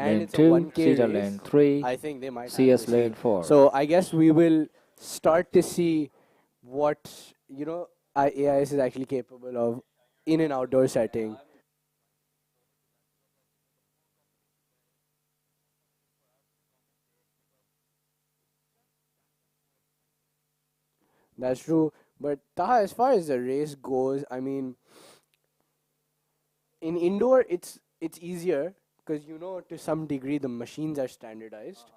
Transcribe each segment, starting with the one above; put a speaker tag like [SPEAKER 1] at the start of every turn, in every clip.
[SPEAKER 1] and
[SPEAKER 2] lane
[SPEAKER 1] it's a
[SPEAKER 2] 2,
[SPEAKER 1] 1K
[SPEAKER 2] Cedar
[SPEAKER 1] race,
[SPEAKER 2] lane 3,
[SPEAKER 1] I think they might have
[SPEAKER 2] CS
[SPEAKER 1] this
[SPEAKER 2] lane
[SPEAKER 1] heat.
[SPEAKER 2] 4.
[SPEAKER 1] So I guess we will start to see what AIS is actually capable of in an outdoor setting. That's true. But Taha, as far as the race goes, I mean, in indoor it's easier because to some degree the machines are standardized.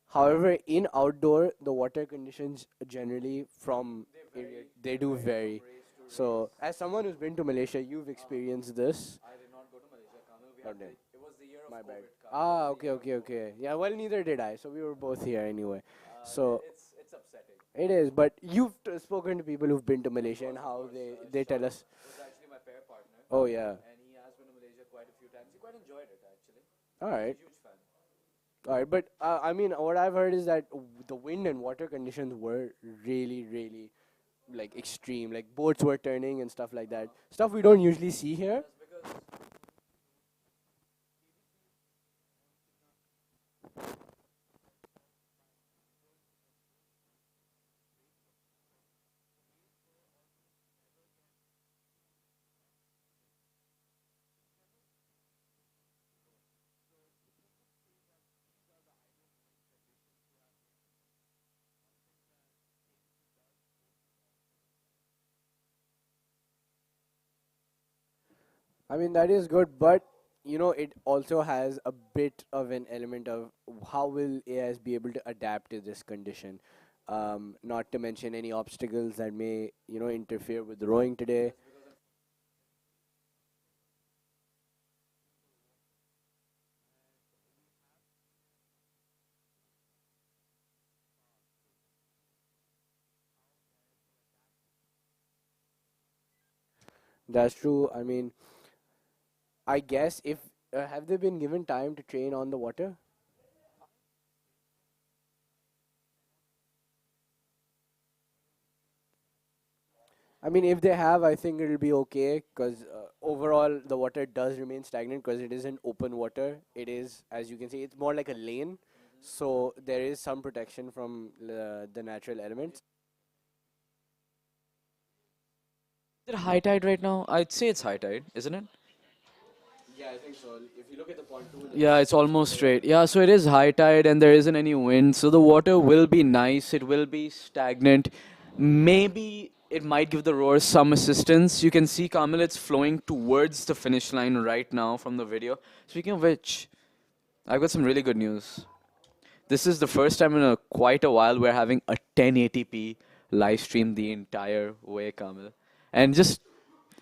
[SPEAKER 1] However, in outdoor, the water conditions generally from area they do vary. So, as someone who's been to Malaysia, you've experienced this. Not yet. My bad. Ah, okay, okay, okay. Yeah, well, neither did I. So we were both here anyway. So it is, but you've spoken to people who've been to Malaysia and how they tell us. Oh yeah. All right. All right, but I mean, what I've heard is that the wind and water conditions were really, really like extreme. Like boats were turning and stuff like that. Stuff we don't usually see here. I mean, that is good, but it also has a bit of an element of how will AIs be able to adapt to this condition. Not to mention any obstacles that may interfere with rowing today. That's true. I mean, I guess if have they been given time to train on the water? I mean, if they have, I think it'll be okay because overall the water does remain stagnant because it isn't open water. It is, as you can see, it's more like a lane. So there is some protection from the natural elements.
[SPEAKER 3] Is it high tide right now? I'd say it's high tide, isn't it?
[SPEAKER 1] Yeah, I think so. If you look at the pontoon,
[SPEAKER 3] Yeah, it's
[SPEAKER 1] it's
[SPEAKER 3] almost
[SPEAKER 1] way up.
[SPEAKER 3] straight. Yeah, so it is high tide and there isn't any wind, so the water will be nice. It will be stagnant. Maybe it might give the rowers some assistance. You can see Kamil, it's flowing towards the finish line right now from the video. Speaking of which, I've got some really good news. This is the first time in quite a while we're having a 1080p live stream the entire way, Kamil. And just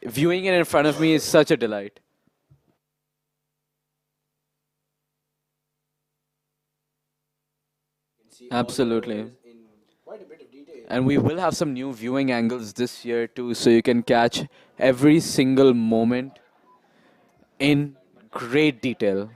[SPEAKER 3] viewing it in front of me is such a delight.
[SPEAKER 1] You can see all the
[SPEAKER 3] Absolutely.
[SPEAKER 1] rowers in quite a bit of detail.
[SPEAKER 3] And we will have some new viewing angles this year too, so you can catch every single moment in great detail.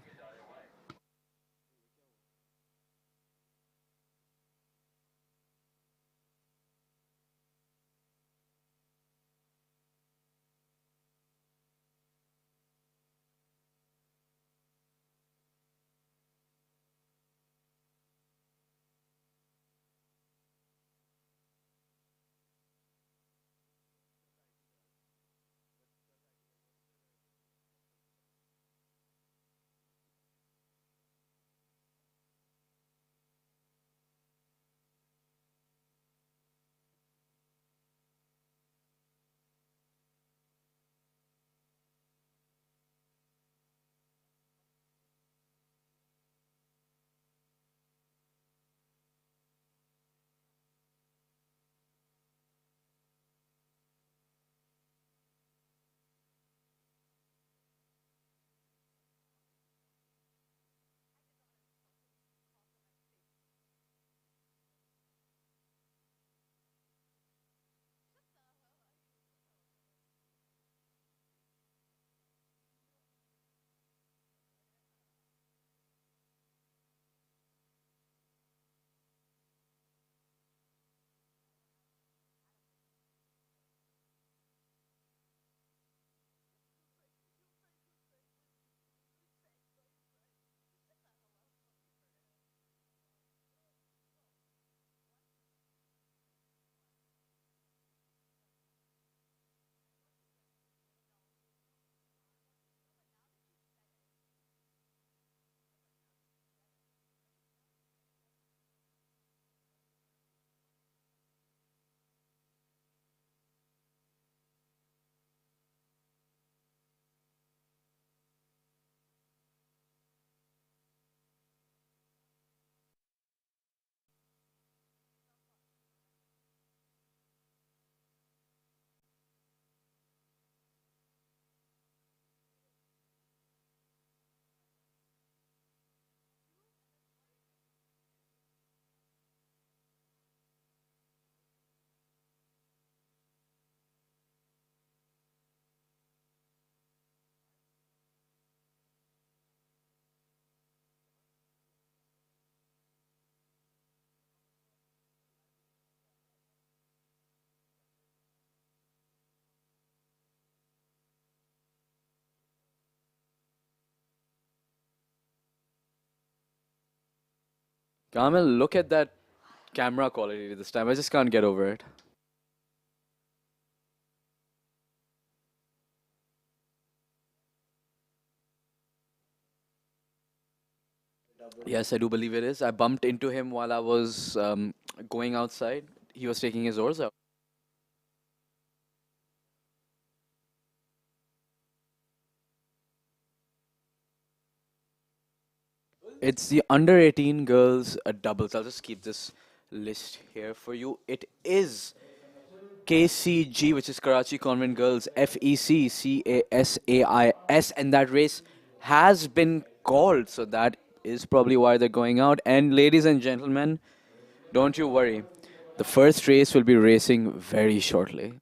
[SPEAKER 3] Kamil, look at that camera quality this time. I just can't get over it. Yes, I do believe it is. I bumped into him while I was going outside. He was taking his oars out. It's the under 18 girls doubles. I'll just keep this list here for you. It is KCG, which is Karachi Convent Girls, FECCASAIS, and that race has been called. So that is probably why they're going out. And ladies and gentlemen, don't you worry. The first race will be racing very shortly.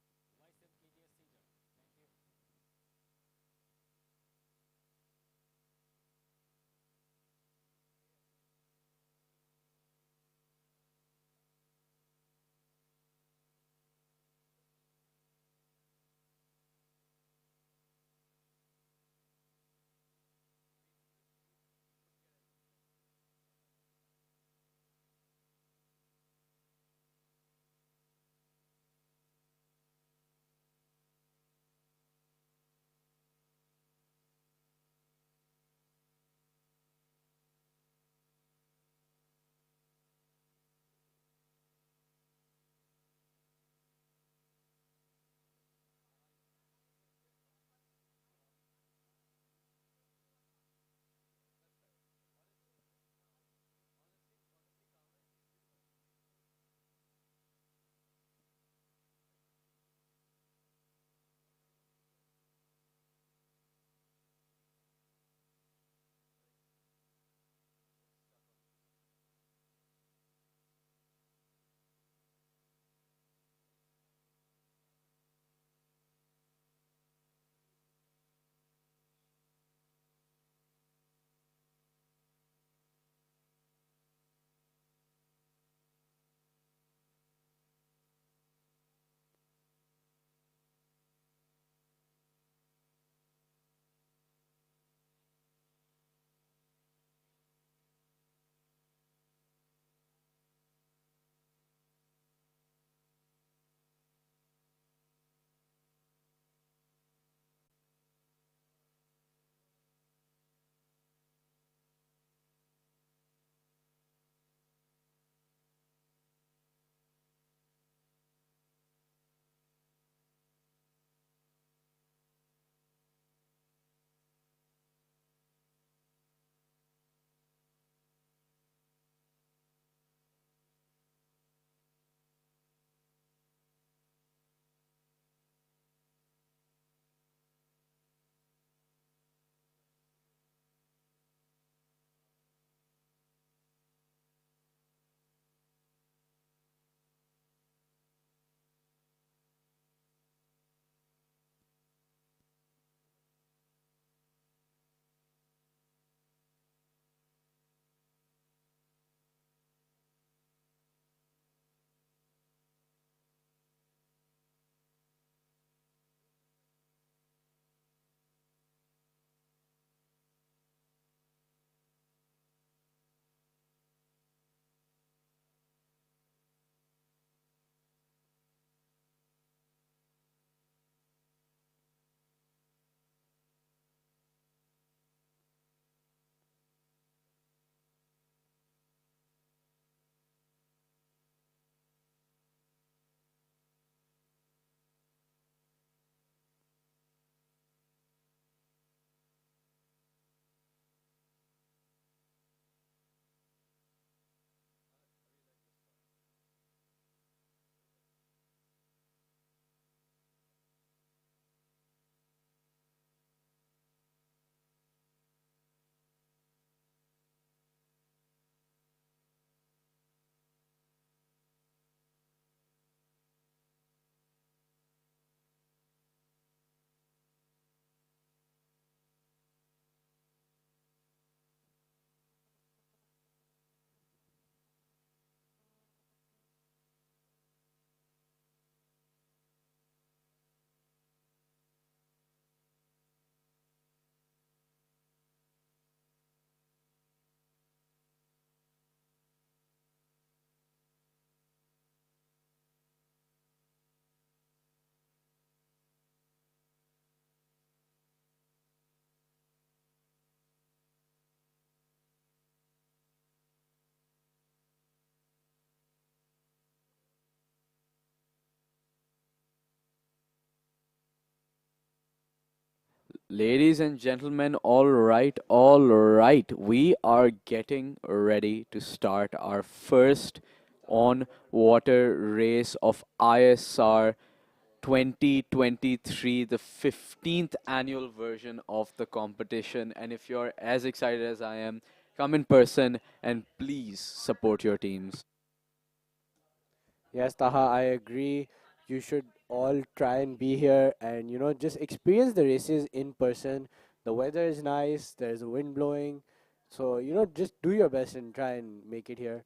[SPEAKER 3] Ladies and gentlemen, all right. We are getting ready to start our first on water race of ISR 2023, the 15th annual version of the competition. And if you're as excited as I am, come in person and please support your teams.
[SPEAKER 1] Yes, Taha, I agree. You should all try and be here and just experience the races in person. The weather is nice, there's a wind blowing. So, just do your best and try and make it here.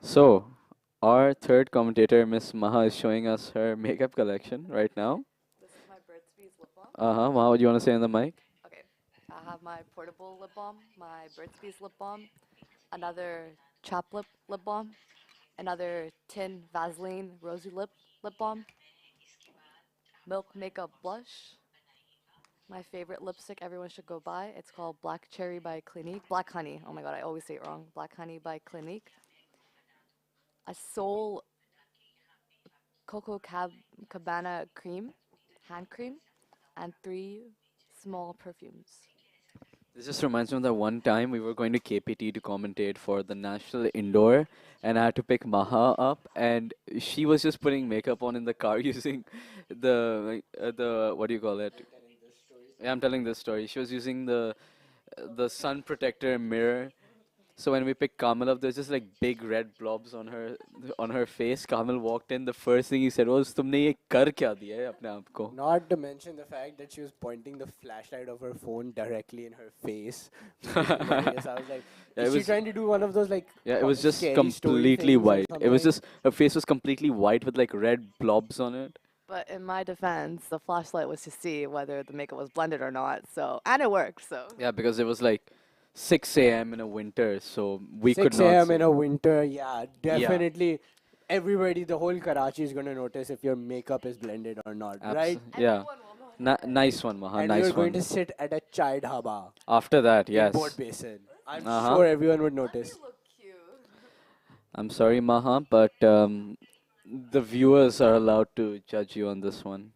[SPEAKER 3] So, our third commentator, Miss Maha, is showing us her makeup collection right now.
[SPEAKER 2] This is my Burt's Bees lip balm.
[SPEAKER 3] Maha, what do you want to say on the mic?
[SPEAKER 2] Okay, I have my portable lip balm, my Burt's Bees lip balm, another chap lip balm, another tin Vaseline rosy lip balm, milk makeup blush. My favorite lipstick everyone should go buy. It's called Black Cherry by Clinique. Black Honey. Oh my god, I always say it wrong. Black Honey by Clinique. A Soul Coco Cabana cream, hand cream, and 3 small perfumes.
[SPEAKER 3] This just reminds me of that one time we were going to KPT to commentate for the national indoor, and I had to pick Maha up, and she was just putting makeup on in the car using the what do you call it? Yeah, I'm telling this story. She was using the sun protector mirror. So when we picked Kamal up, there's just like big red blobs on her face. Kamal walked in. The first thing he said was, "तुमने ये कर क्या दिया है अपने आप को?"
[SPEAKER 1] Not to mention the fact that she was pointing the flashlight of her phone directly in her face. which was hilarious. I was like,
[SPEAKER 3] Yeah,
[SPEAKER 1] is
[SPEAKER 3] it
[SPEAKER 1] she
[SPEAKER 3] was.
[SPEAKER 1] trying to do one of those like
[SPEAKER 3] Yeah, it was just
[SPEAKER 1] scary story
[SPEAKER 3] completely
[SPEAKER 1] things or
[SPEAKER 3] white. It was
[SPEAKER 1] something?
[SPEAKER 3] just her face was completely white with like red blobs on it.
[SPEAKER 2] But in my defense, the flashlight was to see whether the makeup was blended or not. So, and it worked. So,
[SPEAKER 3] Yeah, because it was like 6 a.m. in a winter, so we could
[SPEAKER 1] 6
[SPEAKER 3] not
[SPEAKER 1] a.m.
[SPEAKER 3] see.
[SPEAKER 1] in a winter, yeah,
[SPEAKER 3] Yeah,
[SPEAKER 1] definitely. Everybody, the whole Karachi is gonna notice if your makeup is blended or not, right?
[SPEAKER 3] Yeah. Nice one, Maha.
[SPEAKER 1] And you're
[SPEAKER 3] Nice
[SPEAKER 1] going to
[SPEAKER 3] one.
[SPEAKER 1] sit at a chai dhaba
[SPEAKER 3] After that,
[SPEAKER 1] in Boat
[SPEAKER 3] yes.
[SPEAKER 1] Basin. I'm
[SPEAKER 3] Uh huh.
[SPEAKER 1] sure everyone would notice.
[SPEAKER 2] look cute.
[SPEAKER 3] I'm sorry, Maha, but the viewers are allowed to judge you on this one.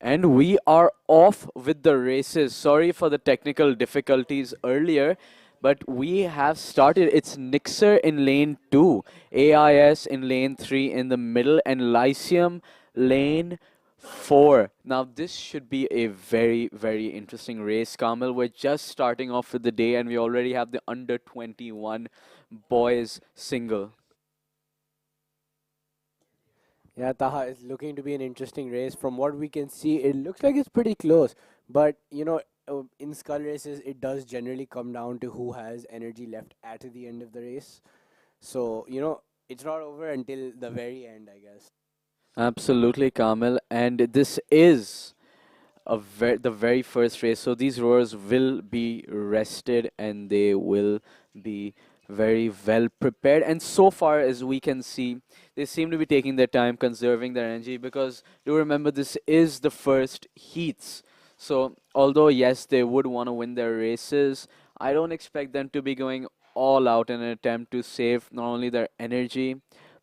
[SPEAKER 3] And we are off with the races. Sorry for the technical difficulties earlier, but we have started. It's Nixer in lane 2, AIS in lane 3 in the middle, and Lyceum lane 4. Now, this should be a very, very interesting race, Kamal. We're just starting off with the day, and we already have the under 21 boys single.
[SPEAKER 1] Yeah, Taha is looking to be an interesting race. From what we can see, it looks like it's pretty close. But, in skull races, it does generally come down to who has energy left at the end of the race. So, it's not over until the very end, I guess.
[SPEAKER 3] Absolutely, Kamil. And this is the very first race. So these rowers will be rested and they will be very well prepared. And so far as we can see, they seem to be taking their time, conserving their energy because do remember this is the first heats. So although yes, they would want to win their races, I don't expect them to be going all out in an attempt to save not only their energy,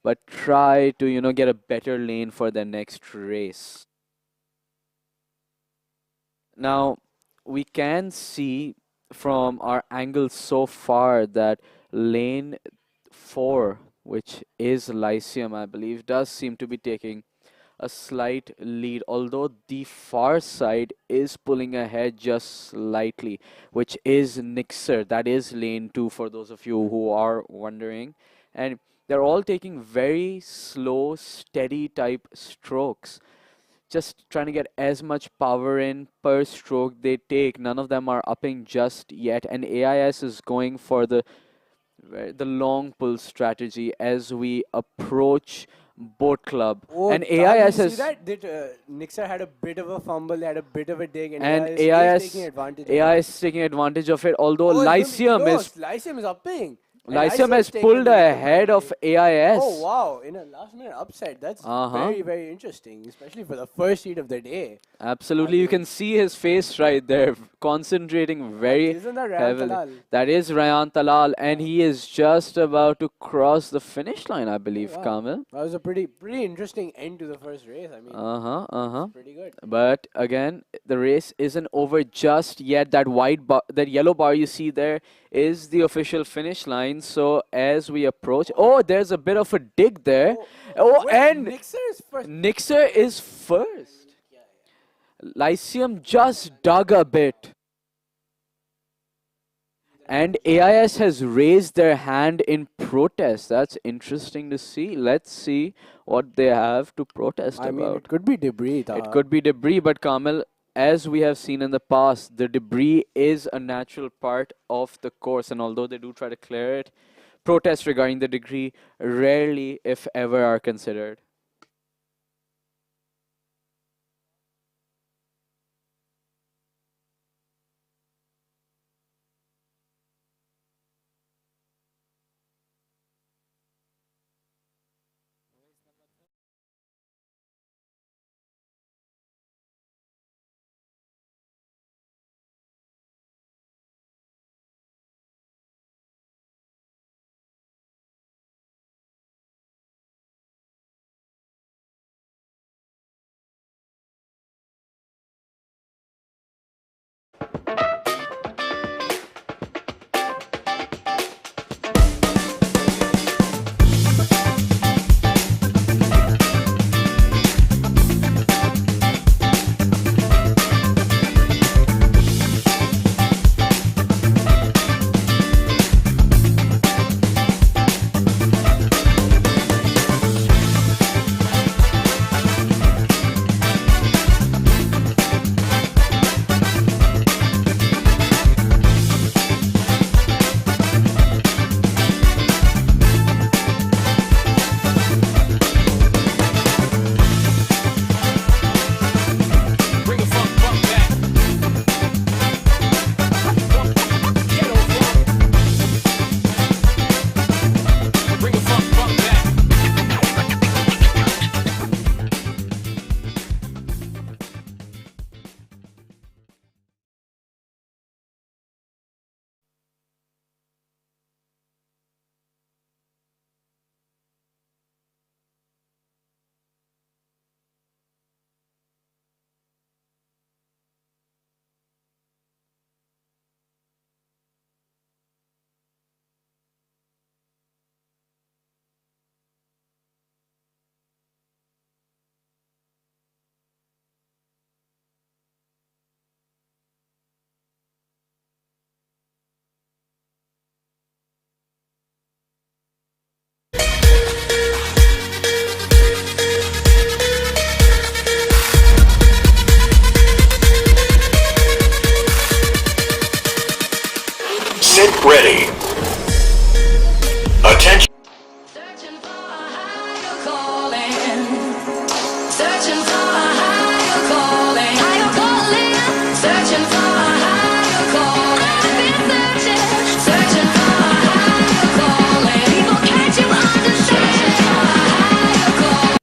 [SPEAKER 3] but try to, get a better lane for their next race. Now, we can see from our angle so far that lane 4, which is Lyceum, I believe, does seem to be taking a slight lead, although the far side is pulling ahead just slightly, which is Nixer. That is lane 2 for those of you who are wondering. And they're all taking very slow, steady type strokes, just trying to get as much power in per stroke they take. None of them are upping just yet, and AIS is going for the long pull strategy as we approach Boat Club.
[SPEAKER 1] Oh,
[SPEAKER 3] And
[SPEAKER 1] Tal, you
[SPEAKER 3] AIS
[SPEAKER 1] see
[SPEAKER 3] has
[SPEAKER 1] that? Nixer had a bit of a fumble, they had a bit of a dig, and
[SPEAKER 3] and
[SPEAKER 1] AIS is taking advantage of it.
[SPEAKER 3] AIS is taking advantage of it. Although
[SPEAKER 1] Oh, it's going to be
[SPEAKER 3] Lyceum
[SPEAKER 1] close.
[SPEAKER 3] is
[SPEAKER 1] Lyceum is upping. And
[SPEAKER 3] Lyceum has
[SPEAKER 1] taken
[SPEAKER 3] pulled
[SPEAKER 1] the lead
[SPEAKER 3] ahead of
[SPEAKER 1] completely.
[SPEAKER 3] AIS.
[SPEAKER 1] Oh, wow. In a last minute upset. That's
[SPEAKER 3] Uh-huh.
[SPEAKER 1] very, very interesting, especially for the first heat of the day.
[SPEAKER 3] Absolutely, you can see his face right there, concentrating very
[SPEAKER 1] Isn't that Rayan
[SPEAKER 3] heavily.
[SPEAKER 1] Talal?
[SPEAKER 3] That is Rayan Talal, and he is just about to cross the finish line, I believe,
[SPEAKER 1] Wow.
[SPEAKER 3] Kamil.
[SPEAKER 1] That was a pretty interesting end to the first race. I mean, it's pretty good.
[SPEAKER 3] But again, the race isn't over just yet. That yellow bar you see there is the official finish line. So as we approach, oh, there's a bit of a dig there. Oh,
[SPEAKER 1] Wait,
[SPEAKER 3] and
[SPEAKER 1] Nixer is first.
[SPEAKER 3] Nixer is first. Lyceum just dug a bit. And AIS has raised their hand in protest. That's interesting to see. Let's see what they have to protest
[SPEAKER 1] I mean,
[SPEAKER 3] about.
[SPEAKER 1] it could be debris.
[SPEAKER 3] It could be debris, but Kamil, as we have seen in the past, the debris is a natural part of the course. And although they do try to clear it, protests regarding the debris rarely, if ever, are considered.
[SPEAKER 4] Sit ready. Attention.
[SPEAKER 5] Searching for a higher calling. Searching for a higher calling. Higher calling. Searching for a higher calling. I've been searching. Searching for a higher calling. People, can't you understand? Searching for a higher calling.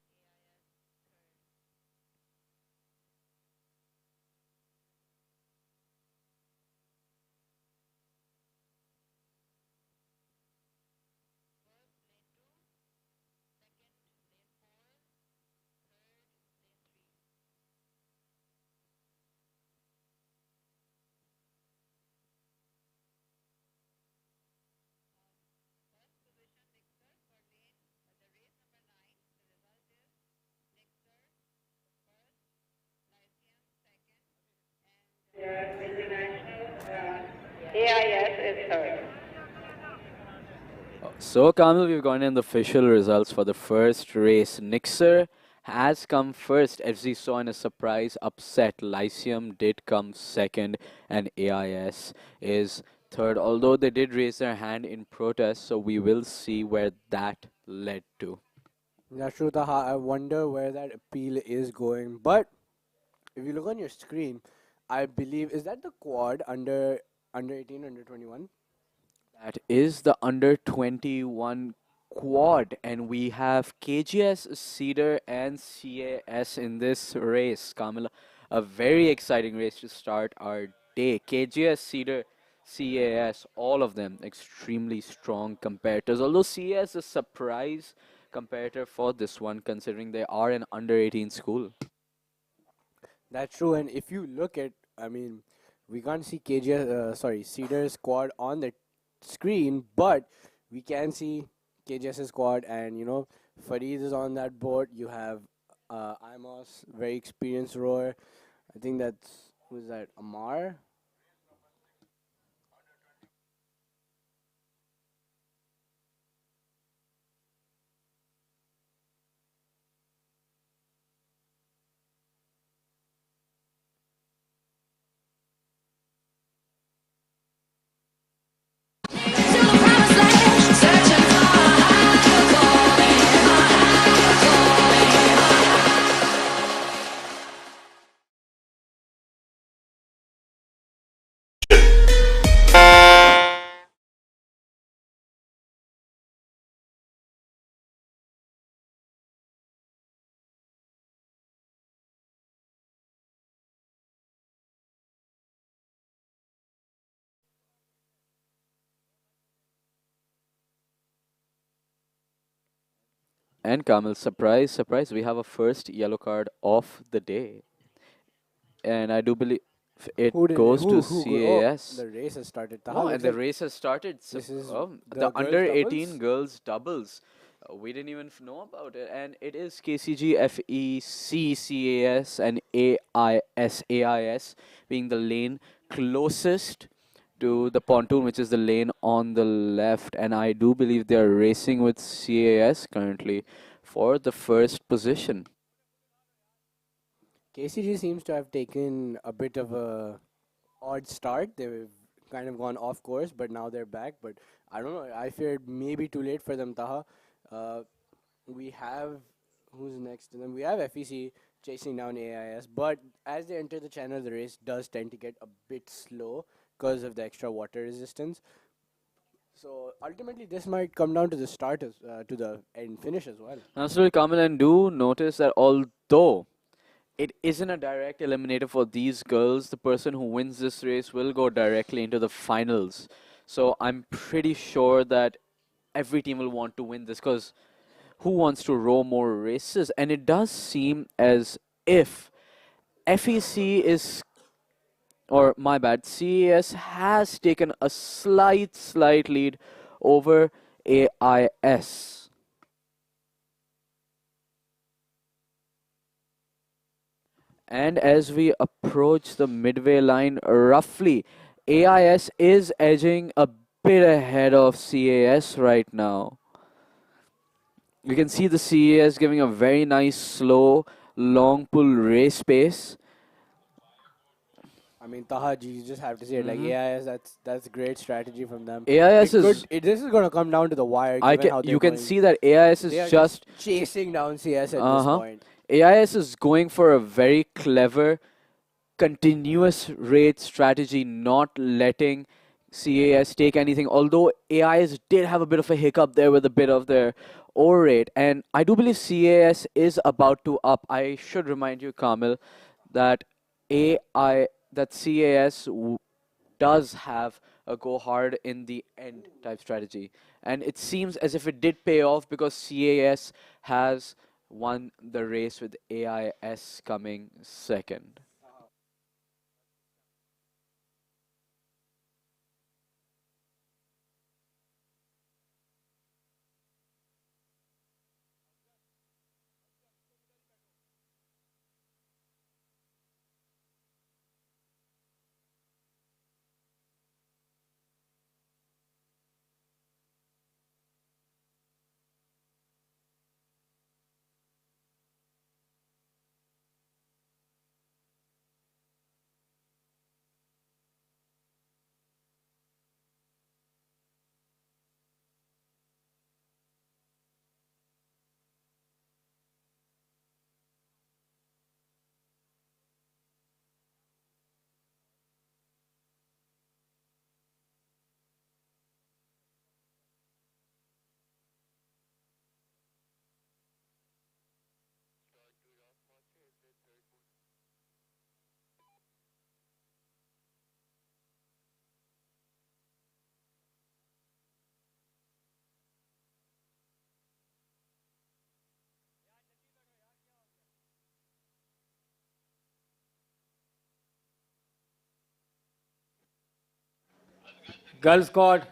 [SPEAKER 3] So, Kamil, we've gotten in the official results for the first race. Nixer has come first, as we saw in a surprise upset. Lyceum did come second, and AIS is third, although they did raise their hand in protest, so we will see where that led to.
[SPEAKER 1] Nashrutaha, I wonder where that appeal is going. But if you look on your screen, I believe is that the quad under 18, under 21?
[SPEAKER 3] That is the under 21 quad, and we have KGS, Cedar, and CAS in this race. Kamila, a very exciting race to start our day. KGS, Cedar, CAS, all of them extremely strong competitors. Although CAS is a surprise competitor for this one, considering they are an under 18 school.
[SPEAKER 1] That's true. And if you look at, I mean, we can't see Cedar's squad on the screen, but we can see KGS's squad, and Farid is on that board. You have Imos, very experienced rower. I think that's who's that? Amar.
[SPEAKER 5] To the promised land, searching for a higher calling, a higher calling.
[SPEAKER 3] And Kamil, surprise, surprise, we have a first yellow card of the day. And I do believe it
[SPEAKER 1] Who did
[SPEAKER 3] goes to
[SPEAKER 1] who go? Oh,
[SPEAKER 3] CAS.
[SPEAKER 1] the race has started. Taha
[SPEAKER 3] No, and
[SPEAKER 1] looks
[SPEAKER 3] the
[SPEAKER 1] like
[SPEAKER 3] race has started.
[SPEAKER 1] this is
[SPEAKER 3] The
[SPEAKER 1] the girls
[SPEAKER 3] under
[SPEAKER 1] doubles.
[SPEAKER 3] 18 girls doubles. We didn't even know about it, and it is KCG, FEC, CAS, and AIS being the lane closest to the pontoon, which is the lane on the left. And I do believe they are racing with CAS currently for the first position.
[SPEAKER 1] KCG seems to have taken a bit of a odd start. They've kind of gone off course, but now they're back. But I don't know. I feared maybe too late for them, Taha. Uh, we have who's next to them? We have FEC chasing down AIS, but as they enter the channel, the race does tend to get a bit slow because of the extra water resistance. So ultimately, this might come down to the start to the end finish as well.
[SPEAKER 3] Absolutely, Kamal, and do notice that although it isn't a direct eliminator for these girls, the person who wins this race will go directly into the finals. So I'm pretty sure that every team will want to win this because who wants to row more races? And it does seem as if FEC is, or my bad, CAS has taken a slight lead over AIS. And as we approach the midway line, roughly, AIS is edging a bit ahead of CAS right now. You can see the CAS giving a very nice, slow, long pull race pace.
[SPEAKER 1] I mean, Taha, you just have to say it. Like
[SPEAKER 3] Hmm.
[SPEAKER 1] AIS, that's great strategy from them.
[SPEAKER 3] AIS
[SPEAKER 1] It could.
[SPEAKER 3] is,
[SPEAKER 1] This is gonna come down to the wire, given how they're
[SPEAKER 3] you can
[SPEAKER 1] going.
[SPEAKER 3] see that AIS
[SPEAKER 1] They
[SPEAKER 3] is
[SPEAKER 1] are just
[SPEAKER 3] just,
[SPEAKER 1] chasing down CS at this
[SPEAKER 3] uh-huh.
[SPEAKER 1] point.
[SPEAKER 3] AIS is going for a very clever continuous rate strategy, not letting CAS take anything. Although AIS did have a bit of a hiccup there with a bit of their O rate, and I do believe CAS is about to up. I should remind you, Kamil, that CAS does have a go hard in the end type strategy, and it seems as if it did pay off because CAS has won the race with AIS coming second.
[SPEAKER 6] Girl squad.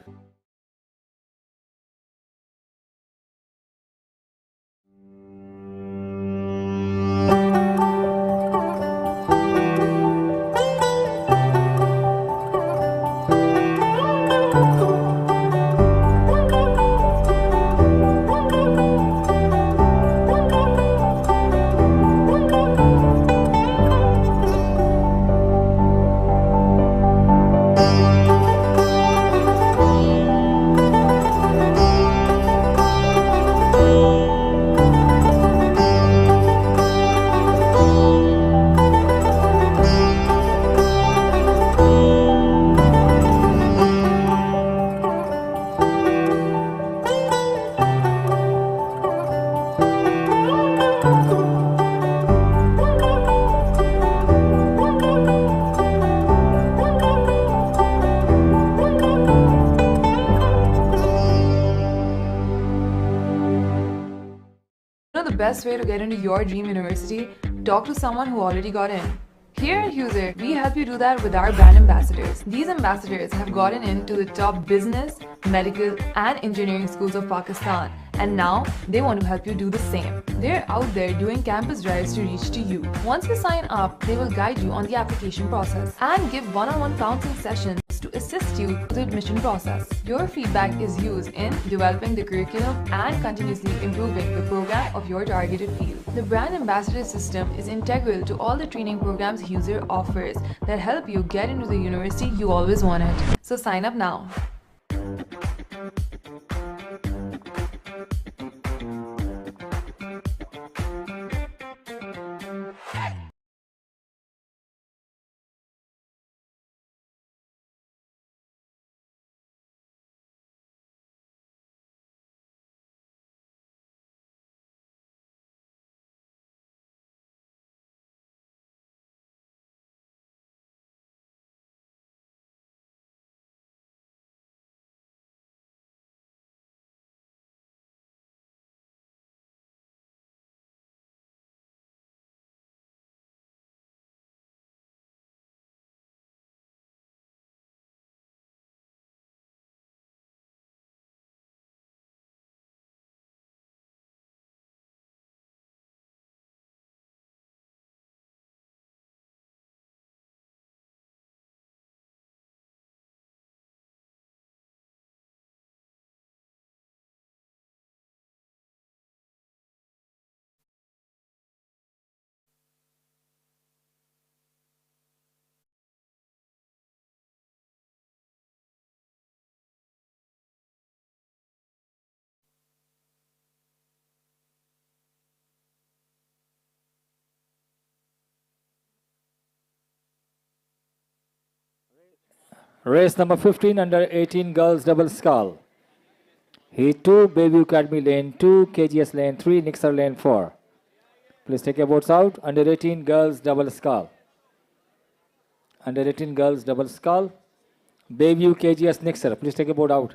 [SPEAKER 7] You know the best way to get into your dream university? Talk to someone who already got in. Here at User, we help you do that with our brand ambassadors. These ambassadors have gotten into the top business, medical, and engineering schools of Pakistan, and now they want to help you do the same. They're out there doing campus drives to reach to you. Once you sign up, they will guide you on the application process and give one-on-one counseling sessions to assist you with the admission process. Your feedback is used in developing the curriculum and continuously improving the program of your targeted field. The brand ambassador system is integral to all the training programs User offers that help you get into the university you always wanted. So sign up now.
[SPEAKER 6] Race number 15 under 18 girls double scull. Heat 2, Bayview Academy lane 2, KGS lane 3, Nixer lane 4. Please take your boats out. Under 18 girls double scull. Under 18 girls double scull. Bayview KGS Nixer. Please take your boat out.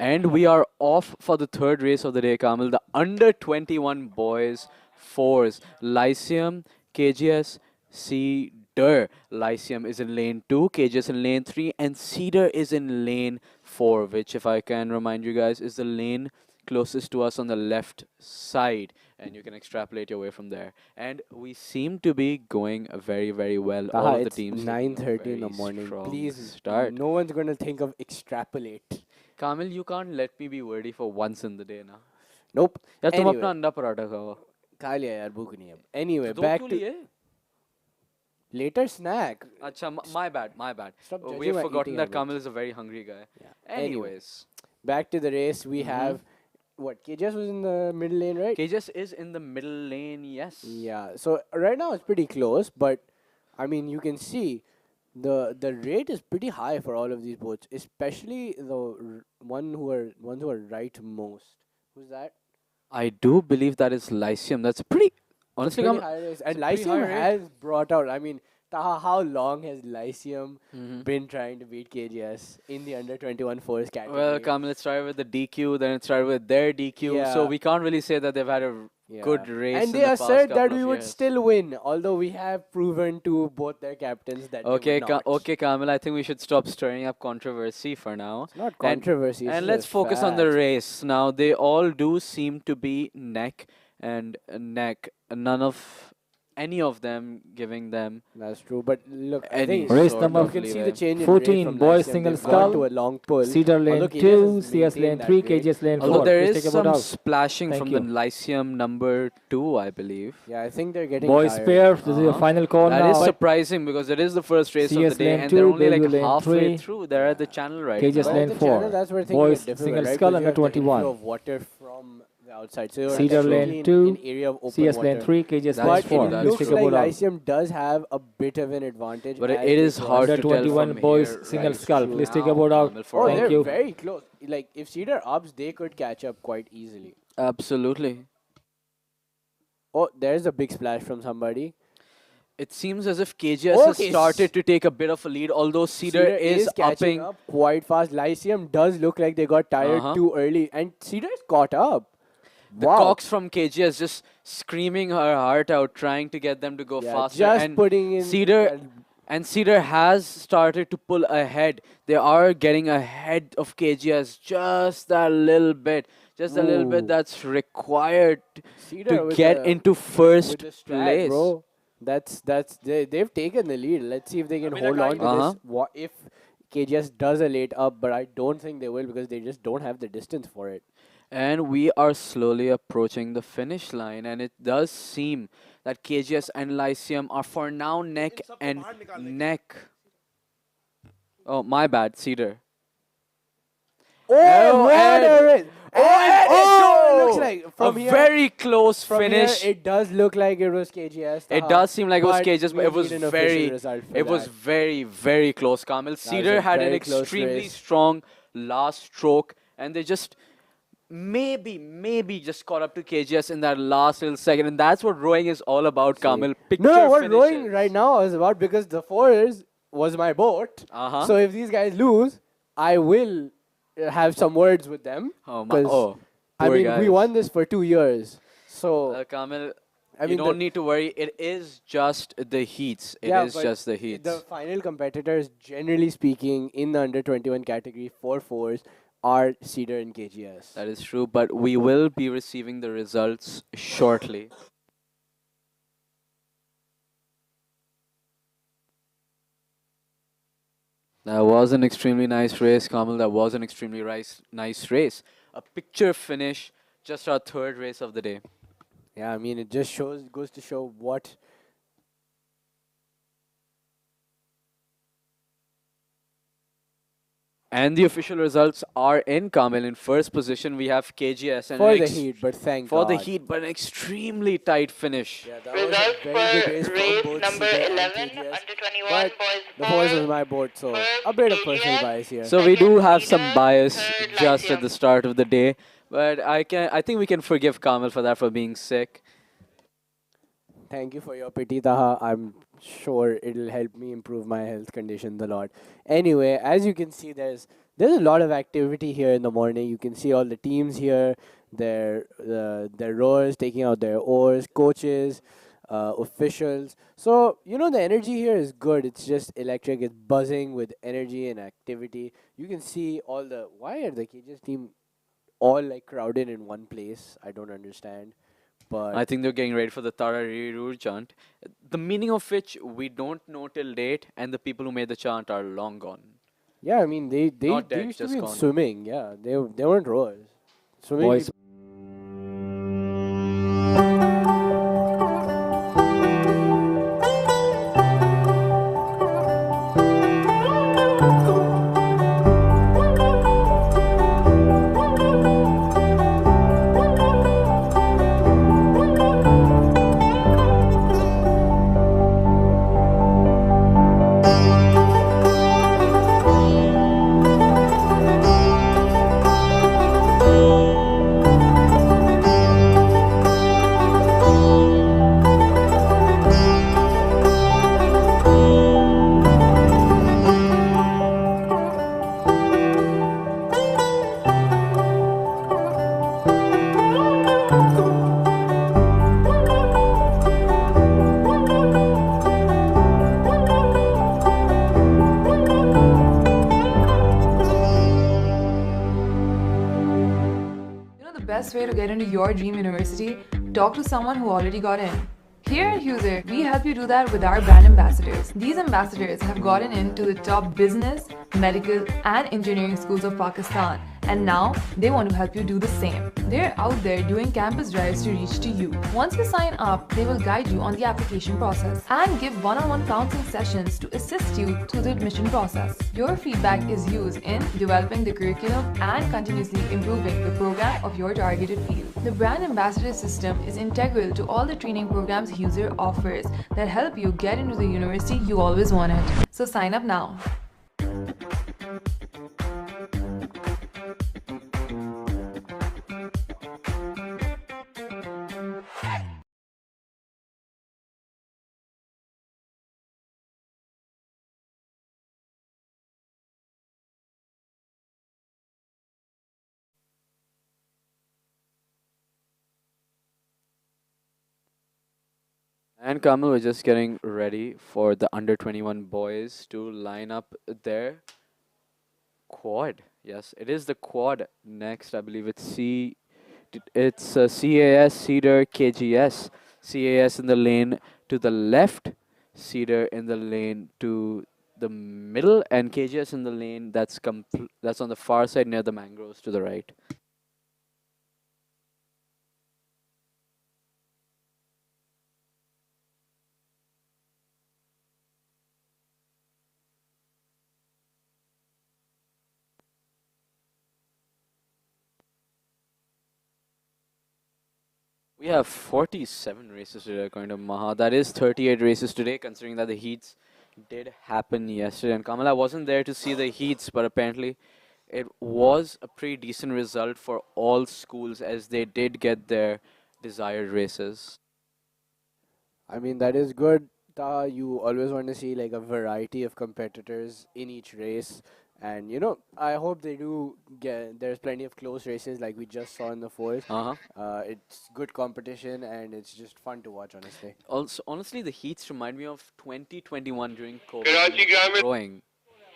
[SPEAKER 3] And we are off for the third race of the day, Kamil. The under 21 boys fours. Lyceum, KGS, Cedar. Lyceum is in lane 2, KGS in lane 3, and Cedar is in lane 4, which, if I can remind you guys, is the lane closest to us on the left side. And you can extrapolate your way from there. And we seem to be going very, very well. All
[SPEAKER 1] Taha,
[SPEAKER 3] of the
[SPEAKER 1] it's
[SPEAKER 3] teams taking a
[SPEAKER 1] 9:30 in the
[SPEAKER 3] very
[SPEAKER 1] morning.
[SPEAKER 3] strong
[SPEAKER 1] Please,
[SPEAKER 3] start.
[SPEAKER 1] no one's gonna think of extrapolate.
[SPEAKER 3] Kamil, you can't let me be wordy for once in the day now.
[SPEAKER 1] Nope.
[SPEAKER 3] यार तुम
[SPEAKER 1] Anyway.
[SPEAKER 3] अपना अंडा पराठा खाओ.
[SPEAKER 1] खा लिया यार, भूख नहीं है. Anyway,
[SPEAKER 3] दो
[SPEAKER 1] back
[SPEAKER 3] क्यों
[SPEAKER 1] to
[SPEAKER 3] लिए?
[SPEAKER 1] later snack.
[SPEAKER 3] अच्छा, my bad, my bad.
[SPEAKER 1] Stop
[SPEAKER 3] We
[SPEAKER 1] judging
[SPEAKER 3] have
[SPEAKER 1] my
[SPEAKER 3] forgotten
[SPEAKER 1] eating
[SPEAKER 3] that
[SPEAKER 1] habits.
[SPEAKER 3] Kamil is a very hungry guy.
[SPEAKER 1] Yeah.
[SPEAKER 3] Anyways,
[SPEAKER 1] Back to the race. We have what? KJS was in the middle lane, right?
[SPEAKER 3] KJS is in the middle lane, yes.
[SPEAKER 1] Yeah. So right now it's pretty close, but I mean you can see the rate is pretty high for all of these boats, especially the ones who are right most. Who's that?
[SPEAKER 3] I do believe that is Lyceum. That's pretty, honestly,
[SPEAKER 1] Pretty
[SPEAKER 3] Kamil,
[SPEAKER 1] high race.
[SPEAKER 3] it's
[SPEAKER 1] And
[SPEAKER 3] a pretty high
[SPEAKER 1] Lyceum
[SPEAKER 3] rate.
[SPEAKER 1] has brought out. I mean, Taha, how long has Lyceum
[SPEAKER 3] Mhm.
[SPEAKER 1] been trying to beat KGS in the under 21 fours category?
[SPEAKER 3] Well, Kamil, it started with the DQ, then it started with their DQ. So
[SPEAKER 1] Yeah.
[SPEAKER 3] we can't really say that they've had a good
[SPEAKER 1] Yeah.
[SPEAKER 3] race.
[SPEAKER 1] And
[SPEAKER 3] in
[SPEAKER 1] they
[SPEAKER 3] the past
[SPEAKER 1] assert that
[SPEAKER 3] couple
[SPEAKER 1] we
[SPEAKER 3] of
[SPEAKER 1] would
[SPEAKER 3] years.
[SPEAKER 1] still win, although we have proven to both their captains that
[SPEAKER 3] Okay,
[SPEAKER 1] they would not.
[SPEAKER 3] okay, Kamil. I think we should stop stirring up controversy for now.
[SPEAKER 1] It's not controversy. it's
[SPEAKER 3] And
[SPEAKER 1] just
[SPEAKER 3] let's focus on the
[SPEAKER 1] fact.
[SPEAKER 3] race now. They all do seem to be neck and neck. None of any of them giving them
[SPEAKER 1] That's true, but look, I
[SPEAKER 3] any
[SPEAKER 1] think
[SPEAKER 6] Race
[SPEAKER 3] sort
[SPEAKER 6] number
[SPEAKER 3] of
[SPEAKER 1] you can see the
[SPEAKER 3] leeway.
[SPEAKER 1] change in
[SPEAKER 6] 14
[SPEAKER 1] rate from
[SPEAKER 6] boys
[SPEAKER 1] Lyceum.
[SPEAKER 6] single
[SPEAKER 1] They've gone
[SPEAKER 6] skull.
[SPEAKER 1] to a long pull.
[SPEAKER 6] Cedar lane
[SPEAKER 1] Although
[SPEAKER 6] 2,
[SPEAKER 1] KGS has
[SPEAKER 6] CS lane
[SPEAKER 1] maintained
[SPEAKER 6] 3,
[SPEAKER 1] that rate.
[SPEAKER 6] KGS lane 4.
[SPEAKER 3] Although there
[SPEAKER 6] Please
[SPEAKER 3] is
[SPEAKER 6] take a vote
[SPEAKER 3] some
[SPEAKER 6] out.
[SPEAKER 3] splashing
[SPEAKER 6] Thank
[SPEAKER 3] from
[SPEAKER 6] you.
[SPEAKER 3] the Lyceum number 2, I believe.
[SPEAKER 1] Yeah, I think they're getting
[SPEAKER 6] Boys
[SPEAKER 1] tired.
[SPEAKER 6] pair, this is your final call
[SPEAKER 3] That
[SPEAKER 6] now.
[SPEAKER 3] is surprising because it is the first race of
[SPEAKER 6] CS
[SPEAKER 3] the day
[SPEAKER 6] lane
[SPEAKER 3] and
[SPEAKER 6] 2,
[SPEAKER 3] they're only
[SPEAKER 6] Bellevue
[SPEAKER 3] like
[SPEAKER 6] lane
[SPEAKER 3] halfway
[SPEAKER 6] 3,
[SPEAKER 3] through. They're at the channel right
[SPEAKER 6] KGS
[SPEAKER 3] now.
[SPEAKER 1] But
[SPEAKER 6] lane
[SPEAKER 1] the
[SPEAKER 6] 4.
[SPEAKER 1] channel, that's where things
[SPEAKER 6] Boys
[SPEAKER 1] get difficult,
[SPEAKER 6] single
[SPEAKER 1] right?
[SPEAKER 6] skull
[SPEAKER 1] 'Cause
[SPEAKER 6] under
[SPEAKER 1] you have the
[SPEAKER 6] 21.
[SPEAKER 1] inflow of water from the outside. So you're
[SPEAKER 6] Cedar
[SPEAKER 1] actually
[SPEAKER 6] lane
[SPEAKER 1] in
[SPEAKER 6] 2,
[SPEAKER 1] an area of open
[SPEAKER 6] CS
[SPEAKER 1] water.
[SPEAKER 6] lane 3, KGS
[SPEAKER 3] That's
[SPEAKER 6] lane
[SPEAKER 1] But
[SPEAKER 3] true,
[SPEAKER 6] 4.
[SPEAKER 1] it
[SPEAKER 3] that's
[SPEAKER 6] Please
[SPEAKER 1] looks
[SPEAKER 6] take a
[SPEAKER 1] like
[SPEAKER 6] vote out.
[SPEAKER 1] Lyceum does have a bit of an advantage.
[SPEAKER 3] But
[SPEAKER 1] as
[SPEAKER 3] it
[SPEAKER 1] they
[SPEAKER 3] is
[SPEAKER 1] cross
[SPEAKER 3] hard
[SPEAKER 6] Under
[SPEAKER 3] to tell
[SPEAKER 6] 21
[SPEAKER 3] from
[SPEAKER 6] boys
[SPEAKER 3] here
[SPEAKER 6] single
[SPEAKER 3] right
[SPEAKER 6] skull. Please take a
[SPEAKER 3] now,
[SPEAKER 6] vote out.
[SPEAKER 3] Kamil,
[SPEAKER 1] Oh,
[SPEAKER 3] for
[SPEAKER 6] Thank
[SPEAKER 1] they're
[SPEAKER 6] you.
[SPEAKER 1] very close. Like if Cedar ups, they could catch up quite easily.
[SPEAKER 3] Absolutely.
[SPEAKER 1] Oh, there's a big splash from somebody.
[SPEAKER 3] It seems as if KGS has
[SPEAKER 1] Okay,
[SPEAKER 3] started to take a bit of a lead, although Cedar is
[SPEAKER 1] catching
[SPEAKER 3] upping.
[SPEAKER 1] up quite fast. Lyceum does look like they got tired
[SPEAKER 3] Uh-huh.
[SPEAKER 1] too early, and Cedar's caught up.
[SPEAKER 3] The
[SPEAKER 1] Wow.
[SPEAKER 3] Cox from KGS just screaming her heart out, trying to get them to go
[SPEAKER 1] Yeah,
[SPEAKER 3] faster.
[SPEAKER 1] just
[SPEAKER 3] and
[SPEAKER 1] putting in
[SPEAKER 3] Cedar and Cedar has started to pull ahead. They are getting ahead of KGS just that little bit, just a little bit
[SPEAKER 1] Ooh.
[SPEAKER 3] that's required
[SPEAKER 1] Cedar
[SPEAKER 3] to
[SPEAKER 1] with
[SPEAKER 3] get
[SPEAKER 1] the-
[SPEAKER 3] into first
[SPEAKER 1] with the strat,
[SPEAKER 3] place.
[SPEAKER 1] bro. They've taken the lead. Let's see if they can hold on to
[SPEAKER 3] Uh-huh.
[SPEAKER 1] this. If KGS does a late up, but I don't think they will because they just don't have the distance for it.
[SPEAKER 3] And we are slowly approaching the finish line, and it does seem that KGS and Lyceum are for now neck and neck. Oh, my bad, Cedar.
[SPEAKER 1] Oh,
[SPEAKER 3] and-
[SPEAKER 1] and it looks like
[SPEAKER 3] a
[SPEAKER 1] from here.
[SPEAKER 3] very close
[SPEAKER 1] From
[SPEAKER 3] finish.
[SPEAKER 1] here, it does look like it was KGS.
[SPEAKER 3] It does seem like it was KGS, but
[SPEAKER 1] we
[SPEAKER 3] it was
[SPEAKER 1] need an official
[SPEAKER 3] very,
[SPEAKER 1] result for
[SPEAKER 3] it was
[SPEAKER 1] that.
[SPEAKER 3] very, very close. Kamil Cedar
[SPEAKER 1] a
[SPEAKER 3] had an
[SPEAKER 1] very close
[SPEAKER 3] extremely
[SPEAKER 1] race.
[SPEAKER 3] strong last stroke, and they just maybe just caught up to KGS in that last little second, and that's what rowing is all about, Kamil. Picture
[SPEAKER 1] No, what
[SPEAKER 3] finishes.
[SPEAKER 1] rowing right now is about because the fours was my boat.
[SPEAKER 3] Uh-huh.
[SPEAKER 1] So if these guys lose, I will have some words with them.
[SPEAKER 3] Oh, my,
[SPEAKER 1] 'cause,
[SPEAKER 3] oh,
[SPEAKER 1] I
[SPEAKER 3] poor
[SPEAKER 1] mean,
[SPEAKER 3] guys.
[SPEAKER 1] we won this for 2 years. So
[SPEAKER 3] Kamil,
[SPEAKER 1] I
[SPEAKER 3] you
[SPEAKER 1] mean,
[SPEAKER 3] don't need to worry. It is just the heats. It is
[SPEAKER 1] but
[SPEAKER 3] just the heats.
[SPEAKER 1] The final competitors, generally speaking, in the under 21 category for fours are Cedar and KGS.
[SPEAKER 3] That is true, but we will be receiving the results shortly. That was an extremely nice race, Kamal. That was an extremely nice race. A picture finish, just our third race of the day.
[SPEAKER 1] Yeah, I mean, it just goes to show what.
[SPEAKER 3] And the official results are in, Kamil. In first position, we have KGS. And
[SPEAKER 1] For
[SPEAKER 3] an
[SPEAKER 1] the heat, but thank
[SPEAKER 3] For
[SPEAKER 1] God.
[SPEAKER 3] the heat, but an extremely tight finish.
[SPEAKER 1] Yeah, that was
[SPEAKER 8] Results
[SPEAKER 1] a very good
[SPEAKER 8] for
[SPEAKER 1] race
[SPEAKER 8] race
[SPEAKER 1] from both
[SPEAKER 8] number
[SPEAKER 1] Cedar and
[SPEAKER 8] 11,
[SPEAKER 1] KGS.
[SPEAKER 8] under 21
[SPEAKER 1] But
[SPEAKER 8] boys
[SPEAKER 1] the boys was
[SPEAKER 8] 4,
[SPEAKER 1] my boat, so
[SPEAKER 8] first
[SPEAKER 1] a bit of personal
[SPEAKER 8] KGS.
[SPEAKER 1] bias here.
[SPEAKER 3] So we do have some
[SPEAKER 8] Cedar,
[SPEAKER 3] bias
[SPEAKER 8] third
[SPEAKER 3] just at
[SPEAKER 8] Lyceum.
[SPEAKER 3] the start of the day. But I think we can forgive Kamil for that, for being sick.
[SPEAKER 1] Thank you for your pity, Taha. I'm sure it'll help me improve my health conditions a lot. Anyway, as you can see, there's a lot of activity here in the morning. You can see all the teams here, their rowers taking out their oars, coaches, officials. So the energy here is good. It's just electric. It's buzzing with energy and activity. You can see all the. Why are the KJ's team all like crowded in one place? I don't understand.
[SPEAKER 3] I
[SPEAKER 1] But
[SPEAKER 3] think they're getting ready for the Tararuru chant, the meaning of which we don't know till date, and the people who made the chant are long gone.
[SPEAKER 1] yeah, I mean
[SPEAKER 3] Not
[SPEAKER 1] they
[SPEAKER 3] dead,
[SPEAKER 1] used to
[SPEAKER 3] just
[SPEAKER 1] be in
[SPEAKER 3] gone.
[SPEAKER 1] swimming. Yeah, they weren't rowers. Swimming
[SPEAKER 6] Boys.
[SPEAKER 1] people.
[SPEAKER 7] You know the best way to get into your dream university? Talk to someone who already got in. Here at User, we help you do that with our brand ambassadors. These ambassadors have gotten into the top business, medical, and engineering schools of Pakistan, and now they want to help you do the same. They're out there doing campus drives to reach to you. Once you sign up, they will guide you on the application process and give one-on-one counseling sessions to assist you through the admission process. Your feedback is used in developing the curriculum and continuously improving the program of your targeted field. The brand ambassador system is integral to all the training programs User offers that help you get into the university you always wanted. So sign up now.
[SPEAKER 3] And Kamal, we're just getting ready for the under 21 boys to line up their quad. Yes, it is the quad next. I believe it's CAS, Cedar, KGS. CAS in the lane to the left, Cedar in the lane to the middle, and KGS in the lane that's on the far side near the mangroves to the right. We have 47 races today, according to Maha. That is 38 races today, considering that the heats did happen yesterday. And Kamala wasn't there to see the heats, but apparently it was a pretty decent result for all schools as they did get their desired races.
[SPEAKER 1] I mean, that is good. You always want to see like a variety of competitors in each race. And I hope they do get. There's plenty of close races like we just saw in the fourth.
[SPEAKER 3] Uh-huh.
[SPEAKER 1] It's good competition and it's just fun to watch, honestly.
[SPEAKER 3] Also, honestly, the heats remind me of 2021 during COVID
[SPEAKER 8] Karachi Grammar
[SPEAKER 3] growing.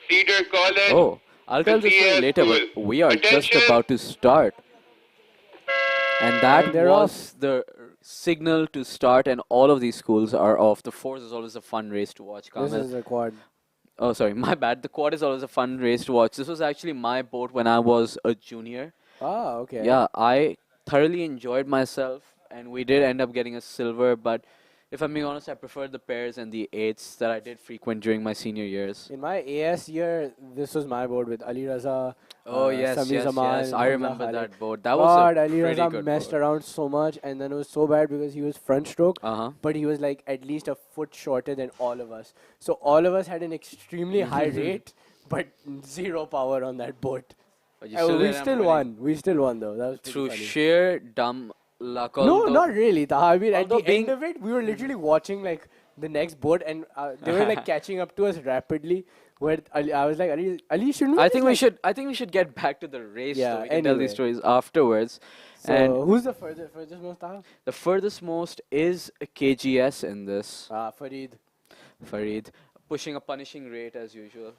[SPEAKER 8] Cedar College.
[SPEAKER 3] Oh, I'll tell this story
[SPEAKER 8] CS
[SPEAKER 3] later, but
[SPEAKER 8] school.
[SPEAKER 3] we are just
[SPEAKER 8] Attention.
[SPEAKER 3] about to start. And that
[SPEAKER 1] And they're
[SPEAKER 3] was the signal to start, and all of these schools are off. The fours is always a fun race to watch,
[SPEAKER 1] This
[SPEAKER 3] Kamil.
[SPEAKER 1] is a quad.
[SPEAKER 3] Oh, sorry, my bad. The quad is always a fun race to watch. This was actually my boat when I was a junior.
[SPEAKER 1] Ah, okay.
[SPEAKER 3] Yeah, I thoroughly enjoyed myself, and we did end up getting a silver, but if I'm being honest, I preferred the pairs and the eights that I did frequent during my senior years.
[SPEAKER 1] In my AS year, this was my board with Ali Raza.
[SPEAKER 3] Oh, yes,
[SPEAKER 1] Sami
[SPEAKER 3] yes,
[SPEAKER 1] Zaman,
[SPEAKER 3] yes. I
[SPEAKER 1] Hamza
[SPEAKER 3] remember
[SPEAKER 1] Khalid.
[SPEAKER 3] that boat. That was
[SPEAKER 1] God,
[SPEAKER 3] a
[SPEAKER 1] Ali
[SPEAKER 3] pretty
[SPEAKER 1] Raza
[SPEAKER 3] good
[SPEAKER 1] messed
[SPEAKER 3] boat.
[SPEAKER 1] around so much, and then it was so bad because he was front stroke,
[SPEAKER 3] Uh-huh.
[SPEAKER 1] but he was like at least a foot shorter than all of us. So all of us had an extremely high rate, but zero power on that boat.
[SPEAKER 3] But you
[SPEAKER 1] We
[SPEAKER 3] ended up
[SPEAKER 1] still
[SPEAKER 3] winning.
[SPEAKER 1] won. We still won though. That was pretty
[SPEAKER 3] Through
[SPEAKER 1] funny.
[SPEAKER 3] sheer dumb luck.
[SPEAKER 1] No,
[SPEAKER 3] Although,
[SPEAKER 1] not really. Taha. I mean, at
[SPEAKER 3] although
[SPEAKER 1] the end of it, we were literally watching like the next boat, and they were like catching up to us rapidly. Where I was like, Ali, shouldn't we?
[SPEAKER 3] I
[SPEAKER 1] just,
[SPEAKER 3] think we
[SPEAKER 1] like,
[SPEAKER 3] should. I think we should get back to the race.
[SPEAKER 1] Yeah,
[SPEAKER 3] So we can tell these
[SPEAKER 1] anyway.
[SPEAKER 3] stories afterwards.
[SPEAKER 1] So
[SPEAKER 3] And
[SPEAKER 1] who's the furthest most, Taha?
[SPEAKER 3] the furthest most is a KGS in this.
[SPEAKER 1] Farid.
[SPEAKER 3] Farid pushing a punishing rate as usual.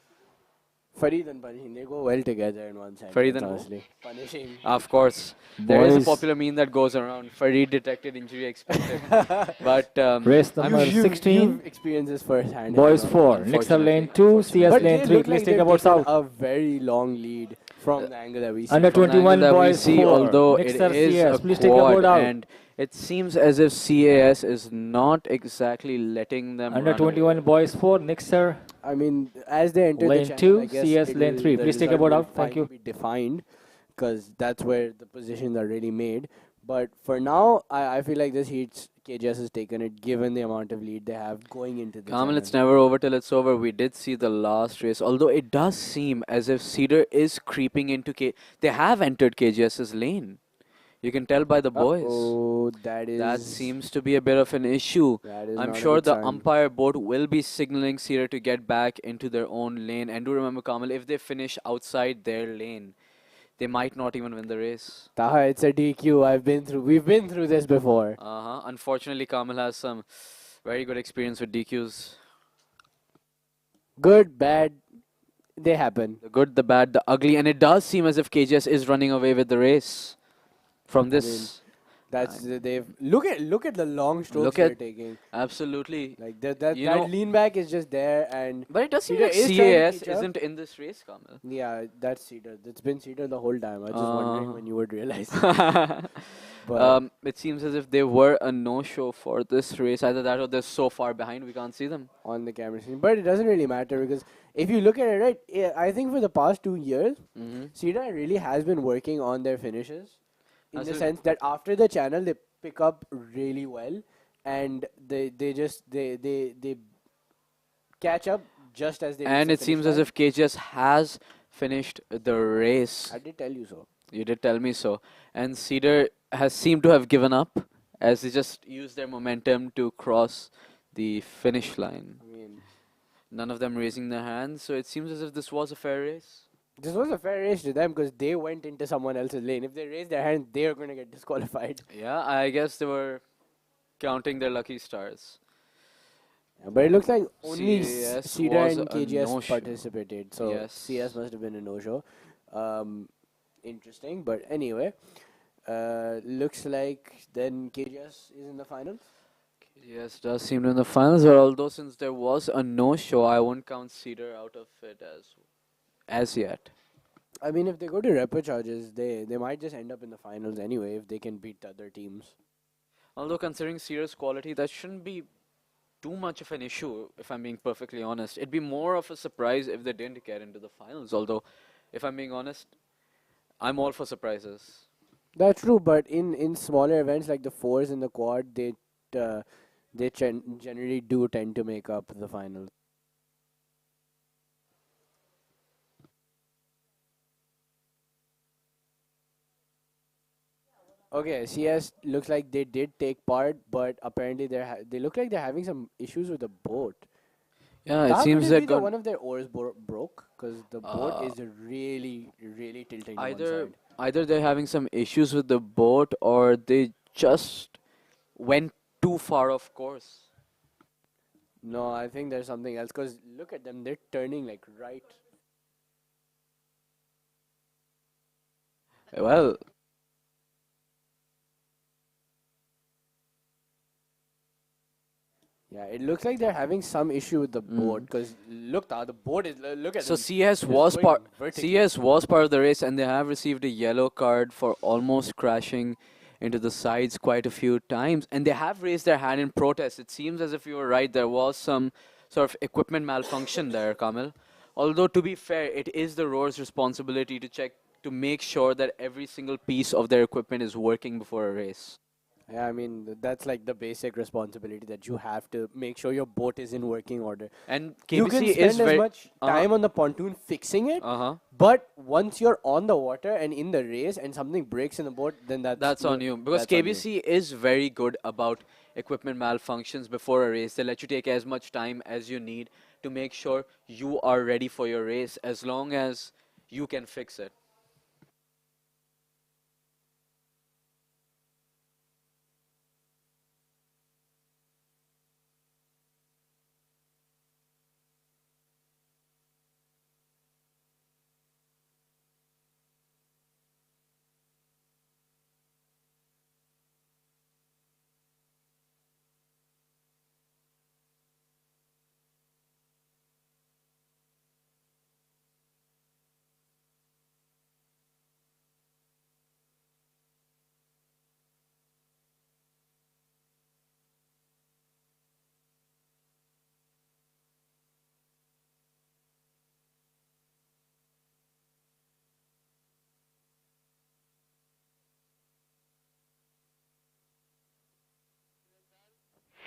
[SPEAKER 1] Farid and punishing, they go well together in one sentence.
[SPEAKER 3] Farid and who?
[SPEAKER 1] honestly. Punishing.
[SPEAKER 3] Of course, there is a
[SPEAKER 6] Boys.
[SPEAKER 3] popular meme that goes around. Farid detected, injury expected. But
[SPEAKER 6] Race number
[SPEAKER 1] You've
[SPEAKER 6] 16.
[SPEAKER 1] experienced this firsthand.
[SPEAKER 6] Boys
[SPEAKER 1] you know.
[SPEAKER 6] 4. Nixer lane 2. CS
[SPEAKER 1] But
[SPEAKER 6] lane
[SPEAKER 1] they
[SPEAKER 6] 3.
[SPEAKER 1] look
[SPEAKER 6] Please
[SPEAKER 1] like
[SPEAKER 6] take
[SPEAKER 1] they've
[SPEAKER 6] a boats
[SPEAKER 1] taken
[SPEAKER 6] out.
[SPEAKER 1] a very long lead from the angle that we see.
[SPEAKER 6] Under
[SPEAKER 3] from the
[SPEAKER 6] 21
[SPEAKER 3] angle that we
[SPEAKER 6] boys
[SPEAKER 3] see,
[SPEAKER 6] 4.
[SPEAKER 3] although
[SPEAKER 6] Nixer
[SPEAKER 3] it is
[SPEAKER 6] CS.
[SPEAKER 3] a
[SPEAKER 6] Please take a
[SPEAKER 3] quad,
[SPEAKER 6] boat out.
[SPEAKER 3] and it seems as if CAS is not exactly letting them
[SPEAKER 6] Under
[SPEAKER 3] run away.
[SPEAKER 6] 21 boys 4. Nixer.
[SPEAKER 1] I mean, as they enter
[SPEAKER 6] Lane
[SPEAKER 1] the channel,
[SPEAKER 6] two,
[SPEAKER 1] I guess
[SPEAKER 6] CS lane
[SPEAKER 1] it'll-
[SPEAKER 6] 3.
[SPEAKER 1] the
[SPEAKER 6] Please take a
[SPEAKER 1] result
[SPEAKER 6] boat
[SPEAKER 1] will
[SPEAKER 6] out. Thank
[SPEAKER 1] finally
[SPEAKER 6] you.
[SPEAKER 1] be defined, because that's where the positions are really made. But for now, I feel like this heats KGS has taken it, given the amount of lead they have going into the
[SPEAKER 3] Kamal, it's
[SPEAKER 1] channel.
[SPEAKER 3] never over till it's over. We did see the last race, although it does seem as if Cedar is creeping into They have entered KGS's lane. You can tell by the boys.
[SPEAKER 1] Oh, that is.
[SPEAKER 3] That seems to be a bit of an issue.
[SPEAKER 1] That is
[SPEAKER 3] I'm
[SPEAKER 1] not a
[SPEAKER 3] sure
[SPEAKER 1] good
[SPEAKER 3] the
[SPEAKER 1] sign.
[SPEAKER 3] umpire board will be signaling Cedar to get back into their own lane. And do remember, Kamal, if they finish outside their lane, they might not even win the race.
[SPEAKER 1] Taha, it's a DQ. We've been through this before.
[SPEAKER 3] Unfortunately, Kamal has some very good experience with DQs.
[SPEAKER 1] Good, bad, they happen.
[SPEAKER 3] The good, the bad, the ugly. And it does seem as if KGS is running away with the race from this.
[SPEAKER 1] That's they've look at the long strokes
[SPEAKER 3] Look
[SPEAKER 1] they're
[SPEAKER 3] at-
[SPEAKER 1] taking.
[SPEAKER 3] Absolutely.
[SPEAKER 1] Like that
[SPEAKER 3] You know-
[SPEAKER 1] lean back is just there, and
[SPEAKER 3] But it does seem
[SPEAKER 1] Cedar
[SPEAKER 3] like
[SPEAKER 1] is trying to
[SPEAKER 3] CAS
[SPEAKER 1] catch up.
[SPEAKER 3] isn't in this race, Kamal.
[SPEAKER 1] yeah, that's Cedar. It's been Cedar the whole time. I was just wondering when you would realize. But
[SPEAKER 3] It seems as if they were a no-show for this race. Either that or they're so far behind we can't see them.
[SPEAKER 1] on the camera screen, but it doesn't really matter, because if you look at it, right, I think for the past 2 years, Cedar really has been working on their finishes, in the
[SPEAKER 3] Absolutely.
[SPEAKER 1] sense that after the channel they pick up really well, and they catch up just as they reach
[SPEAKER 3] And
[SPEAKER 1] the
[SPEAKER 3] it seems
[SPEAKER 1] finish
[SPEAKER 3] as
[SPEAKER 1] line.
[SPEAKER 3] if KGS has finished the race.
[SPEAKER 1] I did tell you so.
[SPEAKER 3] You did tell me so. And Cedar has seemed to have given up as they just use their momentum to cross the finish line.
[SPEAKER 1] I mean,
[SPEAKER 3] None of them raising their hands, so it seems as if this was a fair race.
[SPEAKER 1] this was a fair race to them, because they went into someone else's lane. If they raised their hand, they are going to get disqualified.
[SPEAKER 3] Yeah, I guess they were counting their lucky stars.
[SPEAKER 1] Yeah, but it looks like only
[SPEAKER 3] CS
[SPEAKER 1] Cedar
[SPEAKER 3] was
[SPEAKER 1] and
[SPEAKER 3] a
[SPEAKER 1] KGS
[SPEAKER 3] no-show.
[SPEAKER 1] participated, so
[SPEAKER 3] Yes.
[SPEAKER 1] CS must have been a no-show. Interesting, but anyway, looks like then KGS is in the finals.
[SPEAKER 3] Yes, does seem to in the finals, but although since there was a no-show, I won't count Cedar out of it as yet.
[SPEAKER 1] I mean, if they go to repecharges, they might just end up in the finals anyway if they can beat the other teams.
[SPEAKER 3] Although considering Cedar's quality, that shouldn't be too much of an issue, if I'm being perfectly honest. It'd be more of a surprise if they didn't get into the finals, although, if I'm being honest, I'm all for surprises.
[SPEAKER 1] That's true, but in smaller events like the fours and the quad, they generally do tend to make up the finals. Okay, CS looks like they did take part, but apparently they look like they're having some issues with the boat.
[SPEAKER 3] Yeah, it
[SPEAKER 1] That
[SPEAKER 3] seems
[SPEAKER 1] could
[SPEAKER 3] they're
[SPEAKER 1] be that
[SPEAKER 3] good.
[SPEAKER 1] one of their oars broke, because the boat is really tilting to one
[SPEAKER 3] Either
[SPEAKER 1] side.
[SPEAKER 3] either they're having some issues with the boat or they just went too far off course.
[SPEAKER 1] No, I think there's something else, because look at them, they're turning like right.
[SPEAKER 3] Well,
[SPEAKER 1] Yeah, it looks like they're having some issue with the boat, because look, the boat is look at
[SPEAKER 3] so
[SPEAKER 1] them.
[SPEAKER 3] CS
[SPEAKER 1] It's
[SPEAKER 3] was
[SPEAKER 1] going
[SPEAKER 3] part
[SPEAKER 1] vertically.
[SPEAKER 3] CS was part of the race, and they have received a yellow card for almost crashing into the sides quite a few times, and they have raised their hand in protest. It seems as if you were right, there was some sort of equipment malfunction there, Kamil. Although to be fair, it is the rower's responsibility to check to make sure that every single piece of their equipment is working before a race.
[SPEAKER 1] Yeah, I mean that's like the basic responsibility that you have to make sure your boat is in working order.
[SPEAKER 3] And
[SPEAKER 1] You can
[SPEAKER 3] KBC
[SPEAKER 1] spend
[SPEAKER 3] is
[SPEAKER 1] as
[SPEAKER 3] very.
[SPEAKER 1] much time on the pontoon fixing it,
[SPEAKER 3] Uh-huh.
[SPEAKER 1] but once you're on the water and in the race and something breaks in the boat, then
[SPEAKER 3] That's on you because
[SPEAKER 1] that's on you.
[SPEAKER 3] KBC is very good about equipment malfunctions before a race. They let you take as much time as you need to make sure you are ready for your race as long as you can fix it.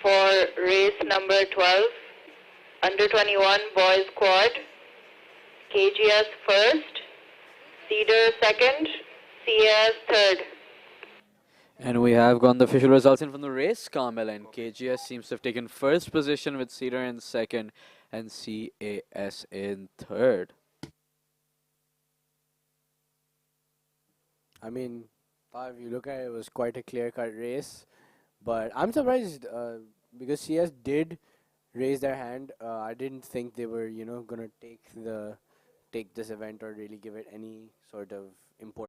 [SPEAKER 9] For race number 12, under 21 boys quad, KGS first, Cedar second, CS third.
[SPEAKER 3] And we have gotten the official results in from the race, Carmel, and KGS seems to have taken first position with Cedar in second and CAS in third.
[SPEAKER 1] I mean, if you look at it, it was quite a clear-cut race. But I'm surprised because CS did raise their hand. I didn't think they were, gonna take this event or really give it any sort of importance.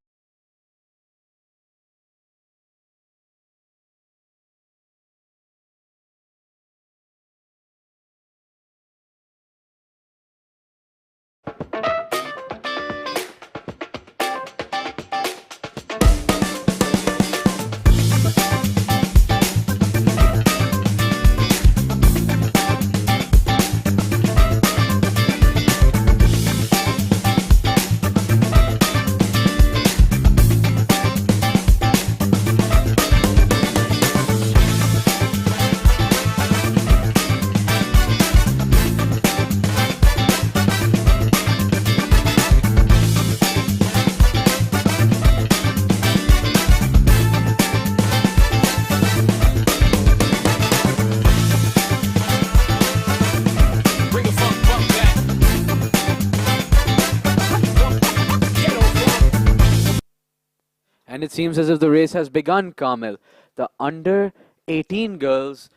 [SPEAKER 3] And it seems as if the race has begun, Kamil. The under 18 girls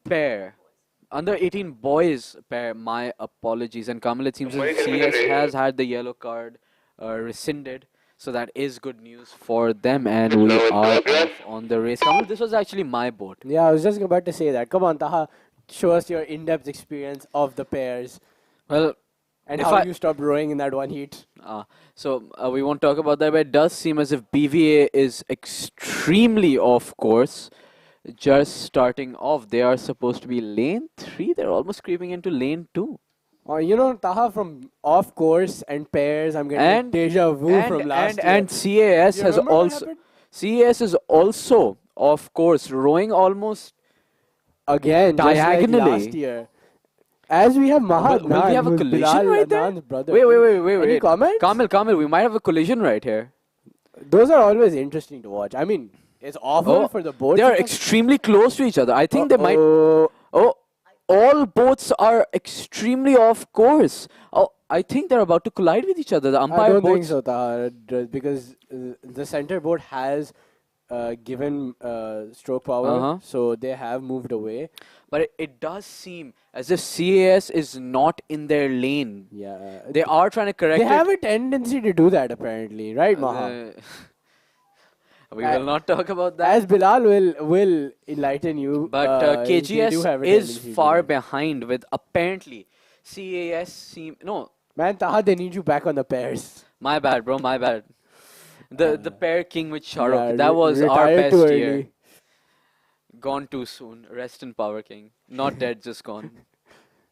[SPEAKER 3] pair, under 18 boys pair, my apologies. And Kamil, it seems as if CS has had the yellow card rescinded. So that is good news for them. And we are off on the race. Kamil, this was actually my boat.
[SPEAKER 1] Yeah, I was just about to say that. Come on, Taha, show us your in-depth experience of the pairs
[SPEAKER 3] Well,
[SPEAKER 1] and
[SPEAKER 3] if
[SPEAKER 1] how
[SPEAKER 3] I-
[SPEAKER 1] you stopped rowing in that one heat.
[SPEAKER 3] So we won't talk about that, but it does seem as if BVA is extremely off course. Just starting off, they are supposed to be lane 3. They're almost creeping into lane 2.
[SPEAKER 1] Taha, from off course and pairs, I'm getting
[SPEAKER 3] And-
[SPEAKER 1] deja vu from last year.
[SPEAKER 3] And CAS
[SPEAKER 1] You
[SPEAKER 3] has
[SPEAKER 1] remember what
[SPEAKER 3] also
[SPEAKER 1] happened?
[SPEAKER 3] CAS is also off course, rowing almost.
[SPEAKER 1] Again, just like
[SPEAKER 3] Diagonally.
[SPEAKER 1] last year. As we have Mahad
[SPEAKER 3] Will we have a
[SPEAKER 1] who's
[SPEAKER 3] collision
[SPEAKER 1] Bilal
[SPEAKER 3] right there?
[SPEAKER 1] Adnan's brother.
[SPEAKER 3] Wait.
[SPEAKER 1] Any comments?
[SPEAKER 3] Kamil, we might have a collision right here.
[SPEAKER 1] Those are always interesting to watch. I mean, it's awful for the boats.
[SPEAKER 3] They are
[SPEAKER 1] because-
[SPEAKER 3] extremely close to each other. I think they might.
[SPEAKER 1] Uh-oh.
[SPEAKER 3] Oh, all boats are extremely off course. Oh, I think they're about to collide with each other. The
[SPEAKER 1] I
[SPEAKER 3] umpire
[SPEAKER 1] don't think
[SPEAKER 3] boats.
[SPEAKER 1] so, Taha, because the center boat has given stroke power,
[SPEAKER 3] Uh-huh.
[SPEAKER 1] so they have moved away.
[SPEAKER 3] But it does seem as if CAS is not in their lane.
[SPEAKER 1] Yeah,
[SPEAKER 3] They are trying to correct
[SPEAKER 1] they
[SPEAKER 3] it.
[SPEAKER 1] have a tendency to do that, apparently, right, Maha?
[SPEAKER 3] We will not talk about that.
[SPEAKER 1] As Bilal will enlighten you,
[SPEAKER 3] But
[SPEAKER 1] they do
[SPEAKER 3] KGS
[SPEAKER 1] have a
[SPEAKER 3] is
[SPEAKER 1] tendency to
[SPEAKER 3] far
[SPEAKER 1] do that.
[SPEAKER 3] behind with apparently CAS seem no.
[SPEAKER 1] Man, Taha, they need you back on the pairs.
[SPEAKER 3] My bad, bro. My bad. The pair king with Shahrukh.
[SPEAKER 1] Yeah,
[SPEAKER 3] that was our
[SPEAKER 1] retired
[SPEAKER 3] best
[SPEAKER 1] too
[SPEAKER 3] year.
[SPEAKER 1] early.
[SPEAKER 3] Gone too soon. Rest in power, king. Not dead, just gone.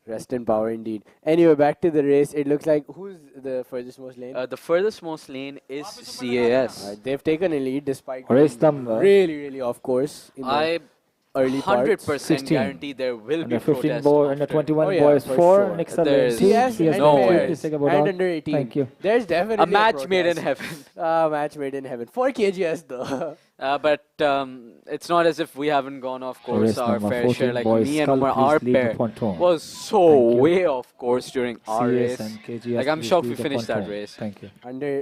[SPEAKER 1] Rest in power indeed. Anyway, back to the race. It looks like who's the furthest most lane?
[SPEAKER 3] The furthest most lane is CAS.
[SPEAKER 1] They've taken a lead despite
[SPEAKER 6] Race
[SPEAKER 1] being
[SPEAKER 6] number
[SPEAKER 1] really off course in the
[SPEAKER 3] I
[SPEAKER 1] early parts.
[SPEAKER 3] 100%
[SPEAKER 6] 16.
[SPEAKER 3] guarantee there will be
[SPEAKER 6] Under 15
[SPEAKER 3] protest
[SPEAKER 6] boy, under
[SPEAKER 3] after.
[SPEAKER 6] 21
[SPEAKER 1] Oh, yeah,
[SPEAKER 6] boys
[SPEAKER 1] for
[SPEAKER 6] 4,
[SPEAKER 1] sure.
[SPEAKER 6] next are
[SPEAKER 3] There's
[SPEAKER 6] lane 2,
[SPEAKER 1] CS
[SPEAKER 6] CS
[SPEAKER 1] and
[SPEAKER 3] no
[SPEAKER 6] lane 2,
[SPEAKER 3] way.
[SPEAKER 6] please take a
[SPEAKER 1] and
[SPEAKER 6] vote out.
[SPEAKER 1] under 18.
[SPEAKER 6] Thank you.
[SPEAKER 1] There's definitely
[SPEAKER 3] A match made in
[SPEAKER 1] protest.
[SPEAKER 3] heaven.
[SPEAKER 1] Match made in heaven. For KGS though.
[SPEAKER 3] But it's not as if we haven't gone off course
[SPEAKER 6] Race
[SPEAKER 3] our
[SPEAKER 6] number
[SPEAKER 3] fair
[SPEAKER 6] 14
[SPEAKER 3] share. Like
[SPEAKER 6] boys,
[SPEAKER 3] me and
[SPEAKER 6] Skull,
[SPEAKER 3] Umar,
[SPEAKER 6] please
[SPEAKER 3] our
[SPEAKER 6] lead the
[SPEAKER 3] pair
[SPEAKER 6] pontoon.
[SPEAKER 3] was so
[SPEAKER 6] Thank you.
[SPEAKER 3] way off course during our
[SPEAKER 6] CS
[SPEAKER 3] race.
[SPEAKER 6] and KGS,
[SPEAKER 3] Like I'm
[SPEAKER 6] please
[SPEAKER 3] shocked
[SPEAKER 6] lead
[SPEAKER 3] we
[SPEAKER 6] the
[SPEAKER 3] finished that
[SPEAKER 6] pontoon.
[SPEAKER 3] race.
[SPEAKER 6] Thank you.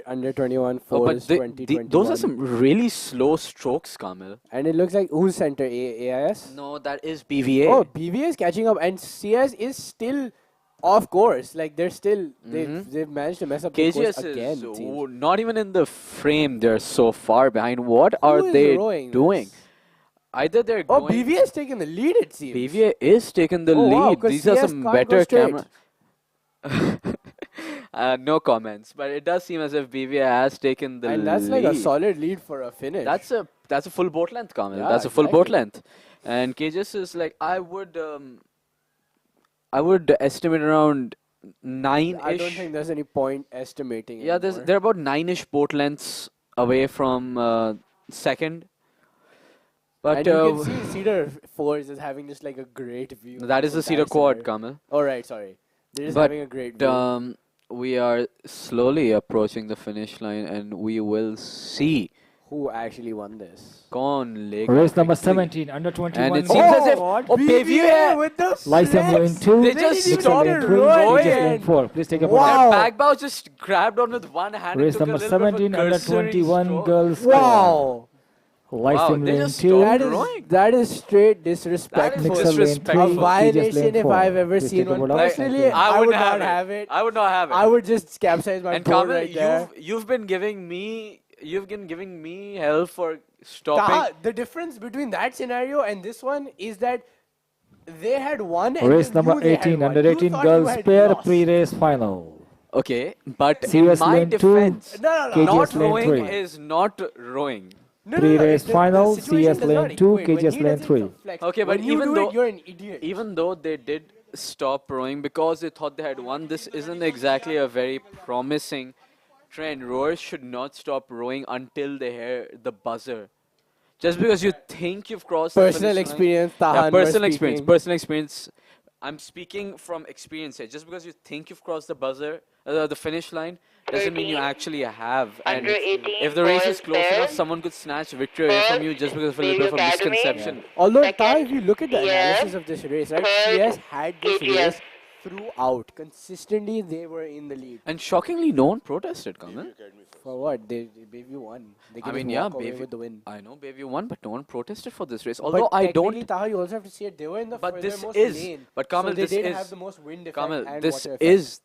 [SPEAKER 1] under 21
[SPEAKER 3] Oh,
[SPEAKER 1] fours
[SPEAKER 3] but
[SPEAKER 1] 2021.
[SPEAKER 3] those are some really slow strokes, Kamil.
[SPEAKER 1] And it looks like who's center? AIS?
[SPEAKER 3] No, that is BVA.
[SPEAKER 1] Oh, BVA is catching up, and CS is still off course. Like they're still they've managed to mess up the course
[SPEAKER 3] KGS
[SPEAKER 1] again.
[SPEAKER 3] is
[SPEAKER 1] it seems.
[SPEAKER 3] not even in the frame. They're so far behind. What are
[SPEAKER 1] Who is
[SPEAKER 3] they
[SPEAKER 1] rowing
[SPEAKER 3] doing?
[SPEAKER 1] this?
[SPEAKER 3] Either they're
[SPEAKER 1] Oh,
[SPEAKER 3] going.
[SPEAKER 1] BVA is taking the lead. It seems.
[SPEAKER 3] BVA is taking the
[SPEAKER 1] Oh, wow,
[SPEAKER 3] lead.
[SPEAKER 1] 'cause
[SPEAKER 3] These are
[SPEAKER 1] CS
[SPEAKER 3] some
[SPEAKER 1] can't go
[SPEAKER 3] better
[SPEAKER 1] straight.
[SPEAKER 3] camera. No comments, but it does seem as if BVA has taken the lead.
[SPEAKER 1] And that's like a solid lead for a finish.
[SPEAKER 3] That's a full boat length, Kamil.
[SPEAKER 1] Yeah,
[SPEAKER 3] That's a full boat
[SPEAKER 1] exactly.
[SPEAKER 3] length. And KGS is like I would estimate around 9-ish.
[SPEAKER 1] I don't think there's any point estimating.
[SPEAKER 3] Yeah,
[SPEAKER 1] anymore.
[SPEAKER 3] they're about 9-ish boat lengths away from second. But
[SPEAKER 1] And you can see Cedar Fours is having just like a great view.
[SPEAKER 3] that is
[SPEAKER 1] of
[SPEAKER 3] the Cedar
[SPEAKER 1] entire
[SPEAKER 3] Quad,
[SPEAKER 1] scenario.
[SPEAKER 3] Kamil.
[SPEAKER 1] Oh right, sorry. They're just
[SPEAKER 3] But
[SPEAKER 1] having a great view.
[SPEAKER 3] we are slowly approaching the finish line, and we will see.
[SPEAKER 1] Who actually won this?
[SPEAKER 3] Gone leg.
[SPEAKER 6] Race number 17, under 21.
[SPEAKER 3] And it seems as if
[SPEAKER 1] BVA with the
[SPEAKER 6] Lysam lane
[SPEAKER 1] flex.
[SPEAKER 6] 2,
[SPEAKER 3] They just
[SPEAKER 6] Nixon
[SPEAKER 3] stopped
[SPEAKER 6] lane 3,
[SPEAKER 1] rowing.
[SPEAKER 6] KGS lane 4. Please take a vote
[SPEAKER 1] Wow.
[SPEAKER 6] out.
[SPEAKER 3] Their back bow just grabbed on with one hand.
[SPEAKER 6] Race
[SPEAKER 3] and took
[SPEAKER 6] number
[SPEAKER 3] a little bit of a
[SPEAKER 6] 17, under
[SPEAKER 3] cursory
[SPEAKER 6] 21
[SPEAKER 3] stroke.
[SPEAKER 6] girls.
[SPEAKER 1] Wow.
[SPEAKER 6] Lysam
[SPEAKER 3] they
[SPEAKER 6] lane
[SPEAKER 3] just
[SPEAKER 6] 2,
[SPEAKER 3] stopped.
[SPEAKER 1] That is straight disrespectful.
[SPEAKER 3] That is
[SPEAKER 6] Nixon lane
[SPEAKER 3] disrespectful.
[SPEAKER 1] A
[SPEAKER 6] 3, KGS
[SPEAKER 1] violation
[SPEAKER 6] lane
[SPEAKER 1] if
[SPEAKER 6] 4.
[SPEAKER 1] I've ever
[SPEAKER 6] Please
[SPEAKER 1] seen
[SPEAKER 6] take a
[SPEAKER 1] one.
[SPEAKER 6] vote out.
[SPEAKER 1] Personally,
[SPEAKER 6] Thank you.
[SPEAKER 1] I would not have it.
[SPEAKER 3] I would not have it.
[SPEAKER 1] I would just capsize my
[SPEAKER 3] And
[SPEAKER 1] boat
[SPEAKER 3] Kamil,
[SPEAKER 1] right there.
[SPEAKER 3] you've been giving me hell for stopping.
[SPEAKER 1] Taha, the difference between that scenario and this one is that they had won and
[SPEAKER 6] Race
[SPEAKER 1] you
[SPEAKER 6] number
[SPEAKER 1] knew they had
[SPEAKER 6] 18,
[SPEAKER 1] won.
[SPEAKER 6] under
[SPEAKER 1] You
[SPEAKER 6] 18
[SPEAKER 1] thought you
[SPEAKER 6] girls
[SPEAKER 1] had
[SPEAKER 6] pair
[SPEAKER 1] lost.
[SPEAKER 6] pre-race final.
[SPEAKER 3] Okay, but in
[SPEAKER 6] CS
[SPEAKER 3] my
[SPEAKER 6] lane 2,
[SPEAKER 3] defense,
[SPEAKER 1] No.
[SPEAKER 6] KGS
[SPEAKER 3] not
[SPEAKER 6] lane
[SPEAKER 3] rowing
[SPEAKER 6] 3.
[SPEAKER 3] is not rowing.
[SPEAKER 1] No,
[SPEAKER 6] Pre-race
[SPEAKER 1] the
[SPEAKER 6] final,
[SPEAKER 1] situation
[SPEAKER 6] CS
[SPEAKER 1] does
[SPEAKER 6] lane
[SPEAKER 1] not
[SPEAKER 6] 2,
[SPEAKER 1] equate. When
[SPEAKER 6] KGS
[SPEAKER 1] he
[SPEAKER 6] lane
[SPEAKER 1] does it,
[SPEAKER 6] 3.
[SPEAKER 1] it's a flex.
[SPEAKER 3] Okay, but
[SPEAKER 1] when you
[SPEAKER 3] even
[SPEAKER 1] do
[SPEAKER 3] though
[SPEAKER 1] it, you're an idiot.
[SPEAKER 3] even though they did stop rowing because they thought they had won, this isn't exactly a very promising trend. Rowers should not stop rowing until they hear the buzzer. Just because you think you've crossed the
[SPEAKER 1] Personal
[SPEAKER 3] finish line-
[SPEAKER 1] experience,
[SPEAKER 3] Yeah,
[SPEAKER 1] Tahan, we're
[SPEAKER 3] personal experience.
[SPEAKER 1] speaking.
[SPEAKER 3] Personal experience. I'm speaking from experience here. Just because you think you've crossed the buzzer, the finish line, doesn't mean you
[SPEAKER 9] 13,
[SPEAKER 3] actually have. And
[SPEAKER 9] under 18
[SPEAKER 3] if the race is
[SPEAKER 9] boys
[SPEAKER 3] close
[SPEAKER 9] pair,
[SPEAKER 3] enough, someone could snatch victory away from you just because of a little bit of a
[SPEAKER 9] Baby Academy.
[SPEAKER 3] misconception.
[SPEAKER 1] Although,
[SPEAKER 9] Second,
[SPEAKER 1] Taha, if you look at the
[SPEAKER 9] CS,
[SPEAKER 1] analysis of this race, right,
[SPEAKER 9] third,
[SPEAKER 1] CS had this
[SPEAKER 9] KGS.
[SPEAKER 1] race throughout. Consistently, they were in the lead.
[SPEAKER 3] And shockingly, no one protested, Kamal.
[SPEAKER 1] For what? Bayview won. They
[SPEAKER 3] I
[SPEAKER 1] can
[SPEAKER 3] mean,
[SPEAKER 1] just
[SPEAKER 3] yeah,
[SPEAKER 1] walk away
[SPEAKER 3] Bayview,
[SPEAKER 1] with the win.
[SPEAKER 3] I know Bayview won, but no one protested for this race. Although
[SPEAKER 1] But
[SPEAKER 3] I
[SPEAKER 1] technically,
[SPEAKER 3] don't.
[SPEAKER 1] Taha, you also have to see it. They were in the
[SPEAKER 3] But this
[SPEAKER 1] furthermost
[SPEAKER 3] is.
[SPEAKER 1] lane.
[SPEAKER 3] But Kamal,
[SPEAKER 1] so they
[SPEAKER 3] this
[SPEAKER 1] did
[SPEAKER 3] is.
[SPEAKER 1] have the most wind effect
[SPEAKER 3] Kamal,
[SPEAKER 1] and
[SPEAKER 3] this
[SPEAKER 1] water effect.
[SPEAKER 3] is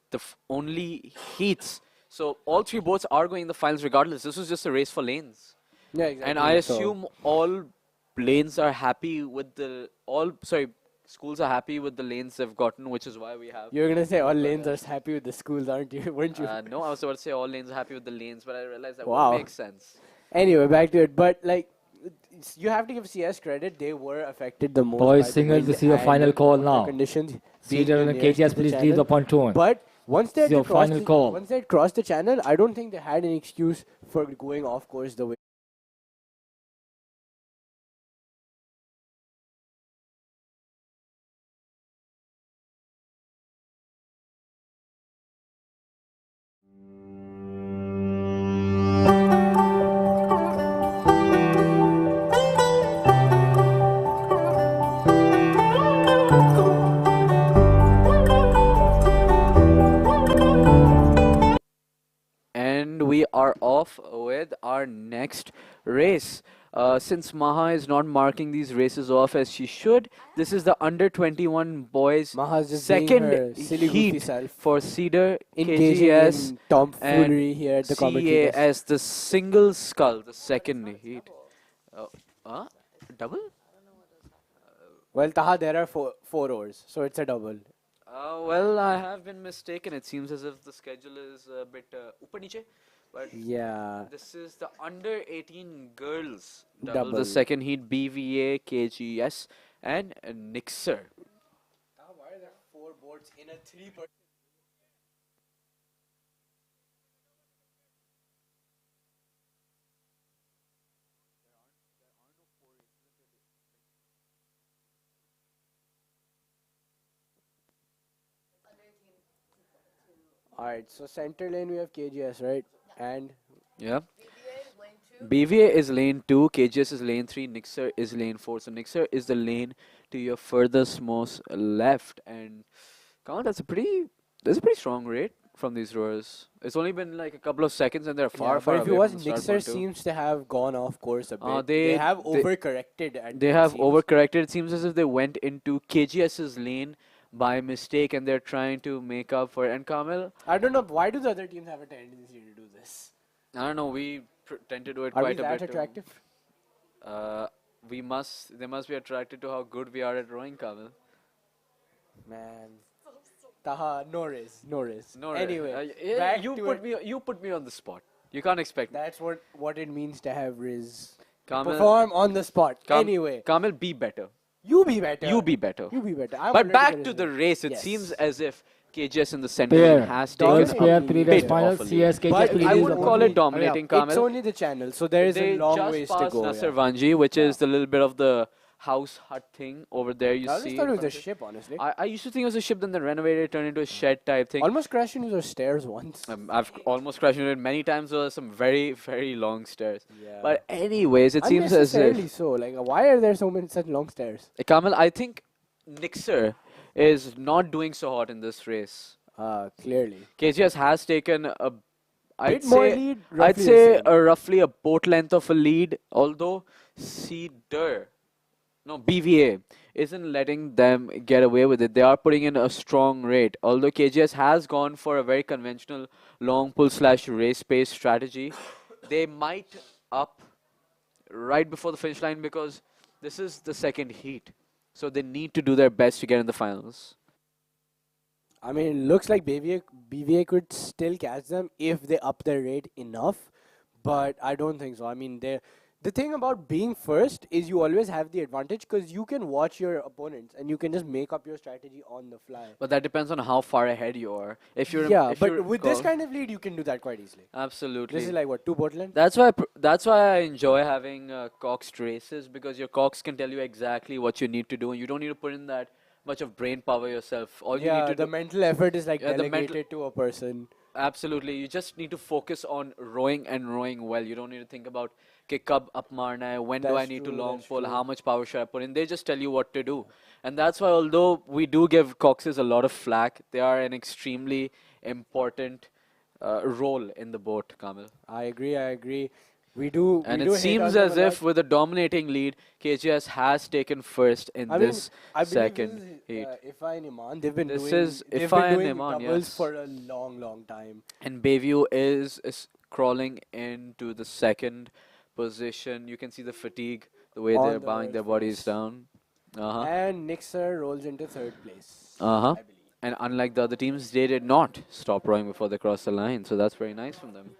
[SPEAKER 3] the only heats. So all three boats are going in the finals regardless. This was just a race for lanes.
[SPEAKER 1] Yeah, exactly.
[SPEAKER 3] And I
[SPEAKER 1] So-
[SPEAKER 3] assume all lanes are happy with the schools are happy with the lanes they've gotten, which is why we have.
[SPEAKER 1] You're gonna say all lanes are happy with the schools, aren't you? Weren't you?
[SPEAKER 3] No, I was about to say all lanes are happy with the lanes, but I realized that
[SPEAKER 1] Wow.
[SPEAKER 3] won't make sense.
[SPEAKER 1] Anyway, back to it. But like, you have to give CS credit. They were affected the most.
[SPEAKER 6] Boys
[SPEAKER 1] by the
[SPEAKER 6] singles,
[SPEAKER 1] wind
[SPEAKER 6] this is your
[SPEAKER 1] and
[SPEAKER 6] final call
[SPEAKER 1] water
[SPEAKER 6] now.
[SPEAKER 1] Conditions. being
[SPEAKER 6] Cedar and
[SPEAKER 1] nearest to
[SPEAKER 6] KGS,
[SPEAKER 1] the
[SPEAKER 6] please leave
[SPEAKER 1] channel.
[SPEAKER 6] the pontoon.
[SPEAKER 1] But once they
[SPEAKER 6] This is your final call.
[SPEAKER 1] once they crossed the channel, I don't think they had any excuse for going off course the way.
[SPEAKER 3] And we are off with our next race. Since Maha is not marking these races off as she should, this is the under 21 boys
[SPEAKER 1] Maha's just being her
[SPEAKER 3] second
[SPEAKER 1] silly goofy
[SPEAKER 3] heat
[SPEAKER 1] self,
[SPEAKER 3] for Cedar,
[SPEAKER 1] engaging
[SPEAKER 3] KGS,
[SPEAKER 1] in tomfoolery here at the commentary desk.
[SPEAKER 3] CAS, the single skull, the second heat. Double?
[SPEAKER 1] Well, Taha, there are four oars, so it's a double.
[SPEAKER 3] Well, I have been mistaken. It seems as if the schedule is a bit upper niche, but
[SPEAKER 1] Yeah.
[SPEAKER 3] this is the under 18 girls
[SPEAKER 1] Double.
[SPEAKER 3] The second heat, BVA, KGS, and Nixer.
[SPEAKER 1] Why are there 4 it's in a 3%. Alright, so center lane we have KGS, right? And
[SPEAKER 3] Yeah.
[SPEAKER 2] lane 2.
[SPEAKER 3] BVA is lane 2, KGS is lane 3, Nixer is lane 4. So Nixer is the lane to your furthest most left. And come on, that's a pretty strong rate from these rowers. It's only been like a couple of seconds and they're far,
[SPEAKER 1] yeah,
[SPEAKER 3] far
[SPEAKER 1] but if it
[SPEAKER 3] away
[SPEAKER 1] was
[SPEAKER 3] from the start
[SPEAKER 1] Nixer
[SPEAKER 3] point too.
[SPEAKER 1] seems to have gone off course a bit.
[SPEAKER 3] They-
[SPEAKER 1] They have
[SPEAKER 3] they-
[SPEAKER 1] overcorrected at
[SPEAKER 3] They
[SPEAKER 1] it
[SPEAKER 3] have
[SPEAKER 1] seems.
[SPEAKER 3] overcorrected. It seems as if they went into KGS's lane by mistake and they're trying to make up for it. And Kamil,
[SPEAKER 1] I don't know why do the other teams have a tendency to do this?
[SPEAKER 3] I don't know, we tend to do it
[SPEAKER 1] Are we
[SPEAKER 3] quite a
[SPEAKER 1] that
[SPEAKER 3] bit.
[SPEAKER 1] attractive?
[SPEAKER 3] They must be attracted to how good we are at rowing, Kamil.
[SPEAKER 1] Man. Taha, no risk, no risk.
[SPEAKER 3] No,
[SPEAKER 1] Anyway,
[SPEAKER 3] yeah,
[SPEAKER 1] back
[SPEAKER 3] you
[SPEAKER 1] to
[SPEAKER 3] put
[SPEAKER 1] it.
[SPEAKER 3] me you put me on the spot. You can't expect me.
[SPEAKER 1] That's what it means to have Riz.
[SPEAKER 3] Kamil,
[SPEAKER 1] Perform on the spot.
[SPEAKER 3] Kam-
[SPEAKER 1] Anyway,
[SPEAKER 3] Kamil, be better.
[SPEAKER 1] you be better.
[SPEAKER 3] You be better.
[SPEAKER 1] You be better. I'm
[SPEAKER 3] But
[SPEAKER 1] already
[SPEAKER 3] back
[SPEAKER 1] better
[SPEAKER 3] to
[SPEAKER 1] than
[SPEAKER 3] the
[SPEAKER 1] you.
[SPEAKER 3] race, it
[SPEAKER 1] Yes.
[SPEAKER 3] seems as if KGS in the center
[SPEAKER 6] Pair.
[SPEAKER 3] lane has
[SPEAKER 6] Girls
[SPEAKER 3] taken
[SPEAKER 6] pair
[SPEAKER 3] a
[SPEAKER 6] pre-race
[SPEAKER 3] bit
[SPEAKER 6] final.
[SPEAKER 3] of a lead.
[SPEAKER 6] CS KGS
[SPEAKER 3] But
[SPEAKER 6] pre-race
[SPEAKER 3] I wouldn't
[SPEAKER 6] final.
[SPEAKER 3] call it
[SPEAKER 1] Hurry up.
[SPEAKER 3] dominating,
[SPEAKER 1] It's
[SPEAKER 3] Kamil.
[SPEAKER 1] only the channel, so there is
[SPEAKER 3] They
[SPEAKER 1] a long
[SPEAKER 3] just
[SPEAKER 1] ways to
[SPEAKER 3] passed
[SPEAKER 1] go.
[SPEAKER 3] Nasser
[SPEAKER 1] Yeah.
[SPEAKER 3] Vanji, which
[SPEAKER 1] Yeah.
[SPEAKER 3] is the little bit of the house hut thing over there. You
[SPEAKER 1] I always
[SPEAKER 3] see.
[SPEAKER 1] thought
[SPEAKER 3] in
[SPEAKER 1] it was a
[SPEAKER 3] front of
[SPEAKER 1] ship, honestly.
[SPEAKER 3] I used to think it was a ship, then they renovated it, turned into a shed type thing.
[SPEAKER 1] Almost crashed into those stairs once.
[SPEAKER 3] I've almost crashed into it many times. There were some very, very long stairs.
[SPEAKER 1] Yeah.
[SPEAKER 3] But anyways, it seems as
[SPEAKER 1] Unnecessarily
[SPEAKER 3] if
[SPEAKER 1] so. Like, why are there so many such long stairs?
[SPEAKER 3] Kamal, I think Nixer is not doing so hot in this race.
[SPEAKER 1] Clearly.
[SPEAKER 3] KGS has taken a, I'd
[SPEAKER 1] Bit more
[SPEAKER 3] say,
[SPEAKER 1] lead,
[SPEAKER 3] I'd
[SPEAKER 1] roughly the
[SPEAKER 3] say
[SPEAKER 1] same.
[SPEAKER 3] roughly a boat length of a lead. Although BVA isn't letting them get away with it. They are putting in a strong rate. Although KGS has gone for a very conventional long pull / race pace strategy, they might up right before the finish line because this is the second heat. So they need to do their best to get in the finals.
[SPEAKER 1] I mean, it looks like BVA could still catch them if they up their rate enough, but I don't think so. I mean, the thing about being first is you always have the advantage because you can watch your opponents and you can just make up your strategy on the fly.
[SPEAKER 3] But that depends on how far ahead you are. If you're
[SPEAKER 1] Yeah,
[SPEAKER 3] if
[SPEAKER 1] but
[SPEAKER 3] you're
[SPEAKER 1] with this
[SPEAKER 3] call-
[SPEAKER 1] kind of lead, you can do that quite easily.
[SPEAKER 3] absolutely.
[SPEAKER 1] This is like what, 2 boat length?
[SPEAKER 3] That's why I enjoy having coxed races because your cox can tell you exactly what you need to do and you don't need to put in that much of brain power yourself. All you
[SPEAKER 1] Yeah,
[SPEAKER 3] need to
[SPEAKER 1] the
[SPEAKER 3] do
[SPEAKER 1] mental effort is like
[SPEAKER 3] Yeah, the mental-
[SPEAKER 1] delegated to a person.
[SPEAKER 3] absolutely. You just need to focus on rowing and rowing well. You don't need to think about कि कब up marna hai, when do I
[SPEAKER 1] That's
[SPEAKER 3] need to
[SPEAKER 1] true,
[SPEAKER 3] long
[SPEAKER 1] that's
[SPEAKER 3] pull,
[SPEAKER 1] true.
[SPEAKER 3] how much power should I put in. They just tell you what to do. And that's why although we do give coxes a lot of flack, they are an extremely important role in the boat, Kamil.
[SPEAKER 1] I agree. We do.
[SPEAKER 3] And
[SPEAKER 1] we
[SPEAKER 3] it
[SPEAKER 1] do hate on
[SPEAKER 3] seems
[SPEAKER 1] them
[SPEAKER 3] as
[SPEAKER 1] a
[SPEAKER 3] if
[SPEAKER 1] lot.
[SPEAKER 3] with a dominating lead, KGS has taken first in
[SPEAKER 1] I mean,
[SPEAKER 3] this
[SPEAKER 1] I believe
[SPEAKER 3] second
[SPEAKER 1] this is,
[SPEAKER 3] heat.
[SPEAKER 1] Ifa and Iman. They've been
[SPEAKER 3] This
[SPEAKER 1] doing.
[SPEAKER 3] is
[SPEAKER 1] they've
[SPEAKER 3] Ifa
[SPEAKER 1] been
[SPEAKER 3] and
[SPEAKER 1] doing
[SPEAKER 3] Iman,
[SPEAKER 1] doubles
[SPEAKER 3] yes.
[SPEAKER 1] for a long time.
[SPEAKER 3] And Bayview is crawling into the second position. You can see the fatigue, the way
[SPEAKER 1] On
[SPEAKER 3] they're
[SPEAKER 1] the
[SPEAKER 3] bowing their
[SPEAKER 1] right
[SPEAKER 3] bodies
[SPEAKER 1] face.
[SPEAKER 3] down. Uh-huh.
[SPEAKER 1] And Nixer rolls into third place.
[SPEAKER 3] Uh-huh.
[SPEAKER 1] I believe.
[SPEAKER 3] And unlike the other teams, they did not stop rowing before they crossed the line. So that's very nice from them.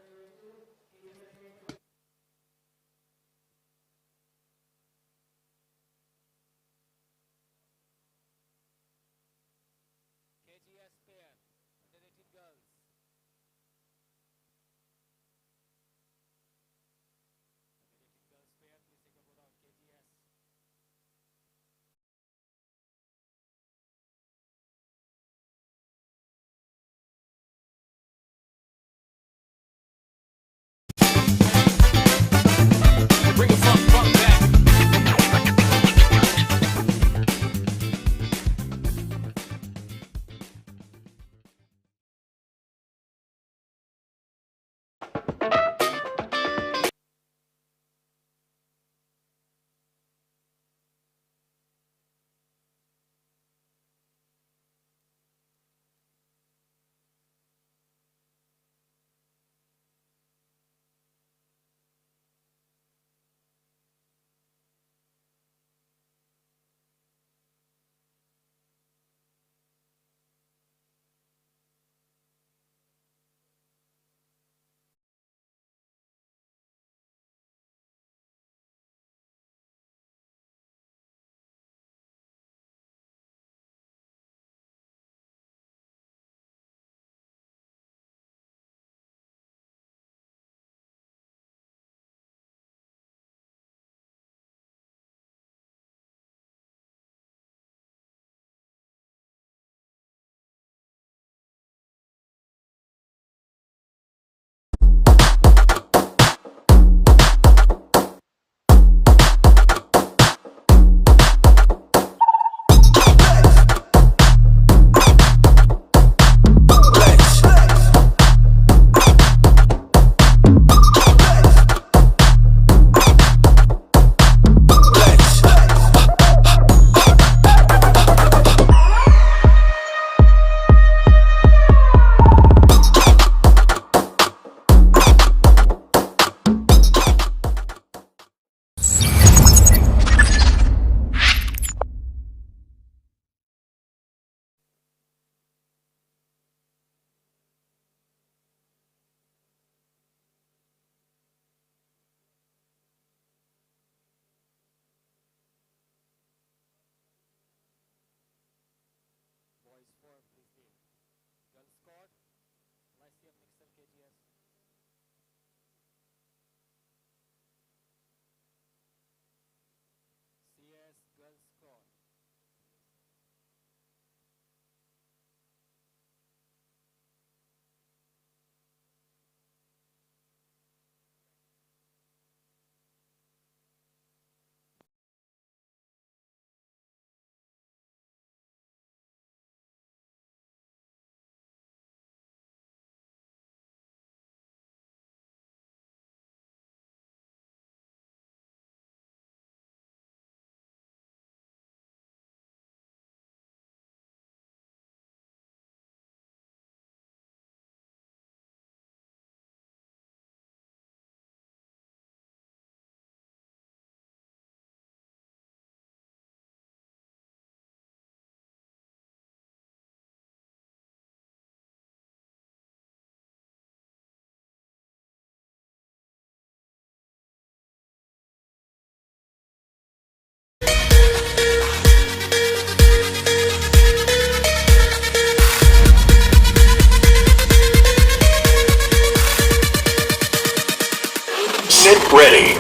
[SPEAKER 4] Sit ready.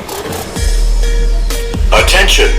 [SPEAKER 4] Attention.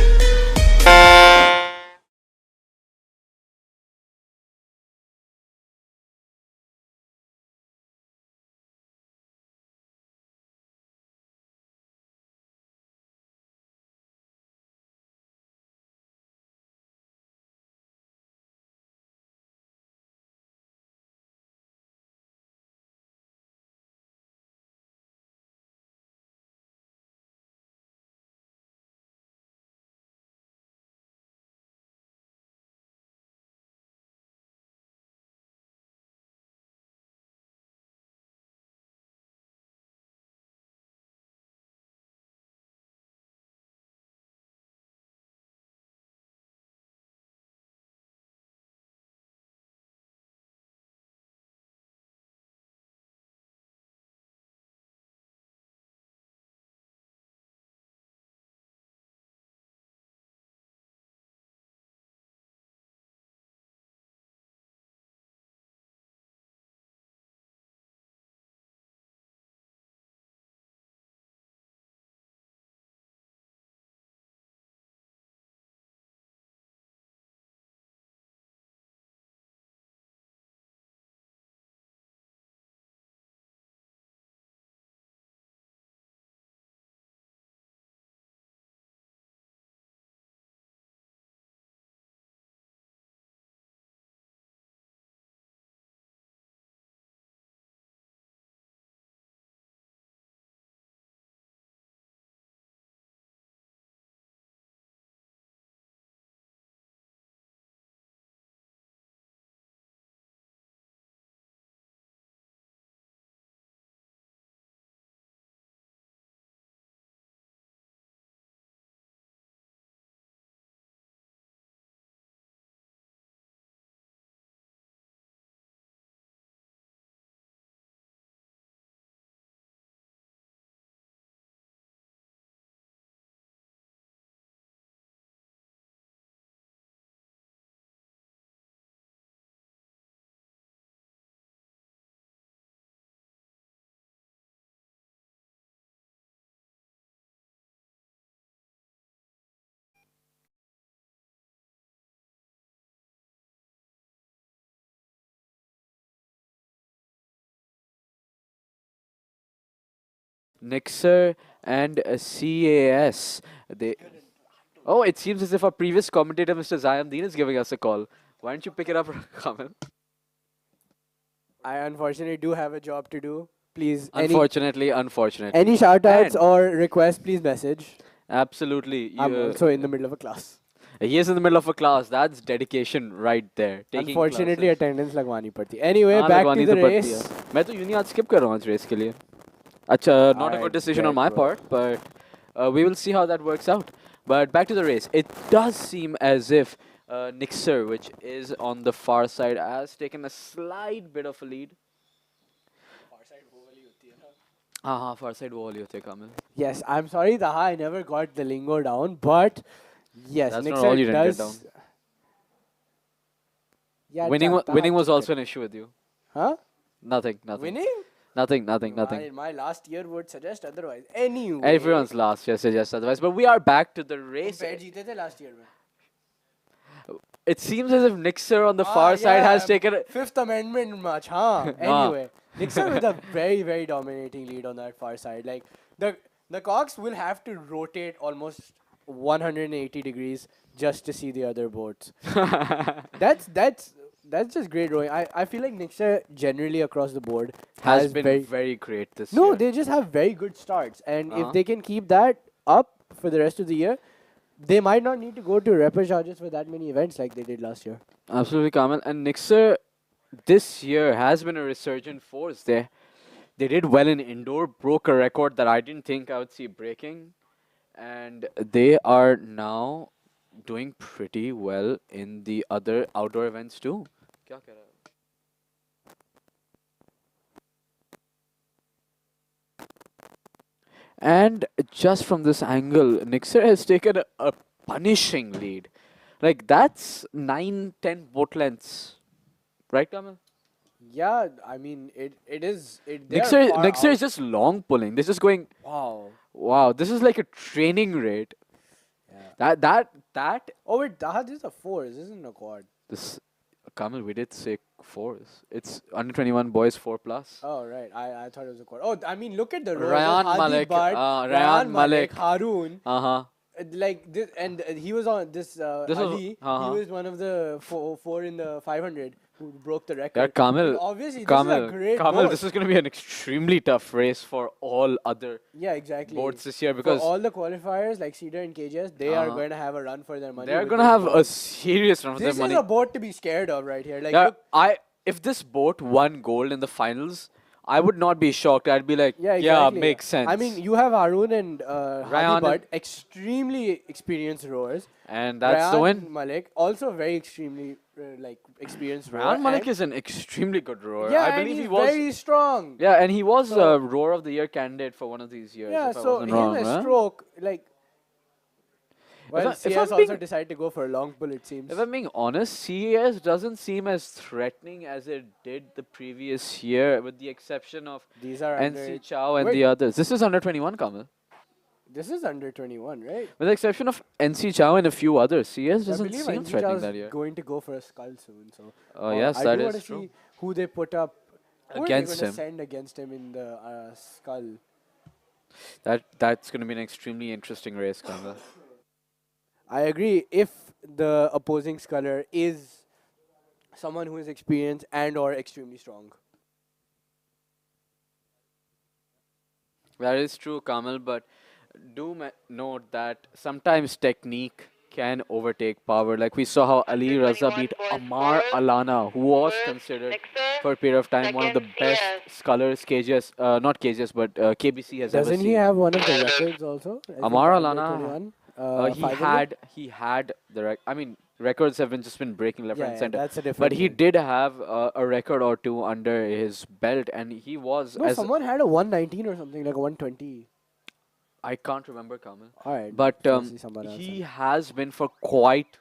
[SPEAKER 3] Nixer and CAS. They. Oh, it seems as if our previous commentator, Mr. Zayamdeen, is giving us a call. Why don't you pick it up, Kamil?
[SPEAKER 1] I unfortunately do have a job to do. Please,
[SPEAKER 3] Unfortunately.
[SPEAKER 1] any shout outs
[SPEAKER 3] And-
[SPEAKER 1] or requests, please message.
[SPEAKER 3] Absolutely.
[SPEAKER 1] I'm also in the middle of a class.
[SPEAKER 3] He is in the middle of a class. That's dedication right there. Taking
[SPEAKER 1] Unfortunately,
[SPEAKER 3] classes.
[SPEAKER 1] attendance लगवानी पड़ती. Anyway,
[SPEAKER 3] हाँ,
[SPEAKER 1] back
[SPEAKER 3] लगवानी
[SPEAKER 1] to the
[SPEAKER 3] तो पड़ती
[SPEAKER 1] race.
[SPEAKER 3] है. मैं तो uni आज skip कर रहा हूँ आज race के लिए. अच्छा, not a good
[SPEAKER 1] Alright,
[SPEAKER 3] decision on
[SPEAKER 1] bet,
[SPEAKER 3] my
[SPEAKER 1] bro.
[SPEAKER 3] part, but we will see how that works out. But back to the race. It does seem as if Nixer, which is on the far side, has taken a slight bit of a lead. हाँ far side वो वाली होती है Kamil.
[SPEAKER 1] Yes, I'm sorry, Taha, I never got the lingo down, but yes,
[SPEAKER 3] That's not
[SPEAKER 1] Nixer
[SPEAKER 3] all you didn't get
[SPEAKER 1] does.
[SPEAKER 3] down.
[SPEAKER 1] Yeah,
[SPEAKER 3] Winning was also an issue with you.
[SPEAKER 1] Huh?
[SPEAKER 3] Nothing.
[SPEAKER 1] Winning?
[SPEAKER 3] Nothing.
[SPEAKER 1] My last year would suggest otherwise. Anyway.
[SPEAKER 3] Everyone's last year suggests otherwise. But we are back to the race.
[SPEAKER 1] Compare जीते थे last year में.
[SPEAKER 3] It seems as if Nixer on the far side has taken a
[SPEAKER 1] Fifth Amendment match, huh? Anyway, Nixer with a very, very dominating lead on that far side. Like the Cogs will have to rotate almost 180 degrees just to see the other boats. That's just great rowing. I feel like Nixer generally across the board
[SPEAKER 3] has been very great this
[SPEAKER 1] no,
[SPEAKER 3] year.
[SPEAKER 1] they just have very good starts, and
[SPEAKER 3] Uh-huh.
[SPEAKER 1] if they can keep that up for the rest of the year, they might not need to go to repechauges for that many events like they did last year.
[SPEAKER 3] Absolutely, Kamal. And Nixer this year has been a resurgent force. They did well in indoor, broke a record that I didn't think I would see breaking, and they are now doing pretty well in the other outdoor events too. क्या कह रहा है? And just from this angle, Nixer has taken a punishing lead. Like, that's 9-10 boat lengths. Right, Kamal?
[SPEAKER 1] Yeah, I mean it is. They are
[SPEAKER 3] Nixer
[SPEAKER 1] far
[SPEAKER 3] is
[SPEAKER 1] out.
[SPEAKER 3] just long pulling. They're just going,
[SPEAKER 1] Wow.
[SPEAKER 3] Wow, this is like a training rate.
[SPEAKER 1] Yeah.
[SPEAKER 3] That
[SPEAKER 1] Oh wait, this is a 4. This isn't a quad.
[SPEAKER 3] this Kamal, we did say fours. It's under 21 boys 4 plus.
[SPEAKER 1] Oh right, I thought it was a quad. Oh, I mean, look at the rows.
[SPEAKER 3] Ryan
[SPEAKER 1] Hadi
[SPEAKER 3] Malik,
[SPEAKER 1] Bhatt,
[SPEAKER 3] Ryan Malik.
[SPEAKER 1] Haroon.
[SPEAKER 3] Uh-huh.
[SPEAKER 1] Like this, and he was on this.
[SPEAKER 3] This was-
[SPEAKER 1] Ali,
[SPEAKER 3] uh-huh.
[SPEAKER 1] he was one of the four in the 500 who broke the record.
[SPEAKER 3] Yeah, Kamil.
[SPEAKER 1] And obviously,
[SPEAKER 3] Kamil,
[SPEAKER 1] this is a great
[SPEAKER 3] Kamil,
[SPEAKER 1] boat.
[SPEAKER 3] this is going to be an extremely tough race for all other
[SPEAKER 1] Yeah, exactly.
[SPEAKER 3] boats this year
[SPEAKER 1] For
[SPEAKER 3] because
[SPEAKER 1] all the qualifiers like Cedar and KJS, they are
[SPEAKER 3] Uh-huh.
[SPEAKER 1] going to have a run for their money.
[SPEAKER 3] they're
[SPEAKER 1] with
[SPEAKER 3] going to
[SPEAKER 1] this
[SPEAKER 3] have
[SPEAKER 1] boat.
[SPEAKER 3] a serious run for their
[SPEAKER 1] This
[SPEAKER 3] money.
[SPEAKER 1] is a boat to be scared of right here. Like,
[SPEAKER 3] Yeah,
[SPEAKER 1] look,
[SPEAKER 3] if this boat won gold in the finals, I would not be shocked. I'd be like,
[SPEAKER 1] yeah, exactly.
[SPEAKER 3] makes sense.
[SPEAKER 1] I mean, you have Haroon and
[SPEAKER 3] Ryan
[SPEAKER 1] Hadi Bhatt, extremely experienced rowers.
[SPEAKER 3] and that's the
[SPEAKER 1] Ryan
[SPEAKER 3] win.
[SPEAKER 1] Malik, also very extremely experienced rower.
[SPEAKER 3] Ryan Malik
[SPEAKER 1] and-
[SPEAKER 3] is an extremely good rower.
[SPEAKER 1] yeah,
[SPEAKER 3] I
[SPEAKER 1] and
[SPEAKER 3] believe
[SPEAKER 1] he's
[SPEAKER 3] he was.
[SPEAKER 1] very strong.
[SPEAKER 3] Yeah, and he was
[SPEAKER 1] So-
[SPEAKER 3] a rower of the year candidate for one of these years.
[SPEAKER 1] Yeah,
[SPEAKER 3] if I
[SPEAKER 1] so
[SPEAKER 3] wasn't
[SPEAKER 1] him
[SPEAKER 3] wrong,
[SPEAKER 1] a
[SPEAKER 3] huh?
[SPEAKER 1] stroke, like. Well,
[SPEAKER 3] if
[SPEAKER 1] CS
[SPEAKER 3] I'm
[SPEAKER 1] also
[SPEAKER 3] being-
[SPEAKER 1] decided to go for a long pull, it seems.
[SPEAKER 3] If I'm being honest, CES doesn't seem as threatening as it did the previous year, with the exception of
[SPEAKER 1] These are
[SPEAKER 3] NC
[SPEAKER 1] under.
[SPEAKER 3] Chow and
[SPEAKER 1] Wait.
[SPEAKER 3] the others. This is under 21, Kamal.
[SPEAKER 1] This is under 21, right?
[SPEAKER 3] With the exception of NC Chow and a few others, CS
[SPEAKER 1] I
[SPEAKER 3] doesn't
[SPEAKER 1] believe
[SPEAKER 3] seem
[SPEAKER 1] NC
[SPEAKER 3] threatening
[SPEAKER 1] Chow's
[SPEAKER 3] that year.
[SPEAKER 1] going to go for a skull soon. So.
[SPEAKER 3] Oh, yes,
[SPEAKER 1] I
[SPEAKER 3] that
[SPEAKER 1] do
[SPEAKER 3] is
[SPEAKER 1] want to
[SPEAKER 3] true.
[SPEAKER 1] see who they put up
[SPEAKER 3] Against
[SPEAKER 1] who are
[SPEAKER 3] him.
[SPEAKER 1] they gonna send against him in the skull.
[SPEAKER 3] That's going to be an extremely interesting race, Kamal.
[SPEAKER 1] I agree. If the opposing sculler is someone who is experienced and or extremely strong.
[SPEAKER 3] That is true, Kamal, but do note that sometimes technique can overtake power. Like we saw how Ali Raza
[SPEAKER 9] 21
[SPEAKER 3] beat
[SPEAKER 9] boys
[SPEAKER 3] Amar
[SPEAKER 9] first,
[SPEAKER 3] Alana, who was
[SPEAKER 9] first,
[SPEAKER 3] considered
[SPEAKER 9] Nixer,
[SPEAKER 3] for a period of time one of the
[SPEAKER 9] second,
[SPEAKER 3] best
[SPEAKER 9] CS.
[SPEAKER 3] scullers KGS, not KGS, but KBC has ever
[SPEAKER 1] Doesn't
[SPEAKER 3] seen.
[SPEAKER 1] he have one of the records also? I think
[SPEAKER 3] Amar
[SPEAKER 1] under
[SPEAKER 3] Alana,
[SPEAKER 1] 21,
[SPEAKER 3] he
[SPEAKER 1] 500?
[SPEAKER 3] had the I mean, records have just been breaking left
[SPEAKER 1] Yeah,
[SPEAKER 3] and center.
[SPEAKER 1] that's a different
[SPEAKER 3] But he
[SPEAKER 1] thing.
[SPEAKER 3] did have a record or two under his belt, and he was
[SPEAKER 1] No,
[SPEAKER 3] as
[SPEAKER 1] someone had a 119 or something, like a 120.
[SPEAKER 3] I can't remember, Kamal.
[SPEAKER 1] Alright.
[SPEAKER 3] But he has been for quite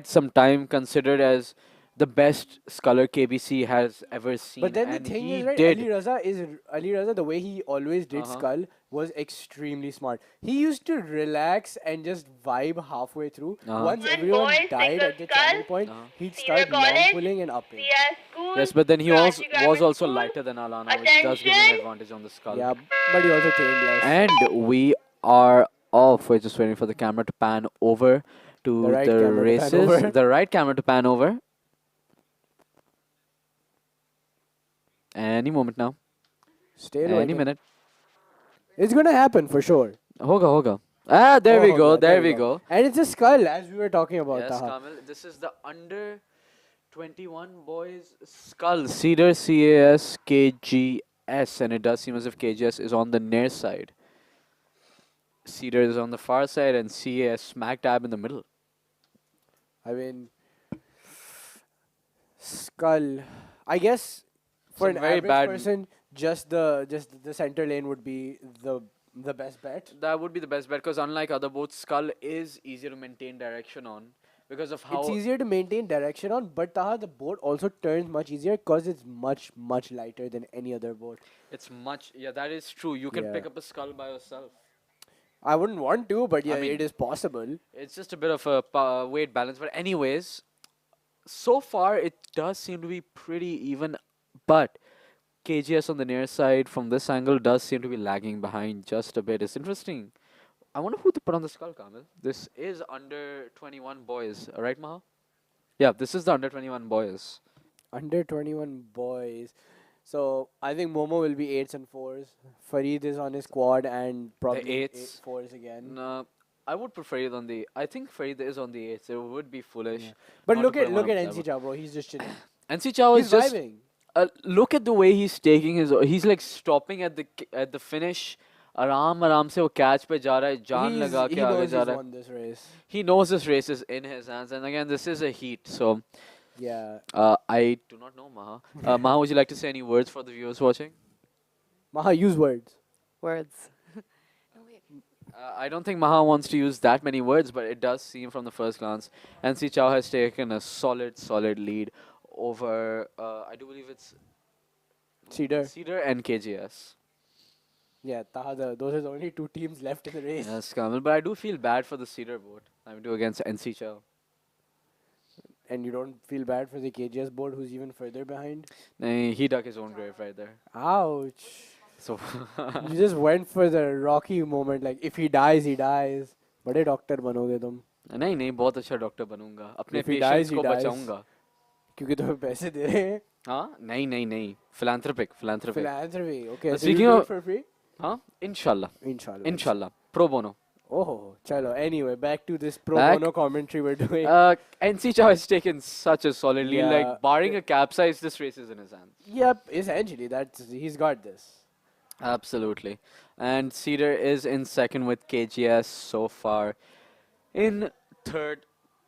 [SPEAKER 3] some time considered as the best sculler KBC has ever seen.
[SPEAKER 1] But then the
[SPEAKER 3] and
[SPEAKER 1] thing
[SPEAKER 3] he
[SPEAKER 1] is, right,
[SPEAKER 3] did.
[SPEAKER 1] Ali Raza, the way he always did
[SPEAKER 3] Uh-huh.
[SPEAKER 1] skull was extremely smart. He used to relax and just vibe halfway through.
[SPEAKER 3] Uh-huh.
[SPEAKER 1] Once
[SPEAKER 9] When
[SPEAKER 1] everyone
[SPEAKER 9] boys
[SPEAKER 1] died
[SPEAKER 9] take the
[SPEAKER 1] at the channel
[SPEAKER 9] skull,
[SPEAKER 1] point,
[SPEAKER 3] Uh-huh.
[SPEAKER 1] he'd
[SPEAKER 9] Cedar
[SPEAKER 1] start long
[SPEAKER 9] College,
[SPEAKER 1] pulling and upping.
[SPEAKER 9] CS school.
[SPEAKER 3] Yes, but then he
[SPEAKER 9] George
[SPEAKER 3] was
[SPEAKER 9] Grammar
[SPEAKER 3] also
[SPEAKER 9] School,
[SPEAKER 3] lighter than Alana, which does give him an
[SPEAKER 9] attention.
[SPEAKER 3] advantage on the skull.
[SPEAKER 1] Yeah, but he also trained less.
[SPEAKER 3] And we are off. We're just waiting for the camera to pan over to
[SPEAKER 1] The right
[SPEAKER 3] the
[SPEAKER 1] camera to pan
[SPEAKER 3] races.
[SPEAKER 1] over.
[SPEAKER 3] The right camera to pan over. Any moment now.
[SPEAKER 1] Stay
[SPEAKER 3] Any minute.
[SPEAKER 1] It's gonna happen for sure.
[SPEAKER 3] Hoga. Ah, there we
[SPEAKER 1] Oh,
[SPEAKER 3] go.
[SPEAKER 1] yeah,
[SPEAKER 3] There we go.
[SPEAKER 1] And it's a skull, as we were talking about.
[SPEAKER 3] Yes,
[SPEAKER 1] Taha.
[SPEAKER 3] Kamil. This is the under 21 boys skull. Cedar CAS KGS. And it does seem as if KGS is on the near side. Cedar is on the far side and CAS smack dab in the middle.
[SPEAKER 1] I mean, skull. I guess for
[SPEAKER 3] Some
[SPEAKER 1] an
[SPEAKER 3] very
[SPEAKER 1] average
[SPEAKER 3] bad-
[SPEAKER 1] person, just the center lane would be the best bet.
[SPEAKER 3] That would be the best bet because unlike other boats, skull is easier to maintain direction on because of how
[SPEAKER 1] It's easier to maintain direction on, but Taha, the boat also turns much easier because it's much lighter than any other boat.
[SPEAKER 3] it's much. Yeah, that is true. You can
[SPEAKER 1] Yeah.
[SPEAKER 3] pick up a skull by yourself.
[SPEAKER 1] I wouldn't want to, but yeah,
[SPEAKER 3] mean-
[SPEAKER 1] it is possible.
[SPEAKER 3] It's just a bit of a weight balance. But anyways, so far it does seem to be pretty even. But KGS on the near side from this angle does seem to be lagging behind just a bit. It's interesting. I wonder who they put on the skull, Kamil. This is under 21 boys, right, Maha? Yeah, this is the under 21 boys.
[SPEAKER 1] Under 21 boys. So I think Momo will be 8s and 4s. Farid is on his quad and probably
[SPEAKER 3] 8s.
[SPEAKER 1] 4s again.
[SPEAKER 3] No, I would prefer it on the. I think Farid is on the 8th. It would be foolish.
[SPEAKER 1] Yeah. But
[SPEAKER 3] not to
[SPEAKER 1] look
[SPEAKER 3] put
[SPEAKER 1] at
[SPEAKER 3] him on a
[SPEAKER 1] NC
[SPEAKER 3] level.
[SPEAKER 1] Chow, bro. He's just chilling.
[SPEAKER 3] NC Chow
[SPEAKER 1] He's
[SPEAKER 3] is just.
[SPEAKER 1] vibing.
[SPEAKER 3] Look at the way he's taking his. He's like stopping at the finish. आराम से वो catch पे जा रहा है, जान लगा के
[SPEAKER 1] He
[SPEAKER 3] आगे
[SPEAKER 1] knows
[SPEAKER 3] जा
[SPEAKER 1] he's
[SPEAKER 3] रहा है.
[SPEAKER 1] won this race.
[SPEAKER 3] He knows this race is in his hands, and again, this is a heat. So,
[SPEAKER 1] Yeah.
[SPEAKER 3] I do not know Maha. Maha, would you like to say any words for the viewers watching?
[SPEAKER 1] Maha, use words.
[SPEAKER 2] Words.
[SPEAKER 3] I don't think Maha wants to use that many words, but it does seem from the first glance. NC Chow has taken a solid lead over. I do believe it's
[SPEAKER 1] Cedar.
[SPEAKER 3] Cedar and KGS.
[SPEAKER 1] Yeah, Taha, those are the only two teams left in the race.
[SPEAKER 3] Yes, Kamal. But I do feel bad for the Cedar boat. I'm to against NC Chow.
[SPEAKER 1] And you don't feel bad for the KGS board who's even further behind?
[SPEAKER 3] Nah, he dug his own grave right there.
[SPEAKER 1] Ouch.
[SPEAKER 3] So
[SPEAKER 1] You just went for the Rocky moment. Like, if he dies, he dies. बड़े doctor बनोगे तुम
[SPEAKER 3] नहीं बहुत अच्छा doctor बनूंगा अपने
[SPEAKER 1] If he
[SPEAKER 3] patients
[SPEAKER 1] dies, he
[SPEAKER 3] को
[SPEAKER 1] dies.
[SPEAKER 3] बचाऊंगा
[SPEAKER 1] क्योंकि तुम्हें पैसे दे रहे हैं
[SPEAKER 3] हाँ नहीं philanthropic
[SPEAKER 1] philanthropy. Okay, so
[SPEAKER 3] Speaking
[SPEAKER 1] you do
[SPEAKER 3] of-
[SPEAKER 1] it for free?
[SPEAKER 3] हाँ inshallah
[SPEAKER 1] Inshallah.
[SPEAKER 3] pro bono
[SPEAKER 1] Oh, chalo. Anyway, back to this pro
[SPEAKER 3] Back.
[SPEAKER 1] bono commentary we're doing.
[SPEAKER 3] NC Chow has taken such a solid lead
[SPEAKER 1] Yeah.
[SPEAKER 3] like barring a capsize this race is in his hands
[SPEAKER 1] Yep, essentially, he's got this.
[SPEAKER 3] absolutely and Cedar is in second with KGS so far in third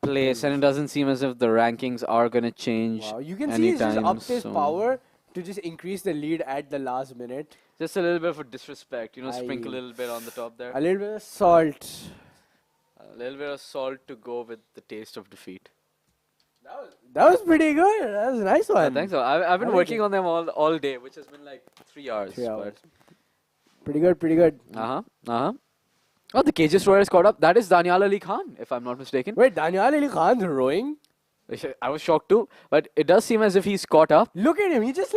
[SPEAKER 3] place and it doesn't seem as if the rankings are going to change
[SPEAKER 1] Wow, you can see he's just
[SPEAKER 3] anytime
[SPEAKER 1] upped his
[SPEAKER 3] soon.
[SPEAKER 1] power to just increase the lead at the last minute.
[SPEAKER 3] Just a little bit of a disrespect, sprinkle a
[SPEAKER 1] Aye.
[SPEAKER 3] little bit on the top there.
[SPEAKER 1] A little bit of salt.
[SPEAKER 3] A little bit of salt to go with the taste of defeat.
[SPEAKER 1] That was pretty good. That was a nice one.
[SPEAKER 3] Thanks. I've been
[SPEAKER 1] I like
[SPEAKER 3] working
[SPEAKER 1] it.
[SPEAKER 3] on them all day, which has been like 3 hours.
[SPEAKER 1] 3 hours. Pretty good.
[SPEAKER 3] Oh, the KGS rower is caught up. That is Danial Ali Khan, if I'm not mistaken.
[SPEAKER 1] Wait, Daniel Ali Khan's rowing?
[SPEAKER 3] I was shocked too, but it does seem as if he's caught up.
[SPEAKER 1] Look at him. He just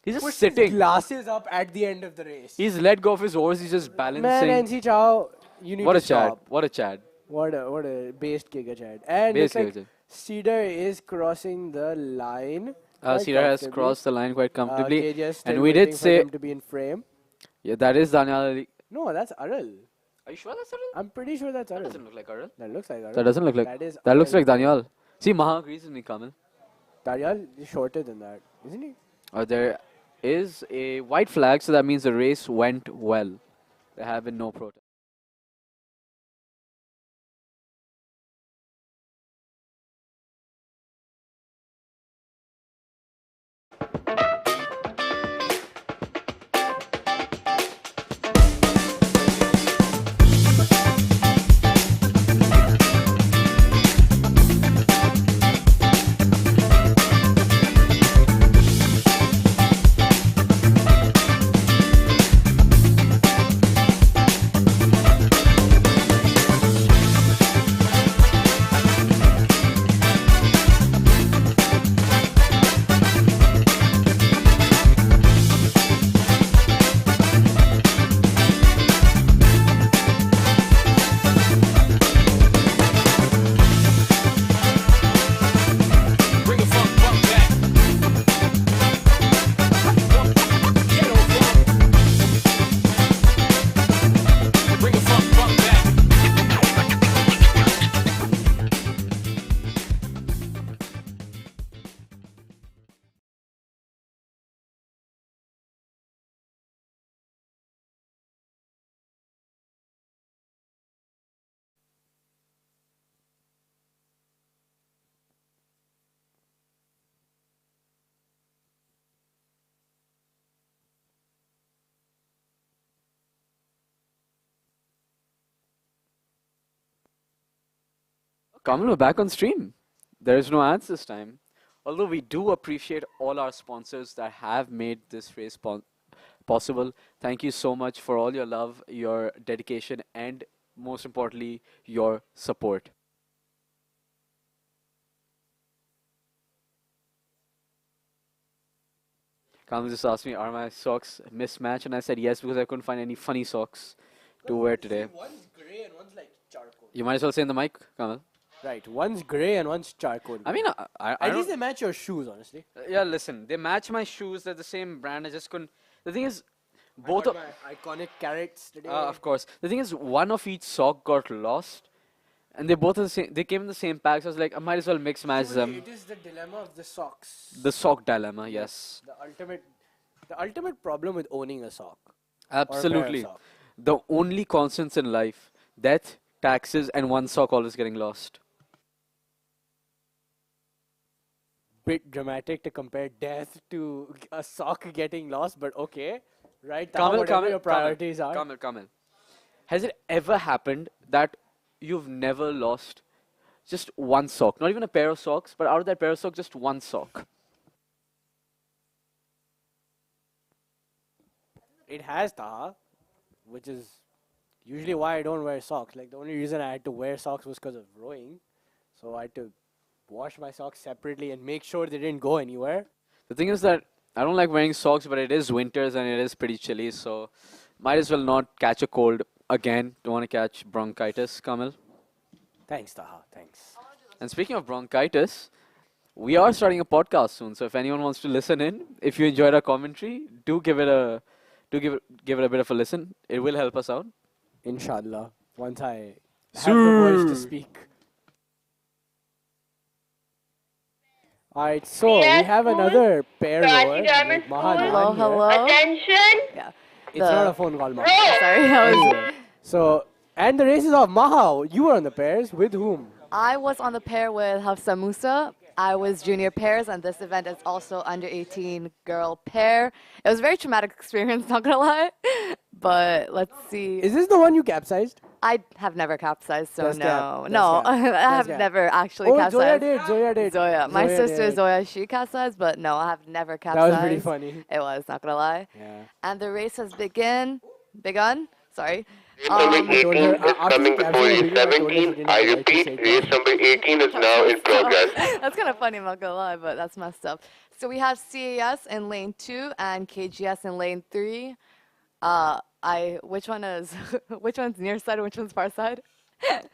[SPEAKER 3] He's just
[SPEAKER 1] puts
[SPEAKER 3] sitting.
[SPEAKER 1] his glasses up at the end of the race.
[SPEAKER 3] He's let go of his oars. He's just balancing.
[SPEAKER 1] Man, NC Chow, you need
[SPEAKER 3] What
[SPEAKER 1] to
[SPEAKER 3] a Chad.
[SPEAKER 1] stop.
[SPEAKER 3] What a Chad.
[SPEAKER 1] What a based kicker Chad. And
[SPEAKER 3] Based
[SPEAKER 1] it's like
[SPEAKER 3] kicker.
[SPEAKER 1] Cedar is crossing the line. quite
[SPEAKER 3] Cedar has
[SPEAKER 1] comfortably.
[SPEAKER 3] crossed the line quite comfortably.
[SPEAKER 1] KGS still
[SPEAKER 3] and we
[SPEAKER 1] waiting
[SPEAKER 3] did
[SPEAKER 1] for
[SPEAKER 3] say,
[SPEAKER 1] them to be in frame.
[SPEAKER 3] yeah, that is Danial Ali.
[SPEAKER 1] No, that's Aral.
[SPEAKER 3] Are you sure that's Aral?
[SPEAKER 1] I'm pretty sure that's
[SPEAKER 3] That
[SPEAKER 1] Aral.
[SPEAKER 3] doesn't look like Aral.
[SPEAKER 1] That looks like Aral.
[SPEAKER 3] That doesn't look like.
[SPEAKER 1] That is
[SPEAKER 3] That looks
[SPEAKER 1] Aral.
[SPEAKER 3] like Daniel. See, Maha agrees with me, Kamil.
[SPEAKER 1] Daniel is shorter than that, isn't he?
[SPEAKER 3] There is a white flag, so that means the race went well. There have been no protests. Kamil, we're back on stream. There is no ads this time. Although we do appreciate all our sponsors that have made this race possible. Thank you so much for all your love, your dedication, and most importantly, your support. Kamil just asked me, are my socks mismatched? And I said yes, because I couldn't find any funny socks to wear today.
[SPEAKER 1] One's grey and one's like charcoal.
[SPEAKER 3] You might as well say in the mic, Kamil.
[SPEAKER 1] Right, one's grey and one's charcoal.
[SPEAKER 3] I mean, I
[SPEAKER 1] At
[SPEAKER 3] don't-
[SPEAKER 1] least they match your shoes, honestly.
[SPEAKER 3] Yeah, listen, they match my shoes. They're the same brand. I just couldn't. The thing is, both
[SPEAKER 1] I
[SPEAKER 3] of.
[SPEAKER 1] got my iconic carrots today.
[SPEAKER 3] Of course. The thing is, one of each sock got lost, and they both are the same. They came in the same packs. I was like, I might as well mix match
[SPEAKER 1] Truly,
[SPEAKER 3] them.
[SPEAKER 1] it is the dilemma of the socks.
[SPEAKER 3] The sock dilemma, yes,
[SPEAKER 1] The ultimate problem with owning a sock.
[SPEAKER 3] absolutely.
[SPEAKER 1] sock.
[SPEAKER 3] The only constants in life: death, taxes, and one sock always getting lost.
[SPEAKER 1] Bit dramatic to compare death to a sock getting lost, but okay. Right,
[SPEAKER 3] Kamil,
[SPEAKER 1] whatever your priorities are.
[SPEAKER 3] Kamil. Has it ever happened that you've never lost just one sock? Not even a pair of socks, but out of that pair of socks, just one sock.
[SPEAKER 1] It has, Taha. which is usually why I don't wear socks. Like the only reason I had to wear socks was because of rowing, so I had to wash my socks separately and make sure they didn't go anywhere.
[SPEAKER 3] The thing is that I don't like wearing socks, but it is winters and it is pretty chilly, so might as well not catch a cold again. Don't want to catch bronchitis, Kamal.
[SPEAKER 1] Thanks, Taha. Thanks.
[SPEAKER 3] And speaking of bronchitis, we are starting a podcast soon. So if anyone wants to listen in, if you enjoyed our commentary, do give it a give it a bit of a listen. It will help us out.
[SPEAKER 1] Inshallah, once I have the voice to speak. Alright, so we have another pair rower.
[SPEAKER 9] Diamond
[SPEAKER 1] Like Maha
[SPEAKER 9] School.
[SPEAKER 2] Hello,
[SPEAKER 1] Nahan here.
[SPEAKER 2] hello.
[SPEAKER 9] Attention.
[SPEAKER 2] Yeah.
[SPEAKER 1] It's not a phone call, Maha.
[SPEAKER 2] Sorry, I was.
[SPEAKER 1] Anyway, so, and the race is off. Maha, you were on the pairs. With whom?
[SPEAKER 2] I was on the pair with Hafsa Musa. I was junior pairs, and this event is also under 18 girl pair. It was a very traumatic experience, not gonna lie. But let's see.
[SPEAKER 1] Is this the one you capsized?
[SPEAKER 2] I have never capsized, so
[SPEAKER 1] That's
[SPEAKER 2] no.
[SPEAKER 1] cap.
[SPEAKER 2] No,
[SPEAKER 1] That's cap.
[SPEAKER 2] I have
[SPEAKER 1] That's cap.
[SPEAKER 2] never actually
[SPEAKER 1] Oh,
[SPEAKER 2] capsized.
[SPEAKER 1] Zoya did. Zoya did.
[SPEAKER 2] Zoya. My
[SPEAKER 1] Zoya
[SPEAKER 2] sister
[SPEAKER 1] did.
[SPEAKER 2] Zoya, she capsized, but no, I have never
[SPEAKER 1] That
[SPEAKER 2] capsized.
[SPEAKER 1] was pretty funny.
[SPEAKER 2] It was, not gonna lie.
[SPEAKER 1] Yeah.
[SPEAKER 2] And the race has begun. Sorry.
[SPEAKER 8] Race number 18 is coming before race 17. I repeat, race number 18 is now in progress.
[SPEAKER 2] That's kind of funny, I'm not gonna lie, but that's messed up. So we have CAS in lane 2 and KGS in lane 3. Which one is, which one's near side and which one's far side?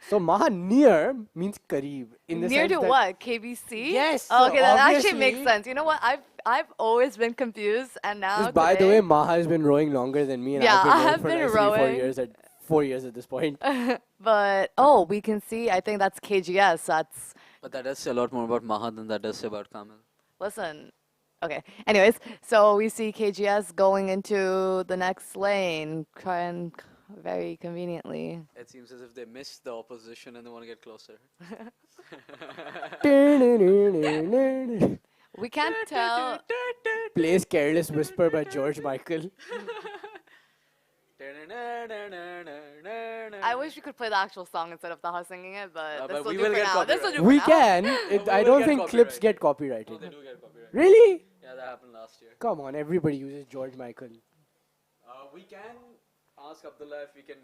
[SPEAKER 1] So Maha near means Kareeb. In the
[SPEAKER 2] Near
[SPEAKER 1] sense
[SPEAKER 2] to
[SPEAKER 1] that
[SPEAKER 2] what? KBC?
[SPEAKER 1] Yes,
[SPEAKER 2] Oh,
[SPEAKER 1] so
[SPEAKER 2] okay, that actually
[SPEAKER 1] obviously-
[SPEAKER 2] makes sense. You know what? I've always been confused, and now
[SPEAKER 1] Just by the
[SPEAKER 2] today-
[SPEAKER 1] way, Maha has been rowing longer than me, and
[SPEAKER 2] Yeah, I
[SPEAKER 1] I've
[SPEAKER 2] have
[SPEAKER 1] been
[SPEAKER 2] been
[SPEAKER 1] rowing for like 3-4
[SPEAKER 2] rowing.
[SPEAKER 1] years. 4 years at this point.
[SPEAKER 2] But oh, we can see. I think that's KGS. That's
[SPEAKER 3] But that does say a lot more about Maha than that does say about Kamal.
[SPEAKER 2] listen. Okay. Anyways, so we see KGS going into the next lane, trying very conveniently.
[SPEAKER 3] It seems as if they missed the opposition and they want to get closer.
[SPEAKER 2] We can't tell.
[SPEAKER 1] Plays Careless Whisper by George Michael.
[SPEAKER 2] I wish we could play the actual song instead of Taha singing it, but this
[SPEAKER 3] but
[SPEAKER 2] will
[SPEAKER 3] we
[SPEAKER 2] do
[SPEAKER 3] will
[SPEAKER 2] for
[SPEAKER 3] get
[SPEAKER 2] now. This will
[SPEAKER 3] copyright.
[SPEAKER 2] do
[SPEAKER 1] We
[SPEAKER 2] for now.
[SPEAKER 1] can. I
[SPEAKER 3] will
[SPEAKER 1] don't
[SPEAKER 3] get
[SPEAKER 1] think clips
[SPEAKER 3] copyright.
[SPEAKER 1] get copyrighted.
[SPEAKER 3] They do get copyright.
[SPEAKER 1] Really?
[SPEAKER 3] Yeah, that happened last year.
[SPEAKER 1] Come on, everybody uses George Michael.
[SPEAKER 3] We can ask Abdullah if we can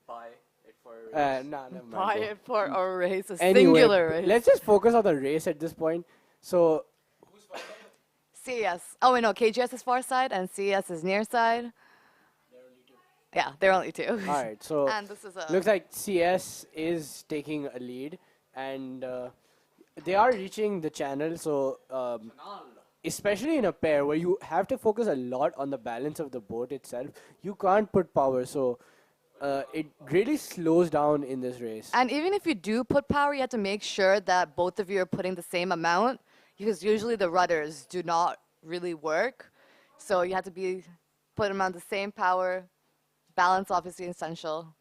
[SPEAKER 3] buy it for.
[SPEAKER 1] Nah, never mind.
[SPEAKER 2] Buy
[SPEAKER 1] Go.
[SPEAKER 2] it for a race, a
[SPEAKER 1] Anyway,
[SPEAKER 2] singular race.
[SPEAKER 1] let's just focus on the race at this point. So,
[SPEAKER 2] CES. Oh, wait, no. KGS is far side and CES is near side. Yeah, they're only two.
[SPEAKER 1] alright, so
[SPEAKER 2] And this is a.
[SPEAKER 1] looks like CS is taking a lead, and they are reaching the channel, so especially in a pair where you have to focus a lot on the balance of the boat itself, you can't put power, so it really slows down in this race.
[SPEAKER 2] And even if you do put power, you have to make sure that both of you are putting the same amount, because usually the rudders do not really work. So you have to put them on the same power. Balance obviously essential.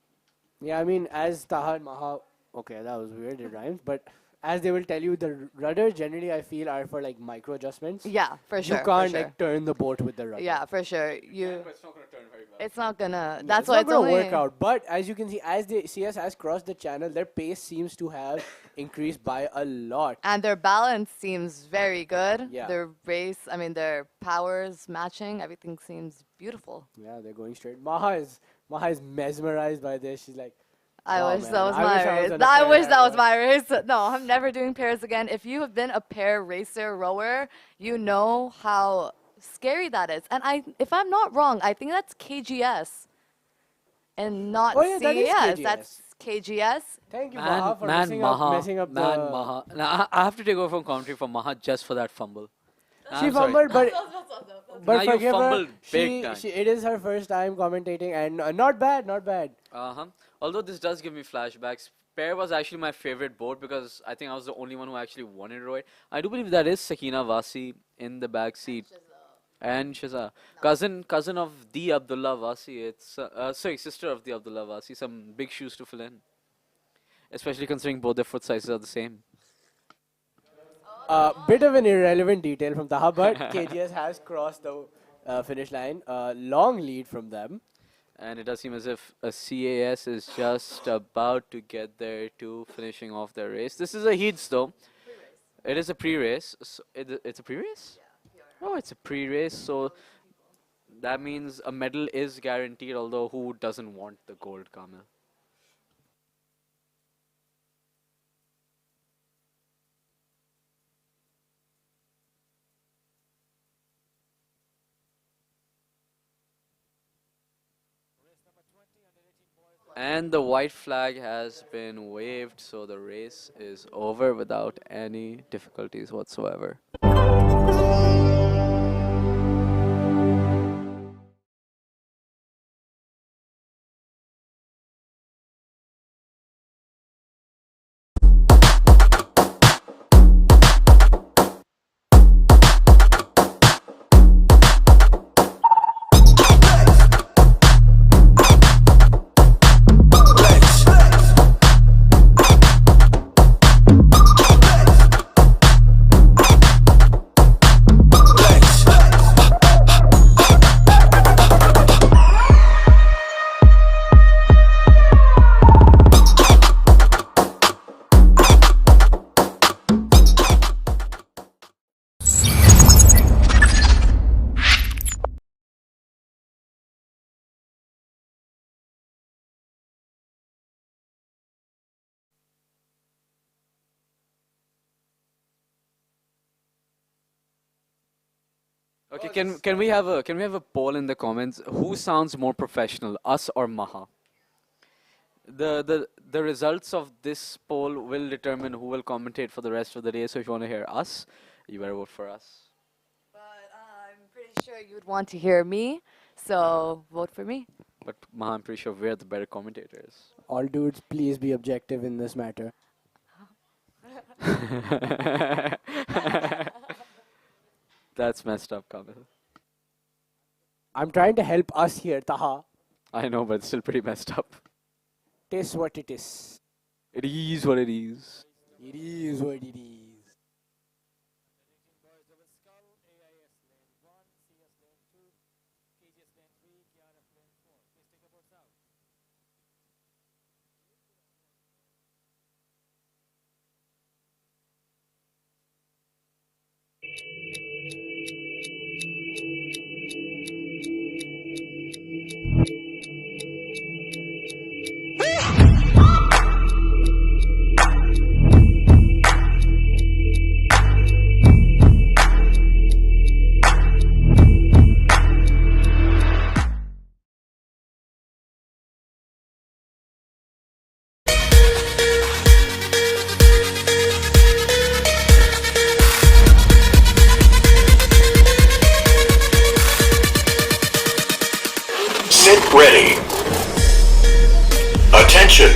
[SPEAKER 1] Yeah, I mean, as Taha and Maha, okay, that was weird, it rhymes, but as they will tell you, the rudders generally I feel are for like micro adjustments.
[SPEAKER 2] Yeah, for sure.
[SPEAKER 1] You can't
[SPEAKER 2] for sure.
[SPEAKER 1] like turn the boat with the rudder.
[SPEAKER 2] Yeah, for sure.
[SPEAKER 3] It's not going to turn very well.
[SPEAKER 2] It's not gonna.
[SPEAKER 1] No,
[SPEAKER 2] That's
[SPEAKER 1] it's
[SPEAKER 2] why
[SPEAKER 1] not
[SPEAKER 2] it's
[SPEAKER 1] gonna
[SPEAKER 2] only.
[SPEAKER 1] work out. But as you can see, as the CS has crossed the channel, their pace seems to have increased by a lot.
[SPEAKER 2] And their balance seems very good.
[SPEAKER 1] Yeah.
[SPEAKER 2] Their race, I mean, their powers matching. Everything seems beautiful.
[SPEAKER 1] Yeah, they're going straight. Maha is mesmerized by this. She's like,
[SPEAKER 2] I
[SPEAKER 1] "Wow,
[SPEAKER 2] wish
[SPEAKER 1] man,
[SPEAKER 2] that was
[SPEAKER 1] I
[SPEAKER 2] my
[SPEAKER 1] wish I was
[SPEAKER 2] race.
[SPEAKER 1] on a
[SPEAKER 2] I
[SPEAKER 1] pair
[SPEAKER 2] wish
[SPEAKER 1] like
[SPEAKER 2] that was
[SPEAKER 1] that."
[SPEAKER 2] my race. No, I'm never doing pairs again. If you have been a pair racer rower, you know how scary that is. And if I'm not wrong, I think that's KGS and not
[SPEAKER 1] Oh, yeah, that is
[SPEAKER 2] CES.
[SPEAKER 1] KGS.
[SPEAKER 2] That's KGS.
[SPEAKER 1] thank you, Maha, for messing up the...
[SPEAKER 3] Maha. Now, I have to take over from commentary for Maha just for that fumble.
[SPEAKER 1] She
[SPEAKER 3] I'm sorry.
[SPEAKER 1] fumbled, but
[SPEAKER 3] Now you
[SPEAKER 1] forgive her.
[SPEAKER 3] fumbled big time.
[SPEAKER 1] It is her first time commentating, and not bad, not bad.
[SPEAKER 3] Although this does give me flashbacks. Pair was actually my favorite boat because I think I was the only one who actually wanted to row it. I do believe that is Sakina Vasi in the back seat. And Shiza. Cousin of the Abdullah Vasi. It's sister of the Abdullah Vasi. Some big shoes to fill in. Especially considering both their foot sizes are the same.
[SPEAKER 1] Bit of an irrelevant detail from Taha, but KGS has crossed the finish line. Long lead from them.
[SPEAKER 3] And it does seem as if a CAS is just about to get there to finishing off their race. This is a heats though. It is a pre-race. So it's a pre-race? Oh, it's a pre-race. So That means a medal is guaranteed, although who doesn't want the gold, Kamil? And the white flag has been waved, so the race is over without any difficulties whatsoever. Okay, can we have a poll in the comments? Who sounds more professional, us or Maha? The results of this poll will determine who will commentate for the rest of the day. So if you want to hear us, you better vote for us.
[SPEAKER 2] But I'm pretty sure you would want to hear me, so vote for me.
[SPEAKER 3] But Maha, I'm pretty sure we're the better commentators.
[SPEAKER 1] All dudes, please be objective in this matter.
[SPEAKER 3] That's messed up, Kamil.
[SPEAKER 1] I'm trying to help us here, Taha.
[SPEAKER 3] I know, but it's still pretty messed up.
[SPEAKER 1] It is what it is.
[SPEAKER 3] It is what it is.
[SPEAKER 1] It is what it is.
[SPEAKER 4] Sit ready. Attention.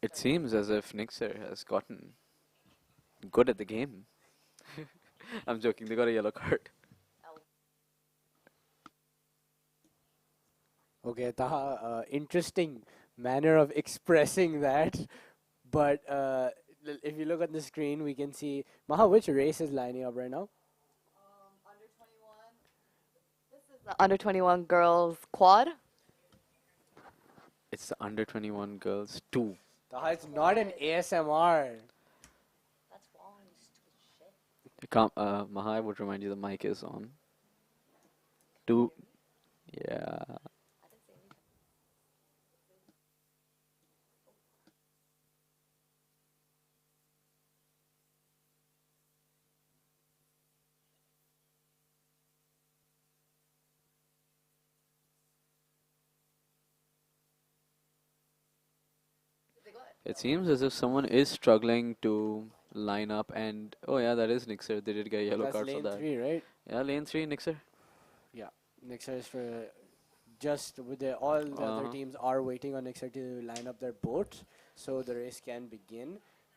[SPEAKER 3] It seems as if Nixer has gotten good at the game. I'm joking, they got a yellow card.
[SPEAKER 1] Okay, Taha, interesting manner of expressing that. But if you look at the screen, we can see Maha. Which race is lining up right now?
[SPEAKER 2] Under 21. This is the under 21 girls quad.
[SPEAKER 3] It's the under 21 girls 2.
[SPEAKER 1] Taha, it's not an ASMR.
[SPEAKER 2] That's wrong, you stupid shit.
[SPEAKER 3] Maha, I would remind you the mic is on. 2. Yeah. It seems as if someone is struggling to line up, and oh yeah, that is Nixer. They did get a yellow
[SPEAKER 1] That's
[SPEAKER 3] card for
[SPEAKER 1] lane
[SPEAKER 3] that.
[SPEAKER 1] 3, right?
[SPEAKER 3] Yeah, lane 3, Nixer.
[SPEAKER 1] Yeah, Nixer is for just with all the other teams are waiting on Nixer to line up their boat so the race can begin.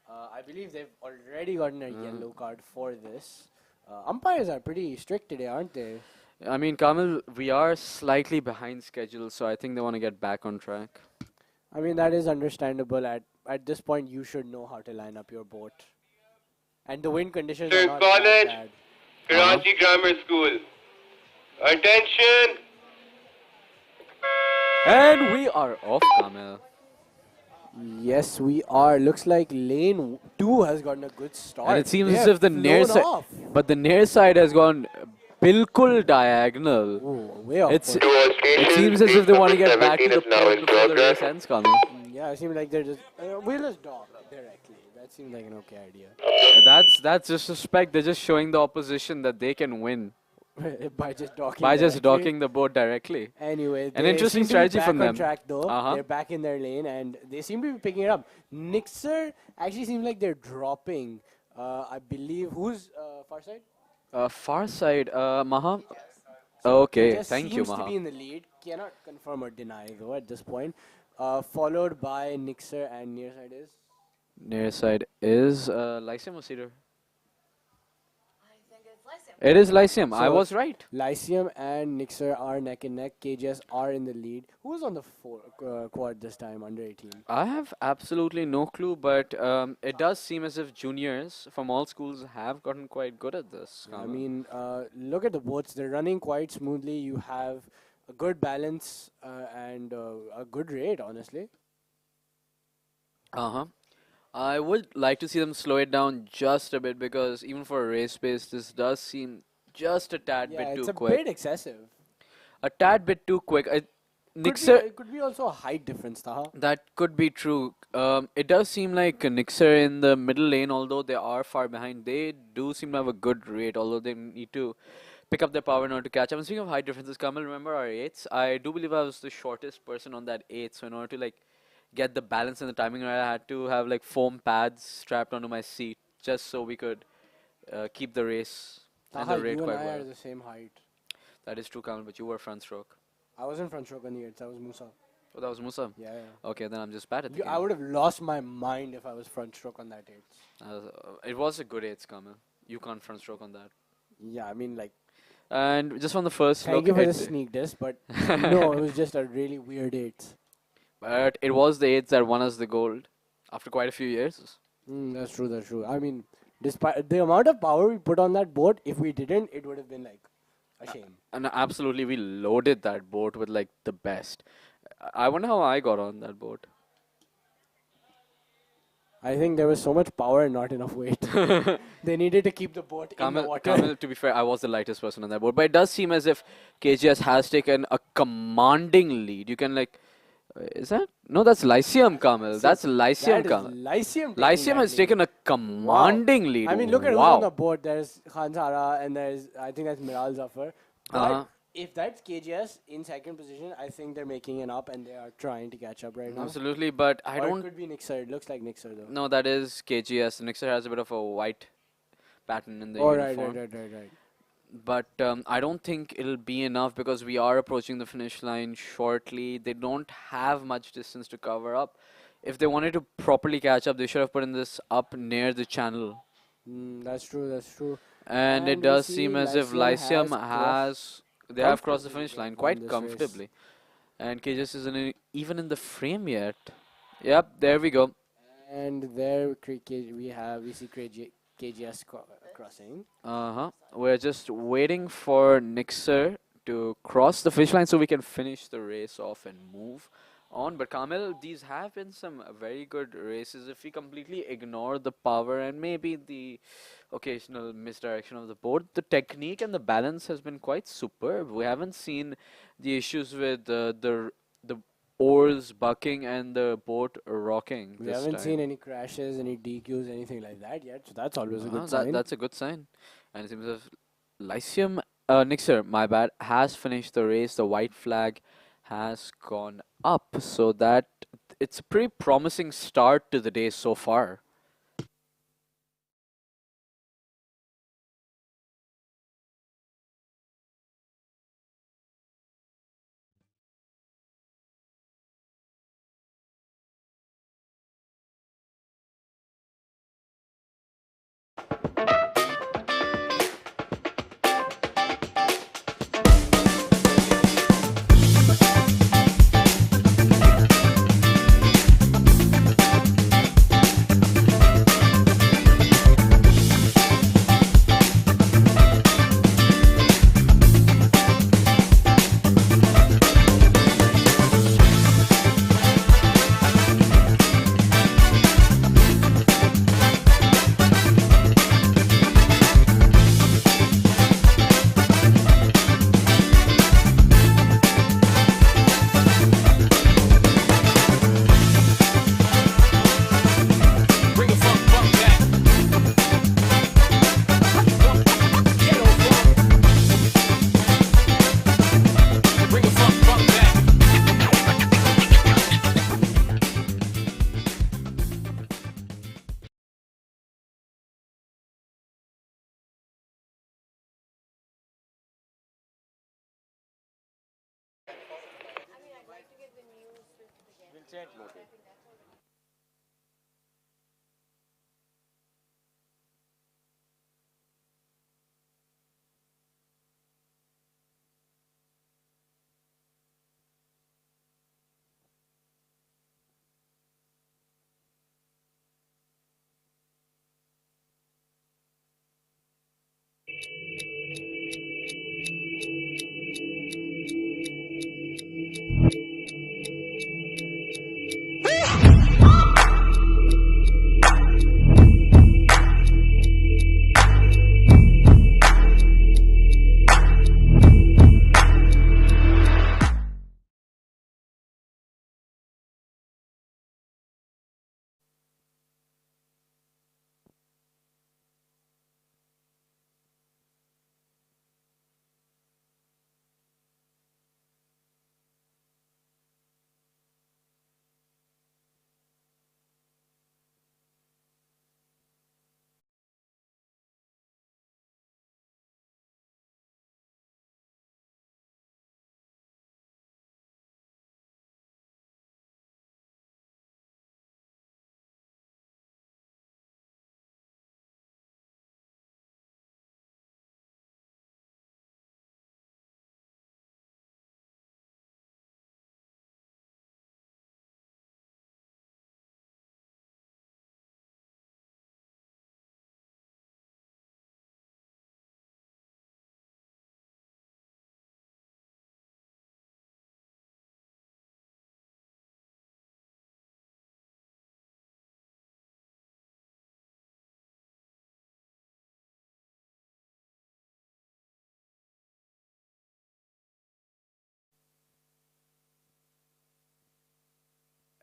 [SPEAKER 1] I believe they've already gotten a yellow card for this. Umpires are pretty strict today, aren't they?
[SPEAKER 3] I mean, Kamil, we are slightly behind schedule, so I think they want to get back on track.
[SPEAKER 1] I mean, that is understandable. At this point, you should know how to line up your boat. And the wind conditions are not that bad.
[SPEAKER 8] Karachi Grammar School. Attention!
[SPEAKER 3] And we are off, Kamil.
[SPEAKER 1] Yes, we are. Looks like lane 2 has gotten a good start.
[SPEAKER 3] And it seems
[SPEAKER 1] They
[SPEAKER 3] as
[SPEAKER 1] have
[SPEAKER 3] if the near
[SPEAKER 1] flown
[SPEAKER 3] side,
[SPEAKER 1] off.
[SPEAKER 3] but the near side has gone bilkul diagonal.
[SPEAKER 1] Ooh, way off.
[SPEAKER 3] It seems as if they want to get back to the port before the race ends, Kamil.
[SPEAKER 1] Yeah, it seems like they're just we'll just dock directly. That seems like an okay idea.
[SPEAKER 3] That's disrespect. They're just showing the opposition that they can win
[SPEAKER 1] By just docking.
[SPEAKER 3] by just
[SPEAKER 1] directly.
[SPEAKER 3] docking the boat directly.
[SPEAKER 1] Anyway,
[SPEAKER 3] An
[SPEAKER 1] they
[SPEAKER 3] interesting
[SPEAKER 1] seem to be
[SPEAKER 3] strategy
[SPEAKER 1] back
[SPEAKER 3] from
[SPEAKER 1] on
[SPEAKER 3] them.
[SPEAKER 1] track though.
[SPEAKER 3] Uh-huh.
[SPEAKER 1] They're back in their lane and they seem to be picking it up. Nixer actually seems like they're dropping. I believe who's far side?
[SPEAKER 3] Far side, Maha. Okay,
[SPEAKER 1] Just
[SPEAKER 3] thank you,
[SPEAKER 1] seems to
[SPEAKER 3] Maha.
[SPEAKER 1] be in the lead. Cannot confirm or deny though at this point. Followed by Nixer and near side is.
[SPEAKER 3] Near side is Lyceum or Cedar?
[SPEAKER 2] I think it's Lyceum.
[SPEAKER 3] It is Lyceum. I
[SPEAKER 1] So-
[SPEAKER 3] was right.
[SPEAKER 1] Lyceum and Nixer are neck and neck. KGS are in the lead. Who's on the quad this time under 18?
[SPEAKER 3] I have absolutely no clue, but it does seem as if juniors from all schools have gotten quite good at this.
[SPEAKER 1] I mean, look at the boats. They're running quite smoothly. You have a good balance and a good rate, honestly.
[SPEAKER 3] Uh-huh. I would like to see them slow it down just a bit because even for a race pace, this does seem just a tad
[SPEAKER 1] Yeah,
[SPEAKER 3] bit
[SPEAKER 1] it's
[SPEAKER 3] too
[SPEAKER 1] a
[SPEAKER 3] quick.
[SPEAKER 1] bit excessive.
[SPEAKER 3] A tad bit too quick. Nixer,
[SPEAKER 1] It could be also a height difference, Taha.
[SPEAKER 3] that could be true. It does seem like Nixer in the middle lane, although they are far behind, they do seem to have a good rate, although they need to pick up their power in order to catch up. And speaking of height differences, Kamal, remember our eights? I do believe I was the shortest person on that eight, so in order to like get the balance and the timing right, I had to have like foam pads strapped onto my seat just so we could keep the race and
[SPEAKER 1] Taha,
[SPEAKER 3] the rate
[SPEAKER 1] you and
[SPEAKER 3] quite
[SPEAKER 1] I
[SPEAKER 3] well.
[SPEAKER 1] are the same height.
[SPEAKER 3] That is true, Kamal, but you were front stroke.
[SPEAKER 1] I wasn't front stroke on the 8s. I was Musa.
[SPEAKER 3] Oh, that was Musa.
[SPEAKER 1] Yeah, yeah.
[SPEAKER 3] Okay, then I'm just bad at the
[SPEAKER 1] I would have lost my mind if I was front stroke on that 8s.
[SPEAKER 3] It was a good eights, Kamal. You can't front stroke on that.
[SPEAKER 1] Yeah, I mean, like,
[SPEAKER 3] And just from the first
[SPEAKER 1] thank
[SPEAKER 3] look,
[SPEAKER 1] you for the
[SPEAKER 3] it,
[SPEAKER 1] sneak diss, but no, it was just a really weird 8s.
[SPEAKER 3] but it was the eights that won us the gold after quite a few years.
[SPEAKER 1] That's true, that's true. I mean, despite the amount of power we put on that boat, if we didn't, it would have been like a shame.
[SPEAKER 3] And absolutely, we loaded that boat with like the best. I wonder how I got on that boat.
[SPEAKER 1] I think there was so much power and not enough weight. They needed to keep the boat in the water.
[SPEAKER 3] Kamil, to be fair, I was the lightest person on that boat. But it does seem as if KGS has taken a commanding lead. You can like, is that? No, that's Lyceum, Kamil. That's Lyceum,
[SPEAKER 1] That is
[SPEAKER 3] Kamil.
[SPEAKER 1] Lyceum. taking
[SPEAKER 3] Lyceum
[SPEAKER 1] that
[SPEAKER 3] has
[SPEAKER 1] lead.
[SPEAKER 3] taken a commanding lead.
[SPEAKER 1] I mean, look at who's
[SPEAKER 3] wow.
[SPEAKER 1] on the boat. There's Khan Sara and there's, I think that's Miral Zafar. But
[SPEAKER 3] Uh-huh.
[SPEAKER 1] if that's KGS in second position, I think they're making it up and they are trying to catch up right now.
[SPEAKER 3] Absolutely, but I
[SPEAKER 1] Or
[SPEAKER 3] don't.
[SPEAKER 1] it could be Nixer. It looks like Nixer though.
[SPEAKER 3] No, that is KGS. Nixer has a bit of a white pattern in the
[SPEAKER 1] Oh, right,
[SPEAKER 3] uniform.
[SPEAKER 1] right.
[SPEAKER 3] But I don't think it'll be enough because we are approaching the finish line shortly. They don't have much distance to cover up. if they wanted to properly catch up, they should have put in this up near the channel.
[SPEAKER 1] That's true. That's true.
[SPEAKER 3] And it
[SPEAKER 1] And we
[SPEAKER 3] does seem
[SPEAKER 1] see
[SPEAKER 3] as if
[SPEAKER 1] Lyceum
[SPEAKER 3] Lyceum
[SPEAKER 1] has crossed
[SPEAKER 3] has, they have crossed the
[SPEAKER 1] comfortably
[SPEAKER 3] finish line
[SPEAKER 1] won
[SPEAKER 3] quite
[SPEAKER 1] this race.
[SPEAKER 3] comfortably. And KJS isn't even in the frame yet. Yep, there we go.
[SPEAKER 1] And there we see KGS crossing.
[SPEAKER 3] We're just waiting for Nixer to cross the finish line so we can finish the race off and move on. But Kamil, these have been some very good races. If we completely ignore the power and maybe the occasional misdirection of the board, the technique and the balance has been quite superb. We haven't seen the issues with the oars bucking and the boat rocking
[SPEAKER 1] We
[SPEAKER 3] this
[SPEAKER 1] haven't
[SPEAKER 3] time.
[SPEAKER 1] seen any crashes, any DQs, anything like that yet. So that's always a good sign.
[SPEAKER 3] That's a good sign. And it seems as Lyceum, Nixer, my bad, has finished the race. The white flag has gone up. So that it's a pretty promising start to the day so far.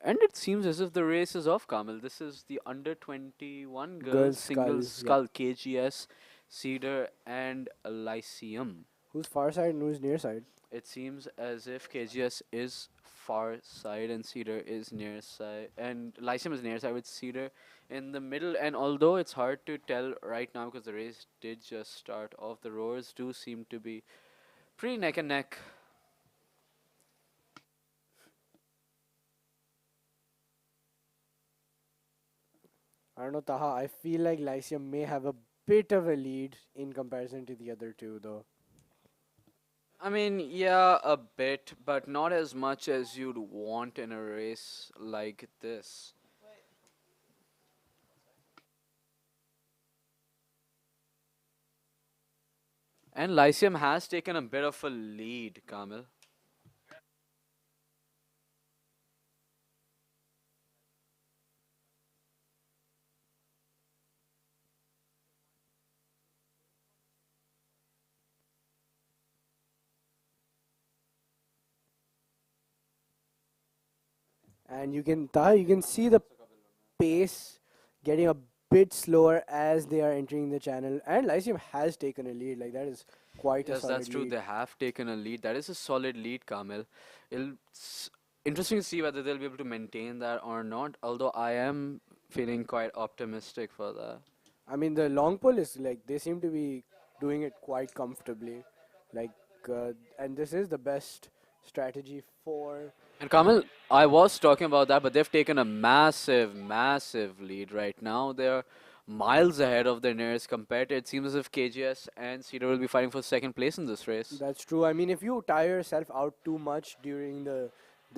[SPEAKER 3] And it seems as if the race is off, Kamil. This is the under 21 girls single skull KGS, Cedar, and Lyceum.
[SPEAKER 1] Who's far side and who's near side?
[SPEAKER 3] It seems as if KGS is far side and Cedar is near side, and Lyceum is near side with Cedar in the middle. And although it's hard to tell right now because the race did just start off, the rowers do seem to be pretty neck and neck.
[SPEAKER 1] I don't know, Taha. I feel like Lyceum may have a bit of a lead in comparison to the other two, though.
[SPEAKER 3] I mean, yeah, a bit, but not as much as you'd want in a race like this. And Lyceum has taken a bit of a lead, Kamil.
[SPEAKER 1] And Taha, you can see the pace getting a bit slower as they are entering the channel. And Lyceum has taken a lead. Like, that is quite a
[SPEAKER 3] Yes,
[SPEAKER 1] solid
[SPEAKER 3] that's true.
[SPEAKER 1] lead.
[SPEAKER 3] They have taken a lead. That is a solid lead, Kamil. It's interesting to see whether they'll be able to maintain that or not. Although I am feeling quite optimistic for that.
[SPEAKER 1] I mean, the long pull is like, they seem to be doing it quite comfortably. Like, and this is the best strategy for.
[SPEAKER 3] And Kamil, I was talking about that, but they've taken a massive, massive lead right now. They're miles ahead of their nearest competitor. It seems as if KGS and Cedar will be fighting for second place in this race.
[SPEAKER 1] That's true. I mean, if you tire yourself out too much during the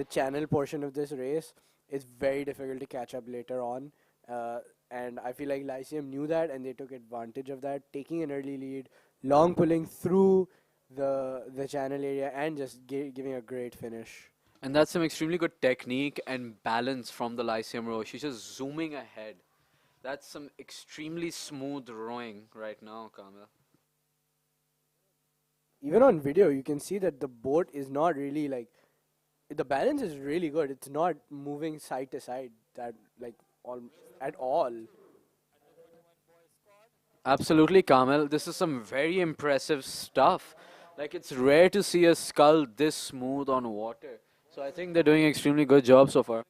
[SPEAKER 1] channel portion of this race, it's very difficult to catch up later on. Uh, and I feel like Lyceum knew that, and they took advantage of that, taking an early lead, long pulling through the channel area, and just giving a great finish.
[SPEAKER 3] And that's some extremely good technique and balance from the Lyceum row. She's just zooming ahead. That's some extremely smooth rowing right now, Kamil.
[SPEAKER 1] Even on video, you can see that the boat is not really like, the balance is really good. It's not moving side to side that like all at all.
[SPEAKER 3] Absolutely, Kamil. This is some very impressive stuff. Like, it's rare to see a skull this smooth on water. So I think they're doing an extremely good job so far.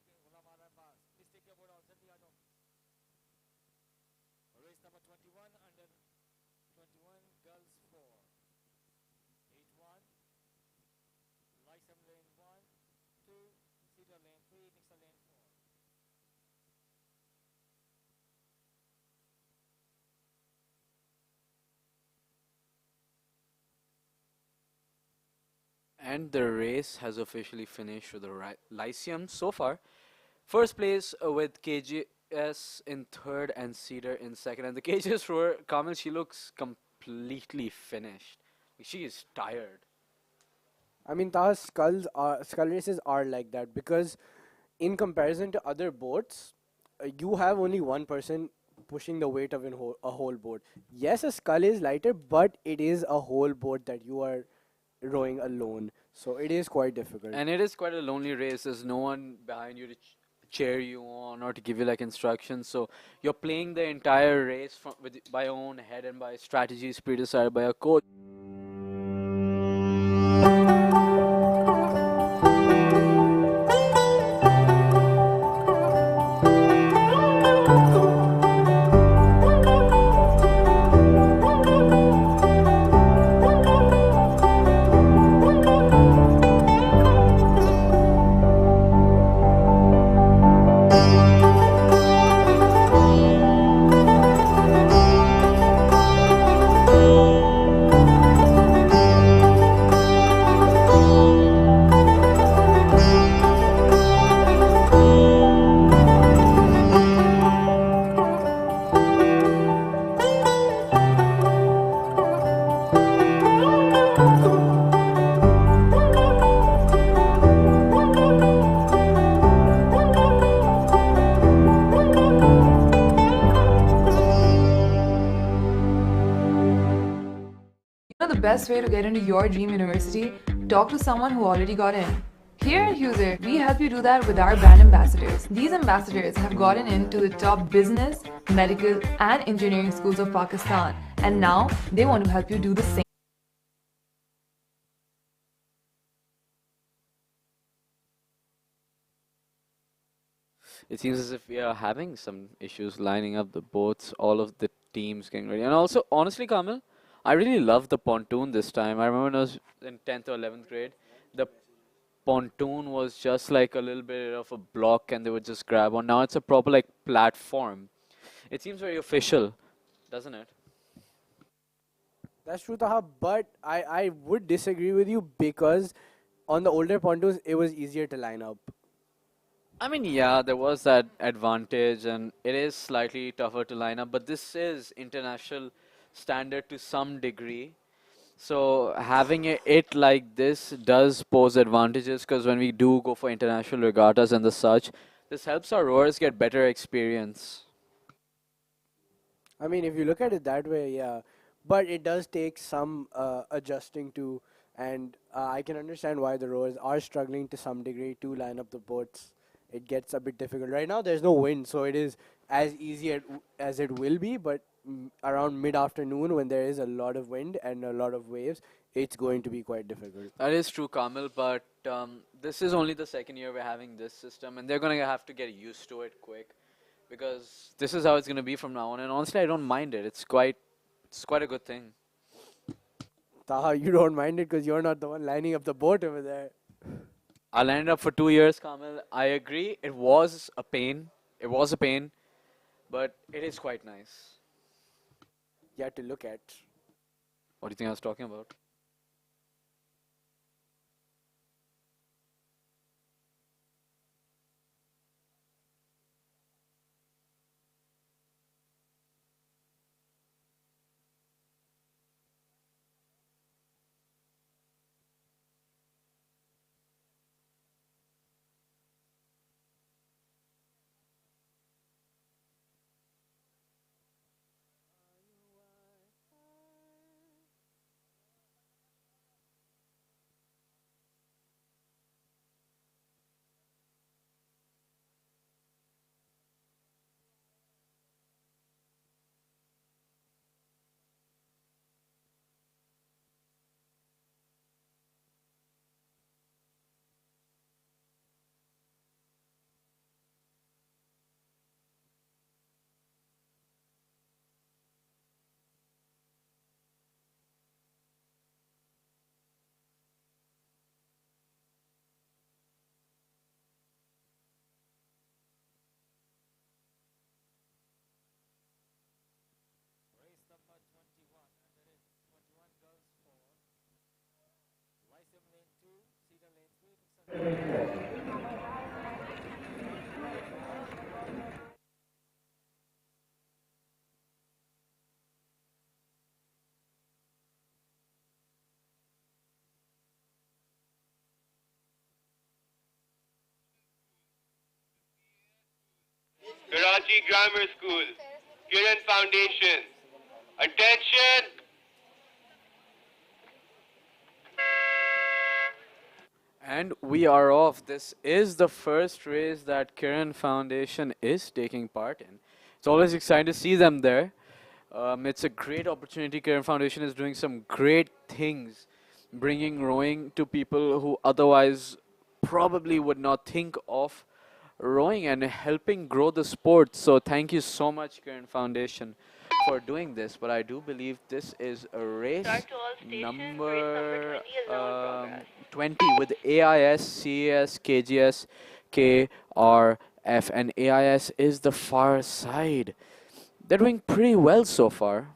[SPEAKER 3] And the race has officially finished with the Lyceum so far. First place with KGS in third and Cedar in second. And the KGS rower, Kamil, she looks completely finished. She is tired.
[SPEAKER 1] I mean, Taha's skull races are like that because, in comparison to other boats, you have only one person pushing the weight of a whole boat. Yes, a skull is lighter, but it is a whole boat that you are rowing alone. So it is quite difficult.
[SPEAKER 3] And it is quite a lonely race. There's no one behind you to cheer you on or to give you like instructions. So you're playing the entire race by your own head and by strategies pre-decided by a coach.
[SPEAKER 7] The best way to get into your dream university? Talk to someone who already got in. Here at User, we help you do that with our brand ambassadors. These ambassadors have gotten into the top business, medical, and engineering schools of Pakistan, and now they want to help you do the same.
[SPEAKER 3] It seems as if we are having some issues lining up the boats, all of the teams getting ready. And also, honestly, Kamil, I really love the pontoon this time. I remember when I was in 10th or 11th grade, the pontoon was just like a little bit of a block and they would just grab on. Now it's a proper like platform. It seems very official, doesn't it?
[SPEAKER 1] That's true, Taha, but I would disagree with you because on the older pontoons, it was easier to line up.
[SPEAKER 3] I mean, yeah, there was that advantage, and it is slightly tougher to line up, but this is international standard to some degree. So having it like this does pose advantages because when we do go for international regattas and the such, this helps our rowers get better experience.
[SPEAKER 1] I mean, if you look at it that way, yeah. But it does take some adjusting to, and I can understand why the rowers are struggling to some degree to line up the boats. It gets a bit difficult. Right now, there's no wind, so it is as easy as it will be, but around mid-afternoon when there is a lot of wind and a lot of waves, it's going to be quite difficult.
[SPEAKER 3] That is true, Kamil, but this is only the second year we're having this system, and they're going to have to get used to it quick because this is how it's going to be from now on. And honestly, I don't mind it. It's quite a good thing.
[SPEAKER 1] Taha, you don't mind it because you're not the one lining up the boat over there.
[SPEAKER 3] I landed up for 2 years, Kamil. I agree. It was a pain. It was a pain, but it is quite nice.
[SPEAKER 1] You have to look at.
[SPEAKER 3] What do you think I was talking about?
[SPEAKER 8] Karachi Grammar School, Kiran Foundation. Attention!
[SPEAKER 3] And we are off. This is the first race that Kiran Foundation is taking part in. It's always exciting to see them there. It's a great opportunity. Kiran Foundation is doing some great things, bringing rowing to people who otherwise probably would not think of rowing and helping grow the sport. So thank you so much, Kiran Foundation, for doing this. But I do believe this is a race number 20 with AIS, CAS, KGS, KRF, and AIS is the far side. They're doing pretty well so far.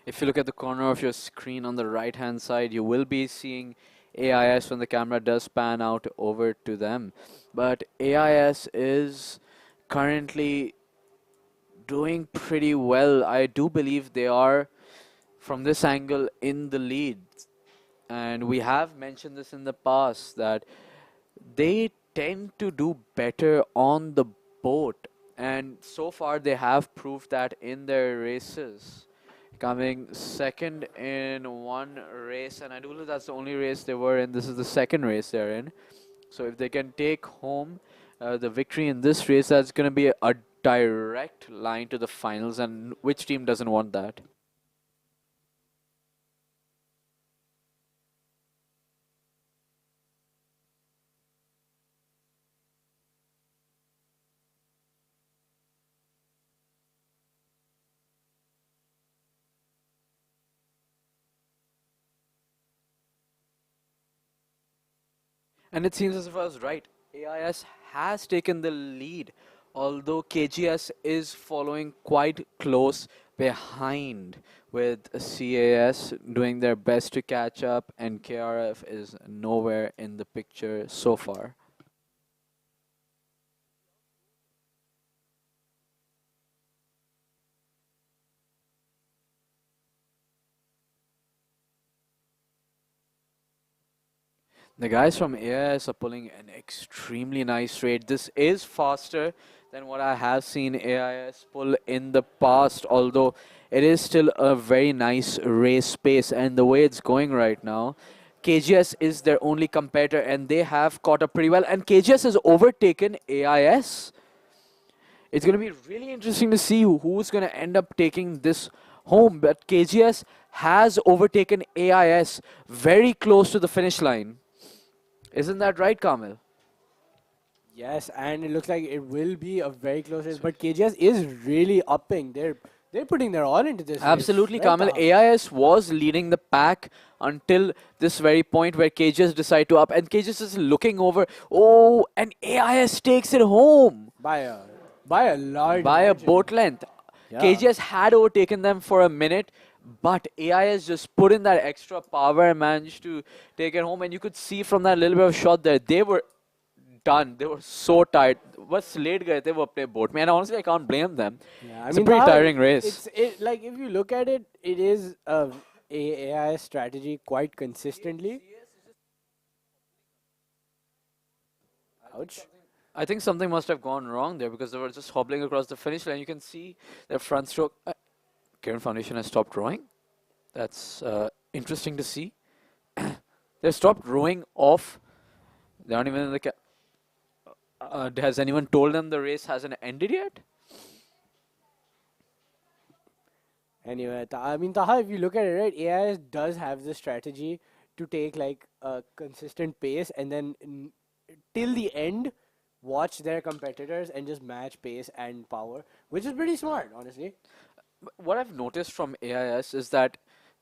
[SPEAKER 3] If you look at the corner of your screen on the right hand side, you will be seeing AIS when the camera does pan out over to them. But AIS is currently doing pretty well. I do believe they are, from this angle, in the lead. And we have mentioned this in the past that they tend to do better on the boat. And so far they have proved that in their races. Coming second in one race, and I do believe that's the only race they were in. This is the second race they're in. So if they can take home the victory in this race, that's going to be a direct line to the finals, and which team doesn't want that? And it seems as if I was right. AIS has taken the lead, although KGS is following quite close behind, with CAS doing their best to catch up, and KRF is nowhere in the picture so far. The guys from AIS are pulling an extremely nice rate. This is faster than what I have seen AIS pull in the past, although it is still a very nice race pace. And the way it's going right now, KGS is their only competitor and they have caught up pretty well. And KGS has overtaken AIS. It's going to be really interesting to see who's going to end up taking this home. But KGS has overtaken AIS very close to the finish line. Isn't that right, Kamil?
[SPEAKER 1] Yes, and it looks like it will be a very close race. But KGS is really upping. They're putting their all into this.
[SPEAKER 3] Absolutely,
[SPEAKER 1] race, right,
[SPEAKER 3] Kamil.
[SPEAKER 1] Taha?
[SPEAKER 3] AIS was leading the pack until this very point where KGS decide to up, and KGS is looking over. Oh, and AIS takes it home
[SPEAKER 1] By a large
[SPEAKER 3] by a
[SPEAKER 1] margin.
[SPEAKER 3] boat length.
[SPEAKER 1] Yeah.
[SPEAKER 3] KGS had overtaken them for a minute, but AIS just put in that extra power and managed to take it home. And you could see from that little bit of shot there, they were done. They were so tired. बस late गए थे वो अपने boat में. And honestly, I can't blame them.
[SPEAKER 1] Yeah,
[SPEAKER 3] It's a pretty tiring race.
[SPEAKER 1] Like if you look at it, it is a AI strategy quite consistently. Ouch.
[SPEAKER 3] I think something must have gone wrong there because they were just hobbling across the finish line. You can see their front stroke. Kiran Foundation has stopped rowing. That's interesting to see. They've stopped rowing off. They aren't even in the has anyone told them the race hasn't ended yet?
[SPEAKER 1] Anyway, I mean, Taha, if you look at it, right, AIS does have the strategy to take like a consistent pace and then till the end watch their competitors and just match pace and power, which is pretty smart, honestly.
[SPEAKER 3] What I've noticed from AIS is that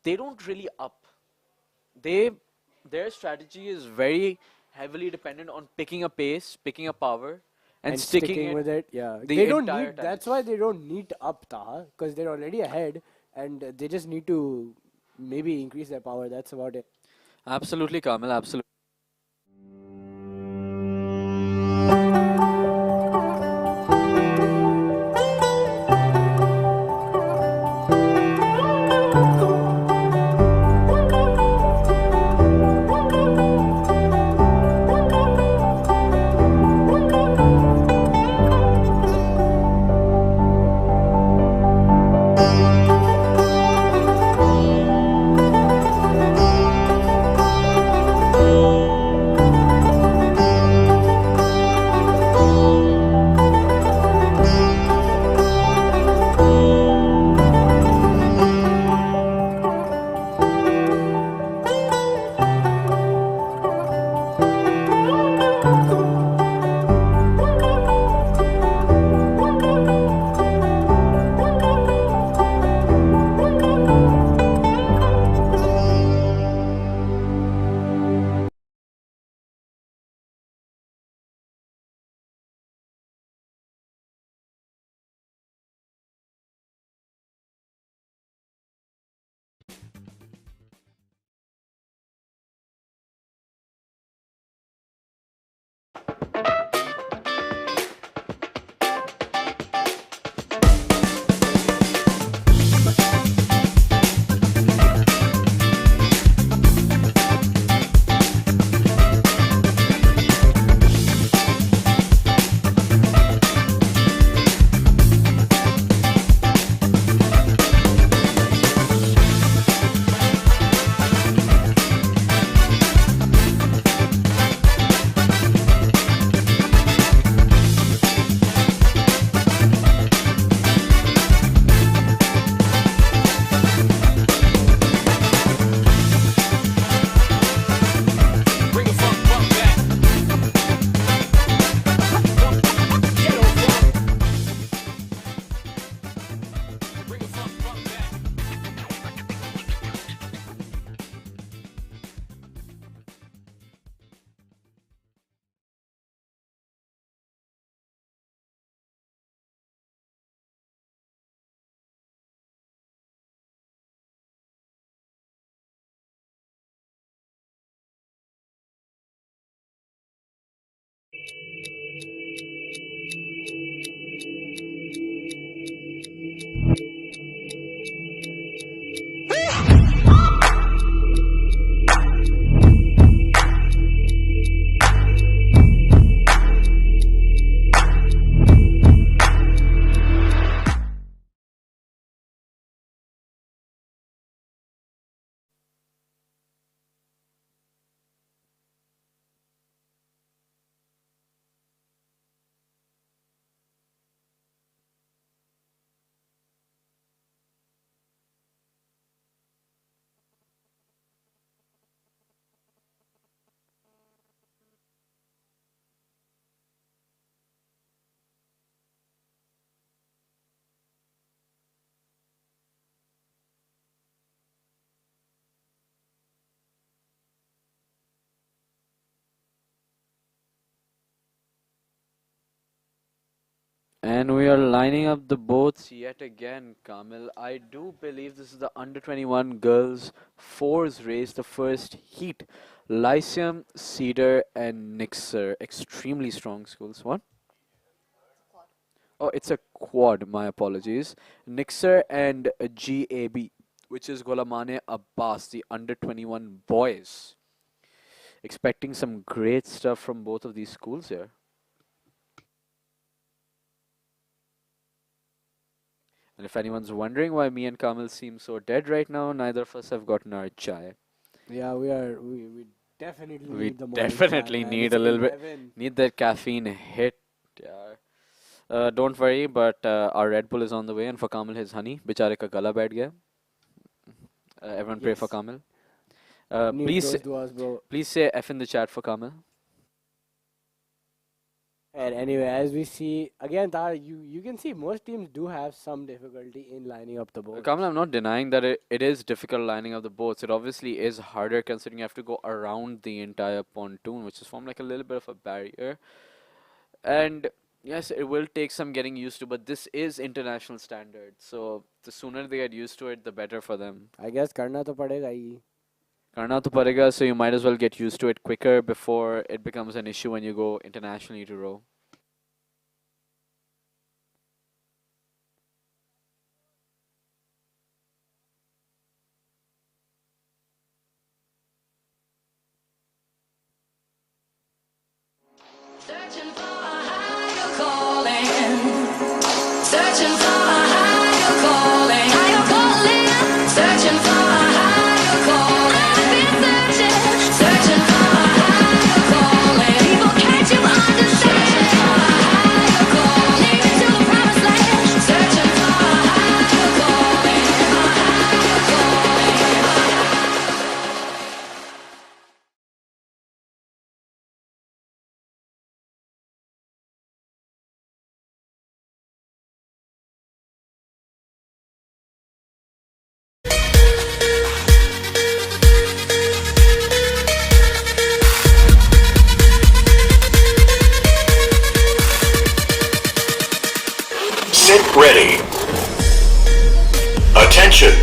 [SPEAKER 3] they don't really up. Their strategy is very heavily dependent on picking a pace, picking a power, and sticking
[SPEAKER 1] with it. Yeah,
[SPEAKER 3] the
[SPEAKER 1] they don't
[SPEAKER 3] entire
[SPEAKER 1] need.
[SPEAKER 3] time.
[SPEAKER 1] That's why they don't need to up Taha, because they're already ahead, and they just need to maybe increase their power. That's about it.
[SPEAKER 3] Absolutely, Kamil. Absolutely. And we are lining up the boats yet again, Kamil. I do believe this is the under 21 girls fours race, the first heat. Lyceum, Cedar, and Nixer. Extremely strong schools. What? Oh, it's a quad. My apologies. Nixer and GAB, which is Golamane Abbas, the under 21 boys. Expecting some great stuff from both of these schools here. And if anyone's wondering why me and Kamil seem so dead right now, neither of us have gotten our chai.
[SPEAKER 1] Yeah, we definitely
[SPEAKER 3] We
[SPEAKER 1] need the morning
[SPEAKER 3] definitely
[SPEAKER 1] chai, man.
[SPEAKER 3] need
[SPEAKER 1] It's
[SPEAKER 3] a little bit,
[SPEAKER 1] 11.
[SPEAKER 3] need that caffeine hit. Yeah. Don't worry, but our Red Bull is on the way, and for Kamil, his honey. Bichare ka gala baith gaya. Everyone pray for
[SPEAKER 1] Yes.
[SPEAKER 3] Kamil.
[SPEAKER 1] Need those duas, bro.
[SPEAKER 3] Please say F in the chat for Kamil.
[SPEAKER 1] And anyway, as we see again, Tara, you can see most teams do have some difficulty in lining up the boats.
[SPEAKER 3] Kamil, I'm not denying that it is difficult lining up the boats. It obviously is harder considering you have to go around the entire pontoon, which is formed like a little bit of a barrier. And yes, it will take some getting used to, but this is international standard. So the sooner they get used to it, the better for them.
[SPEAKER 1] I guess karna to padega hi.
[SPEAKER 3] Karna to parega, so you might as well get used to it quicker before it becomes an issue when you go internationally to row.
[SPEAKER 5] Searching for a higher calling. Searching for a higher calling. Higher calling. Searching for a higher calling. I've been searching. Searching for a higher calling. People, can't you understand? Searching for a higher calling. Lead me to the promised land. Searching for a higher calling. A higher calling.
[SPEAKER 4] Sit ready. Attention.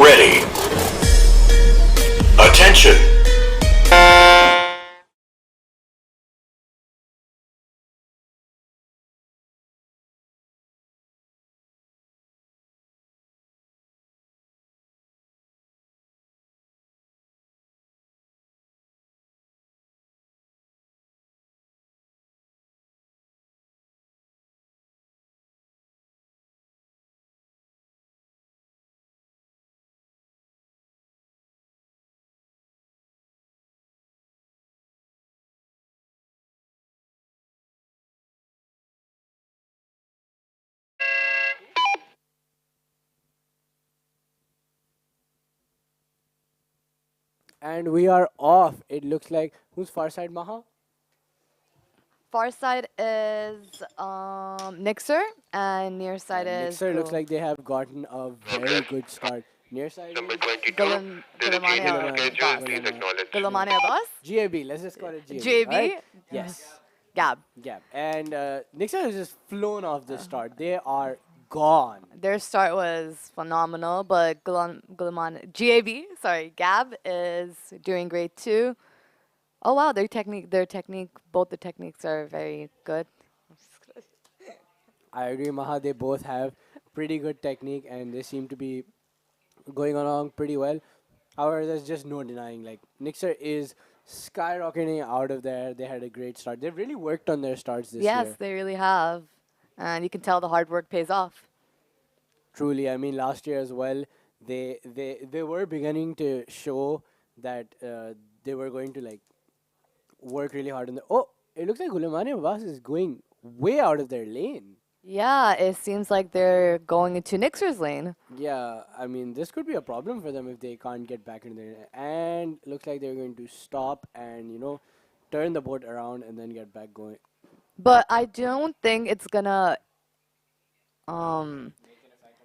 [SPEAKER 4] ready. Attention.
[SPEAKER 1] And we are off. It looks like who's far side, Maha?
[SPEAKER 2] Far side is Nixer, and near side is
[SPEAKER 1] Nixer looks like they have gotten a very good start. Near side
[SPEAKER 8] Number
[SPEAKER 1] is
[SPEAKER 8] 22. There's a change in
[SPEAKER 2] Gulamania
[SPEAKER 8] schedule.
[SPEAKER 2] Abbas.
[SPEAKER 8] Please acknowledge.
[SPEAKER 2] Gulamania Abbas,
[SPEAKER 1] GAB. Let's just call it GAB.
[SPEAKER 2] JB,
[SPEAKER 1] Right? Yes.
[SPEAKER 2] Gab.
[SPEAKER 1] Gap. And Nixer has just flown off the start. They are gone.
[SPEAKER 2] Their start was phenomenal, but Gab is doing great too. Oh wow, their technique, both the techniques are very good.
[SPEAKER 1] I agree, Maha. They both have pretty good technique and they seem to be going along pretty well. However, there's just no denying, like, Nixer is skyrocketing out of there. They had a great start. They've really worked on their starts this
[SPEAKER 2] Yes,
[SPEAKER 1] year.
[SPEAKER 2] they really have, and you can tell the hard work pays off.
[SPEAKER 1] Truly, I mean, last year as well, they were beginning to show that they were going to, like, work really hard on the. Oh, it looks like Gulamani Abbas is going way out of their lane.
[SPEAKER 2] Yeah, it seems like they're going into Nixer's lane.
[SPEAKER 1] Yeah, I mean, this could be a problem for them if they can't get back into their. And looks like they're going to stop and, turn the boat around and then get back going.
[SPEAKER 2] But I don't think it's gonna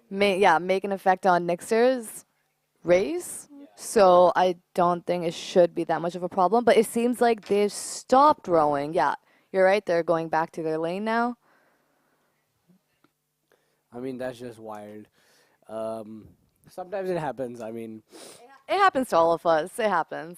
[SPEAKER 2] make an effect on Nixer's race. So I don't think it should be that much of a problem. But it seems like they've stopped rowing. Yeah, you're right. They're going back to their lane now.
[SPEAKER 1] I mean, that's just wild. Sometimes it happens. I mean,
[SPEAKER 2] It happens to all of us. It happens.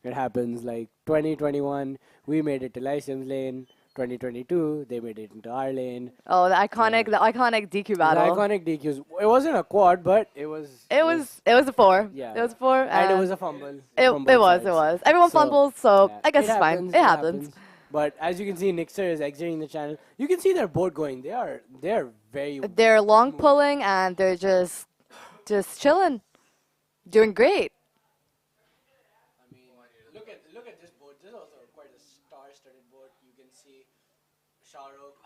[SPEAKER 1] it happens. Like 2021, we made it to Lyceum's lane. 2022, they made it into our lane.
[SPEAKER 2] Oh, the iconic DQ
[SPEAKER 1] The
[SPEAKER 2] battle.
[SPEAKER 1] iconic DQs. It wasn't a quad, but it was.
[SPEAKER 2] It was a 4.
[SPEAKER 1] Yeah.
[SPEAKER 2] It was a 4.
[SPEAKER 1] And it was a fumble.
[SPEAKER 2] It
[SPEAKER 1] from both
[SPEAKER 2] was. It
[SPEAKER 1] sides.
[SPEAKER 2] was. Everyone
[SPEAKER 1] So,
[SPEAKER 2] fumbles, so
[SPEAKER 1] yeah,
[SPEAKER 2] I guess it's fine. It happens.
[SPEAKER 1] But as you can see, Nixer is exiting the channel. You can see their boat going. They're very.
[SPEAKER 2] They're long pulling and they're just chilling, doing great.
[SPEAKER 1] I mean, look at this boat. This is also quite a star-studded boat. You can see Shahrukh,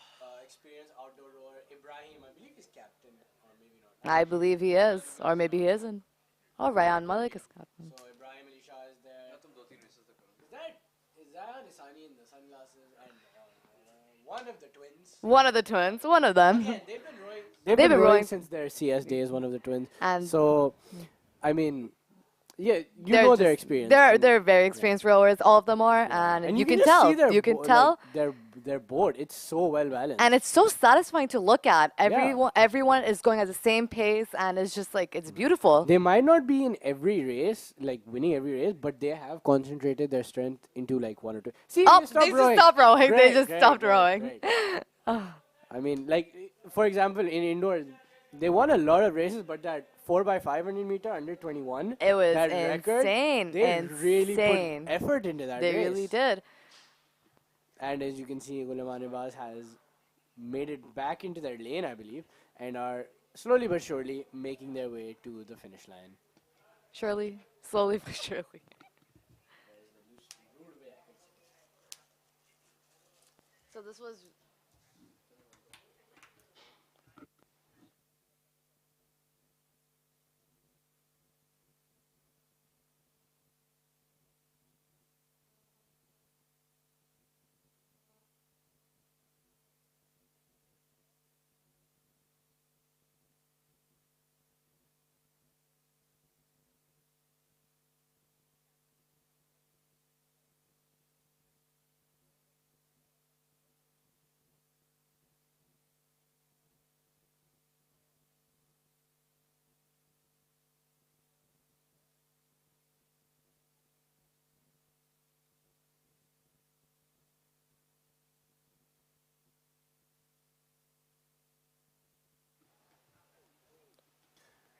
[SPEAKER 1] experienced outdoor rower. Ibrahim, I believe he's captain, or maybe not.
[SPEAKER 2] I believe he is, or maybe he isn't. Oh, Ryan Malik is captain.
[SPEAKER 1] So Ibrahim Ali Shah is there. Is that Nisani in the sunglasses and one of the twins?
[SPEAKER 2] One of the twins, one of them.
[SPEAKER 1] Again, they've been rowing. They've been rowing since their CS days. One of the twins.
[SPEAKER 2] And
[SPEAKER 1] so, I mean, yeah,
[SPEAKER 2] they're
[SPEAKER 1] know their
[SPEAKER 2] just-
[SPEAKER 1] experience.
[SPEAKER 2] They're very experienced rowers. All of them are, and you can
[SPEAKER 1] just
[SPEAKER 2] tell.
[SPEAKER 1] see their
[SPEAKER 2] You can
[SPEAKER 1] bo-
[SPEAKER 2] tell.
[SPEAKER 1] like, their board. It's so well balanced.
[SPEAKER 2] And it's so satisfying to look at. Everyone is going at the same pace, and it's just like it's beautiful.
[SPEAKER 1] They might not be in every race, like winning every race, but they have concentrated their strength into like one or two. See,
[SPEAKER 2] Oh,
[SPEAKER 1] they stopped
[SPEAKER 2] they just
[SPEAKER 1] rowing.
[SPEAKER 2] stopped rowing. They
[SPEAKER 1] Great,
[SPEAKER 2] just
[SPEAKER 1] great,
[SPEAKER 2] stopped
[SPEAKER 1] great,
[SPEAKER 2] rowing.
[SPEAKER 1] great. I mean, like, for example, in indoor, they won a lot of races, but that 4x500 meter under 21,
[SPEAKER 2] It was
[SPEAKER 1] that record,
[SPEAKER 2] insane.
[SPEAKER 1] they really
[SPEAKER 2] Insane.
[SPEAKER 1] put effort into that
[SPEAKER 2] They
[SPEAKER 1] race.
[SPEAKER 2] really did.
[SPEAKER 1] And as you can see, Gulaman Abbas has made it back into their lane, I believe, and are slowly but surely making their way to the finish line.
[SPEAKER 2] Surely, slowly but surely. So this was.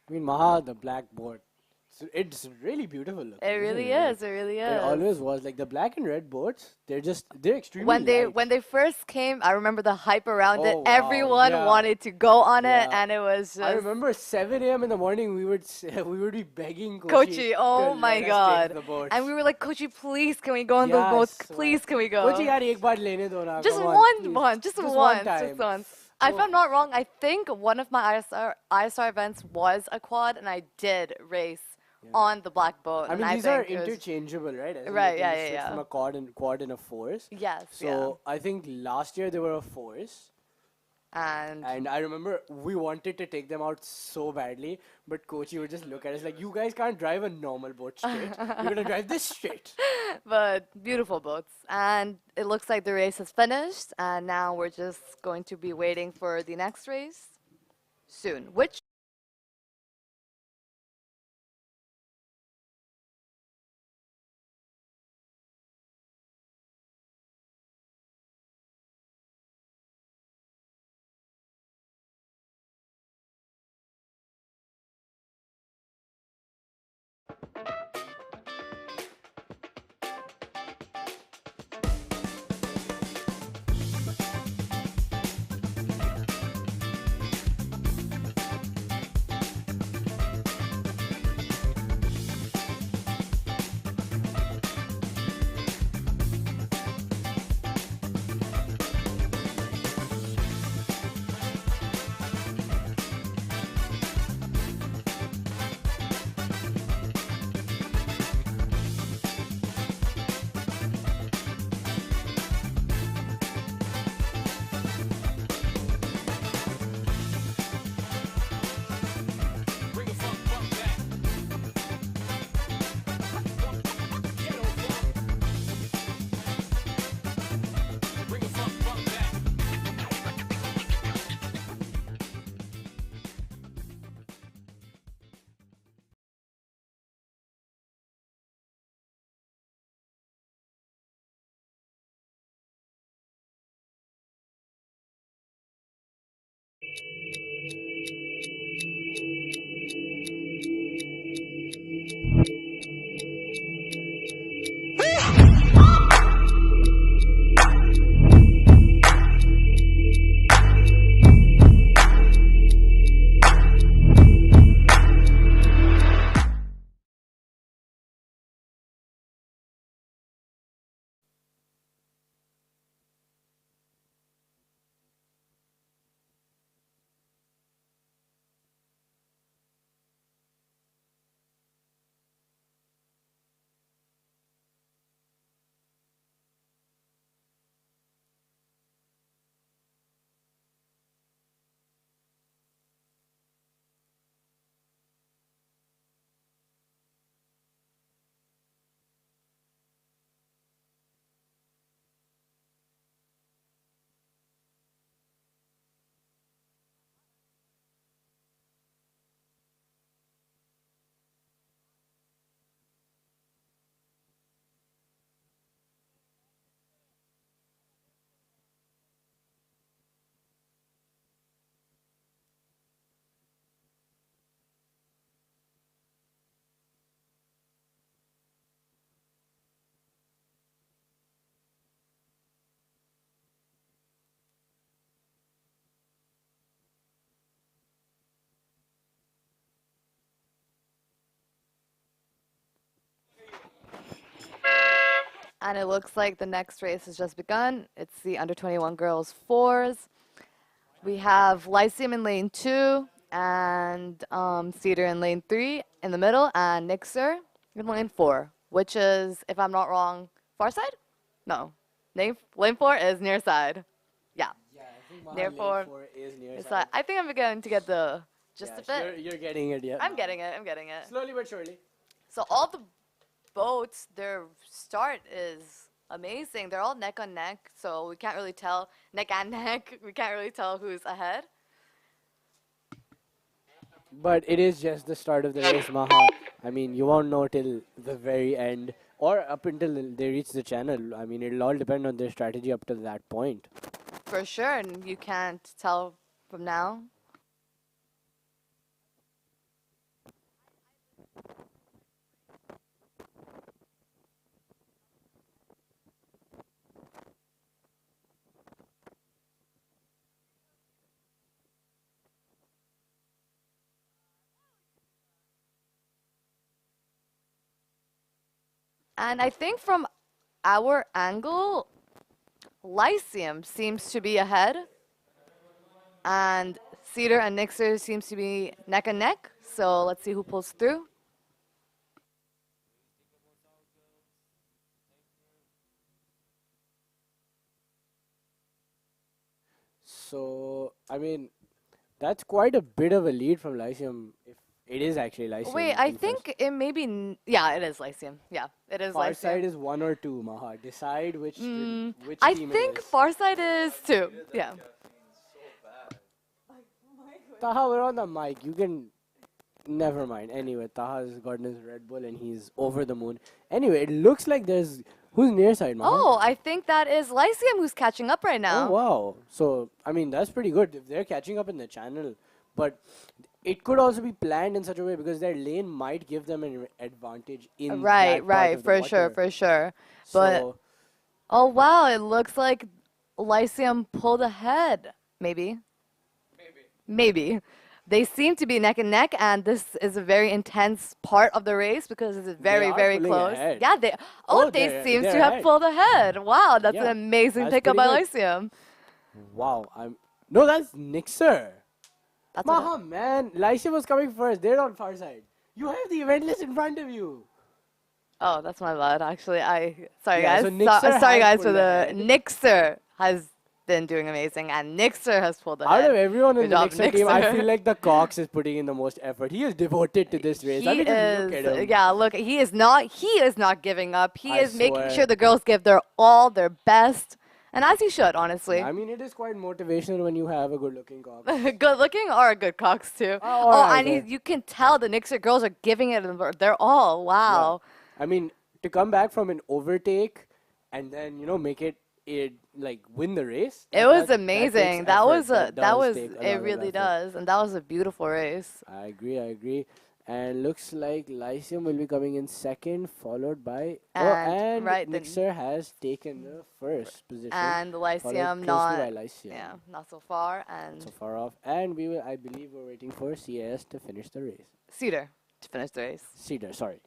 [SPEAKER 1] I mean, Maha, the black board. So it's really beautiful looking.
[SPEAKER 2] It really is. It really is.
[SPEAKER 1] It always was. Like the black and red boards, they're extremely light.
[SPEAKER 2] When they first came, I remember the hype around it.
[SPEAKER 1] Oh, wow,
[SPEAKER 2] Everyone
[SPEAKER 1] yeah.
[SPEAKER 2] wanted to go on it,
[SPEAKER 1] Yeah.
[SPEAKER 2] and it was just
[SPEAKER 1] I remember 7 a.m. in the morning, we would be begging
[SPEAKER 2] Kochi.
[SPEAKER 1] to
[SPEAKER 2] Oh
[SPEAKER 1] let
[SPEAKER 2] my
[SPEAKER 1] us
[SPEAKER 2] God!
[SPEAKER 1] take the boats.
[SPEAKER 2] And we were like, Kochi, please, can we go on the boats?
[SPEAKER 1] Yes,
[SPEAKER 2] Please, can we go?
[SPEAKER 1] Kochi, yaar, ek baar lene do na.
[SPEAKER 2] Just
[SPEAKER 1] Come
[SPEAKER 2] one,
[SPEAKER 1] please.
[SPEAKER 2] just
[SPEAKER 1] one
[SPEAKER 2] once,
[SPEAKER 1] time.
[SPEAKER 2] just once. If I'm not wrong, I think one of my ISR events was a quad, and I did race on the black boat.
[SPEAKER 1] I
[SPEAKER 2] and
[SPEAKER 1] mean, these are
[SPEAKER 2] think it was-
[SPEAKER 1] interchangeable, right? As in
[SPEAKER 2] Right,
[SPEAKER 1] you can
[SPEAKER 2] yeah,
[SPEAKER 1] switch
[SPEAKER 2] yeah,
[SPEAKER 1] From
[SPEAKER 2] yeah.
[SPEAKER 1] a quad and a force.
[SPEAKER 2] Yes,
[SPEAKER 1] So I think last year they were a force.
[SPEAKER 2] And
[SPEAKER 1] I remember we wanted to take them out so badly, but Kochi would just look at us like, you guys can't drive a normal boat straight. You're going to drive this straight.
[SPEAKER 2] but beautiful boats. And it looks like the race is finished, and now we're just going to be waiting for the next race soon, which and it looks like the next race has just begun. It's the under 21 girls fours. We have Lyceum in lane 2 and Cedar in lane 3 in the middle, and Nixer in lane 4, which is, if I'm not wrong, far side? No. Lane 4 is near side. Yeah.
[SPEAKER 1] Yeah, I think
[SPEAKER 2] Near
[SPEAKER 1] lane
[SPEAKER 2] 4
[SPEAKER 1] is near
[SPEAKER 2] is
[SPEAKER 1] side.
[SPEAKER 2] side. I think I'm beginning to get the gist of it.
[SPEAKER 1] You're getting it, yeah.
[SPEAKER 2] I'm getting it. I'm getting it.
[SPEAKER 1] Slowly but surely.
[SPEAKER 2] So all the boats, their start is amazing. They're all neck on neck, so we can't really tell neck and neck. We can't really tell who's ahead.
[SPEAKER 1] But it is just the start of the race, Maha. I mean, you won't know till the very end or up until they reach the channel. I mean, it'll all depend on their strategy up till that point.
[SPEAKER 2] For sure, and you can't tell from now. And I think from our angle, Lyceum seems to be ahead. And Cedar and Nixer seems to be neck and neck. So let's see who pulls through.
[SPEAKER 1] So, I mean, that's quite a bit of a lead from Lyceum, if it is actually Lyceum.
[SPEAKER 2] Wait, I
[SPEAKER 1] in first.
[SPEAKER 2] think it may be. Yeah, it is Lyceum. Yeah, it is
[SPEAKER 1] Far
[SPEAKER 2] Lyceum.
[SPEAKER 1] side is 1 or 2, Maha. Decide which
[SPEAKER 2] I
[SPEAKER 1] team
[SPEAKER 2] think
[SPEAKER 1] it is.
[SPEAKER 2] Farside is 2. Yeah.
[SPEAKER 1] Taha, we're on the mic. You can. Never mind. Anyway, Taha's gotten his Red Bull and he's over the moon. Anyway, it looks like there's. Who's near side, Maha?
[SPEAKER 2] Oh, I think that is Lyceum who's catching up right now.
[SPEAKER 1] Oh, wow. So, I mean, that's pretty good if they're catching up in the channel. But it could also be planned in such a way because their lane might give them an advantage in
[SPEAKER 2] Right,
[SPEAKER 1] that part
[SPEAKER 2] right,
[SPEAKER 1] of the
[SPEAKER 2] for
[SPEAKER 1] water.
[SPEAKER 2] sure, for sure. But
[SPEAKER 1] So,
[SPEAKER 2] oh wow, it looks like Lyceum pulled ahead. Maybe. Maybe. They seem to be neck and neck, and this is a very intense part of the race because it's very,
[SPEAKER 1] are
[SPEAKER 2] very
[SPEAKER 1] pulling
[SPEAKER 2] close.
[SPEAKER 1] ahead.
[SPEAKER 2] Yeah, they.
[SPEAKER 1] Oh,
[SPEAKER 2] They
[SPEAKER 1] they're-
[SPEAKER 2] seem to
[SPEAKER 1] they're
[SPEAKER 2] have
[SPEAKER 1] ahead.
[SPEAKER 2] pulled ahead. Wow, that's an
[SPEAKER 1] Yeah,
[SPEAKER 2] amazing
[SPEAKER 1] that's
[SPEAKER 2] pickup by
[SPEAKER 1] pretty good.
[SPEAKER 2] Lyceum.
[SPEAKER 1] wow. No, that's Nixer.
[SPEAKER 2] That's what
[SPEAKER 1] Maha, man. Lyceum was coming first. They're on far side. You have the event list in front of you.
[SPEAKER 2] Oh, that's my bad. Actually, sorry
[SPEAKER 1] Yeah,
[SPEAKER 2] guys.
[SPEAKER 1] so Nixer
[SPEAKER 2] Sorry
[SPEAKER 1] has
[SPEAKER 2] guys for
[SPEAKER 1] pulled
[SPEAKER 2] the
[SPEAKER 1] ahead.
[SPEAKER 2] Nixer has been doing amazing, and Nixer has pulled ahead.
[SPEAKER 1] Out of everyone in
[SPEAKER 2] Good
[SPEAKER 1] the
[SPEAKER 2] job,
[SPEAKER 1] Nixer team, I
[SPEAKER 2] Nixer.
[SPEAKER 1] feel like the Cox is putting in the most effort. He is devoted to this race. I
[SPEAKER 2] He
[SPEAKER 1] mean, just look
[SPEAKER 2] is,
[SPEAKER 1] at him.
[SPEAKER 2] yeah. Look, he is not giving up. He
[SPEAKER 1] I
[SPEAKER 2] is making
[SPEAKER 1] swear.
[SPEAKER 2] sure the girls give their all, their best, and as he should, honestly.
[SPEAKER 1] I mean, it is quite motivational when you have a good-looking Cox.
[SPEAKER 2] Good looking or good cocks too.
[SPEAKER 1] Oh, alright,
[SPEAKER 2] and
[SPEAKER 1] fair.
[SPEAKER 2] you can tell the Nixer girls are giving it their all. Wow.
[SPEAKER 1] I mean, to come back from an overtake and then make it like win the race.
[SPEAKER 2] It was amazing. That was
[SPEAKER 1] does take a lot
[SPEAKER 2] it
[SPEAKER 1] of
[SPEAKER 2] really
[SPEAKER 1] effort.
[SPEAKER 2] does, and that was a beautiful race.
[SPEAKER 1] I agree. And looks like Lyceum will be coming in second, followed by
[SPEAKER 2] And, right, the-
[SPEAKER 1] Nixer has taken the first position.
[SPEAKER 2] And
[SPEAKER 1] followed
[SPEAKER 2] Lyceum
[SPEAKER 1] closely
[SPEAKER 2] not,
[SPEAKER 1] by Lyceum.
[SPEAKER 2] yeah, not so far, and
[SPEAKER 1] So far off. And I believe we're waiting for CS to finish the race.
[SPEAKER 2] Cedar to finish the race.
[SPEAKER 1] Cedar, sorry.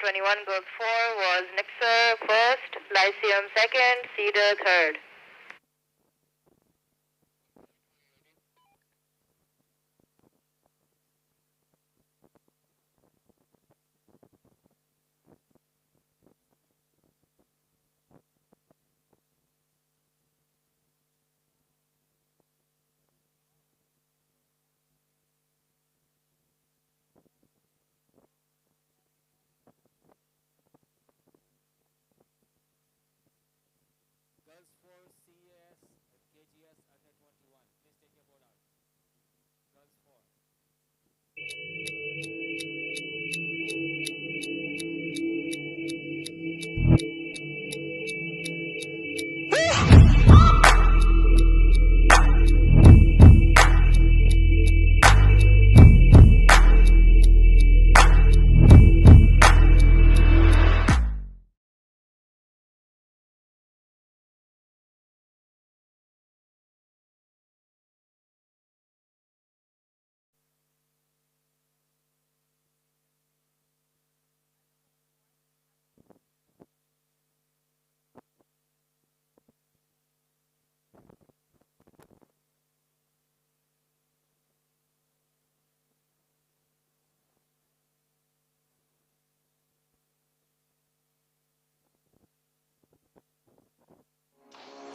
[SPEAKER 9] 21, girls 4 was Nixer first, Lyceum second, Cedar third.
[SPEAKER 6] Girls 4 CAS KGS under 21. Please take your board out. Girls 4.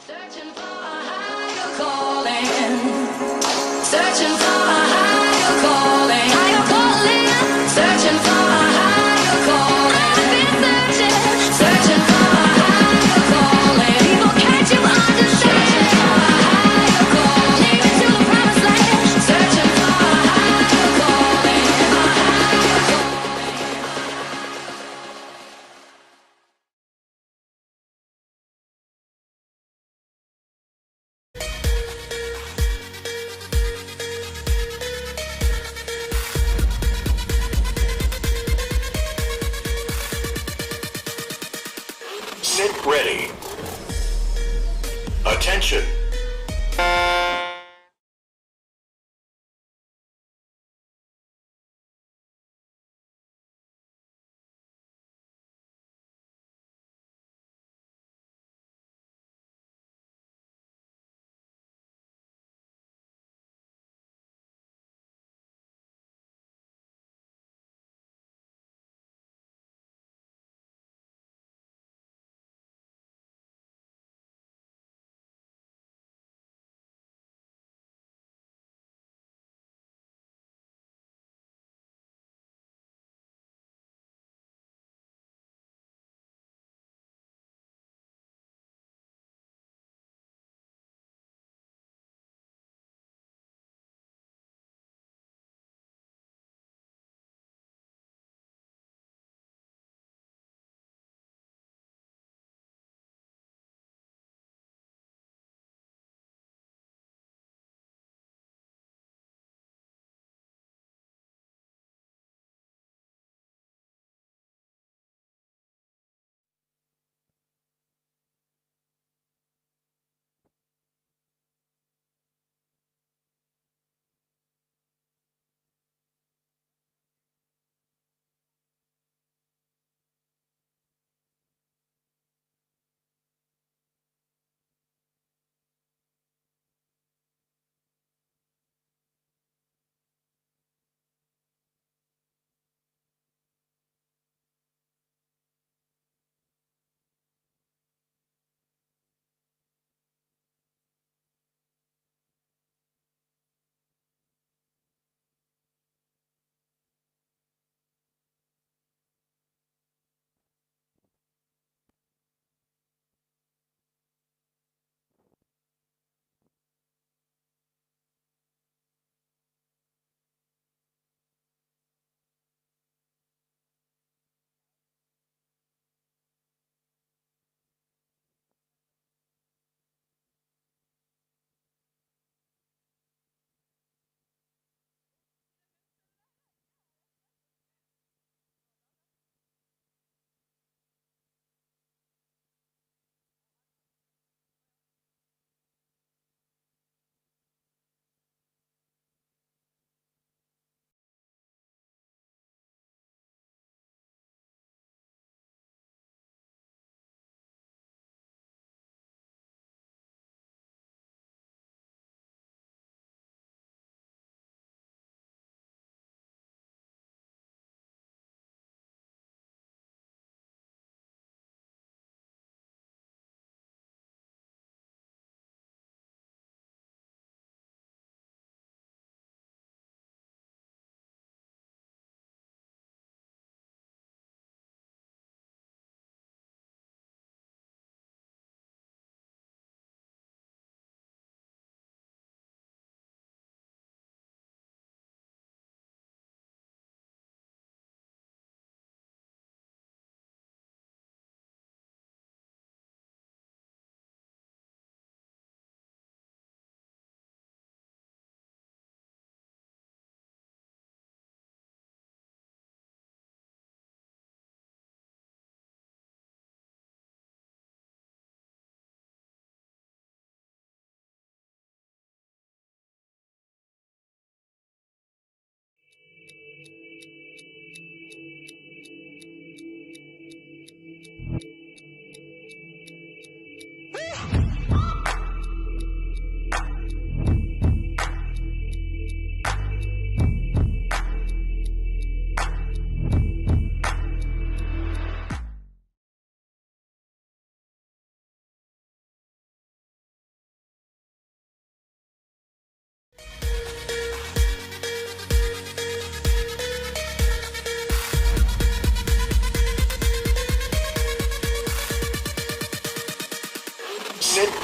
[SPEAKER 5] Searching for a higher calling. Searching for a higher calling. Higher calling. Searching for a higher calling. I've been searching. Searching for a higher calling. People, can't you understand? Searching for a higher calling. Take me to the promised land. Searching for a higher calling. A higher calling.
[SPEAKER 4] Sit ready. Attention.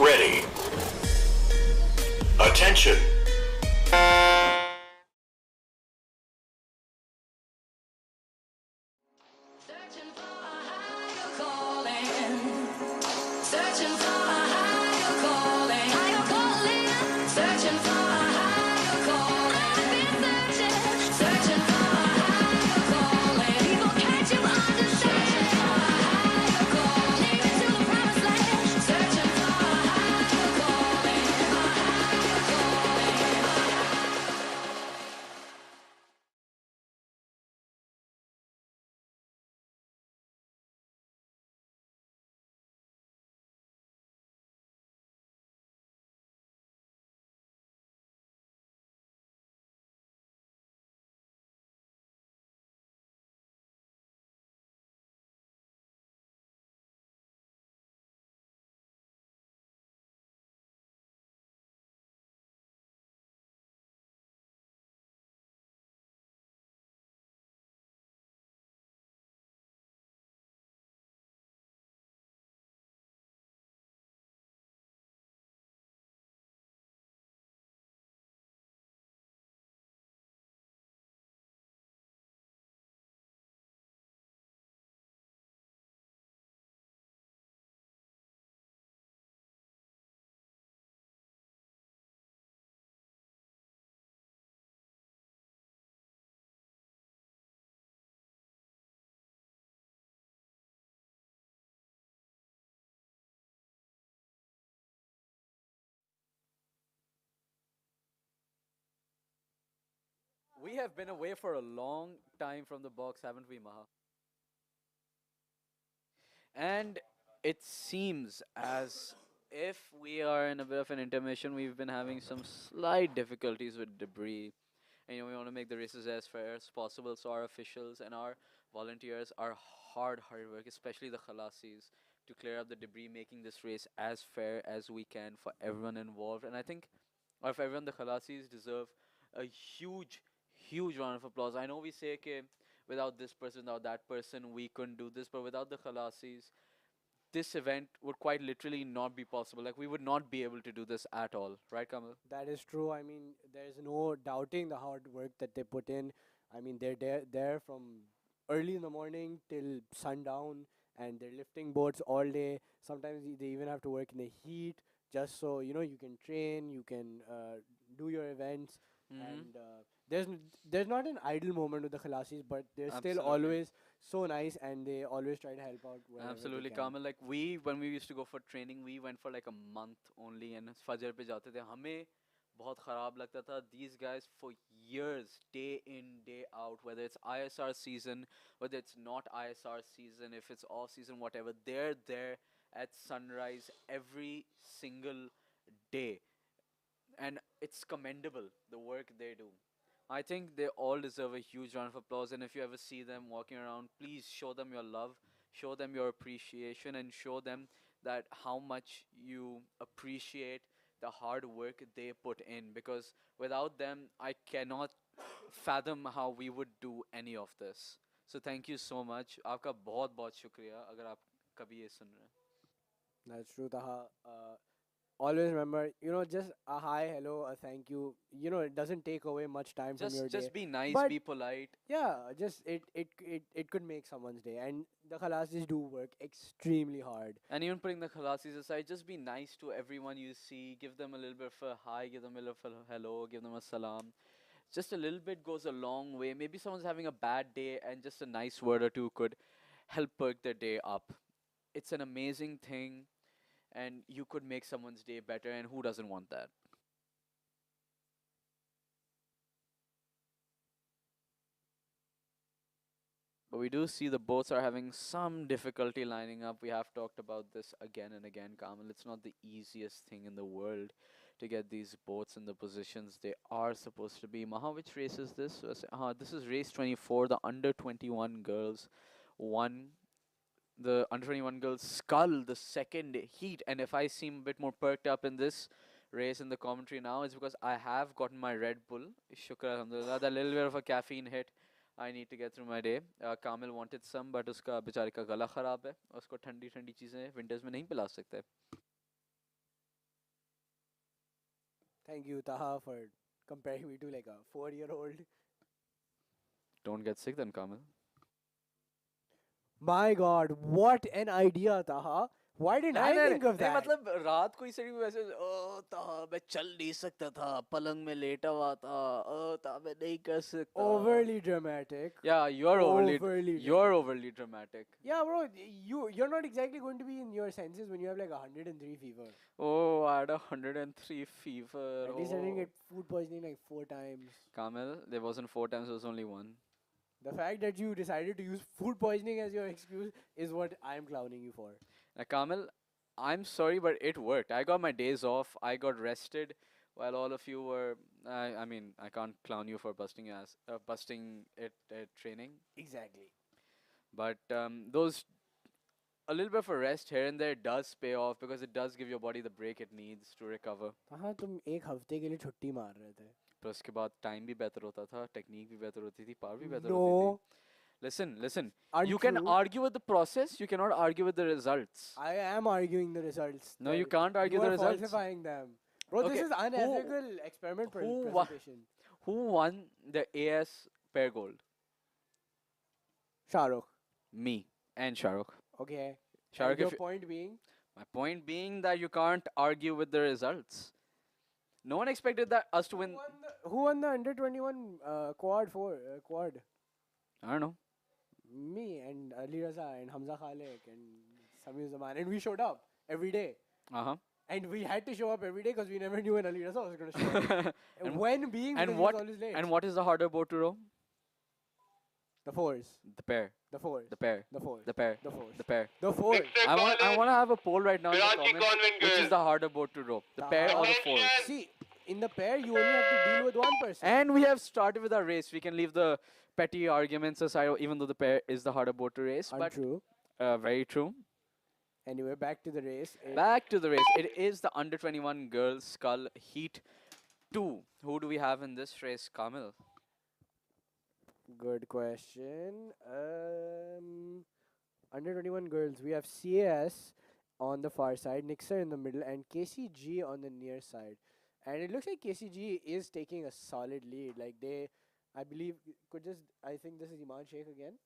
[SPEAKER 4] ready. Attention.
[SPEAKER 5] Searching for a higher calling. Searching for a higher calling. Higher calling. Searching for a higher calling. I've been searching. Searching for a higher calling. People, can't you understand? Searching for a higher calling. Take me to the promised land. Searching for a higher calling. A higher calling.
[SPEAKER 3] We have been away for a long time from the box, haven't we, Maha? And it seems as if we are in a bit of an intermission. We've been having some slight difficulties with debris. And we want to make the races as fair as possible. So our officials and our volunteers are hard work, especially the khalasis, to clear up the debris, making this race as fair as we can for everyone involved. And I think, or for everyone, the khalasis deserve a huge round of applause. I know we say that without this person, without that person, we couldn't do this, but without the khalasis, this event would quite literally not be possible. Like, we would not be able to do this at all, right, Kamal?
[SPEAKER 1] That is true. I mean, there's no doubting the hard work that they put in. I mean, they're there from early in the morning till sundown, and they're lifting boats all day. Sometimes they even have to work in the heat just so you can train, you can do your events, and there's not an idle moment with the Khalasis, but they're still
[SPEAKER 3] Absolutely.
[SPEAKER 1] always so nice, and they always try to help out wherever they
[SPEAKER 3] Absolutely,
[SPEAKER 1] can.
[SPEAKER 3] Kamal. Like, when we used to go for training, we went for like a month only, and फजर पे जाते थे. हमें बहुत खराब लगता था. These guys for years, day in, day out, whether it's ISR season, whether it's not ISR season, if it's off season, whatever, they're there at sunrise every single day, and it's commendable the work they do. I think they all deserve a huge round of applause. And if you ever see them walking around, please show them your love, show them your appreciation, and show them that how much you appreciate the hard work they put in. Because without them, I cannot fathom how we would do any of this. So thank you so much. आपका बहुत बहुत शुक्रिया अगर आप कभी ये सुन रहे हैं.
[SPEAKER 1] That's true, Taha. Always remember, just a hi, hello, a thank you. It doesn't take away much time from your day.
[SPEAKER 3] Just be nice,
[SPEAKER 1] But
[SPEAKER 3] be polite.
[SPEAKER 1] yeah, just it could make someone's day. And the Khalasis do work extremely hard.
[SPEAKER 3] And even putting the khalasis aside, just be nice to everyone you see. Give them a little bit of a hi, give them a little bit of a hello, give them a salam. Just a little bit goes a long way. Maybe someone's having a bad day, and just a nice word or two could help perk their day up. It's an amazing thing, and you could make someone's day better, and who doesn't want that? But we do see the boats are having some difficulty lining up. We have talked about this again and again, Kamal. It's not the easiest thing in the world to get these boats in the positions they are supposed to be. Maha, which race is this? This is race 24. The under 21 girls won. The under 21 girls skull the second heat. And if I seem a bit more perked up in this race in the commentary now, it's because I have gotten my Red Bull. Shukra alhamdulillah. That little bit of a caffeine hit I need to get through my day. Kamil wanted some, but उसका बेचारे का गला खराब है. उसको ठंडी ठंडी चीजें winters में नहीं पिला सकते.
[SPEAKER 1] Thank you, Taha, for comparing me to like a 4-year-old.
[SPEAKER 3] Don't get sick then, Kamil.
[SPEAKER 1] My God, what an idea, Taha. Why didn't
[SPEAKER 3] नहीं
[SPEAKER 1] I
[SPEAKER 3] नहीं
[SPEAKER 1] think of
[SPEAKER 3] नहीं
[SPEAKER 1] that?
[SPEAKER 3] मतलब रात को ही सड़ी वैसे ओ था मैं चल नहीं सकता था पलंग में लेटा हुआ था ओ था मैं नहीं कर सकता
[SPEAKER 1] Overly dramatic.
[SPEAKER 3] yeah
[SPEAKER 1] Overly
[SPEAKER 3] you're overly dramatic
[SPEAKER 1] Yeah, bro, you're not exactly going to be in your senses when you have like 103 fever.
[SPEAKER 3] oh I had 103 fever
[SPEAKER 1] At least I didn't
[SPEAKER 3] oh
[SPEAKER 1] get food poisoning like 4 times.
[SPEAKER 3] Kamil there wasn't 4 times there was only one
[SPEAKER 1] The fact that you decided to use food poisoning as your excuse is what I'm clowning you for.
[SPEAKER 3] now Kamil I'm sorry but it worked I got my days off I got rested while all of you were I mean I can't clown you for busting it at training
[SPEAKER 1] Exactly.
[SPEAKER 3] but those a little bit of a rest here and there does pay off because it does give your body the break it needs to recover.
[SPEAKER 1] हाँ तुम एक हफ्ते के लिए छुट्टी मार रहे थे.
[SPEAKER 3] पर उसके बाद टाइम भी बेहतर होता था टेक्निक भी बेहतर होती थी पावर भी बेहतर
[SPEAKER 1] No.
[SPEAKER 3] होती थी listen you can
[SPEAKER 1] Untrue.
[SPEAKER 3] argue with the process you cannot argue with the results
[SPEAKER 1] I am arguing the results.
[SPEAKER 3] no you can't argue
[SPEAKER 1] You
[SPEAKER 3] the
[SPEAKER 1] are
[SPEAKER 3] results
[SPEAKER 1] falsifying them. Bro,
[SPEAKER 3] Okay,
[SPEAKER 1] this is unethical experiment
[SPEAKER 3] who wa-
[SPEAKER 1] presentation.
[SPEAKER 3] who won the AS pair gold
[SPEAKER 1] Shah Rukh.
[SPEAKER 3] me and Shahrukh
[SPEAKER 1] Okay.
[SPEAKER 3] Shahrukh
[SPEAKER 1] And your
[SPEAKER 3] if
[SPEAKER 1] point being?
[SPEAKER 3] my point being that you can't argue with the results no one expected that us to win
[SPEAKER 1] Who won the under 21 quad?
[SPEAKER 3] I don't know
[SPEAKER 1] Me and Ali Raza and Hamza Khalek and Samir Zaman. And we showed up every day.
[SPEAKER 3] uh-huh
[SPEAKER 1] And we had to show up every day because we never knew when Ali Raza was going to show up.
[SPEAKER 3] And-
[SPEAKER 1] when being
[SPEAKER 3] and
[SPEAKER 1] because
[SPEAKER 3] what
[SPEAKER 1] he was always late.
[SPEAKER 3] and what is the harder boat to row
[SPEAKER 1] The fours.
[SPEAKER 3] the pair
[SPEAKER 1] The fours.
[SPEAKER 3] the pair
[SPEAKER 1] The fours.
[SPEAKER 3] the pair
[SPEAKER 1] The fours.
[SPEAKER 3] the pair
[SPEAKER 1] The fours.
[SPEAKER 3] I want to have a poll right now in the
[SPEAKER 8] Karachi
[SPEAKER 3] comments
[SPEAKER 8] Convent
[SPEAKER 3] which is
[SPEAKER 8] girls.
[SPEAKER 3] the harder boat to row the pair or the fours
[SPEAKER 1] See, in the pair, you only have to deal with one person.
[SPEAKER 3] and we have started with our race we can leave the petty arguments aside even though the pair is the harder boat to race but
[SPEAKER 1] Untrue.
[SPEAKER 3] very true
[SPEAKER 1] Anyway, back to the race.
[SPEAKER 3] back to the race it is the under 21 girls skull heat 2 who do we have in this race Kamil
[SPEAKER 1] Good question. Under 21 girls, we have CAS on the far side, Nixer in the middle, and KCG on the near side. And it looks like KCG is taking a solid lead. Like I believe, I think this is Iman Sheikh again.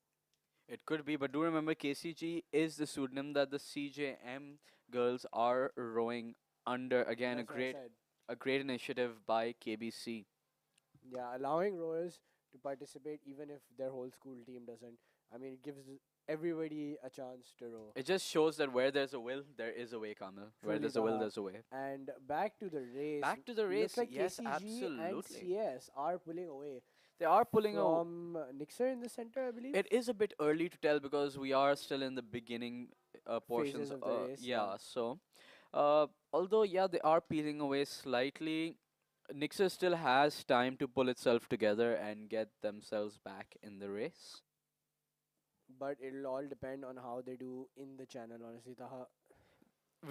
[SPEAKER 3] it could be but do remember KCG is the pseudonym that the CJM girls are rowing under again
[SPEAKER 1] That's what I said.
[SPEAKER 3] a great initiative by KBC
[SPEAKER 1] Yeah, allowing rowers to participate even if their whole school team doesn't. I mean, it gives everybody a chance to row.
[SPEAKER 3] It just shows that where there's a will, there is a way, Kamil. Where
[SPEAKER 1] Truly,
[SPEAKER 3] there's a will,
[SPEAKER 1] Taha.
[SPEAKER 3] there's a way.
[SPEAKER 1] And back to the race.
[SPEAKER 3] Back to the race,
[SPEAKER 1] Looks like
[SPEAKER 3] yes,
[SPEAKER 1] KCG and
[SPEAKER 3] absolutely.
[SPEAKER 1] CS are pulling away
[SPEAKER 3] They are pulling a.
[SPEAKER 1] from Nixer in the center, I believe.
[SPEAKER 3] It is a bit early to tell because we are still in the beginning portions
[SPEAKER 1] Phases of the race,
[SPEAKER 3] yeah,
[SPEAKER 1] yeah.
[SPEAKER 3] so although yeah they are peeling away slightly, Nixer still has time to pull itself together and get themselves back in the race.
[SPEAKER 1] But it'll all depend on how they do in the channel, honestly. Taha.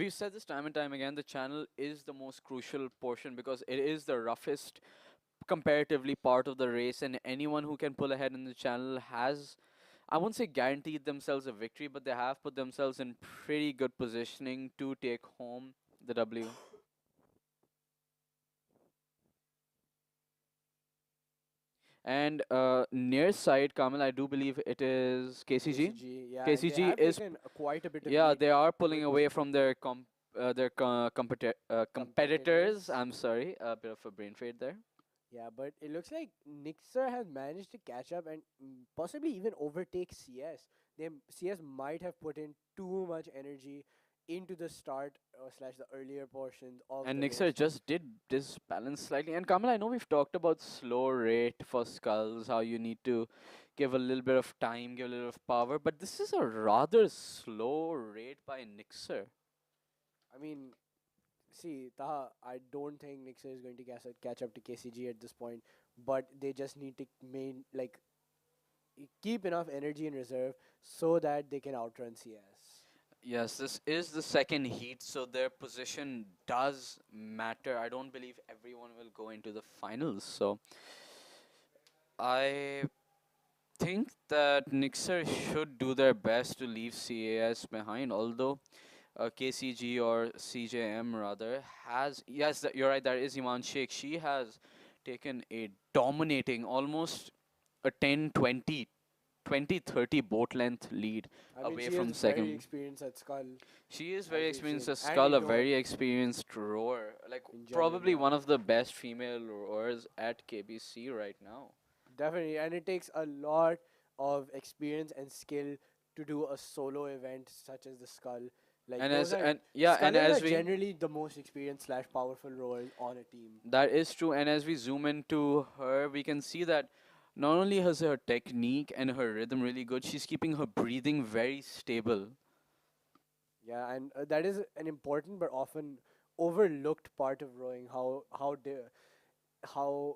[SPEAKER 3] We've said this time and time again, the channel is the most crucial portion because it is the roughest comparatively part of the race, and anyone who can pull ahead in the channel has, I won't say guaranteed themselves a victory, but they have put themselves in pretty good positioning to take home the W. And near side, Kamil, I do believe it is KCG.
[SPEAKER 1] Yeah,
[SPEAKER 3] KCG
[SPEAKER 1] they have
[SPEAKER 3] is
[SPEAKER 1] taken quite a bit of
[SPEAKER 3] yeah,
[SPEAKER 1] lead.
[SPEAKER 3] they are pulling away from their competitors. I'm sorry, a bit of a brain fade there.
[SPEAKER 1] Yeah, but it looks like Nixer has managed to catch up and possibly even overtake CS. CS might have put in too much energy into the start slash the earlier portions of
[SPEAKER 3] And
[SPEAKER 1] the
[SPEAKER 3] Nixer
[SPEAKER 1] race.
[SPEAKER 3] just did disbalance slightly. And Kamal, I know we've talked about slow rate for skulls, how you need to give a little bit of time, give a little of power, but this is a rather slow rate by Nixer.
[SPEAKER 1] I mean, see, Taha, I don't think Nixer is going to catch up to KCG at this point, but they just need to keep enough energy in reserve so that they can outrun CS.
[SPEAKER 3] Yes, this is the second heat, so their position does matter. I don't believe everyone will go into the finals, so I think that Nixer should do their best to leave CAS behind, although KCG or CJM rather has, yes, you're right, that is Iman Sheikh. She has taken a dominating almost a 10, 20, 20, 30 boat length lead
[SPEAKER 1] I mean,
[SPEAKER 3] away
[SPEAKER 1] she is
[SPEAKER 3] from
[SPEAKER 1] very
[SPEAKER 3] second.
[SPEAKER 1] experienced at Skull,
[SPEAKER 3] She is
[SPEAKER 1] as
[SPEAKER 3] very
[SPEAKER 1] we've
[SPEAKER 3] experienced
[SPEAKER 1] seen,
[SPEAKER 3] as
[SPEAKER 1] and
[SPEAKER 3] Skull, a
[SPEAKER 1] indoor
[SPEAKER 3] very experienced rower. Like
[SPEAKER 1] in general.
[SPEAKER 3] probably
[SPEAKER 1] Yeah.
[SPEAKER 3] one of the best female rowers at KBC right now.
[SPEAKER 1] Definitely, and it takes a lot of experience and skill to do a solo event such as the Skull. Like
[SPEAKER 3] And
[SPEAKER 1] those
[SPEAKER 3] as
[SPEAKER 1] are
[SPEAKER 3] and yeah, and
[SPEAKER 1] Scullers are
[SPEAKER 3] as we
[SPEAKER 1] generally the most experienced slash powerful rowers on a team.
[SPEAKER 3] that is true, and as we zoom into her, we can see that not only has her technique and her rhythm really good, she's keeping her breathing very stable.
[SPEAKER 1] Yeah, and that is an important but often overlooked part of rowing. How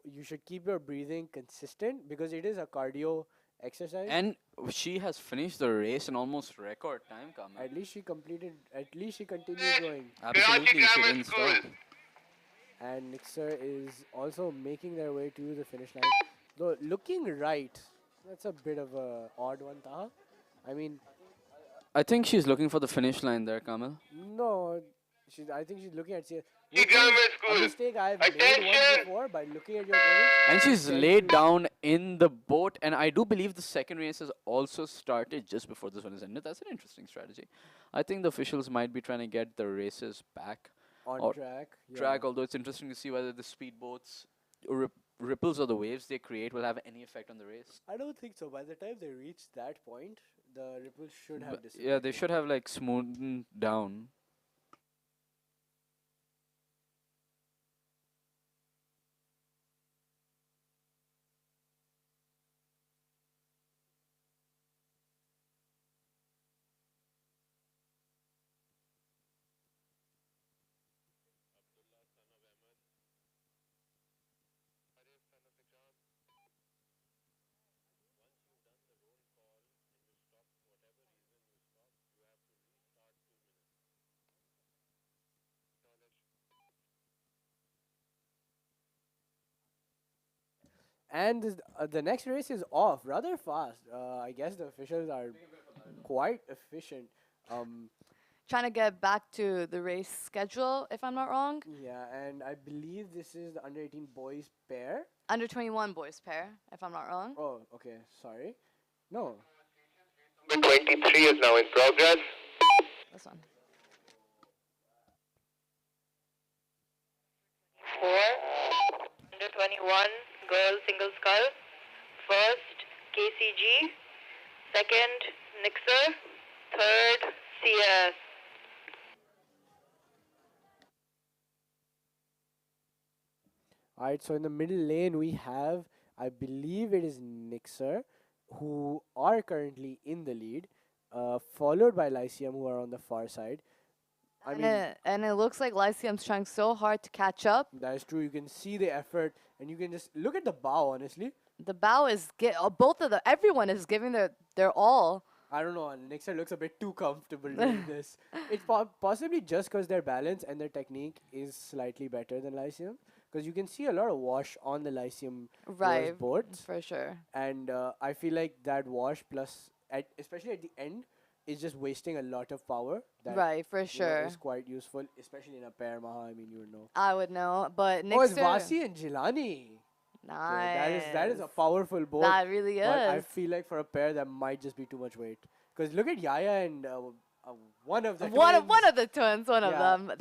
[SPEAKER 1] you should keep your breathing consistent because it is a cardio exercise.
[SPEAKER 3] And she has finished the race in almost record time, Kamal.
[SPEAKER 1] At least she completed. At least she continued rowing.
[SPEAKER 3] Absolutely, she didn't stop.
[SPEAKER 1] And Nixer is also making their way to the finish line. Though looking right, that's a bit of a odd one, Taha. I mean,
[SPEAKER 3] I think she's looking for the finish line there, Kamal.
[SPEAKER 1] no, I think she's looking at CS.
[SPEAKER 8] Grammar
[SPEAKER 1] Which is a
[SPEAKER 8] School.
[SPEAKER 1] mistake I've made
[SPEAKER 8] Attention!
[SPEAKER 1] once before by looking at your opponent.
[SPEAKER 3] And she's
[SPEAKER 1] Trying
[SPEAKER 3] laid
[SPEAKER 1] to-
[SPEAKER 3] down in the boat, and I do believe the second race has also started just before this one is ended. That's an interesting strategy. I think the officials might be trying to get the races back
[SPEAKER 1] on
[SPEAKER 3] or
[SPEAKER 1] track. Yeah.
[SPEAKER 3] track, although it's interesting to see whether the speedboats ripples or the waves they create will have any effect on the race.
[SPEAKER 1] I don't think so. By the time they reach that point, the ripples should have
[SPEAKER 3] But
[SPEAKER 1] dissipated.
[SPEAKER 3] yeah, they should have like smoothened down.
[SPEAKER 1] And the next race is off rather fast. I guess the officials are quite efficient.
[SPEAKER 2] Trying to get back to the race schedule, if I'm not wrong.
[SPEAKER 1] Yeah, and I believe this is the under 18 boys pair.
[SPEAKER 2] Under 21 boys pair, if I'm not wrong.
[SPEAKER 1] Oh, okay. Sorry. No.
[SPEAKER 8] Number 23 is now in progress.
[SPEAKER 2] This one.
[SPEAKER 9] 4. Under 21 girl single scull. First KCG. Second Nixer. Third CS.
[SPEAKER 1] Alright, so in the middle lane we have, I believe it is Nixer, who are currently in the lead, followed by Lyceum, who are on the far side. I mean,
[SPEAKER 2] And it looks like Lyceum's trying so hard to catch up.
[SPEAKER 1] that is true. You can see the effort, and you can just look at the bow, honestly.
[SPEAKER 2] The bow is everyone is giving their all.
[SPEAKER 1] I don't know, Nixer looks a bit too comfortable doing this. It's possibly just because their balance and their technique is slightly better than Lyceum. Because you can see a lot of wash on the Lyceum
[SPEAKER 2] Right,
[SPEAKER 1] boards.
[SPEAKER 2] for sure.
[SPEAKER 1] And I feel like that wash plus, especially at the end, is just wasting a lot of power. That,
[SPEAKER 2] Right, for sure.
[SPEAKER 1] is quite useful, especially in a pair, Maha. I mean, you would know.
[SPEAKER 2] I would know, but
[SPEAKER 1] Oh, it's
[SPEAKER 2] Nixer,
[SPEAKER 1] Vasi and Jilani.
[SPEAKER 2] nice.
[SPEAKER 1] Yeah, that is a powerful board.
[SPEAKER 2] That really
[SPEAKER 1] But I
[SPEAKER 2] is.
[SPEAKER 1] feel like for a pair, that might just be too much weight. Because look at Yaya and one of the
[SPEAKER 2] One
[SPEAKER 1] twins.
[SPEAKER 2] of the twins, one of them.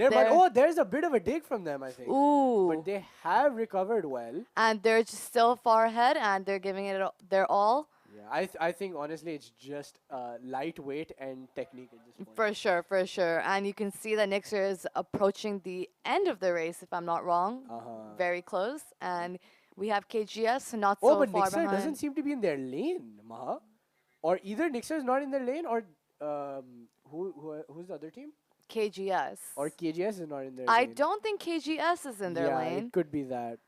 [SPEAKER 1] There's a bit of a dig from them, I think.
[SPEAKER 2] Ooh.
[SPEAKER 1] But they have recovered well.
[SPEAKER 2] And they're just still far ahead, and they're giving it their all.
[SPEAKER 1] Yeah, I think honestly it's just lightweight and technique at this point.
[SPEAKER 2] For sure, for sure. And you can see that Nixer is approaching the end of the race, if I'm not wrong. Very close. And we have KGS not so
[SPEAKER 1] but
[SPEAKER 2] far
[SPEAKER 1] Nixer
[SPEAKER 2] behind.
[SPEAKER 1] doesn't seem to be in their lane, Maha. Or either Nixer is not in their lane, or who's the other team?
[SPEAKER 2] KGS.
[SPEAKER 1] Or KGS is not in their
[SPEAKER 2] I
[SPEAKER 1] lane.
[SPEAKER 2] don't think KGS is in their
[SPEAKER 1] yeah,
[SPEAKER 2] lane.
[SPEAKER 1] it could be that.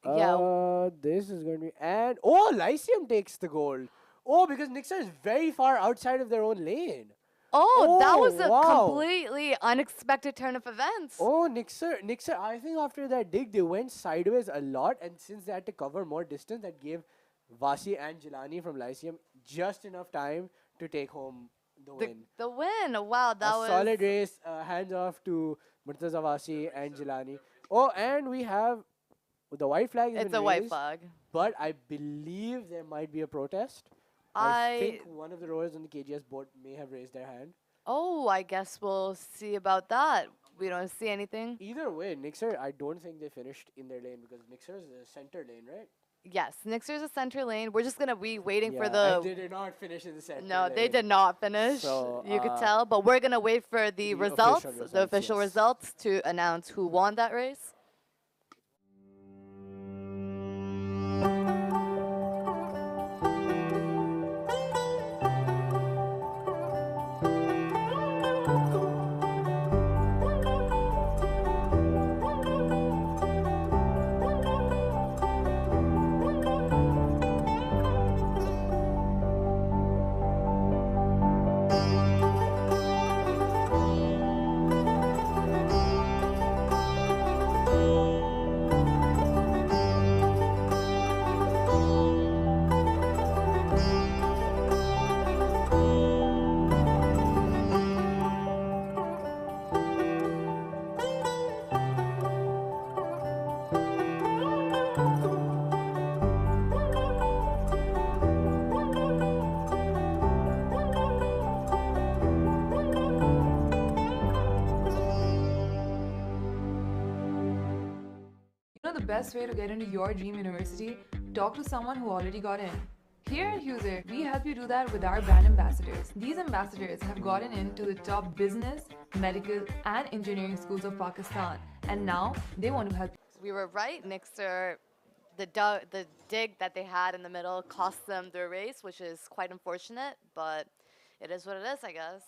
[SPEAKER 2] Yeah.
[SPEAKER 1] This is going to be... And... Oh, Lyceum takes the gold. Oh, because Nixer is very far outside of their own lane.
[SPEAKER 2] Oh, that was a
[SPEAKER 1] wow.
[SPEAKER 2] completely unexpected turn of events.
[SPEAKER 1] Oh, Nixer, I think after that dig, they went sideways a lot. And since they had to cover more distance, that gave Vasi and Jilani from Lyceum just enough time to take home the win.
[SPEAKER 2] The win. Wow, that
[SPEAKER 1] A
[SPEAKER 2] was
[SPEAKER 1] solid race. Hands off to Murtaza Wasi and Jilani. Oh, and we have the white flag has
[SPEAKER 2] It's
[SPEAKER 1] been
[SPEAKER 2] a white
[SPEAKER 1] raised,
[SPEAKER 2] flag.
[SPEAKER 1] but I believe there might be a protest.
[SPEAKER 2] I
[SPEAKER 1] think one of the rowers on the KGS boat may have raised their hand.
[SPEAKER 2] Oh, I guess we'll see about that. We don't see anything.
[SPEAKER 1] Either way, Nixer, I don't think they finished in their lane because Nixer is the center lane, right?
[SPEAKER 2] Yes, Nixer's a center lane. We're just gonna be waiting for
[SPEAKER 1] and
[SPEAKER 2] the.
[SPEAKER 1] they did not finish in the center
[SPEAKER 2] No, they
[SPEAKER 1] lane.
[SPEAKER 2] did not finish.
[SPEAKER 1] So,
[SPEAKER 2] you could tell, but we're gonna wait for the results,
[SPEAKER 1] official
[SPEAKER 2] the official
[SPEAKER 1] yes.
[SPEAKER 2] results to announce who won that race.
[SPEAKER 7] You know the best way to get into your dream university? Talk to someone who already got in. Here at User, we help you do that with our brand ambassadors. These ambassadors have gotten into the top business, medical, and engineering schools of Pakistan, and now they want to help you.
[SPEAKER 2] We were right. Nixer, the dig that they had in the middle cost them their race, which is quite unfortunate, but it is what it is, I guess.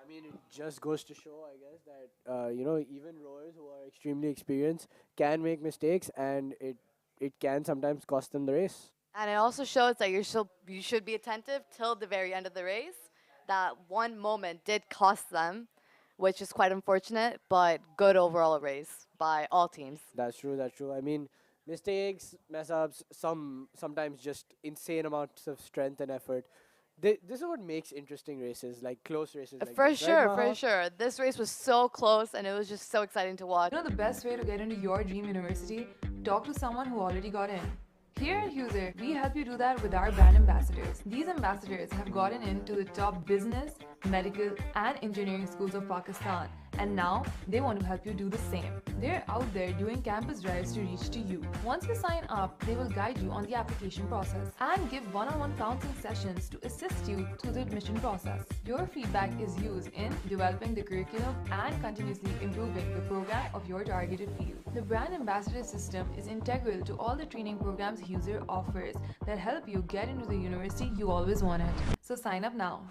[SPEAKER 1] I mean, it just goes to show, I guess, that even rowers who are extremely experienced can make mistakes, and it can sometimes cost them the race.
[SPEAKER 2] And it also shows that you should be attentive till the very end of the race. That one moment did cost them, which is quite unfortunate, but good overall race by all teams.
[SPEAKER 1] That's true. That's true. I mean, mistakes, mess ups, sometimes just insane amounts of strength and effort. This is what makes interesting races, like close races. Like
[SPEAKER 2] For
[SPEAKER 1] this,
[SPEAKER 2] sure,
[SPEAKER 1] right,
[SPEAKER 2] for
[SPEAKER 1] Maha?
[SPEAKER 2] sure. This race was so close, and it was just so exciting to watch.
[SPEAKER 7] You know the best way to get into your dream university? Talk to someone who already got in. Here at User, we help you do that with our brand ambassadors. These ambassadors have gotten into the top business, medical, and engineering schools of Pakistan, and now they want to help you do the same. They're out there doing campus drives to reach to you. Once you sign up, they will guide you on the application process and give one-on-one counseling sessions to assist you through the admission process. Your feedback is used in developing the curriculum and continuously improving the program of your targeted field. The brand ambassador system is integral to all the training programs User offers that help you get into the university you always wanted. So sign up now.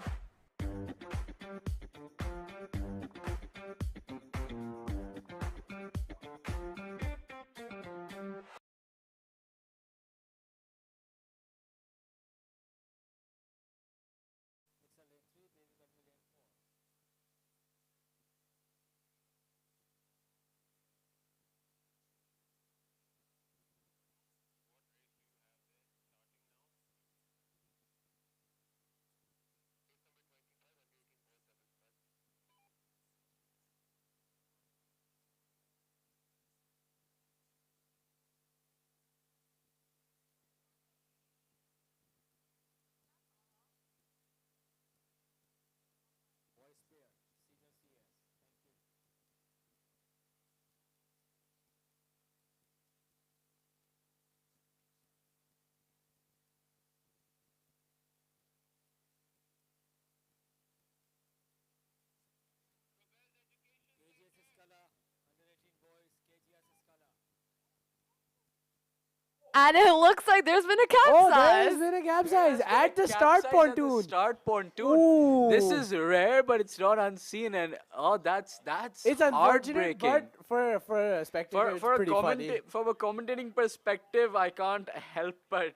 [SPEAKER 2] And it looks like there's been a
[SPEAKER 1] Oh,
[SPEAKER 2] capsize.
[SPEAKER 1] there's been a capsize at the start pontoon.
[SPEAKER 3] Start pontoon.
[SPEAKER 1] Ooh.
[SPEAKER 3] This is rare, but it's not unseen, and that's
[SPEAKER 1] It's unfortunate,
[SPEAKER 3] heartbreaking.
[SPEAKER 1] but for a spectator, it's pretty funny.
[SPEAKER 3] From a commentating perspective, I can't help but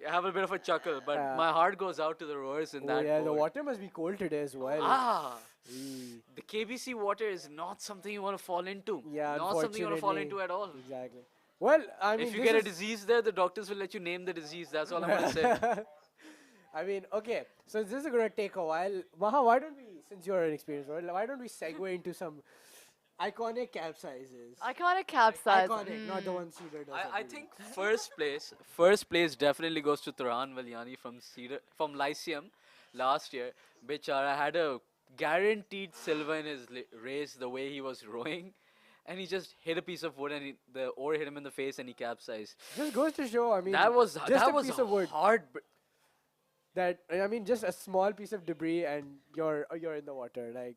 [SPEAKER 3] have a bit of a chuckle. But my heart goes out to the rowers in
[SPEAKER 1] Oh
[SPEAKER 3] that
[SPEAKER 1] yeah, the
[SPEAKER 3] boat.
[SPEAKER 1] water must be cold today as well.
[SPEAKER 3] The KBC water is not something you want to fall into.
[SPEAKER 1] Yeah,
[SPEAKER 3] Not something you want to fall
[SPEAKER 1] unfortunately.
[SPEAKER 3] into at all.
[SPEAKER 1] Exactly. Well, I mean,
[SPEAKER 3] If you
[SPEAKER 1] this
[SPEAKER 3] get a
[SPEAKER 1] is-
[SPEAKER 3] disease there, the doctors will let you name the disease. That's all I'm going to say.
[SPEAKER 1] I mean, okay, so this is going to take a while. Maha, why don't we, since you're an experienced one, why don't we segue into some iconic capsizes?
[SPEAKER 2] Iconic capsize.
[SPEAKER 1] Iconic, not the one Cedar does.
[SPEAKER 3] I think first place definitely goes to Turan Valyani from Lyceum last year. Bichara had a guaranteed silver in his race the way he was rowing. And he just hit a piece of wood and the oar hit him in the face and he capsized.
[SPEAKER 1] Just goes to show, I mean,
[SPEAKER 3] That was
[SPEAKER 1] piece of wood.
[SPEAKER 3] hard.
[SPEAKER 1] That, I mean, just a small piece of debris and you're in the water. Like,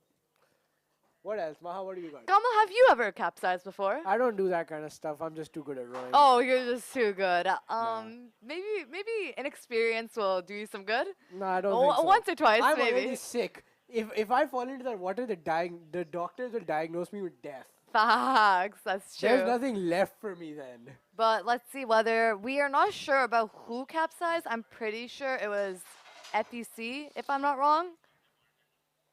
[SPEAKER 1] what else? Maha, what do you got?
[SPEAKER 2] Kamal, have you ever capsized before?
[SPEAKER 1] I don't do that kind of stuff. I'm just too good at rowing.
[SPEAKER 2] Oh, you're just too good. Maybe inexperience will do you some good.
[SPEAKER 1] No, I don't think so.
[SPEAKER 2] Once or twice,
[SPEAKER 1] I'm
[SPEAKER 2] maybe.
[SPEAKER 1] already sick. If I fall into that water, the doctors will diagnose me with death.
[SPEAKER 2] Facts, that's true.
[SPEAKER 1] There's nothing left for me then.
[SPEAKER 2] But let's see whether we are not sure about who capsized. I'm pretty sure it was FEC, if I'm not wrong,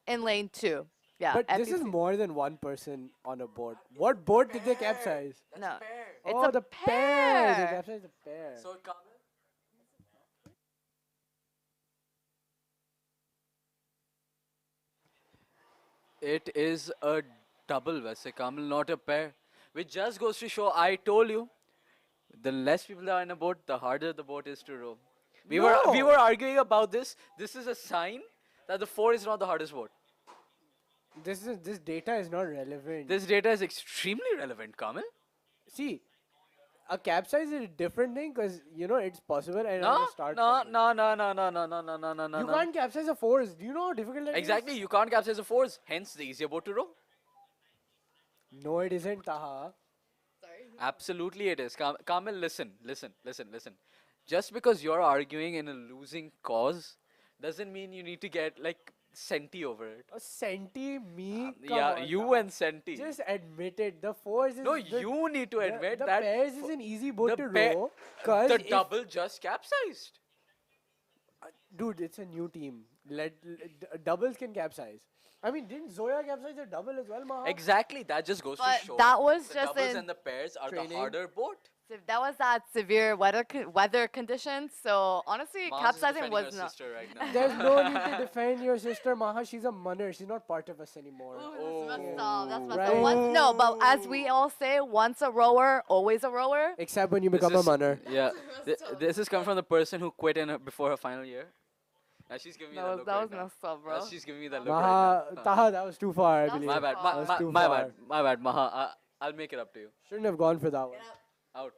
[SPEAKER 2] in lane 2. Yeah.
[SPEAKER 1] But
[SPEAKER 2] FEC.
[SPEAKER 1] this is more than one person on a boat. What boat did they capsize?
[SPEAKER 2] No.
[SPEAKER 1] Oh,
[SPEAKER 2] It's
[SPEAKER 1] the
[SPEAKER 2] a
[SPEAKER 1] pair. They
[SPEAKER 2] pair.
[SPEAKER 1] capsized the pair.
[SPEAKER 3] So it is a double वैसे Kamil, not a pair. Which just goes to show, I told you, the less people are in a boat, the harder the boat is to row. We were arguing about this. This is a sign that the 4 is not the hardest boat.
[SPEAKER 1] This data is not relevant.
[SPEAKER 3] This data is extremely relevant, Kamil.
[SPEAKER 1] See, a capsize is a different thing because it's possible and
[SPEAKER 3] No,
[SPEAKER 1] on the start.
[SPEAKER 3] no,
[SPEAKER 1] possible.
[SPEAKER 3] no, no, no, no, no, no, no, no, no, no.
[SPEAKER 1] You
[SPEAKER 3] no.
[SPEAKER 1] can't capsize a force. Do you know how difficult that is?
[SPEAKER 3] Exactly, you can't capsize the 4s. Hence, the easier boat to row.
[SPEAKER 1] No, it isn't, Taha.
[SPEAKER 3] Absolutely, it is. Kamil, listen. Just because you're arguing in a losing cause doesn't mean you need to get senti over it.
[SPEAKER 1] A centi, me? Come
[SPEAKER 3] Yeah,
[SPEAKER 1] on,
[SPEAKER 3] you
[SPEAKER 1] Taha.
[SPEAKER 3] and senti.
[SPEAKER 1] Just admit it. The force is.
[SPEAKER 3] No, you need to admit
[SPEAKER 1] the
[SPEAKER 3] that
[SPEAKER 1] pairs is an easy boat
[SPEAKER 3] the
[SPEAKER 1] to
[SPEAKER 3] pair-
[SPEAKER 1] row. Cause
[SPEAKER 3] the
[SPEAKER 1] if-
[SPEAKER 3] double just capsized.
[SPEAKER 1] Dude, it's a new team. Doubles can capsize. I mean, didn't Zoya capsize a double as well, Maha?
[SPEAKER 3] Exactly, that just goes
[SPEAKER 2] But
[SPEAKER 3] to show
[SPEAKER 2] that was
[SPEAKER 3] the
[SPEAKER 2] just
[SPEAKER 3] doubles
[SPEAKER 2] in
[SPEAKER 3] and the pairs are the
[SPEAKER 1] training.
[SPEAKER 3] harder boat.
[SPEAKER 2] that was that severe weather conditions. So honestly,
[SPEAKER 3] Maz is
[SPEAKER 2] capsizing
[SPEAKER 3] defending
[SPEAKER 2] was
[SPEAKER 3] her
[SPEAKER 2] not.
[SPEAKER 3] sister right now.
[SPEAKER 1] There's no need to defend your sister, Maha. She's a munner. She's not part of us anymore.
[SPEAKER 2] Ooh, that's messed up. That's messed
[SPEAKER 1] Right.
[SPEAKER 2] up. No, but as we all say, once a rower, always a rower.
[SPEAKER 1] Except when you
[SPEAKER 3] This
[SPEAKER 1] become a
[SPEAKER 3] is-
[SPEAKER 1] munner.
[SPEAKER 3] Yeah, this is coming from the person who quit before her final year. Now she's giving me that look
[SPEAKER 2] That
[SPEAKER 3] right
[SPEAKER 2] was
[SPEAKER 3] now.
[SPEAKER 2] messed up, bro.
[SPEAKER 3] She's giving me that look right
[SPEAKER 1] Maha,
[SPEAKER 3] now.
[SPEAKER 1] Taha, that was too far, I
[SPEAKER 2] That was
[SPEAKER 1] believe.
[SPEAKER 3] My bad,
[SPEAKER 2] That
[SPEAKER 1] was too
[SPEAKER 3] my
[SPEAKER 1] far.
[SPEAKER 3] bad, my bad, Maha. I'll make it up to you.
[SPEAKER 1] Shouldn't have gone for that one.
[SPEAKER 3] Out.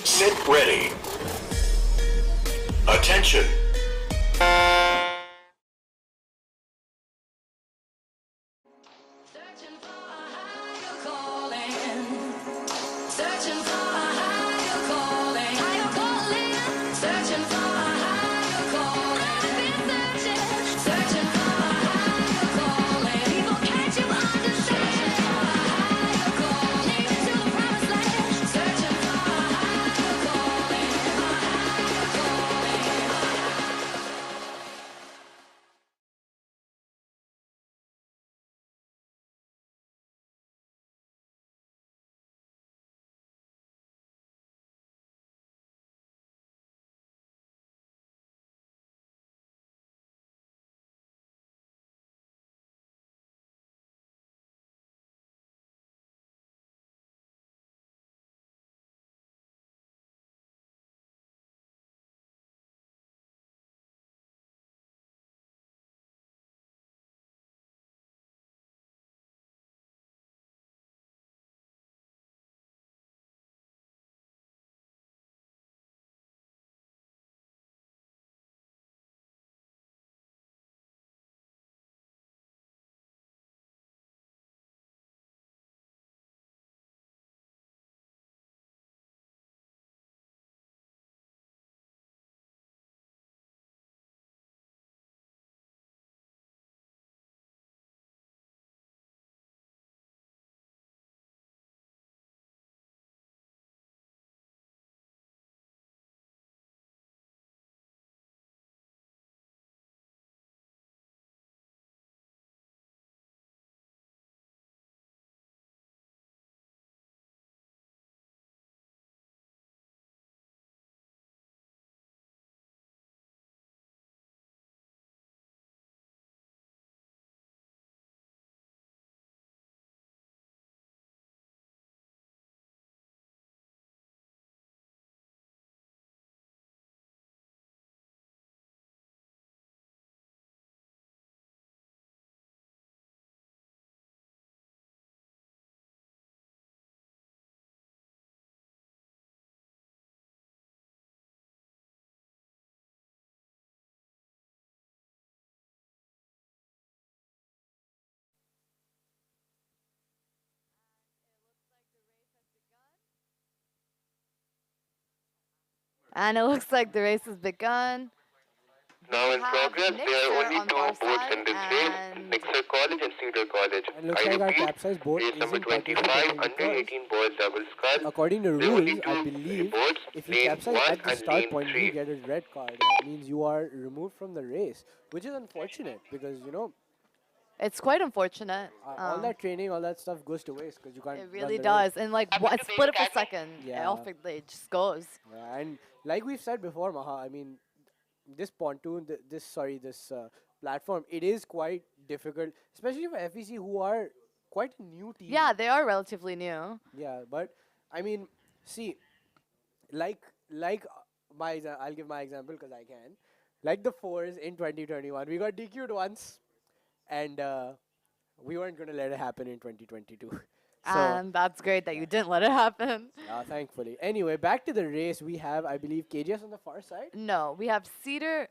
[SPEAKER 4] Sit ready. Attention.
[SPEAKER 5] Searching for a higher calling. Searching for a higher calling. Higher calling. Searching for a higher calling. I've been searching. Searching for a higher calling. People, can't you understand? Searching for a higher calling. Leading to the promised land. Searching for a higher calling. A higher calling.
[SPEAKER 2] And it looks like the race has begun.
[SPEAKER 8] Now in
[SPEAKER 2] have
[SPEAKER 8] progress, there are
[SPEAKER 2] Nixer
[SPEAKER 8] only
[SPEAKER 2] on
[SPEAKER 8] two
[SPEAKER 2] far
[SPEAKER 8] boats
[SPEAKER 2] side
[SPEAKER 8] in this race,
[SPEAKER 2] and
[SPEAKER 8] Nixer College and Cedar College.
[SPEAKER 1] And looks
[SPEAKER 8] I
[SPEAKER 1] like our
[SPEAKER 8] repeat,
[SPEAKER 1] capsized boat
[SPEAKER 8] race number
[SPEAKER 1] isn't
[SPEAKER 8] 25,
[SPEAKER 1] participating
[SPEAKER 8] under
[SPEAKER 1] because,
[SPEAKER 8] 18 boys double scull.
[SPEAKER 1] according to
[SPEAKER 8] There are only
[SPEAKER 1] rules, I
[SPEAKER 8] two
[SPEAKER 1] believe
[SPEAKER 8] boats,
[SPEAKER 1] if you
[SPEAKER 8] lane
[SPEAKER 1] capsize
[SPEAKER 8] 1
[SPEAKER 1] at the
[SPEAKER 8] and
[SPEAKER 1] start
[SPEAKER 8] lane
[SPEAKER 1] point,
[SPEAKER 8] 3.
[SPEAKER 1] you get a red card. That means you are removed from the race, which is unfortunate because, you know,
[SPEAKER 2] it's quite unfortunate.
[SPEAKER 1] all that training, all that stuff goes to waste because you can't.
[SPEAKER 2] It
[SPEAKER 1] run
[SPEAKER 2] really
[SPEAKER 1] the
[SPEAKER 2] does.
[SPEAKER 1] race.
[SPEAKER 2] In like
[SPEAKER 9] Happen
[SPEAKER 2] a
[SPEAKER 9] to be
[SPEAKER 2] split of a
[SPEAKER 9] Academy?
[SPEAKER 2] second,
[SPEAKER 1] Yeah.
[SPEAKER 2] it just goes.
[SPEAKER 1] Yeah, and like we've said before, Maha, I mean, this pontoon, this platform, it is quite difficult, especially for FEC who are quite a new team.
[SPEAKER 2] Yeah, they are relatively new.
[SPEAKER 1] Yeah, but I mean, see, like I'll give my example because I can. Like the fours in 2021, we got DQ'd once, and we weren't gonna let it happen in 2022. So,
[SPEAKER 2] And that's great that you didn't let it happen.
[SPEAKER 1] thankfully. Anyway, back to the race. We have, I believe, KGS on the far side.
[SPEAKER 2] No, we have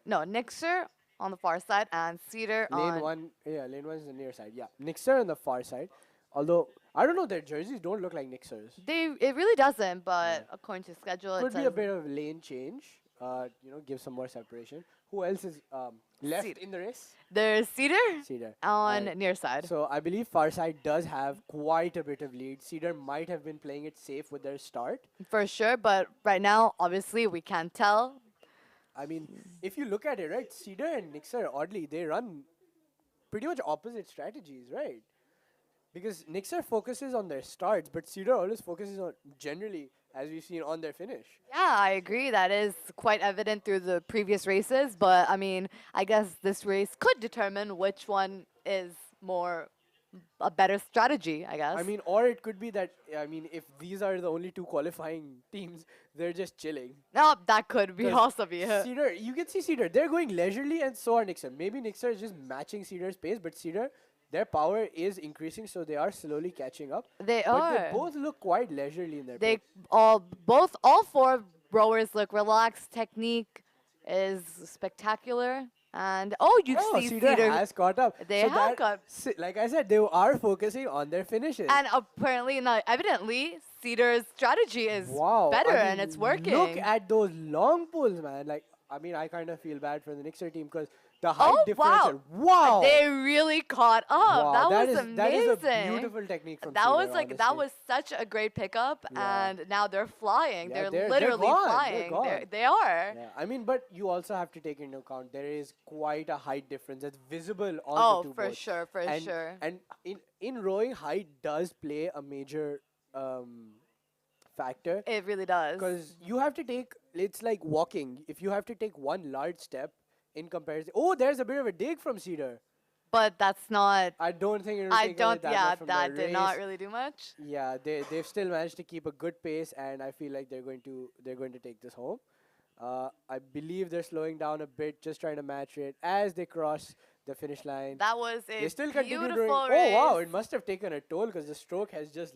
[SPEAKER 2] Nixer on the far side and Cedar
[SPEAKER 1] Lane
[SPEAKER 2] on.
[SPEAKER 1] one, yeah, lane one is the near side. Yeah, Nixer on the far side. Although I don't know, their jerseys don't look like Nixers.
[SPEAKER 2] It really doesn't, but according to schedule, it
[SPEAKER 1] Could be a
[SPEAKER 2] says
[SPEAKER 1] bit of lane change. Give some more separation. Who else is left
[SPEAKER 2] Cedar.
[SPEAKER 1] in the race?
[SPEAKER 2] there's Cedar
[SPEAKER 1] Cedar.
[SPEAKER 2] on
[SPEAKER 1] Alright.
[SPEAKER 2] near side.
[SPEAKER 1] So I believe far side does have quite a bit of lead. Cedar might have been playing it safe with their start.
[SPEAKER 2] For sure, but right now, obviously, we can't tell.
[SPEAKER 1] I mean, if you look at it, right, Cedar and Nixer, oddly, they run pretty much opposite strategies, right? Because Nixer focuses on their starts, but Cedar always focuses on, generally, as we've seen, on their finish.
[SPEAKER 2] Yeah, I agree. That is quite evident through the previous races, but I mean, I guess this race could determine which one is a better strategy, I guess.
[SPEAKER 1] I mean, or it could be that, I mean, if these are the only two qualifying teams, they're just chilling.
[SPEAKER 2] no, that could be
[SPEAKER 1] 'Cause
[SPEAKER 2] also be it.
[SPEAKER 1] Cedar, you can see Cedar, they're going leisurely and so are Nixer. Maybe Nixer is just matching Cedar's pace, but Cedar, their power is increasing, so they are slowly catching up.
[SPEAKER 2] They
[SPEAKER 1] But
[SPEAKER 2] are.
[SPEAKER 1] they both look quite leisurely in their
[SPEAKER 2] They
[SPEAKER 1] pace.
[SPEAKER 2] all four rowers look relaxed. Technique is spectacular, and you see
[SPEAKER 1] Cedar
[SPEAKER 2] Cedar,
[SPEAKER 1] has caught up.
[SPEAKER 2] They
[SPEAKER 1] So
[SPEAKER 2] have
[SPEAKER 1] that-
[SPEAKER 2] got-
[SPEAKER 1] Like I said, they are focusing on their finishes.
[SPEAKER 2] and apparently, evidently, Cedar's strategy is
[SPEAKER 1] Wow,
[SPEAKER 2] better
[SPEAKER 1] I
[SPEAKER 2] and
[SPEAKER 1] mean,
[SPEAKER 2] it's working.
[SPEAKER 1] Look at those long pulls, man. Like, I mean, I kind of feel bad for the Nixer team because the height differential. Wow!
[SPEAKER 2] They really caught up.
[SPEAKER 1] Wow,
[SPEAKER 2] That was
[SPEAKER 1] is,
[SPEAKER 2] amazing.
[SPEAKER 1] that is a beautiful technique from
[SPEAKER 2] That
[SPEAKER 1] Cedar,
[SPEAKER 2] was like that
[SPEAKER 1] honestly.
[SPEAKER 2] was such a great pickup,
[SPEAKER 1] Yeah.
[SPEAKER 2] and now they're flying.
[SPEAKER 1] Yeah,
[SPEAKER 2] they're
[SPEAKER 1] they're
[SPEAKER 2] literally
[SPEAKER 1] gone. They're
[SPEAKER 2] flying.
[SPEAKER 1] gone.
[SPEAKER 2] They are.
[SPEAKER 1] Yeah, I mean, but you also have to take into account there is quite a height difference that's visible on
[SPEAKER 2] Oh,
[SPEAKER 1] the two
[SPEAKER 2] for
[SPEAKER 1] boats.
[SPEAKER 2] sure, for
[SPEAKER 1] and,
[SPEAKER 2] sure.
[SPEAKER 1] And in rowing, height does play a major factor
[SPEAKER 2] It really does.
[SPEAKER 1] because you have to take. It's like walking. If you have to take one large step in comparison. Oh, there's a bit of a dig from Cedar.
[SPEAKER 2] But that's not.
[SPEAKER 1] I don't think it'll
[SPEAKER 2] I
[SPEAKER 1] take away
[SPEAKER 2] don't.
[SPEAKER 1] that
[SPEAKER 2] Yeah,
[SPEAKER 1] much from
[SPEAKER 2] that
[SPEAKER 1] their
[SPEAKER 2] did not
[SPEAKER 1] race.
[SPEAKER 2] really do much.
[SPEAKER 1] Yeah, they've still managed to keep a good pace, and I feel like they're going to take this home. I believe they're slowing down a bit, just trying to match it as they cross the finish line.
[SPEAKER 2] That was a
[SPEAKER 1] They still continue doing.
[SPEAKER 2] beautiful
[SPEAKER 1] Oh
[SPEAKER 2] race.
[SPEAKER 1] wow! It must have taken a toll because the stroke has just.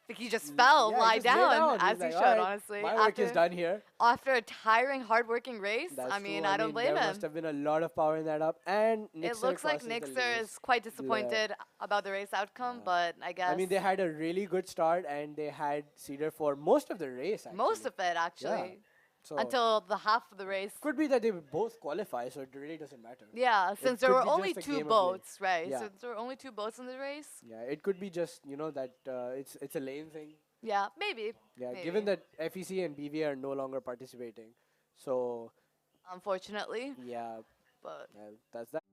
[SPEAKER 2] He just fell,
[SPEAKER 1] yeah,
[SPEAKER 2] lie
[SPEAKER 1] just lay
[SPEAKER 2] down,
[SPEAKER 1] He's
[SPEAKER 2] as he
[SPEAKER 1] like,
[SPEAKER 2] should,
[SPEAKER 1] "Alright,
[SPEAKER 2] honestly.
[SPEAKER 1] My work is done here.
[SPEAKER 2] After a tiring, hard-working race,
[SPEAKER 1] That's
[SPEAKER 2] I mean,
[SPEAKER 1] true.
[SPEAKER 2] I don't blame
[SPEAKER 1] there
[SPEAKER 2] him.
[SPEAKER 1] must have been a lot of power in that up, and
[SPEAKER 2] It
[SPEAKER 1] Nixer
[SPEAKER 2] looks like
[SPEAKER 1] crosses the
[SPEAKER 2] Nixer
[SPEAKER 1] race.
[SPEAKER 2] is quite disappointed about the race outcome, but I guess
[SPEAKER 1] I mean, they had a really good start, and they had Cedar for most of the race. Actually.
[SPEAKER 2] most of it actually,
[SPEAKER 1] So
[SPEAKER 2] until the half of the race.
[SPEAKER 1] could be that they both qualify, so it really doesn't matter.
[SPEAKER 2] Yeah, since there
[SPEAKER 1] could
[SPEAKER 2] were
[SPEAKER 1] be
[SPEAKER 2] only
[SPEAKER 1] just a
[SPEAKER 2] two
[SPEAKER 1] game of lane.
[SPEAKER 2] boats, right?
[SPEAKER 1] Yeah.
[SPEAKER 2] Since there were only two boats in the race.
[SPEAKER 1] Yeah, it could be just that it's a lane thing.
[SPEAKER 2] Yeah, maybe.
[SPEAKER 1] Yeah,
[SPEAKER 2] maybe.
[SPEAKER 1] given that FEC and BV are no longer participating, so
[SPEAKER 2] Unfortunately,
[SPEAKER 1] yeah,
[SPEAKER 2] but
[SPEAKER 1] that's that.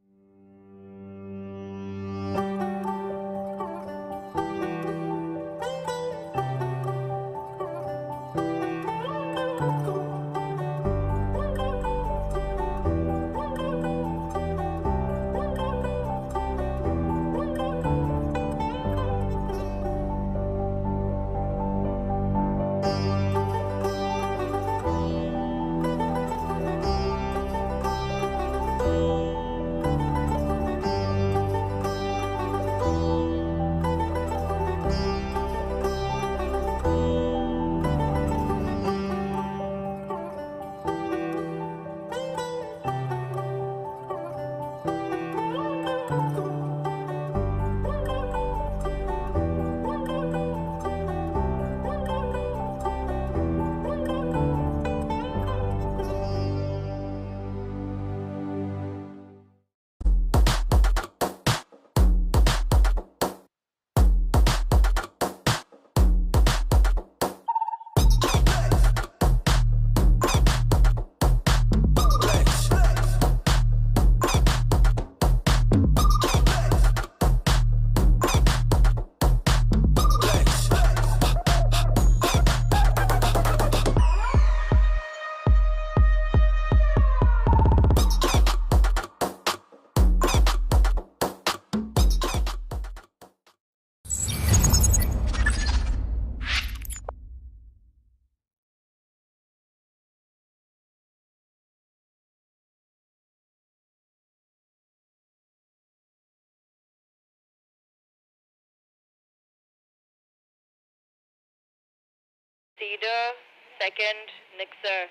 [SPEAKER 9] Cedar, second, Nixer.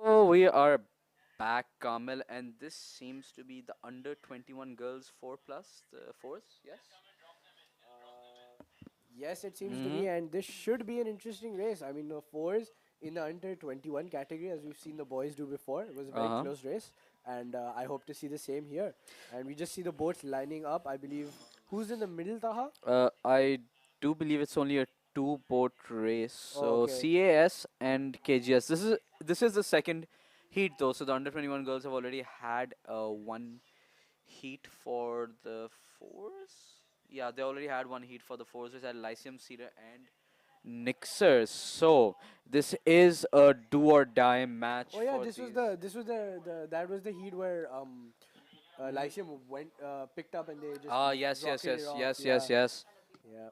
[SPEAKER 3] Oh, we are back, Kamil, and this seems to be the under 21 girls 4 plus, the fourth, yes?
[SPEAKER 1] Yes, it seems to
[SPEAKER 3] Mm-hmm.
[SPEAKER 1] be, and this should be an interesting race. I mean, the fours in the under 21 category, as we've seen the boys do before, it was a very
[SPEAKER 3] Uh-huh.
[SPEAKER 1] close race, and I hope to see the same here. And we just see the boats lining up. I believe who's in the middle, Taha?
[SPEAKER 3] I do believe it's only a two boat race.
[SPEAKER 1] Oh,
[SPEAKER 3] So
[SPEAKER 1] okay.
[SPEAKER 3] CAS and KGS. This is the second heat though. So the under 21 girls have already had one heat for the fours. Yeah, they already had one heat for the fours, which had Lyceum, Cedar, and Nixers. So this is a do or die match
[SPEAKER 1] Oh yeah,
[SPEAKER 3] for these.
[SPEAKER 1] this was the that was the heat where Lyceum went picked up and they just
[SPEAKER 3] Ah, yes, yes,
[SPEAKER 1] rocketed it
[SPEAKER 3] yes,
[SPEAKER 1] off.
[SPEAKER 3] yes,
[SPEAKER 1] Yeah,
[SPEAKER 3] yes, yes.
[SPEAKER 1] yeah.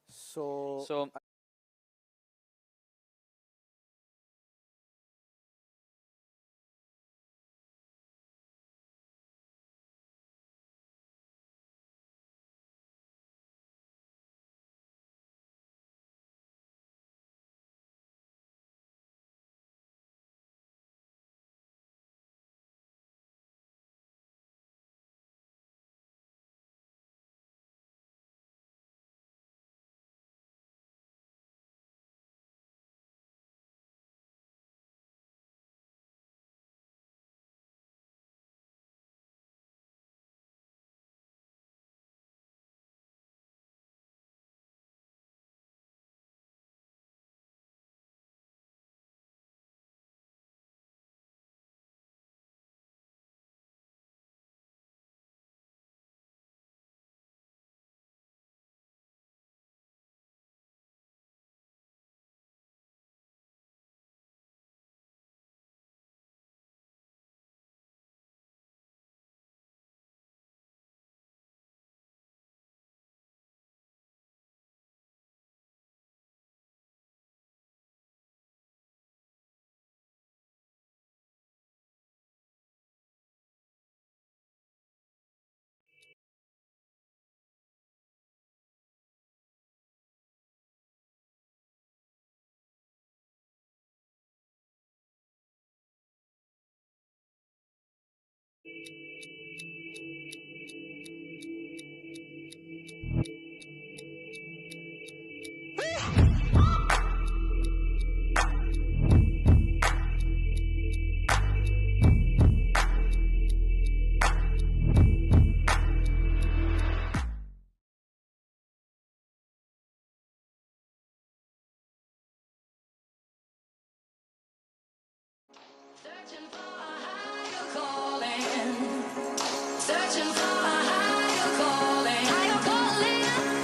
[SPEAKER 1] So
[SPEAKER 3] So
[SPEAKER 5] Searching for a higher calling. Searching for a higher calling. Higher calling.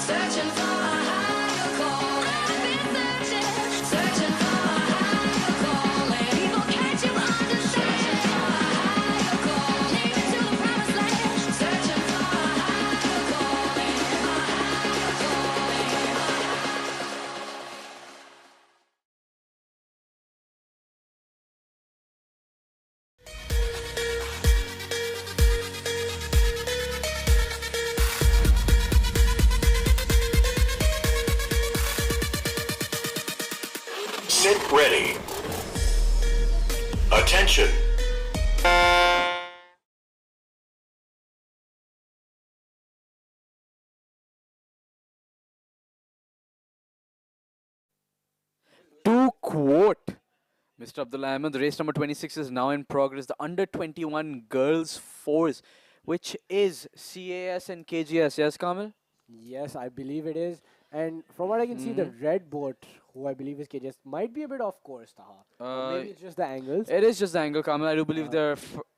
[SPEAKER 5] Searching for a higher calling. I've been searching. Searching for a higher calling. People, can't you understand? Searching for a higher calling. Lead me to the promised land. Searching for a higher calling. A higher calling.
[SPEAKER 4] Sit ready. Attention.
[SPEAKER 3] to quote Mr. Abdul Ahmed, race number 26 is now in progress. The under 21 girls fours, which is CAS and KGS. Yes, Kamil?
[SPEAKER 1] yes, I believe it is. And from what I can see, the
[SPEAKER 3] Mm-hmm.
[SPEAKER 1] red boat who I believe is KGS, might be a bit off course, Taha. Or maybe it's just the angles.
[SPEAKER 3] It is just the angle, Kamil. I do believe they're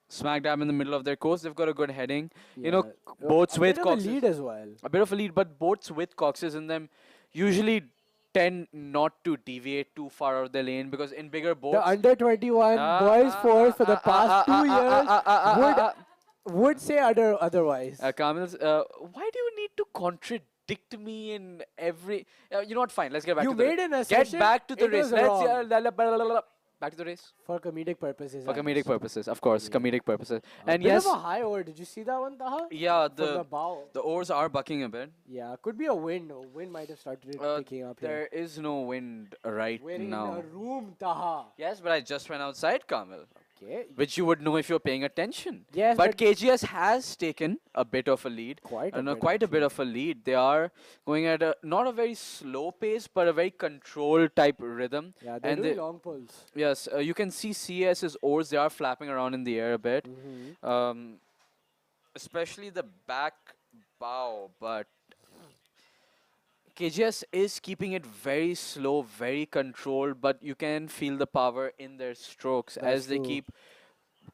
[SPEAKER 3] smack dab in the middle of their course. They've got a good heading. You know, boats with
[SPEAKER 1] a
[SPEAKER 3] coxes.
[SPEAKER 1] lead as well.
[SPEAKER 3] A bit of a lead, but boats with coxes in them usually tend not to deviate too far out of the lane because in bigger boats.
[SPEAKER 1] The under 21 boys force for the past 2 years would say otherwise.
[SPEAKER 3] Kamil, why do you need to contradict me in every? You know what? Fine. Let's get back to the race.
[SPEAKER 1] You made an assertion.
[SPEAKER 3] Get back to the
[SPEAKER 1] It
[SPEAKER 3] race.
[SPEAKER 1] was wrong.
[SPEAKER 3] Let's back to the race.
[SPEAKER 1] For comedic purposes.
[SPEAKER 3] For comedic purposes, of course, comedic purposes. And
[SPEAKER 1] Bit
[SPEAKER 3] yes,
[SPEAKER 1] of a high oar. Did you see that one, Taha?
[SPEAKER 3] yeah,
[SPEAKER 1] From the bow.
[SPEAKER 3] the oars are bucking a bit.
[SPEAKER 1] Yeah, could be a wind. Wind might have started picking up
[SPEAKER 3] There
[SPEAKER 1] here.
[SPEAKER 3] is no wind right
[SPEAKER 1] We're
[SPEAKER 3] now.
[SPEAKER 1] in a room, Taha.
[SPEAKER 3] Yes, but I just went outside, Kamil.
[SPEAKER 1] Okay.
[SPEAKER 3] Which you would know if you're paying attention.
[SPEAKER 1] Yes,
[SPEAKER 3] but
[SPEAKER 1] but
[SPEAKER 3] KGS has taken a bit of a lead.
[SPEAKER 1] Quite a bit,
[SPEAKER 3] quite a bit of a lead. They are going at a not a very slow pace, but a very controlled type rhythm.
[SPEAKER 1] Yeah, they're
[SPEAKER 3] and
[SPEAKER 1] doing long pulls.
[SPEAKER 3] Yes, you can see CS's oars. They are flapping around in the air a bit, especially the back bow. But KGS is keeping it very slow, very controlled, but you can feel the power in their strokes as they
[SPEAKER 1] true.
[SPEAKER 3] keep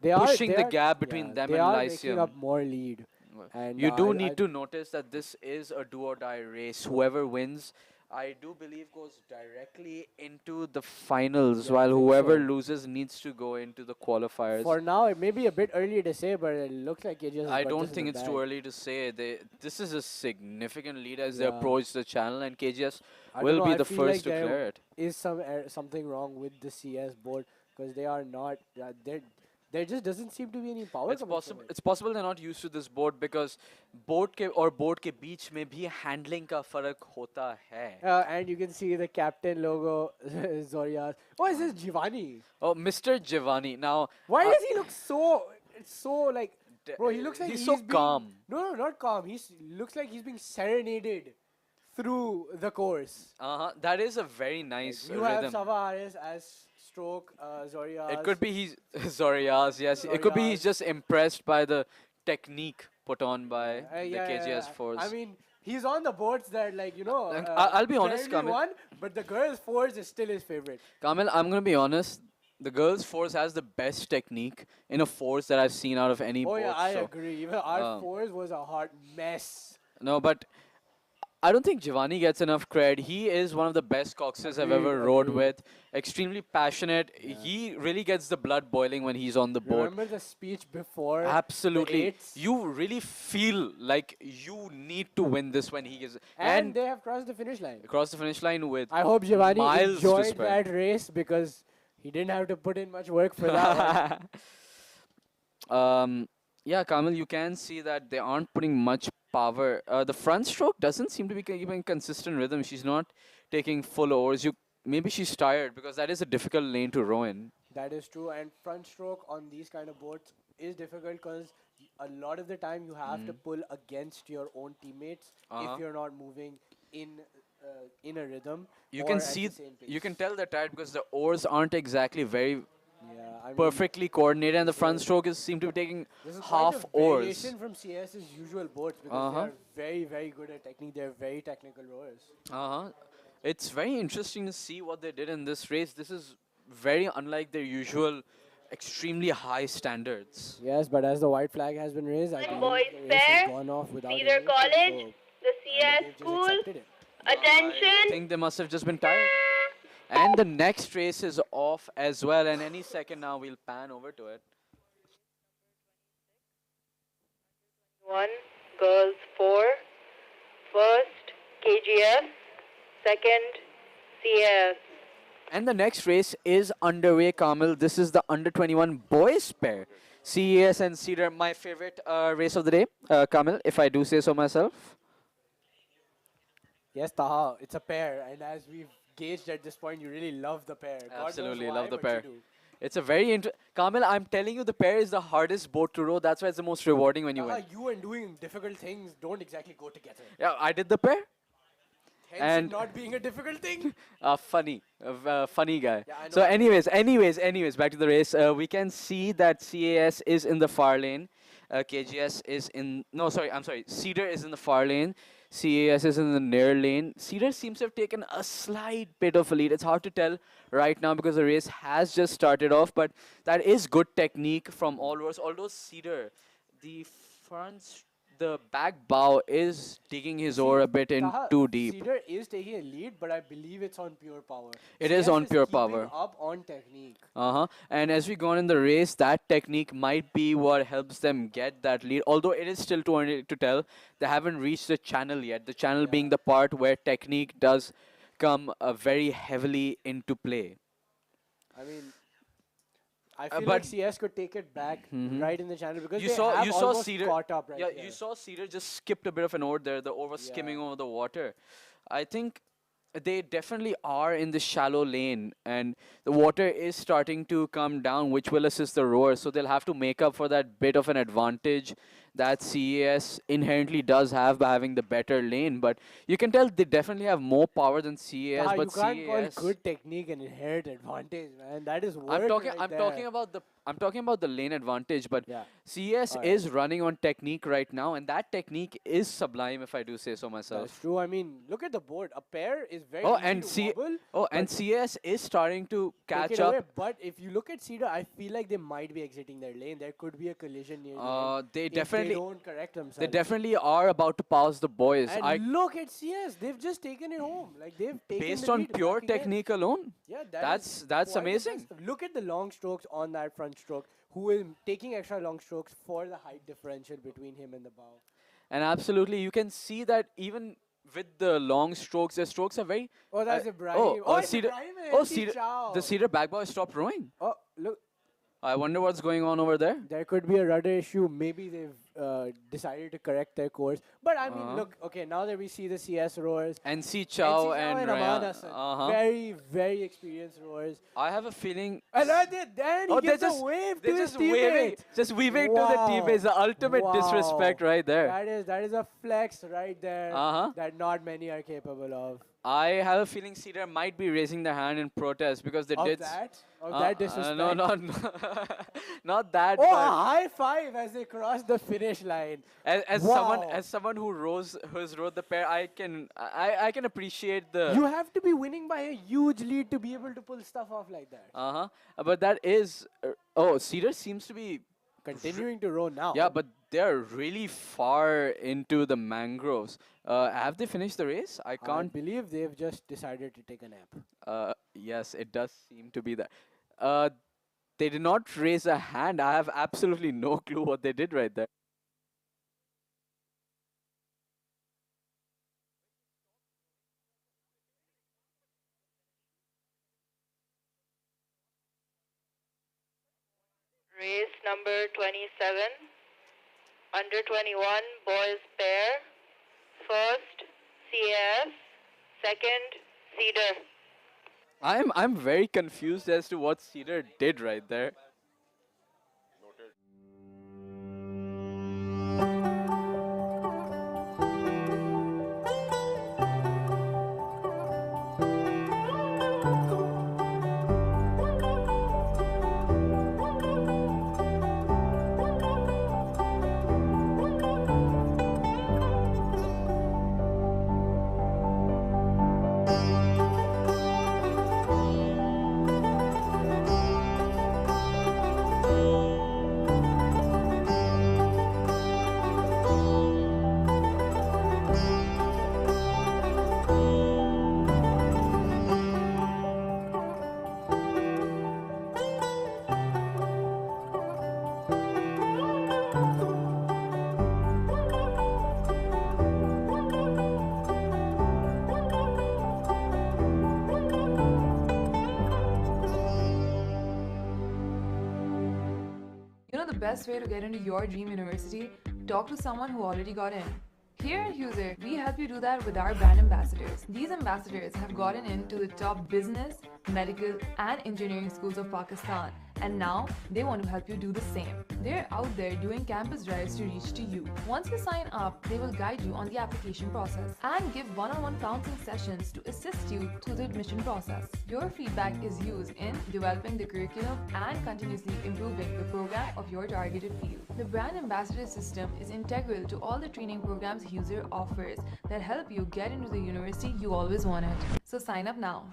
[SPEAKER 1] They
[SPEAKER 3] pushing
[SPEAKER 1] are,
[SPEAKER 3] the
[SPEAKER 1] they are-
[SPEAKER 3] gap between them
[SPEAKER 1] they
[SPEAKER 3] and
[SPEAKER 1] are
[SPEAKER 3] Lyceum.
[SPEAKER 1] making up more lead. And
[SPEAKER 3] You do
[SPEAKER 1] I
[SPEAKER 3] need to notice that this is a do or die race. Whoever wins, I do believe, goes directly into the finals,
[SPEAKER 1] Yeah, I
[SPEAKER 3] while
[SPEAKER 1] think
[SPEAKER 3] whoever
[SPEAKER 1] so.
[SPEAKER 3] loses needs to go into the qualifiers.
[SPEAKER 1] For now, it may be a bit early to say, but it looks like it just.
[SPEAKER 3] I don't think it's too early to say. This is a significant lead as they
[SPEAKER 1] Yeah.
[SPEAKER 3] approach the channel, and KGS
[SPEAKER 1] I
[SPEAKER 3] will
[SPEAKER 1] don't know,
[SPEAKER 3] be
[SPEAKER 1] I
[SPEAKER 3] the
[SPEAKER 1] feel
[SPEAKER 3] first
[SPEAKER 1] like
[SPEAKER 3] to
[SPEAKER 1] there
[SPEAKER 3] clear it.
[SPEAKER 1] Is something wrong with the CS board because they are not. There just doesn't seem to be any power.
[SPEAKER 3] It's
[SPEAKER 1] coming from
[SPEAKER 3] possible.
[SPEAKER 1] it.
[SPEAKER 3] It's possible they're not used to this board because board के बीच में भी handling का फर्क होता है.
[SPEAKER 1] And you can see the captain logo, Zorias. Oh, is this Giovanni?
[SPEAKER 3] Oh, Mr. Giovanni. Now,
[SPEAKER 1] Why does he look so? It's so like, bro. He looks like
[SPEAKER 3] he's so
[SPEAKER 1] being-
[SPEAKER 3] calm.
[SPEAKER 1] No, not calm. He looks like he's being serenaded through the course.
[SPEAKER 3] That is a very nice
[SPEAKER 1] You have
[SPEAKER 3] rhythm.
[SPEAKER 1] Savares as stroke, Zorias.
[SPEAKER 3] It could be he's Zorias, yes. It could be he's just impressed by the technique put on by the KGS force.
[SPEAKER 1] I mean, he's on the boards that, like, you know.
[SPEAKER 3] I'll be honest,
[SPEAKER 1] Jeremy
[SPEAKER 3] Kamil.
[SPEAKER 1] won, but the girls' force is still his favorite.
[SPEAKER 3] Kamil, I'm gonna be honest. The girls' force has the best technique in a force that I've seen out of any
[SPEAKER 1] Oh
[SPEAKER 3] board.
[SPEAKER 1] yeah, I
[SPEAKER 3] so-
[SPEAKER 1] agree. Even our force was a hot mess.
[SPEAKER 3] No, but I don't think Giovanni gets enough credit. He is one of the best coxes I've ever rode with. Extremely passionate. He really gets the blood boiling when he's on the board.
[SPEAKER 1] Remember the speech before? the
[SPEAKER 3] Absolutely.
[SPEAKER 1] eights?
[SPEAKER 3] You really feel like you need to win this when he is.
[SPEAKER 1] And they have crossed the finish line.
[SPEAKER 3] across the finish line with
[SPEAKER 1] I hope Giovanni
[SPEAKER 3] miles to
[SPEAKER 1] enjoyed
[SPEAKER 3] spare.
[SPEAKER 1] that race because he didn't have to put in much work for that one.
[SPEAKER 3] Yeah, Kamil, you can see that they aren't putting much power. The front stroke doesn't seem to be keeping consistent rhythm. She's not taking full oars. Maybe she's tired because that is a difficult lane to row in.
[SPEAKER 1] That is true. And front stroke on these kind of boats is difficult because a lot of the time you have to pull against your own teammates if you're not moving in a rhythm.
[SPEAKER 3] You
[SPEAKER 1] or
[SPEAKER 3] can
[SPEAKER 1] at
[SPEAKER 3] see,
[SPEAKER 1] the same pace.
[SPEAKER 3] you can tell they're tired because the oars aren't exactly very
[SPEAKER 1] Yeah, I mean,
[SPEAKER 3] perfectly coordinated, and the front stroke seem to be taking
[SPEAKER 1] this is
[SPEAKER 3] half
[SPEAKER 1] quite a
[SPEAKER 3] oars.
[SPEAKER 1] variation from CS's usual boats because they are very, very good at technique. They're very technical rowers.
[SPEAKER 3] It's very interesting to see what they did in this race. This is very unlike their usual extremely high standards.
[SPEAKER 1] Yes, but as the white flag has been raised, I
[SPEAKER 9] One
[SPEAKER 1] believe
[SPEAKER 9] boys
[SPEAKER 1] the race has
[SPEAKER 9] pair,
[SPEAKER 1] gone off without
[SPEAKER 9] Cedar
[SPEAKER 1] any issue,
[SPEAKER 9] College, the
[SPEAKER 1] so
[SPEAKER 9] CS
[SPEAKER 1] they've just
[SPEAKER 9] school.
[SPEAKER 1] accepted it.
[SPEAKER 3] I
[SPEAKER 9] Attention.
[SPEAKER 3] think they must have just been tired. And the next race is off as well, and any second now we'll pan over to it.
[SPEAKER 9] 1, girls 4. First, KGF. Second, CS.
[SPEAKER 3] And the next race is underway, Kamil. This is the under 21 boys pair. CES and Cedar, my favorite race of the day, Kamil, if I do say so myself.
[SPEAKER 1] Yes, Taha, it's a pair, and as we've gauged at this point, you really love the pair. God knows
[SPEAKER 3] Absolutely,
[SPEAKER 1] why,
[SPEAKER 3] love the
[SPEAKER 1] but you
[SPEAKER 3] pair.
[SPEAKER 1] do.
[SPEAKER 3] It's a very Kamil, I'm telling you, the pair is the hardest boat to row. That's why it's the most rewarding when you
[SPEAKER 1] Taha,
[SPEAKER 3] win.
[SPEAKER 1] you and doing difficult things don't exactly go together.
[SPEAKER 3] Yeah, I did the pair.
[SPEAKER 1] Hence,
[SPEAKER 3] And-
[SPEAKER 1] it not being a difficult thing.
[SPEAKER 3] Funny guy.
[SPEAKER 1] Yeah, I know.
[SPEAKER 3] So anyways, back to the race. We can see that CAS is in the far lane. KGS is in, no, sorry, I'm sorry. Cedar is in the far lane. CAS is in the near lane. Cedar seems to have taken a slight bit of a lead. It's hard to tell right now because the race has just started off, but that is good technique from all rowers. Although Cedar, the the back bow is digging his oar a bit in
[SPEAKER 1] Taha,
[SPEAKER 3] too deep.
[SPEAKER 1] Cedar is taking a lead, but I believe it's on pure power.
[SPEAKER 3] It is on pure power.
[SPEAKER 1] Up on technique.
[SPEAKER 3] And as we go on in the race, that technique might be what helps them get that lead. Although it is still too early to tell. They haven't reached the channel yet. The channel being the part where technique does come very heavily into play.
[SPEAKER 1] I mean, I feel like CS could take it back right in the channel because
[SPEAKER 3] you saw Cedar
[SPEAKER 1] caught up right
[SPEAKER 3] Yeah,
[SPEAKER 1] there.
[SPEAKER 3] you saw Cedar just skipped a bit of an oar there. The oar was skimming over the water. I think they definitely are in the shallow lane, and the water is starting to come down, which will assist the rowers. So they'll have to make up for that bit of an advantage that CAS inherently does have by having the better lane. But you can tell they definitely have more power than CAS. But
[SPEAKER 1] you can't
[SPEAKER 3] CAS,
[SPEAKER 1] call good technique an inherent advantage, man. That is work
[SPEAKER 3] I'm talking about the lane advantage, but CAS is running on technique right now, and that technique is sublime, if I do say so myself.
[SPEAKER 1] That's true. I mean, look at the board. A pair is very easy to wobble.
[SPEAKER 3] And CS is starting to catch up.
[SPEAKER 1] Away. But if you look at Cedar, I feel like they might be exiting their lane. There could be a collision near the end.
[SPEAKER 3] They
[SPEAKER 1] They don't correct themselves.
[SPEAKER 3] They definitely are about to pass the boys.
[SPEAKER 1] And look at CS. They've just taken it home. Like they've taken
[SPEAKER 3] based
[SPEAKER 1] the
[SPEAKER 3] on
[SPEAKER 1] lead
[SPEAKER 3] pure
[SPEAKER 1] back again.
[SPEAKER 3] technique alone.
[SPEAKER 1] Yeah,
[SPEAKER 3] that's
[SPEAKER 1] quite
[SPEAKER 3] amazing.
[SPEAKER 1] impressive. Look at the long strokes on that front stroke. Who is taking extra long strokes for the height differential between him and the bow.
[SPEAKER 3] And absolutely, you can see that even with the long strokes, the strokes are very.
[SPEAKER 1] Oh, that's Ibrahim.
[SPEAKER 3] Cedar. Cedar. The Cedar back bow stopped rowing.
[SPEAKER 1] Oh, look.
[SPEAKER 3] I wonder what's going on over there.
[SPEAKER 1] There could be a rudder issue. Maybe they've decided to correct their course. But I mean, look, okay, now that we see the CS rowers.
[SPEAKER 3] NC Chow and
[SPEAKER 1] Ryan. Very, very experienced rowers.
[SPEAKER 3] I have a feeling.
[SPEAKER 1] And then he gives a wave to his teammate.
[SPEAKER 3] Just waving to the teammates. The ultimate disrespect right there.
[SPEAKER 1] That is a flex right there that not many are capable of.
[SPEAKER 3] I have a feeling Cedar might be raising their hand in protest because they did.
[SPEAKER 1] That disrespect?
[SPEAKER 3] No, not that.
[SPEAKER 1] Oh, a high five as they cross the finish line.
[SPEAKER 3] As someone who's rowed the pair, I can appreciate the.
[SPEAKER 1] You have to be winning by a huge lead to be able to pull stuff off like that.
[SPEAKER 3] But that is. Cedar seems to be
[SPEAKER 1] continuing to row now.
[SPEAKER 3] Yeah, but they're really far into the mangroves. Have they finished the race? I can't
[SPEAKER 1] believe they've just decided to take a nap.
[SPEAKER 3] Yes, it does seem to be that. They did not raise a hand. I have absolutely no clue what they did right there.
[SPEAKER 9] Race number 27, under 21, boys pair. First, CAS. Second, Cedar.
[SPEAKER 3] I'm very confused as to what Cedar did right there.
[SPEAKER 7] The best way to get into your dream university? Talk to someone who already got in. Here at User, we help you do that with our brand ambassadors. These ambassadors have gotten into the top business, medical, and engineering schools of Pakistan, and now they want to help you do the same. They're out there doing campus drives to reach to you. Once you sign up, they will guide you on the application process and give one-on-one counseling sessions to assist you through the admission process. Your feedback is used in developing the curriculum and continuously improving the program of your targeted field. The brand ambassador system is integral to all the training programs user offers that help you get into the university you always wanted. So sign up now.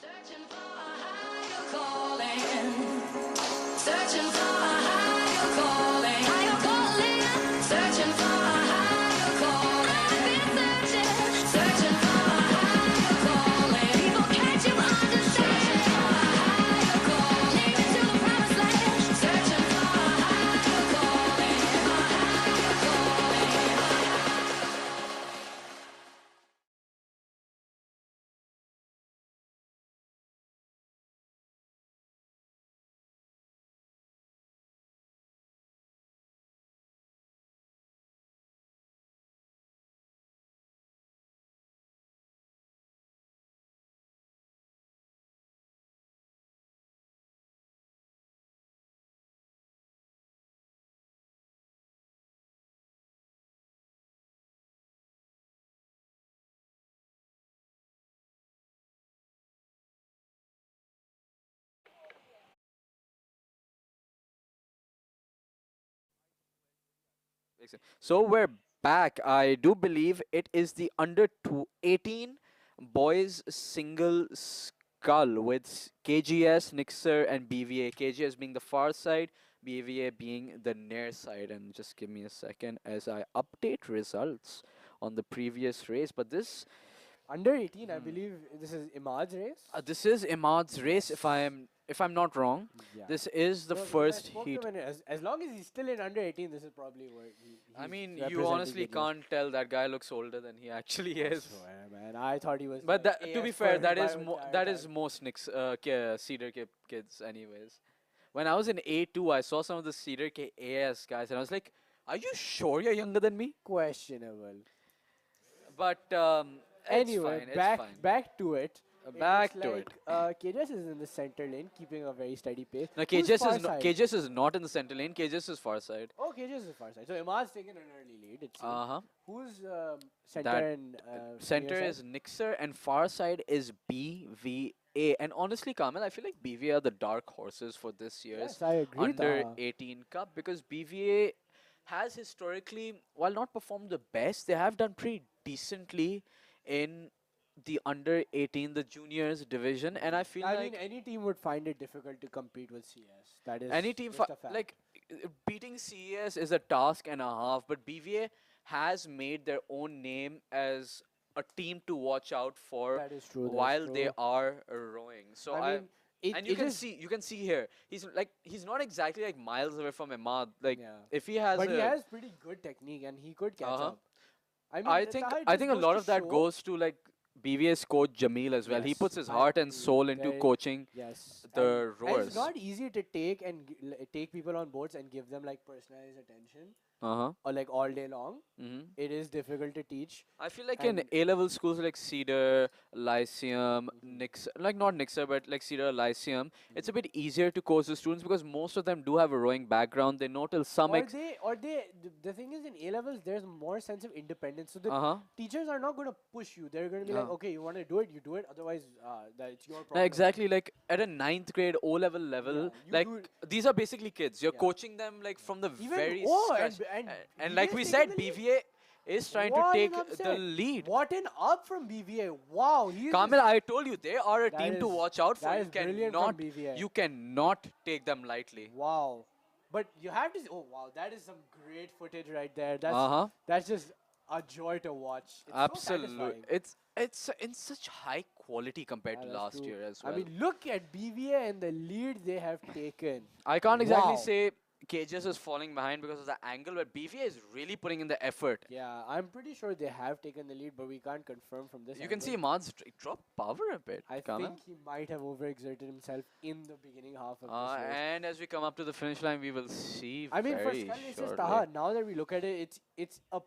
[SPEAKER 5] Searching for a higher calling. Searching for a higher calling. Higher calling. Searching for a higher calling. I've been searching. Searching for a higher calling. People, can't you understand? Searching for a higher calling. Leading to the promised land. Searching for a higher calling. A higher calling.
[SPEAKER 3] So we're back. I do believe it is the under 18 boys single skull with KGS, Nixer, and BVA. KGS being the far side, BVA being the near side. And just give me a second as I update results on the previous race. But this
[SPEAKER 1] Under 18, I believe this is Imad's race.
[SPEAKER 3] this is Imad's race. If I'm not wrong,
[SPEAKER 1] Yeah.
[SPEAKER 3] this is the
[SPEAKER 1] So if I
[SPEAKER 3] first
[SPEAKER 1] spoke to
[SPEAKER 3] heat.
[SPEAKER 1] him and as long as he's still in under 18, this is probably where
[SPEAKER 3] I
[SPEAKER 1] he's
[SPEAKER 3] mean, you
[SPEAKER 1] representing
[SPEAKER 3] honestly
[SPEAKER 1] it.
[SPEAKER 3] can't tell that guy looks older than he actually
[SPEAKER 1] I
[SPEAKER 3] is.
[SPEAKER 1] swear, man. I thought he was.
[SPEAKER 3] But
[SPEAKER 1] like
[SPEAKER 3] that, to be
[SPEAKER 1] AS
[SPEAKER 3] fair,
[SPEAKER 1] for
[SPEAKER 3] that
[SPEAKER 1] my
[SPEAKER 3] is
[SPEAKER 1] entire
[SPEAKER 3] that is
[SPEAKER 1] time.
[SPEAKER 3] most Cedar kids, anyways. When I was in A2, I saw some of the Cedar K AS guys, and I was like, "Are you sure you're younger than me?"
[SPEAKER 1] Questionable.
[SPEAKER 3] But
[SPEAKER 1] Anyway,
[SPEAKER 3] it's fine.
[SPEAKER 1] back to it.
[SPEAKER 3] Back
[SPEAKER 1] It
[SPEAKER 3] to
[SPEAKER 1] looks like KJS is in the center lane, keeping a very steady pace.
[SPEAKER 3] Now
[SPEAKER 1] Who's far side?
[SPEAKER 3] KJS is not in the center lane. KJS is far side.
[SPEAKER 1] Oh, KJS is far side. So Imad's taken an early lead. It seems.
[SPEAKER 3] Uh-huh.
[SPEAKER 1] Who's center
[SPEAKER 3] That
[SPEAKER 1] and
[SPEAKER 3] Center
[SPEAKER 1] near
[SPEAKER 3] is
[SPEAKER 1] side?
[SPEAKER 3] Nixer and far side is BVA. And honestly, Kamil, I feel like BVA are the dark horses for this year's
[SPEAKER 1] Yes, I agree.
[SPEAKER 3] under
[SPEAKER 1] Taha.
[SPEAKER 3] 18 Cup because BVA has historically, while not performed the best, they have done pretty decently in the under 18, the juniors division, and I feel
[SPEAKER 1] I
[SPEAKER 3] like
[SPEAKER 1] mean, any team would find it difficult to compete with CS. That is
[SPEAKER 3] any team
[SPEAKER 1] just a fact.
[SPEAKER 3] like beating CES is a task and a half, but BVA has made their own name as a team to watch out for
[SPEAKER 1] That is true. That's
[SPEAKER 3] while they
[SPEAKER 1] true.
[SPEAKER 3] are rowing. So
[SPEAKER 1] I mean,
[SPEAKER 3] and you
[SPEAKER 1] it
[SPEAKER 3] can
[SPEAKER 1] is.
[SPEAKER 3] see here he's not exactly like miles away from Imad. Like
[SPEAKER 1] Yeah.
[SPEAKER 3] if he has
[SPEAKER 1] But he
[SPEAKER 3] a
[SPEAKER 1] has pretty good technique, and he could catch
[SPEAKER 3] Uh-huh.
[SPEAKER 1] up. I mean,
[SPEAKER 3] I
[SPEAKER 1] th-
[SPEAKER 3] think
[SPEAKER 1] that
[SPEAKER 3] I
[SPEAKER 1] just
[SPEAKER 3] think a
[SPEAKER 1] goes
[SPEAKER 3] lot
[SPEAKER 1] to
[SPEAKER 3] of that
[SPEAKER 1] show-
[SPEAKER 3] goes to like BVS coach Jamil as well. He
[SPEAKER 1] Yes,
[SPEAKER 3] puts his
[SPEAKER 1] I
[SPEAKER 3] heart and
[SPEAKER 1] agree.
[SPEAKER 3] soul into
[SPEAKER 1] Very-
[SPEAKER 3] coaching
[SPEAKER 1] Yes,
[SPEAKER 3] the
[SPEAKER 1] and
[SPEAKER 3] rowers.
[SPEAKER 1] it's not easy to take and take people on boards and give them like personalized attention
[SPEAKER 3] Uh-huh.
[SPEAKER 1] or like all day long.
[SPEAKER 3] hmm
[SPEAKER 1] It is difficult to teach.
[SPEAKER 3] I feel like in
[SPEAKER 1] And-
[SPEAKER 3] A-level schools like Cedar, Lyceum, Nix, like not Nixer, but like Cedar, Lyceum, it's a bit easier to coach the students because most of them do have a rowing background. They know till some
[SPEAKER 1] The thing is in A levels there's more sense of independence. So the
[SPEAKER 3] Uh-huh.
[SPEAKER 1] teachers are not going to push you. They're going to be like,
[SPEAKER 3] Yeah.
[SPEAKER 1] okay, you want to do it, you do it. Otherwise, that it's your
[SPEAKER 3] No,
[SPEAKER 1] problem.
[SPEAKER 3] exactly. Like at a ninth grade O-level level,
[SPEAKER 1] Yeah, you
[SPEAKER 3] like
[SPEAKER 1] do
[SPEAKER 3] these are basically kids. You're
[SPEAKER 1] Yeah.
[SPEAKER 3] coaching them like from the
[SPEAKER 1] Even-
[SPEAKER 3] very
[SPEAKER 1] and-
[SPEAKER 3] scratch.
[SPEAKER 1] and
[SPEAKER 3] And like we
[SPEAKER 1] BVA 's
[SPEAKER 3] said,
[SPEAKER 1] taking the lead.
[SPEAKER 3] BVA is trying to
[SPEAKER 1] What
[SPEAKER 3] take
[SPEAKER 1] an
[SPEAKER 3] the
[SPEAKER 1] upset.
[SPEAKER 3] lead.
[SPEAKER 1] What an up from BVA! Wow, he's
[SPEAKER 3] Kamil, I told you they are a
[SPEAKER 1] That
[SPEAKER 3] team to
[SPEAKER 1] is-
[SPEAKER 3] watch out for.
[SPEAKER 1] that
[SPEAKER 3] You
[SPEAKER 1] is brilliant from
[SPEAKER 3] cannot,
[SPEAKER 1] BVA.
[SPEAKER 3] you cannot take them lightly.
[SPEAKER 1] Wow, but you have to. Oh wow, that is some great footage right there. That's
[SPEAKER 3] Uh-huh.
[SPEAKER 1] that's just a joy to watch. It's so
[SPEAKER 3] Absolutely,
[SPEAKER 1] satisfying.
[SPEAKER 3] it's in such high quality compared to
[SPEAKER 1] Yeah, that's
[SPEAKER 3] last
[SPEAKER 1] true.
[SPEAKER 3] year as well.
[SPEAKER 1] I mean, look at BVA and the lead they have taken.
[SPEAKER 3] I can't exactly
[SPEAKER 1] Wow.
[SPEAKER 3] say KGS is falling behind because of the angle, but BVA is really putting in the effort.
[SPEAKER 1] Yeah, I'm pretty sure they have taken the lead, but we can't confirm from this.
[SPEAKER 3] You can
[SPEAKER 1] angle.
[SPEAKER 3] see Mad's drop power a bit.
[SPEAKER 1] I
[SPEAKER 3] Kamil.
[SPEAKER 1] think he might have overexerted himself in the beginning half of
[SPEAKER 3] Uh,
[SPEAKER 1] this race.
[SPEAKER 3] and as we come up to the finish line, we will see.
[SPEAKER 1] I mean, for
[SPEAKER 3] very
[SPEAKER 1] Skull Races
[SPEAKER 3] shortly.
[SPEAKER 1] Taha, now that we look at it, it's a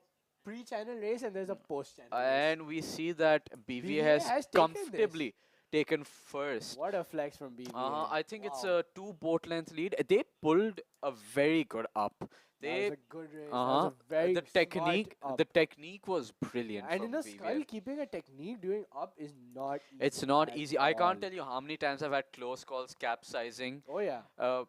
[SPEAKER 1] pre-channel race and there's a post-channel race.
[SPEAKER 3] And we see that BVA
[SPEAKER 1] BVA has
[SPEAKER 3] has
[SPEAKER 1] taken
[SPEAKER 3] comfortably taken first.
[SPEAKER 1] What a flex from BVA.
[SPEAKER 3] I think it's
[SPEAKER 1] Wow.
[SPEAKER 3] a 2 boat length lead. They pulled a very good up.
[SPEAKER 1] That was a good race. That
[SPEAKER 3] Uh-huh.
[SPEAKER 1] was a very
[SPEAKER 3] the
[SPEAKER 1] smart
[SPEAKER 3] technique,
[SPEAKER 1] up.
[SPEAKER 3] the technique was brilliant.
[SPEAKER 1] And
[SPEAKER 3] from
[SPEAKER 1] in a
[SPEAKER 3] BVA.
[SPEAKER 1] Skull, keeping a technique doing up is not easy.
[SPEAKER 3] It's not
[SPEAKER 1] at
[SPEAKER 3] easy. I can't
[SPEAKER 1] all.
[SPEAKER 3] tell you how many times I've had close calls capsizing.
[SPEAKER 1] Oh yeah.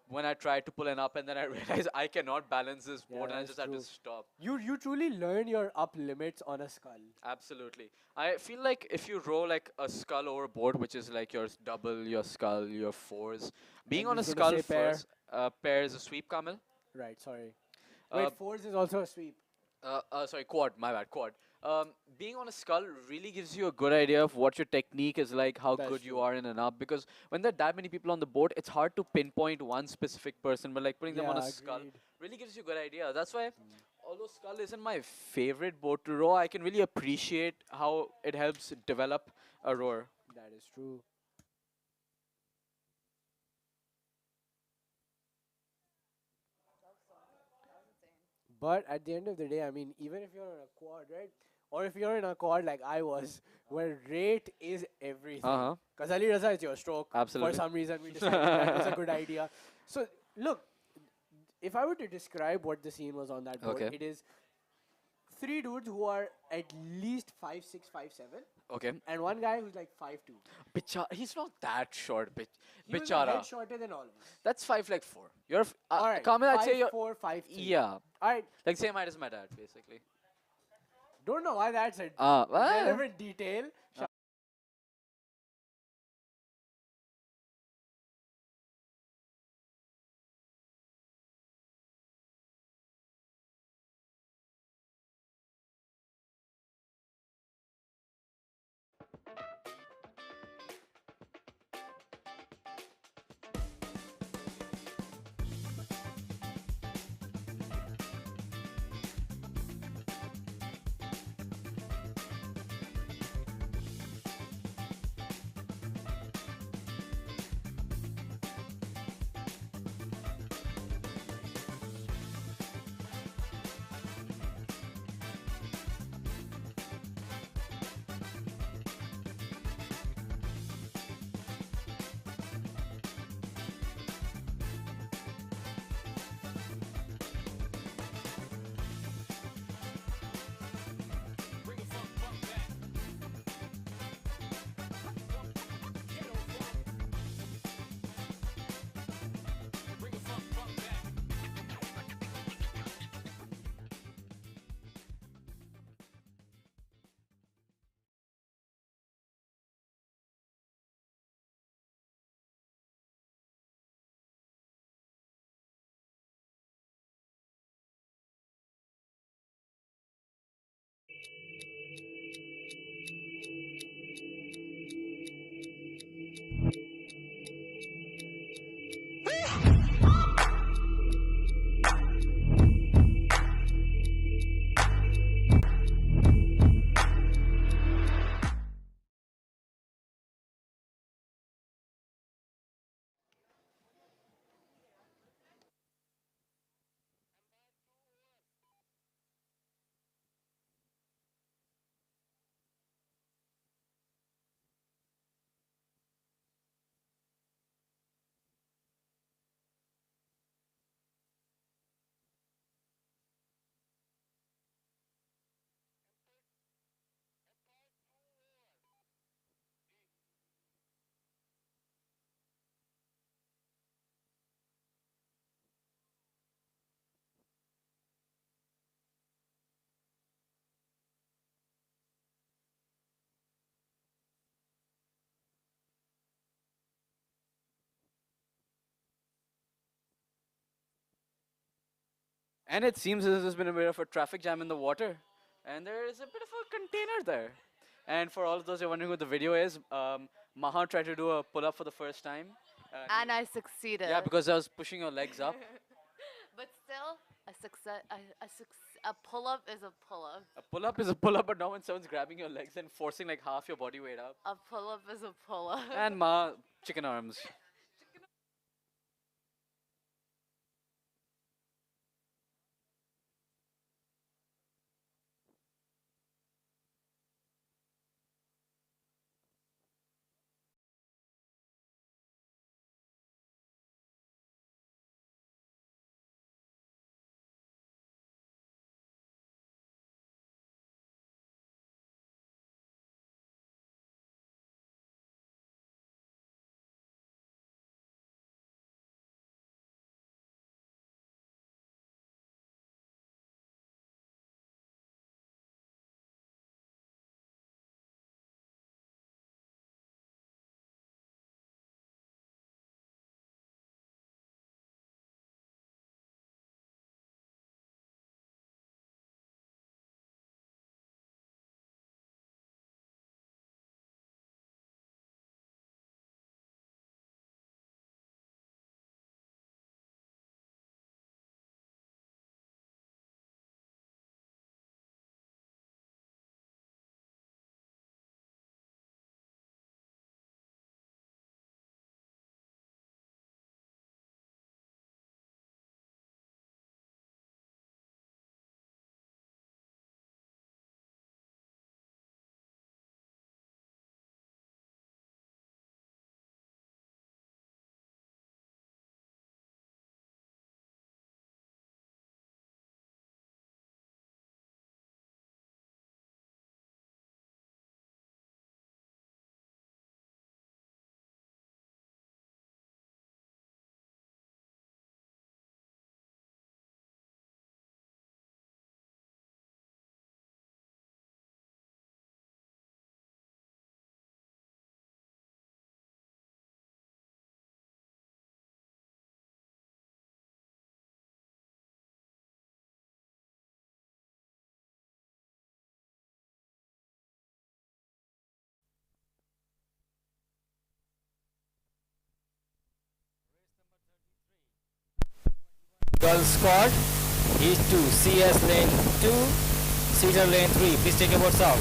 [SPEAKER 3] When I tried to pull an up and then I realized I cannot balance this
[SPEAKER 1] Yeah,
[SPEAKER 3] boat and I
[SPEAKER 1] that's
[SPEAKER 3] just had to
[SPEAKER 1] true.
[SPEAKER 3] stop.
[SPEAKER 1] You truly learn your up limits on a Skull.
[SPEAKER 3] Absolutely. I feel like if you row like a skull overboard, which is like your double, your skull, your fours, being
[SPEAKER 1] And
[SPEAKER 3] on a
[SPEAKER 1] he's gonna
[SPEAKER 3] skull
[SPEAKER 1] say pair.
[SPEAKER 3] first, pair is a sweep, Kamil.
[SPEAKER 1] Right. Sorry.
[SPEAKER 3] Uh,
[SPEAKER 1] Wait, fours is also a sweep.
[SPEAKER 3] Sorry, quad, my bad, quad. Being on a skull really gives you a good idea of what your technique is like, how
[SPEAKER 1] That's
[SPEAKER 3] good you
[SPEAKER 1] true.
[SPEAKER 3] are in an up. Because when there are that many people on the boat, it's hard to pinpoint one specific person. But like putting them on a
[SPEAKER 1] Yeah,
[SPEAKER 3] skull
[SPEAKER 1] agreed.
[SPEAKER 3] really gives you a good idea. That's why, although skull isn't my favorite boat to row, I can really appreciate how it helps develop a rower.
[SPEAKER 1] That is true. But at the end of the day, I mean, even if you're on a quad, right? Or if you're in a quad like I was, where rate is everything.
[SPEAKER 3] Uh-huh.
[SPEAKER 1] Because Ali Raza is your stroke.
[SPEAKER 3] Absolutely.
[SPEAKER 1] For some reason, we decided that was a good idea. So, look, if I were to describe what the scene was on that boat,
[SPEAKER 3] Okay.
[SPEAKER 1] it is 3 dudes who are at least 5'6", 5'7",
[SPEAKER 3] Okay.
[SPEAKER 1] and one guy who's like 5'2".
[SPEAKER 3] He's not that short,
[SPEAKER 1] He was a
[SPEAKER 3] Bichara.
[SPEAKER 1] head shorter than all of us.
[SPEAKER 3] That's 5'4". You're
[SPEAKER 1] All right,
[SPEAKER 3] Kamil, I'd say you're
[SPEAKER 1] 5'4", 5'3".
[SPEAKER 3] yeah,
[SPEAKER 1] All right,
[SPEAKER 3] like same height as my dad, basically.
[SPEAKER 1] don't know why that's a
[SPEAKER 3] Well,
[SPEAKER 1] relevant detail.
[SPEAKER 3] And it seems as if there's been a bit of a traffic jam in the water. And there is a bit of a container there. And for all of those who are wondering what the video is, Maha tried to do a pull up for the first time.
[SPEAKER 2] And I succeeded.
[SPEAKER 3] Yeah, because I was pushing your legs up.
[SPEAKER 2] But still, a pull up is a pull up.
[SPEAKER 3] A pull up is a pull up, but now when someone's grabbing your legs and forcing like half your body weight up.
[SPEAKER 2] A pull up is a pull up.
[SPEAKER 3] And Ma, chicken arms.
[SPEAKER 6] Girls squad, East 2, CS lane 2, Cedar lane 3. Please take your boats out.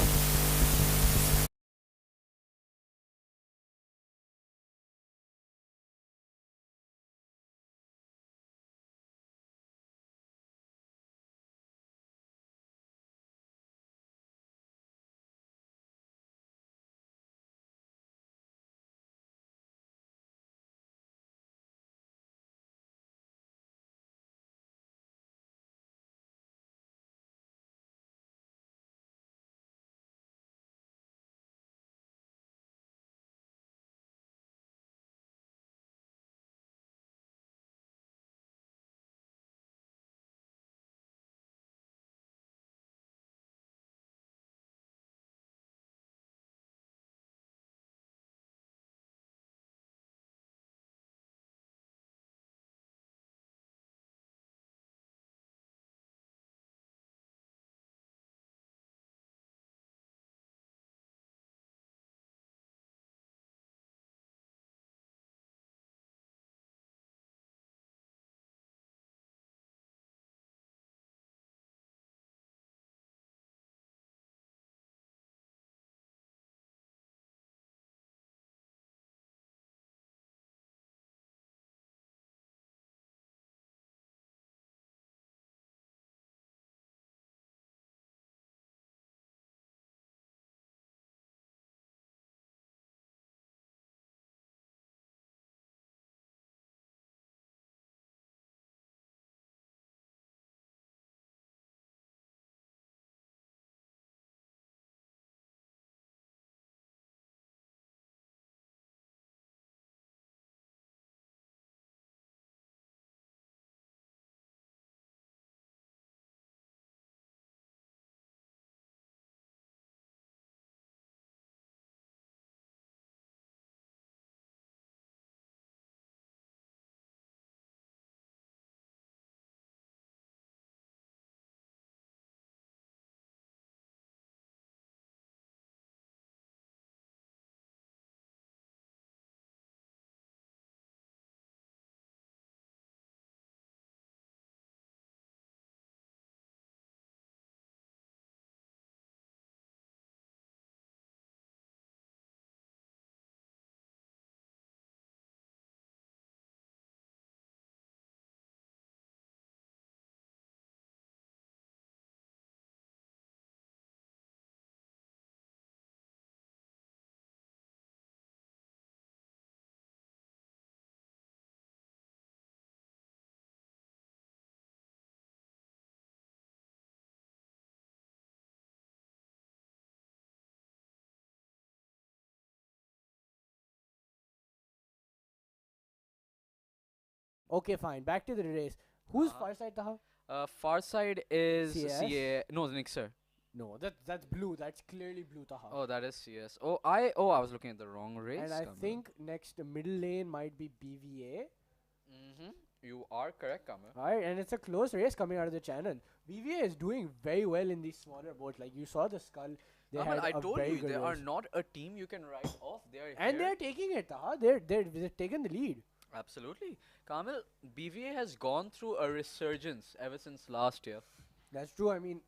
[SPEAKER 1] Okay, fine. Back to the race. Who's far side, Taha?
[SPEAKER 3] Far side is
[SPEAKER 1] CS?
[SPEAKER 3] CA. No, the Nixer.
[SPEAKER 1] No, that's blue. That's clearly blue, Taha.
[SPEAKER 3] Oh, that is CS. I was looking at the wrong race.
[SPEAKER 1] And I think next middle lane might be BVA.
[SPEAKER 3] You are correct, Kamal.
[SPEAKER 1] Alright, and it's a close race coming out of the channel. BVA is doing very well in these smaller boats. Like you saw the Skull. They
[SPEAKER 3] Kamal,
[SPEAKER 1] had
[SPEAKER 3] I
[SPEAKER 1] a
[SPEAKER 3] told
[SPEAKER 1] very
[SPEAKER 3] you
[SPEAKER 1] good
[SPEAKER 3] they are
[SPEAKER 1] race.
[SPEAKER 3] not a team you can write off. They are
[SPEAKER 1] And
[SPEAKER 3] here.
[SPEAKER 1] they're taking it, Taha. They've taken the lead.
[SPEAKER 3] Absolutely. Kamil, BVA has gone through a resurgence ever since last year.
[SPEAKER 1] That's true. I mean,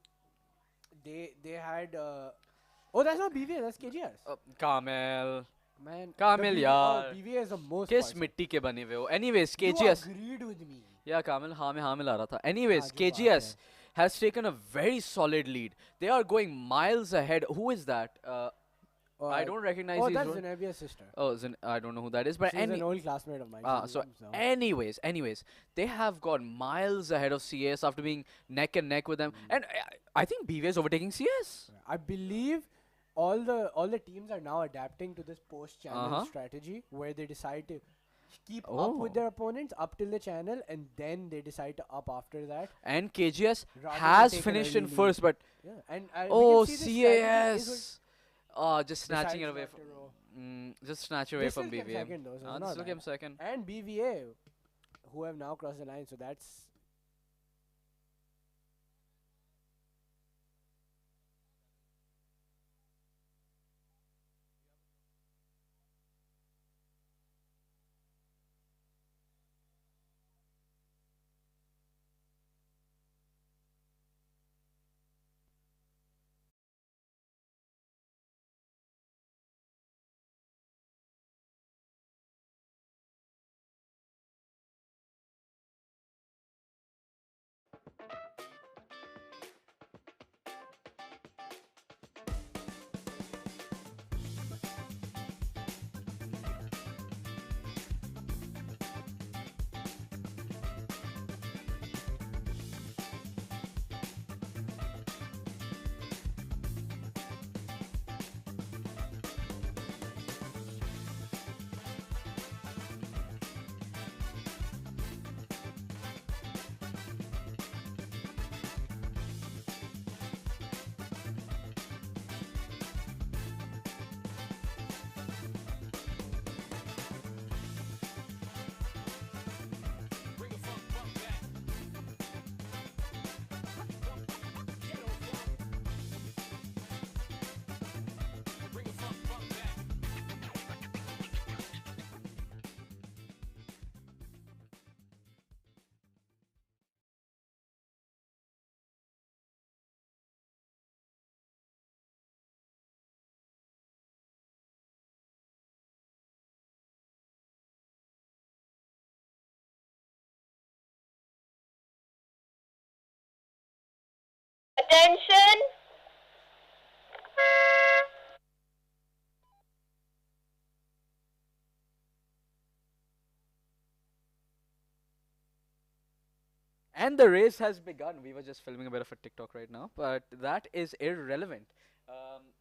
[SPEAKER 1] they had. Oh, that's not BVA. That's KGS.
[SPEAKER 3] Kamil.
[SPEAKER 1] Man,
[SPEAKER 3] Kamil, yaar.
[SPEAKER 1] BVA is the most.
[SPEAKER 3] किस
[SPEAKER 1] far side.
[SPEAKER 3] मिट्टी के बने हुए हो? Anyways,
[SPEAKER 1] You
[SPEAKER 3] KGS.
[SPEAKER 1] agreed with me.
[SPEAKER 3] Yeah, Kamil, हाँ मैं मिला रहा था. Anyways,
[SPEAKER 1] जो बात
[SPEAKER 3] KGS has taken a very solid lead. They are going miles ahead. Who is that? I don't recognize
[SPEAKER 1] Oh,
[SPEAKER 3] his
[SPEAKER 1] that's
[SPEAKER 3] role.
[SPEAKER 1] Zenebia's sister.
[SPEAKER 3] Oh, I don't know who that is. But
[SPEAKER 1] She's an old classmate of mine. She's
[SPEAKER 3] so
[SPEAKER 1] so
[SPEAKER 3] anyways, they have gone miles ahead of CS after being neck and neck with them. And I think BVA is overtaking CS.
[SPEAKER 1] I believe all the teams are now adapting to this post-channel strategy where they decide to keep up with their opponents up till the channel and then they decide to up after that.
[SPEAKER 3] And KGS
[SPEAKER 1] Rather
[SPEAKER 3] has
[SPEAKER 1] than take an
[SPEAKER 3] finished in
[SPEAKER 1] early
[SPEAKER 3] first, but
[SPEAKER 1] Yeah, and we
[SPEAKER 3] oh,
[SPEAKER 1] can see this strategy is
[SPEAKER 3] CAS. Oh, just snatching it
[SPEAKER 1] decides
[SPEAKER 3] away
[SPEAKER 1] not
[SPEAKER 3] from.
[SPEAKER 1] to row.
[SPEAKER 3] Just snatch away
[SPEAKER 1] They
[SPEAKER 3] from
[SPEAKER 1] still came
[SPEAKER 3] BVA.
[SPEAKER 1] second though, so
[SPEAKER 3] Ah,
[SPEAKER 1] it's
[SPEAKER 3] they
[SPEAKER 1] not
[SPEAKER 3] still
[SPEAKER 1] bad.
[SPEAKER 3] came second.
[SPEAKER 1] And BVA, who have now crossed the line, so that's
[SPEAKER 9] Attention!
[SPEAKER 3] And the race has begun. We were just filming a bit of a TikTok right now, but that is irrelevant.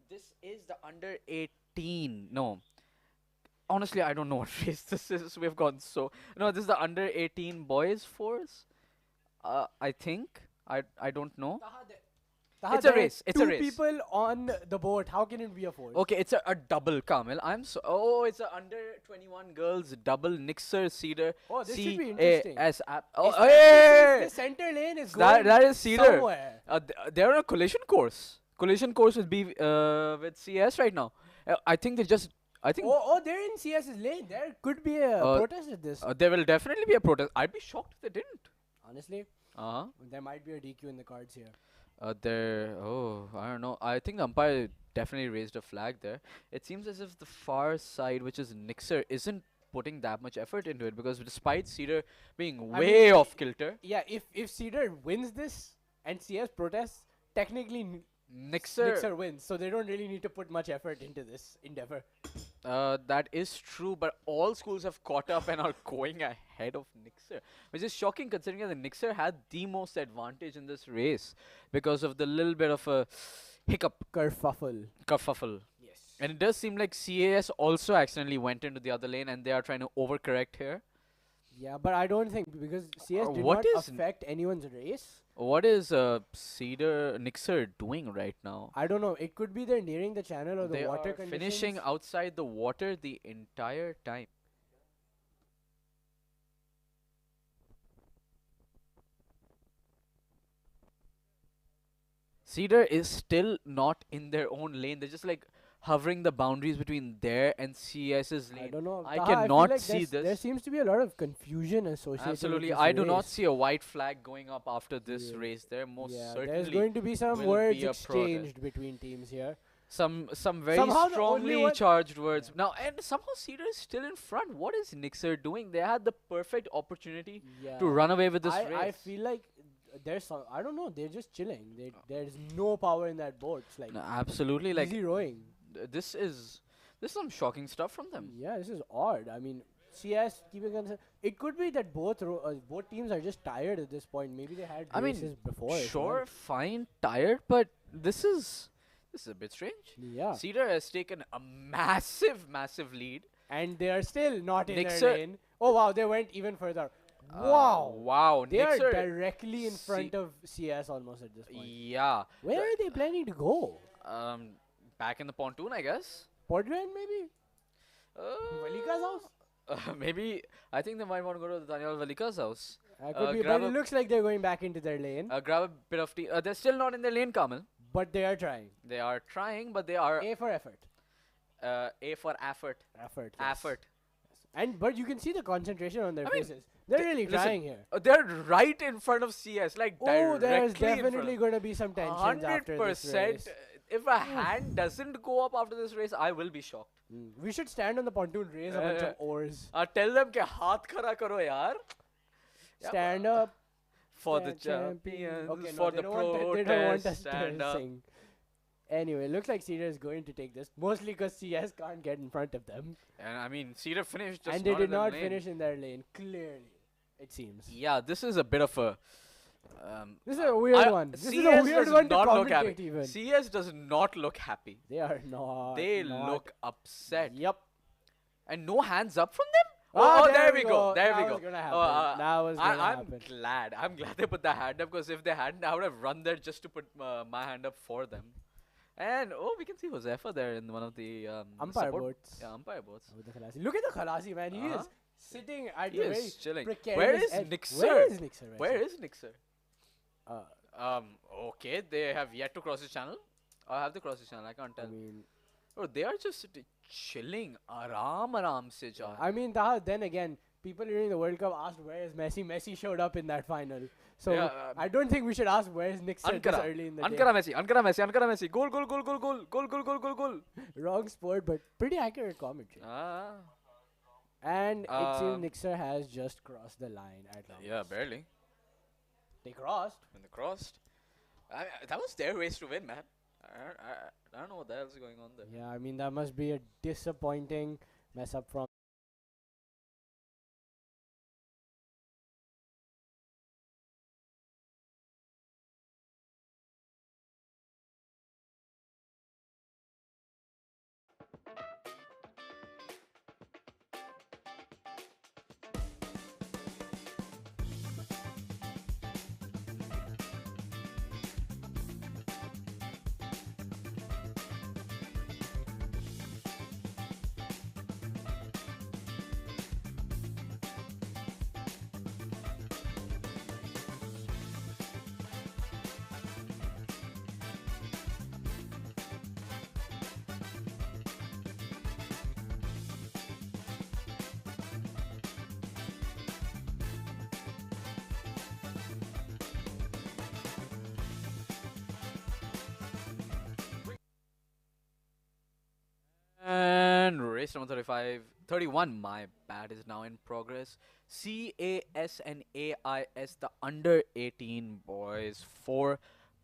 [SPEAKER 3] This is the under 18. No. Honestly, I don't know what race this is. We've gone so. No, this is the under 18 boys force. I think. I don't know.
[SPEAKER 1] Taha,
[SPEAKER 3] It's a
[SPEAKER 1] there are
[SPEAKER 3] race. It's a
[SPEAKER 1] two
[SPEAKER 3] race.
[SPEAKER 1] people on the boat. How can it be a force?
[SPEAKER 3] Okay, it's a double, Kamil. Oh, it's a under 21 girls double Nixer Cedar.
[SPEAKER 1] Oh, this should be
[SPEAKER 3] CAS
[SPEAKER 1] interesting.
[SPEAKER 3] Oh,
[SPEAKER 1] Especially
[SPEAKER 3] hey!
[SPEAKER 1] since the center lane is
[SPEAKER 3] That
[SPEAKER 1] going
[SPEAKER 3] that is Cedar.
[SPEAKER 1] somewhere.
[SPEAKER 3] They're on a collision course. Collision course with CS right now. I think they just. I think
[SPEAKER 1] They're in CS's lane. There could be a protest at this.
[SPEAKER 3] there will definitely be a protest. I'd be shocked if they didn't.
[SPEAKER 1] Honestly,
[SPEAKER 3] Uh-huh.
[SPEAKER 1] there might be a DQ in the cards here.
[SPEAKER 3] I don't know. I think the umpire definitely raised a flag there. It seems as if the far side, which is Nixer, isn't putting that much effort into it because despite Cedar being way off kilter,
[SPEAKER 1] Yeah, if Cedar wins this and CS protests, technically
[SPEAKER 3] Nixer
[SPEAKER 1] wins. So they don't really need to put much effort into this endeavor.
[SPEAKER 3] that is true, but all schools have caught up and are going ahead of Nixer, which is shocking considering that Nixer had the most advantage in this race because of the little bit of a hiccup, kerfuffle.
[SPEAKER 1] Yes.
[SPEAKER 3] And it does seem like CAS also accidentally went into the other lane and they are trying to overcorrect here.
[SPEAKER 1] Yeah, but I don't think because CS did
[SPEAKER 3] what
[SPEAKER 1] not
[SPEAKER 3] is
[SPEAKER 1] affect anyone's race.
[SPEAKER 3] what is Cedar Nixer doing right now?
[SPEAKER 1] I don't know. It could be they're nearing the channel or the
[SPEAKER 3] They
[SPEAKER 1] water
[SPEAKER 3] are finishing
[SPEAKER 1] conditions.
[SPEAKER 3] outside the water the entire time. Cedar is still not in their own lane. They're just like hovering the boundaries between there and CS's lane.
[SPEAKER 1] I don't know.
[SPEAKER 3] I
[SPEAKER 1] Taha, I feel
[SPEAKER 3] cannot
[SPEAKER 1] like
[SPEAKER 3] see
[SPEAKER 1] there
[SPEAKER 3] this.
[SPEAKER 1] seems to be a lot of confusion associated
[SPEAKER 3] Absolutely,
[SPEAKER 1] with this
[SPEAKER 3] I do not
[SPEAKER 1] race.
[SPEAKER 3] see a white flag going up after this
[SPEAKER 1] Yeah.
[SPEAKER 3] race. There most
[SPEAKER 1] Yeah,
[SPEAKER 3] certainly
[SPEAKER 1] there's going to be some
[SPEAKER 3] will
[SPEAKER 1] words
[SPEAKER 3] be a
[SPEAKER 1] exchanged between teams here.
[SPEAKER 3] some very
[SPEAKER 1] Somehow the only
[SPEAKER 3] strongly
[SPEAKER 1] one-
[SPEAKER 3] charged words. Now and somehow Cedar is still in front. What is Nixer doing? They had the perfect opportunity
[SPEAKER 1] Yeah.
[SPEAKER 3] to run away with this
[SPEAKER 1] I
[SPEAKER 3] race.
[SPEAKER 1] feel like there's some. I don't know. They're just chilling. There's no power in that boat. It's like
[SPEAKER 3] No, absolutely, like
[SPEAKER 1] easy rowing.
[SPEAKER 3] this is some shocking stuff from them.
[SPEAKER 1] Yeah, this is odd. I mean, CS keeping concern. It could be that both teams are just tired at this point. Maybe they had
[SPEAKER 3] I mean,
[SPEAKER 1] races before. as
[SPEAKER 3] sure,
[SPEAKER 1] well.
[SPEAKER 3] fine, tired, but this is a bit strange.
[SPEAKER 1] Yeah.
[SPEAKER 3] Cedar has taken a massive lead.
[SPEAKER 1] And they are still not in
[SPEAKER 3] Nixer-
[SPEAKER 1] their lane. Oh wow, they went even further.
[SPEAKER 3] Wow,
[SPEAKER 1] They are
[SPEAKER 3] Nixer,
[SPEAKER 1] directly in
[SPEAKER 3] See-
[SPEAKER 1] front of CS almost at this point.
[SPEAKER 3] yeah.
[SPEAKER 1] Where are they planning to go?
[SPEAKER 3] Back in the pontoon, I guess.
[SPEAKER 1] Portland maybe? Valika's house?
[SPEAKER 3] Maybe I think they might want to go to Daniel Valika's house.
[SPEAKER 1] Could be,
[SPEAKER 3] grab
[SPEAKER 1] but it
[SPEAKER 3] a-
[SPEAKER 1] looks like they're going back into their lane.
[SPEAKER 3] Grab a bit of tea. They're still not in their lane, Kamal.
[SPEAKER 1] But they are trying.
[SPEAKER 3] They are trying, but they are
[SPEAKER 1] A for effort.
[SPEAKER 3] A for effort.
[SPEAKER 1] Effort. Yes.
[SPEAKER 3] Effort.
[SPEAKER 1] But you can see the concentration on their
[SPEAKER 3] I mean,
[SPEAKER 1] faces. They're really
[SPEAKER 3] listen,
[SPEAKER 1] trying here.
[SPEAKER 3] They're right in front of CS, like
[SPEAKER 1] Oh, there's
[SPEAKER 3] directly in front.
[SPEAKER 1] definitely going to be some tensions after this
[SPEAKER 3] 100%.
[SPEAKER 1] race.
[SPEAKER 3] If a hand doesn't go up after this race, I will be shocked.
[SPEAKER 1] We should stand on the pontoon, raise a bunch of oars.
[SPEAKER 3] Tell them ke haath khara karo yaar.
[SPEAKER 1] Stand up.
[SPEAKER 3] For the
[SPEAKER 1] stand
[SPEAKER 3] champions,
[SPEAKER 1] Okay, no,
[SPEAKER 3] for
[SPEAKER 1] they
[SPEAKER 3] the
[SPEAKER 1] don't want they don't want us
[SPEAKER 3] protest, stand
[SPEAKER 1] to
[SPEAKER 3] up.
[SPEAKER 1] sing. Anyway, looks like Cedar is going to take this, mostly because CS can't get in front of them.
[SPEAKER 3] And I mean, Cedar finished just
[SPEAKER 1] And they
[SPEAKER 3] not
[SPEAKER 1] did
[SPEAKER 3] in their
[SPEAKER 1] not
[SPEAKER 3] lane.
[SPEAKER 1] finish in their lane, clearly, it seems.
[SPEAKER 3] Yeah, this is a bit of a.
[SPEAKER 1] This is a weird one. This is a weird
[SPEAKER 3] does
[SPEAKER 1] one to
[SPEAKER 3] not look
[SPEAKER 1] commentate
[SPEAKER 3] happy.
[SPEAKER 1] even.
[SPEAKER 3] CS does not look happy.
[SPEAKER 1] They are not.
[SPEAKER 3] They
[SPEAKER 1] not.
[SPEAKER 3] look upset.
[SPEAKER 1] Yep.
[SPEAKER 3] And no hands up from them?
[SPEAKER 1] Ah,
[SPEAKER 3] Oh, there we go. There
[SPEAKER 1] That
[SPEAKER 3] we
[SPEAKER 1] was
[SPEAKER 3] go.
[SPEAKER 1] gonna
[SPEAKER 3] Oh,
[SPEAKER 1] happen. That was gonna
[SPEAKER 3] I'm
[SPEAKER 1] happen.
[SPEAKER 3] glad. I'm glad they put the hand up because if they hadn't, I would have run there just to put my hand up for them. And we can see Josefa there in one of the
[SPEAKER 1] Umpire
[SPEAKER 3] support-
[SPEAKER 1] boats.
[SPEAKER 3] Yeah, umpire boats.
[SPEAKER 1] With the Khalasi. Look at the Khalasi, man. He is sitting at
[SPEAKER 3] He
[SPEAKER 1] the
[SPEAKER 3] is
[SPEAKER 1] very
[SPEAKER 3] chilling.
[SPEAKER 1] precarious
[SPEAKER 3] Where is
[SPEAKER 1] edge.
[SPEAKER 3] Nixer?
[SPEAKER 1] Where is Nixer? right
[SPEAKER 3] Where
[SPEAKER 1] now?
[SPEAKER 3] is Nixer? Okay, they have yet to cross the channel. Or have they crossed the channel? I can't tell.
[SPEAKER 1] I mean,
[SPEAKER 3] They are just chilling. Aram se ja.
[SPEAKER 1] I mean, Taha, then again, people during the World Cup asked where is Messi. Messi showed up in that final. So
[SPEAKER 3] Yeah,
[SPEAKER 1] I don't think we should ask where is Nixer this early in the
[SPEAKER 3] Ankara Messi. Ankara Messi. Goal. Goal.
[SPEAKER 1] day. Wrong sport, but pretty accurate commentary. And it seems Nixer has just crossed the line at last.
[SPEAKER 3] Yeah, barely.
[SPEAKER 1] They crossed.
[SPEAKER 3] When they crossed. That was their race to win, man. I don't know what the hell's going on there.
[SPEAKER 1] Yeah, I mean, that must be a disappointing mess up from.
[SPEAKER 3] And race number 31, my bad, is now in progress. CAS and AIS, the under 18 boys, 4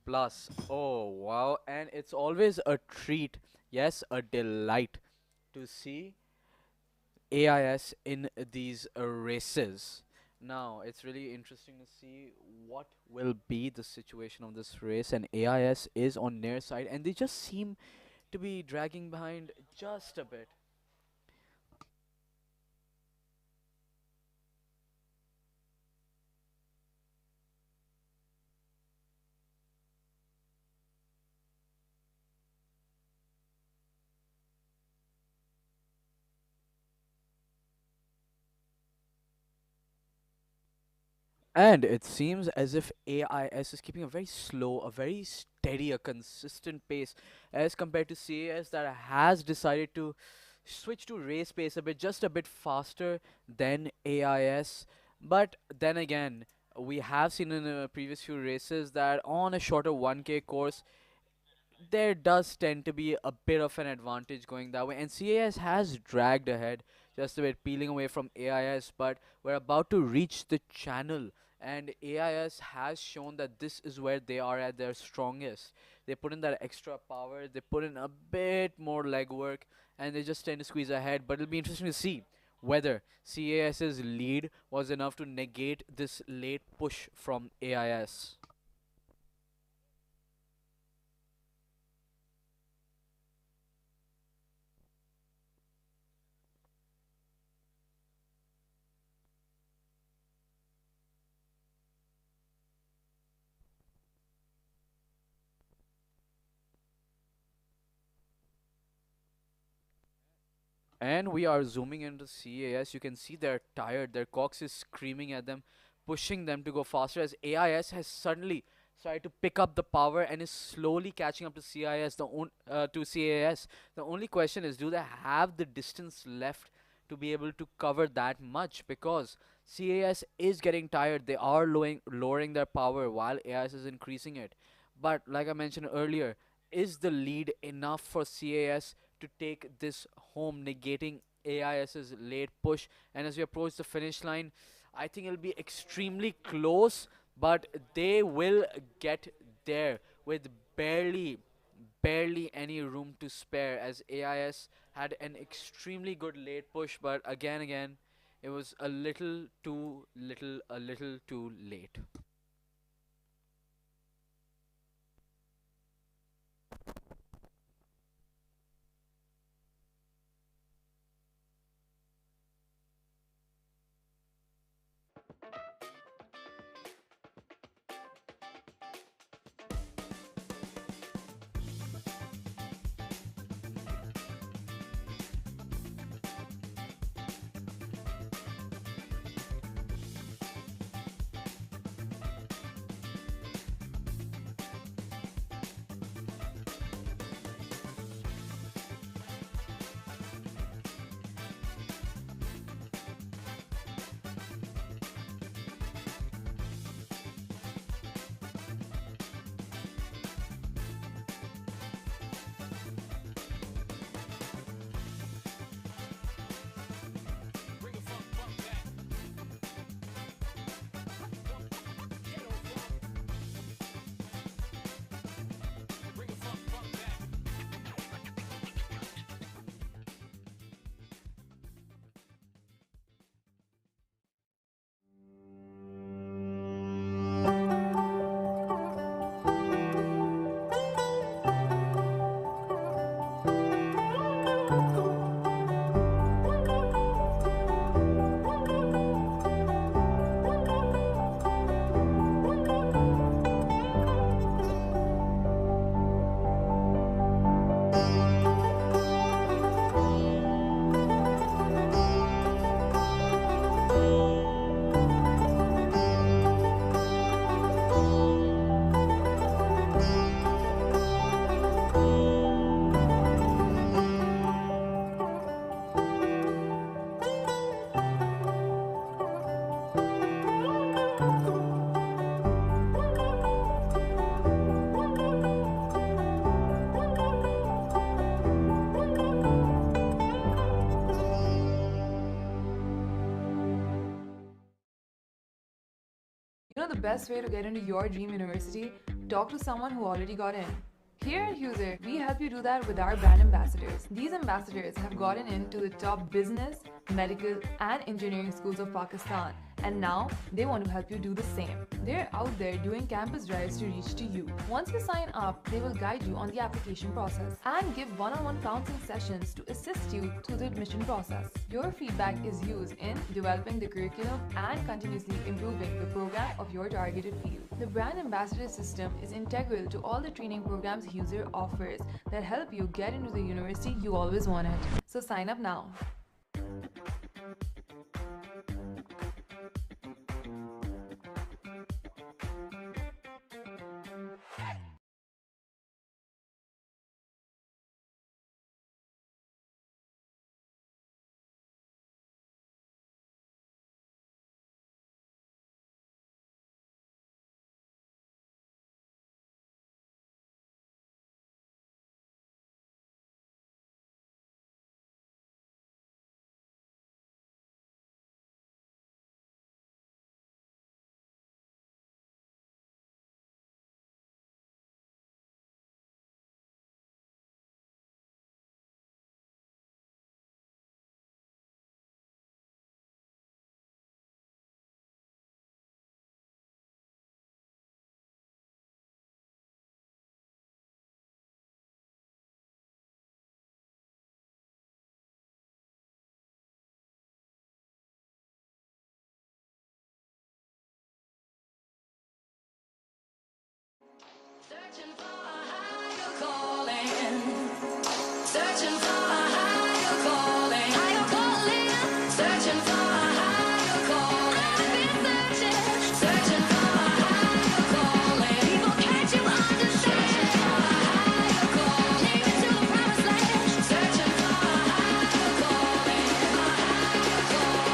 [SPEAKER 3] plus. Oh, wow. And it's always a treat, yes, a delight to see AIS in these races. Now, it's really interesting to see what will be the situation of this race. And AIS is on their side, and they just seem to be dragging behind just a bit. And it seems as if AIS is keeping a very slow, a very steady, a consistent pace as compared to CAS that has decided to switch to race pace a bit, just a bit faster than AIS. But then again, we have seen in the previous few races that on a shorter 1K course, there does tend to be a bit of an advantage going that way, and CAS has dragged ahead just a bit, peeling away from AIS, but we're about to reach the channel, and AIS has shown that this is where they are at their strongest. They put in that extra power, they put in a bit more legwork, and they just tend to squeeze ahead, but it'll be interesting to see whether CAS's lead was enough to negate this late push from AIS. And we are zooming into CAS. You can see they're tired. Their cox is screaming at them, pushing them to go faster as AIS has suddenly started to pick up the power and is slowly catching up to to CAS. The only question is, do they have the distance left to be able to cover that much? Because CAS is getting tired. They are lowering their power while AIS is increasing it. But like I mentioned earlier, is the lead enough for CAS to take this home, negating AIS's late push? And as we approach the finish line, I think it'll be extremely close, but they will get there with barely any room to spare, as AIS had an extremely good late push, but again, it was a little too late.
[SPEAKER 7] You know the best way to get into your dream university? Talk to someone who already got in. Here at User, we help you do that with our brand ambassadors. These ambassadors have gotten into the top business, medical, and engineering schools of Pakistan, and now they want to help you do the same. They're out there doing campus drives to reach to you. Once you sign up, they will guide you on the application process and give one-on-one counseling sessions to assist you through the admission process. Your feedback is used in developing the curriculum and continuously improving the program of your targeted field. The brand ambassador system is integral to all the training programs User offers that help you get into the university you always wanted. So sign up now.
[SPEAKER 5] Searching for a higher calling. Searching for a higher calling. Higher calling. Searching for a higher calling. I've been searching. Searching for a higher calling. People, can't you understand? Searching for a higher calling. Take me to the promised land. Searching for a higher calling. A higher calling.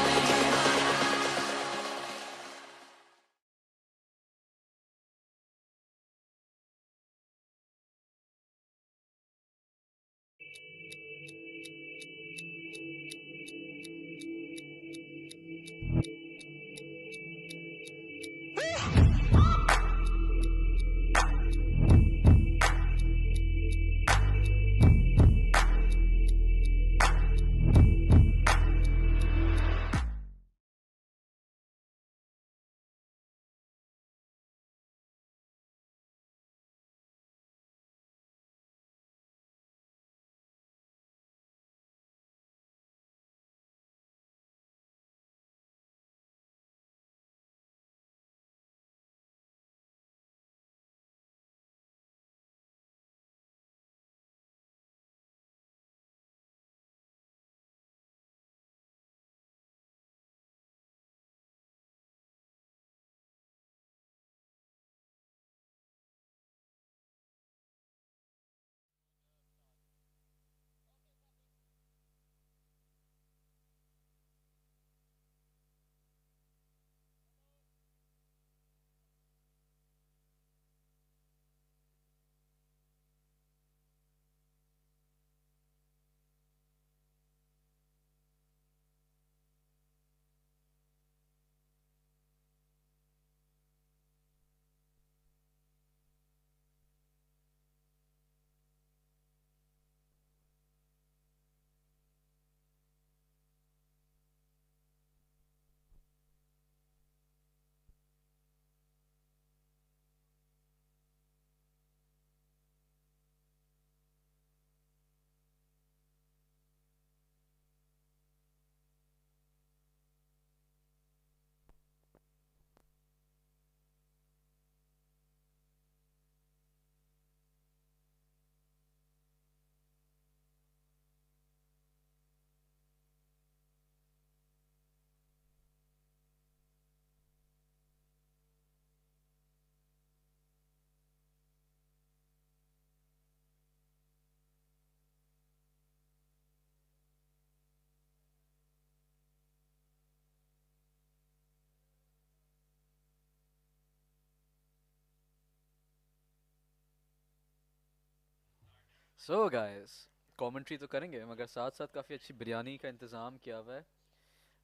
[SPEAKER 3] So guys, commentary तो करेंगे मगर साथ साथ काफ़ी अच्छी बिरयानी का इंतज़ाम किया हुआ है.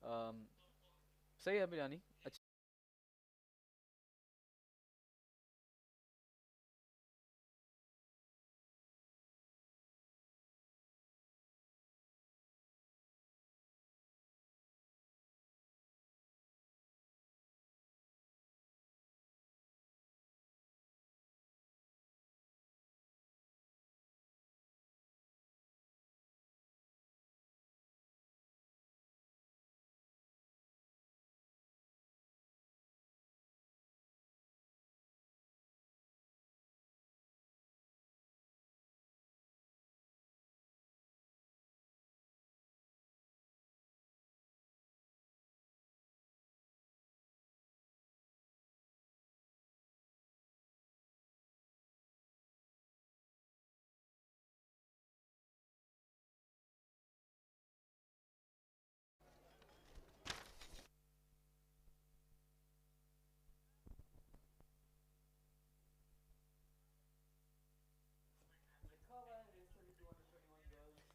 [SPEAKER 3] um, सही है बिरयानी अच्छी.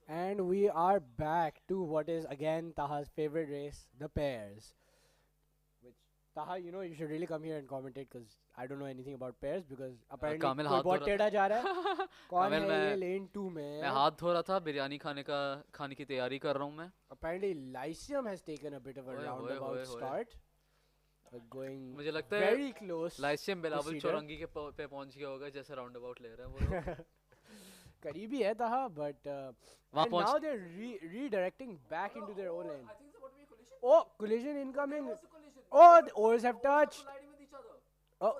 [SPEAKER 1] And we are back to what is again Taha's favorite race, the pairs. Which Taha, you know, you should really come here and commentate because I don't know anything about pairs because apparently
[SPEAKER 3] कामिल
[SPEAKER 1] कोई
[SPEAKER 3] हाथ धो
[SPEAKER 1] बहुत
[SPEAKER 3] रहा
[SPEAKER 1] टेढ़ा जा रहा है. कौन
[SPEAKER 3] कामिल
[SPEAKER 1] है ये लेन 2 में?
[SPEAKER 3] मैं हाथ धो रहा था बिरयानी खाने की तैयारी कर रहा हूँ मैं.
[SPEAKER 1] Apparently Lyceum has taken a bit of a
[SPEAKER 3] ओए, होए,
[SPEAKER 1] roundabout
[SPEAKER 3] होए, होए.
[SPEAKER 1] start. Going
[SPEAKER 3] मुझे लगता
[SPEAKER 1] very
[SPEAKER 3] है
[SPEAKER 1] close.
[SPEAKER 3] Lyceum Bilawal
[SPEAKER 1] Cedar.
[SPEAKER 3] चौरंगी के पे पहुंच गया होगा जैसे राउंड अबाउट ले रहा है वो लोग.
[SPEAKER 1] करीबी है Taha, but
[SPEAKER 3] वहाँ
[SPEAKER 1] and
[SPEAKER 3] पहुंच
[SPEAKER 1] now they're redirecting back into their own lane. Oh, collision incoming. Oh, the oars have touched. Oh,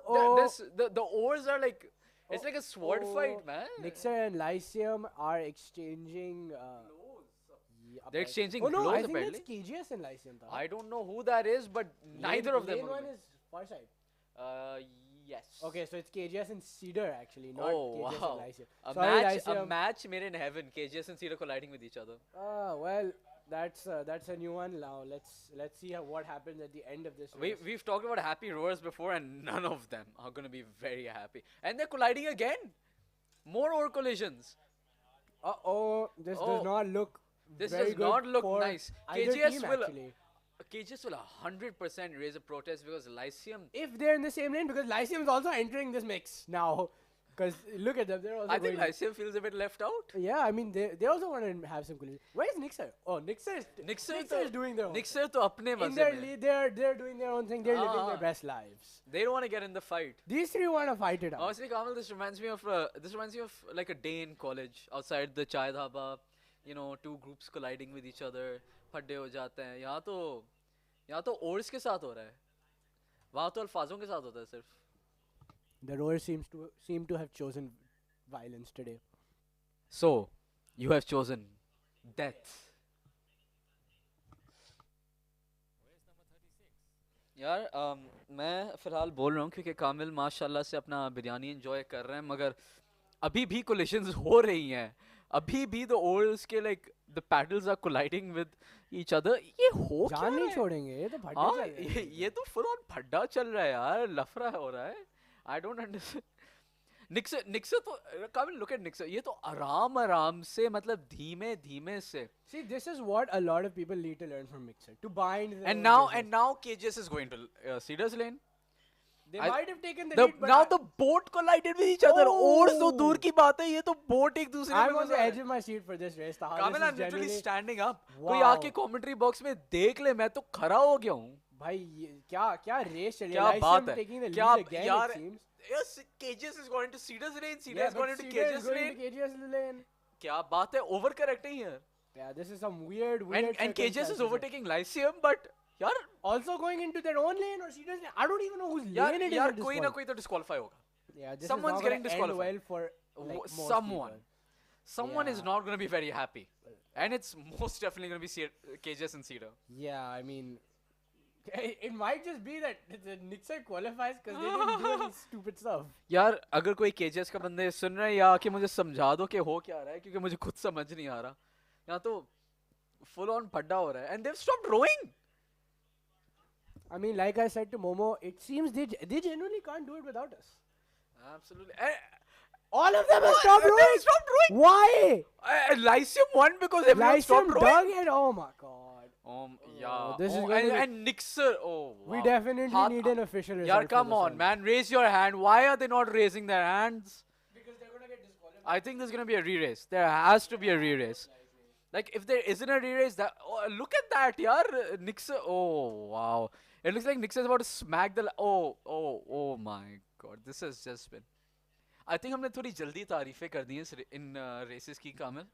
[SPEAKER 3] the oars are like It's like a sword fight, man.
[SPEAKER 1] Nixer and Lyceum are exchanging.
[SPEAKER 3] They're exchanging
[SPEAKER 1] Oh no,
[SPEAKER 3] blows
[SPEAKER 1] I think
[SPEAKER 3] apparently.
[SPEAKER 1] it's KGS and Lyceum.
[SPEAKER 3] I don't know who that is, but neither of them.
[SPEAKER 1] Lane
[SPEAKER 3] are
[SPEAKER 1] one
[SPEAKER 3] gonna
[SPEAKER 1] is far side.
[SPEAKER 3] be. Yes.
[SPEAKER 1] Okay, so it's KGS and Cedar actually, not
[SPEAKER 3] Oh
[SPEAKER 1] KGS
[SPEAKER 3] wow.
[SPEAKER 1] and Lyceum.
[SPEAKER 3] A
[SPEAKER 1] Sorry,
[SPEAKER 3] match,
[SPEAKER 1] Lyceum.
[SPEAKER 3] match made in heaven. KGS and Cedar colliding with each other.
[SPEAKER 1] Well, that's a new one. Now let's see what happens at the end of this race.
[SPEAKER 3] We've talked about happy roars before, and none of them are gonna be very happy. And they're colliding again. More ore collisions.
[SPEAKER 1] This does not look.
[SPEAKER 3] This
[SPEAKER 1] very
[SPEAKER 3] does
[SPEAKER 1] good
[SPEAKER 3] not look
[SPEAKER 1] for
[SPEAKER 3] nice.
[SPEAKER 1] either
[SPEAKER 3] KGS
[SPEAKER 1] team,
[SPEAKER 3] will.
[SPEAKER 1] actually.
[SPEAKER 3] KGS will 100% raise a protest because Lyceum.
[SPEAKER 1] If they're in the same lane, because Lyceum is also entering this mix now. Because look at them, they're also.
[SPEAKER 3] I think
[SPEAKER 1] going
[SPEAKER 3] Lyceum feels a bit left out.
[SPEAKER 1] Yeah, I mean they also want to have some collision. Where is Nixer? Oh, Nixer is doing their own.
[SPEAKER 3] Nixer to apne
[SPEAKER 1] In
[SPEAKER 3] maze
[SPEAKER 1] their
[SPEAKER 3] mein.
[SPEAKER 1] they're doing their own thing. They're living their best lives.
[SPEAKER 3] They don't want to get in the fight.
[SPEAKER 1] These three want to fight it out.
[SPEAKER 3] Honestly, Kamal, this reminds me of like a day in college outside the chai dhaba. You know, two groups colliding with each other. फड्डे हो जाते हैं. यहाँ तो ores के साथ हो रहा है. वहाँ तो अल्फाजों के साथ होता है सिर्फ.
[SPEAKER 1] The rower seem to have chosen violence today.
[SPEAKER 3] So, you have chosen death. यार मैं फिलहाल बोल रहा हूँ क्योंकि कामिल माशाल्लाह से अपना बिरयानी एंजॉय कर रहे हैं मगर अभी भी कोलिशंस हो रही हैं अभी भी द ओर्स के like the paddles are colliding with each other ये हो क्या
[SPEAKER 1] जान नहीं
[SPEAKER 3] रहा है?
[SPEAKER 1] छोड़ेंगे ये तो भड्डे चल रहे हैं।
[SPEAKER 3] ये तो फुल ऑन फड्डा चल रहा है यार लफड़ा हो रहा है आई डोंट अंडरस्टैंड निक्सर तो कामिल लुक एट निक्सर ये तो आराम से मतलब धीमे से
[SPEAKER 1] See, this is what a lot of people need to learn from Mixer to bind. Their
[SPEAKER 3] and
[SPEAKER 1] own
[SPEAKER 3] now
[SPEAKER 1] business.
[SPEAKER 3] KGS is going to Cedars lane.
[SPEAKER 1] They
[SPEAKER 3] I-
[SPEAKER 1] might have taken the,
[SPEAKER 3] The,
[SPEAKER 1] lead, but
[SPEAKER 3] now the boat collided with each other. और तो
[SPEAKER 1] Oh.
[SPEAKER 3] दूर की बात है ये तो boat एक दूसरे
[SPEAKER 1] I'm
[SPEAKER 3] में
[SPEAKER 1] on
[SPEAKER 3] घुसा
[SPEAKER 1] the
[SPEAKER 3] है।
[SPEAKER 1] edge of my seat for this race. Taha,
[SPEAKER 3] Kamil
[SPEAKER 1] this
[SPEAKER 3] I'm
[SPEAKER 1] is
[SPEAKER 3] literally
[SPEAKER 1] genuinely
[SPEAKER 3] standing up.
[SPEAKER 1] Wow.
[SPEAKER 3] कोई आके commentary box में देख ले मैं तो खड़ा हो गया हूँ।
[SPEAKER 1] भाई क्या रेस चली
[SPEAKER 3] क्या बात है?
[SPEAKER 1] taking the
[SPEAKER 3] क्या
[SPEAKER 1] lead again
[SPEAKER 3] यार?
[SPEAKER 1] it seems.
[SPEAKER 3] Yes, KGS is going to Cedars lane. Cedars
[SPEAKER 1] Yeah,
[SPEAKER 3] is going
[SPEAKER 1] but
[SPEAKER 3] to
[SPEAKER 1] Cedar is
[SPEAKER 3] KGS
[SPEAKER 1] going
[SPEAKER 3] lane.
[SPEAKER 1] to KGS lane.
[SPEAKER 3] क्या बात है? Overcorrecting here.
[SPEAKER 1] Yeah, this is some weird
[SPEAKER 3] And KGS is
[SPEAKER 1] circumstances.
[SPEAKER 3] overtaking Lyceum, but यार
[SPEAKER 1] Also going into their own lane or Cedars lane. I don't even know whose
[SPEAKER 3] यार
[SPEAKER 1] lane it is
[SPEAKER 3] यार
[SPEAKER 1] at this
[SPEAKER 3] कोई ना
[SPEAKER 1] point.
[SPEAKER 3] कोई तो disqualify होगा.
[SPEAKER 1] Yeah, this
[SPEAKER 3] someone's
[SPEAKER 1] is not
[SPEAKER 3] getting
[SPEAKER 1] gonna end
[SPEAKER 3] disqualified.
[SPEAKER 1] well for like, most
[SPEAKER 3] Someone.
[SPEAKER 1] people.
[SPEAKER 3] Someone is
[SPEAKER 1] Yeah.
[SPEAKER 3] not going to be very happy. And it's most definitely going to be KGS and Cedar.
[SPEAKER 1] Yeah, I mean, it might just be that the Nixer qualifies because they didn't do any stupid stuff.
[SPEAKER 3] यार अगर कोई KGS का बंदे सुन रहे हैं या कि मुझे समझा दो कि हो क्या रहा है क्योंकि मुझे खुद समझ नहीं आ रहा यहाँ तो full on फड्डा हो रहा है and they've stopped rowing.
[SPEAKER 1] I mean, like I said to Momo, it seems they genuinely can't do it without us.
[SPEAKER 3] Absolutely.
[SPEAKER 1] All of them have stopped
[SPEAKER 3] They
[SPEAKER 1] rowing.
[SPEAKER 3] stopped rowing.
[SPEAKER 1] Why?
[SPEAKER 3] Lyceum won because everyone
[SPEAKER 1] Lyceum
[SPEAKER 3] stopped rowing.
[SPEAKER 1] dug it. Oh my god.
[SPEAKER 3] Yeah.
[SPEAKER 1] this is
[SPEAKER 3] Oh,
[SPEAKER 1] going to be-
[SPEAKER 3] and Nixer. Oh, wow.
[SPEAKER 1] We definitely
[SPEAKER 3] Hath-
[SPEAKER 1] need an official result.
[SPEAKER 3] Yaar,
[SPEAKER 1] for
[SPEAKER 3] come
[SPEAKER 1] this
[SPEAKER 3] on,
[SPEAKER 1] one.
[SPEAKER 3] man. Raise your hand. Why are they not raising their hands?
[SPEAKER 1] Because they're gonna get disqualified.
[SPEAKER 3] I think there's going to be a re-race. There has to be a re-race. Like, if there isn't a re-race, look at that, yaar. Nixer. Oh, wow. It looks like Nixer is about to smack the... Oh my God. This has just been... I think हमने थोड़ी जल्दी तारीफें कर दी हैं in races की कामिल.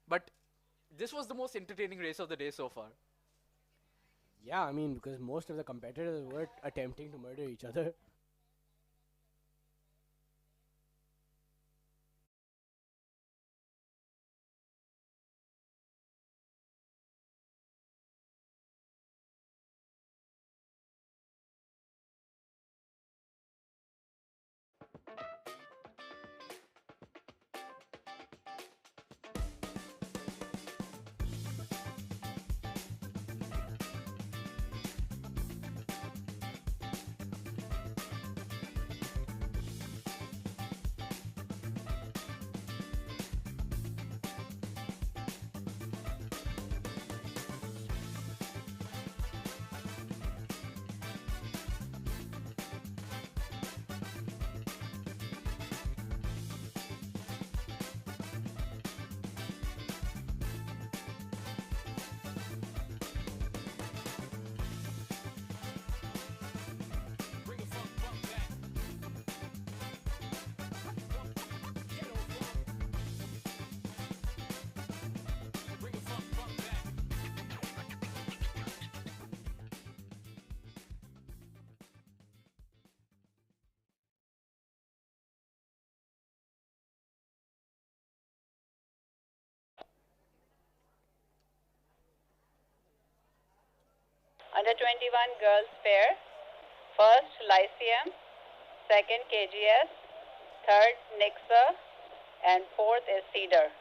[SPEAKER 3] But this was the most entertaining race of the day so far.
[SPEAKER 1] Yeah, I mean, because most of the competitors were attempting to murder each other.
[SPEAKER 9] Under 21 girls pair. First Lyceum, second KGS, third Nixa, and fourth is Cedar.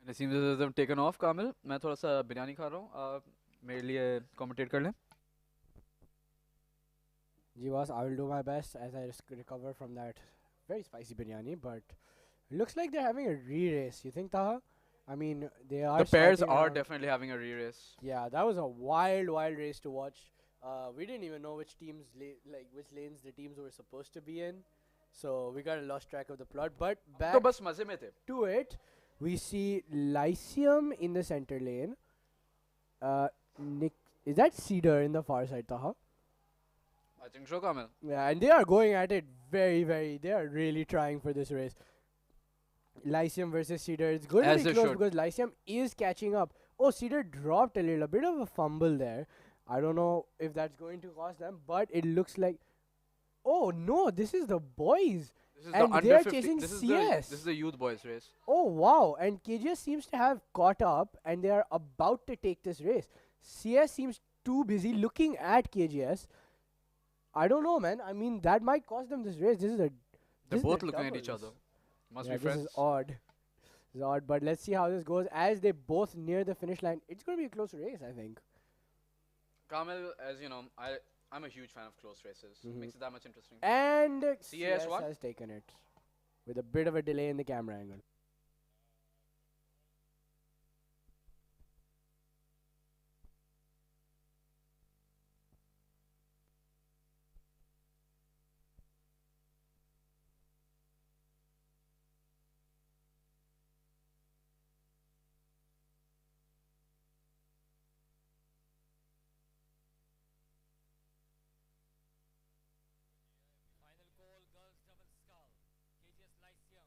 [SPEAKER 3] And it seems as they've taken off, Kamil. मैं थोड़ा सा बिरयानी खा रहा हूँ. मेरे लिए commentate कर लें.
[SPEAKER 1] Jivas, I will do my best as I recover from that very spicy biryani, but it looks like they're having a re-race. You think, Taha? I mean, they are.
[SPEAKER 3] The pairs
[SPEAKER 1] starting
[SPEAKER 3] are
[SPEAKER 1] around-
[SPEAKER 3] definitely having a re-race.
[SPEAKER 1] Yeah, that was a wild, wild race to watch. We didn't even know which teams, which lanes the teams were supposed to be in, so we got lost track of the plot. But back
[SPEAKER 3] तो बस मजे में थे.
[SPEAKER 1] to it, we see Lyceum in the center lane. Is that Cedar in the far side, Taha?
[SPEAKER 3] I think so, Kamil.
[SPEAKER 1] Yeah, and they are going at it very, very. They are really trying for this race. Lyceum versus Cedar. It's going
[SPEAKER 3] As
[SPEAKER 1] to be
[SPEAKER 3] they
[SPEAKER 1] close
[SPEAKER 3] should.
[SPEAKER 1] because Lyceum is catching up. Oh, Cedar dropped a little bit of a fumble there. I don't know if that's going to cost them, but it looks like. Oh no, this is the boys.
[SPEAKER 3] This is
[SPEAKER 1] And
[SPEAKER 3] the
[SPEAKER 1] they
[SPEAKER 3] under
[SPEAKER 1] are
[SPEAKER 3] 50.
[SPEAKER 1] chasing
[SPEAKER 3] This is
[SPEAKER 1] CS.
[SPEAKER 3] the youth boys race.
[SPEAKER 1] Oh wow, and KGS seems to have caught up and they are about to take this race. CS seems too busy looking at KGS. I don't know, man. I mean, that might cost them this race.
[SPEAKER 3] They're
[SPEAKER 1] this is
[SPEAKER 3] both
[SPEAKER 1] the
[SPEAKER 3] looking at each
[SPEAKER 1] doubles.
[SPEAKER 3] other. Must
[SPEAKER 1] Yeah,
[SPEAKER 3] be friends.
[SPEAKER 1] this is odd. This is odd, but let's see how this goes. As they both near the finish line, it's going to be a close race, I think.
[SPEAKER 3] Kamil, as you know, I'm a huge fan of close races.
[SPEAKER 1] Mhm.
[SPEAKER 3] Makes it that much interesting.
[SPEAKER 1] And
[SPEAKER 3] CS what?
[SPEAKER 1] has taken it with a bit of a delay in the camera angle.
[SPEAKER 6] Final call, girls double skull. KGS Lyceum.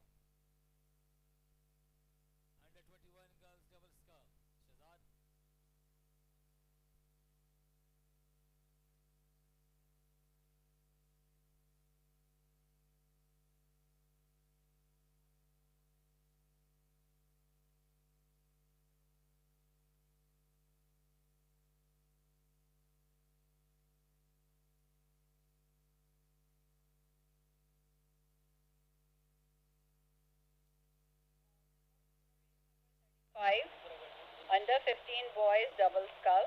[SPEAKER 6] Under 21 girls double skull. Shazad.
[SPEAKER 9] Five. Under 15 boys double skull.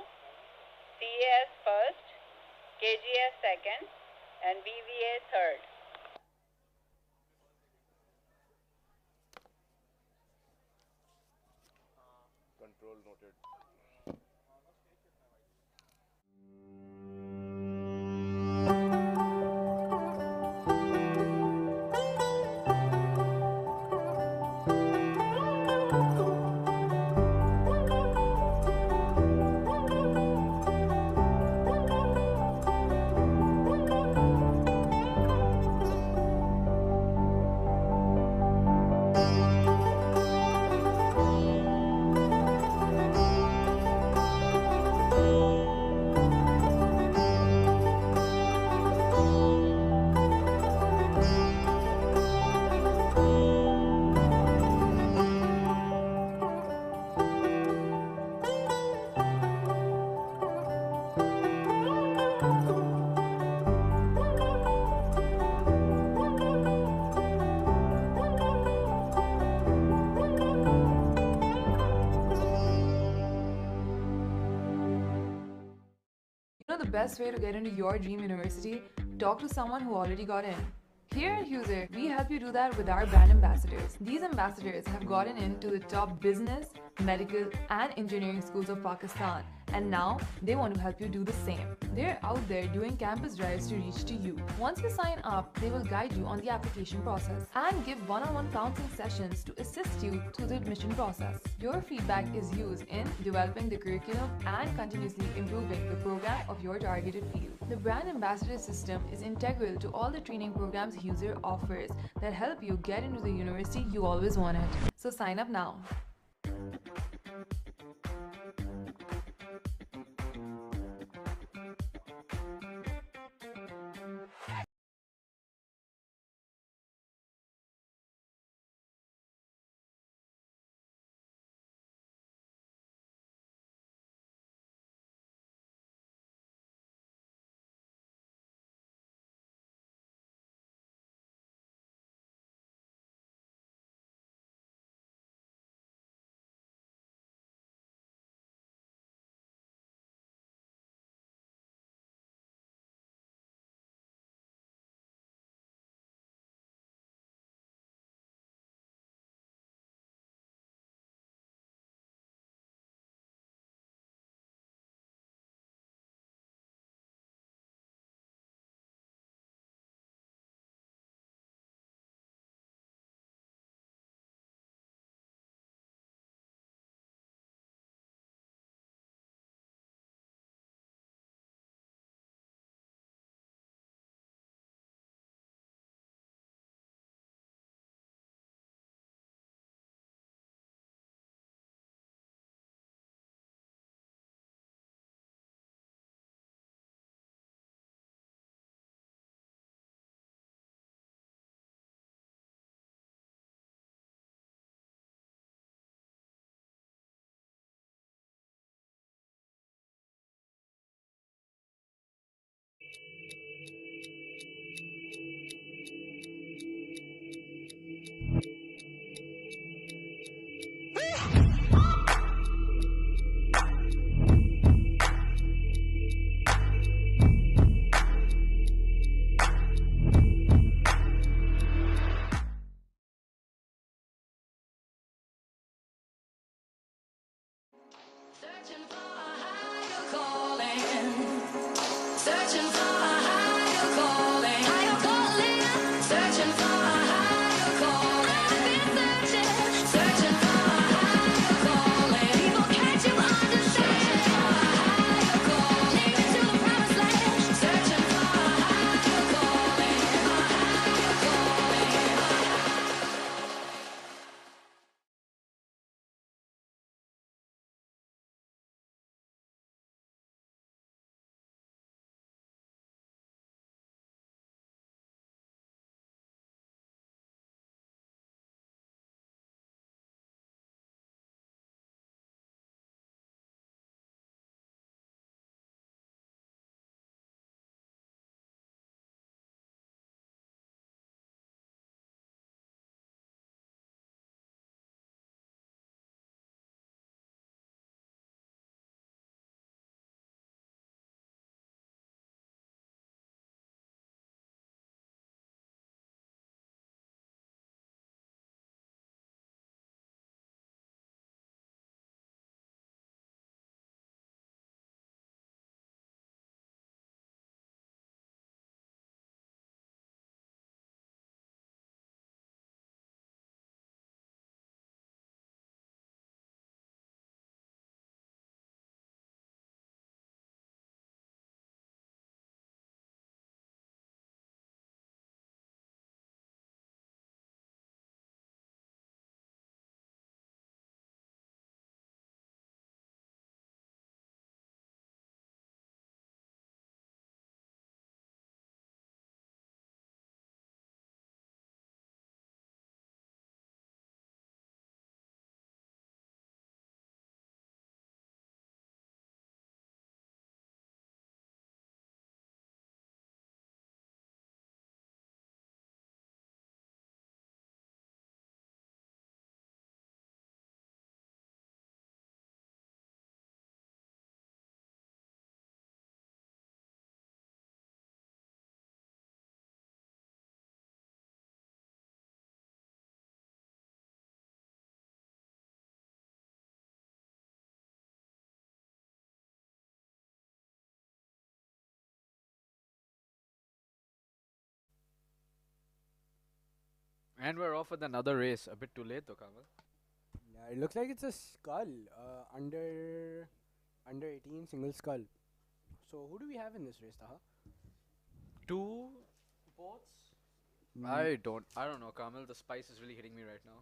[SPEAKER 9] CAS first, KGS second, and BVA third.
[SPEAKER 8] Control noted.
[SPEAKER 7] You know the best way to get into your dream university? Talk to someone who already got in. Here at User, we help you do that with our brand ambassadors. These ambassadors have gotten into the top business, medical, and engineering schools of Pakistan, and now they want to help you do the same. They're out there doing campus drives to reach to you. Once you sign up, they will guide you on the application process and give one-on-one counseling sessions to assist you through the admission process. Your feedback is used in developing the curriculum and continuously improving the program of your targeted field. The brand ambassador system is integral to all the training programs User offers that help you get into the university you always wanted. So sign up now.
[SPEAKER 5] searching for a higher calling, searching for a higher calling. I've been searching for a higher calling. People, can't you understand? Searching for a higher calling, take me to the promised land. Searching for a higher calling, a higher calling.
[SPEAKER 3] And we're off with another race. A bit too late though, Kamal.
[SPEAKER 1] Yeah, it looks like it's a skull. Under 18 single skull. So who do we have in this race, Taha?
[SPEAKER 3] Two boats?
[SPEAKER 1] Mm.
[SPEAKER 3] I don't know, Kamal. The spice is really hitting me right now.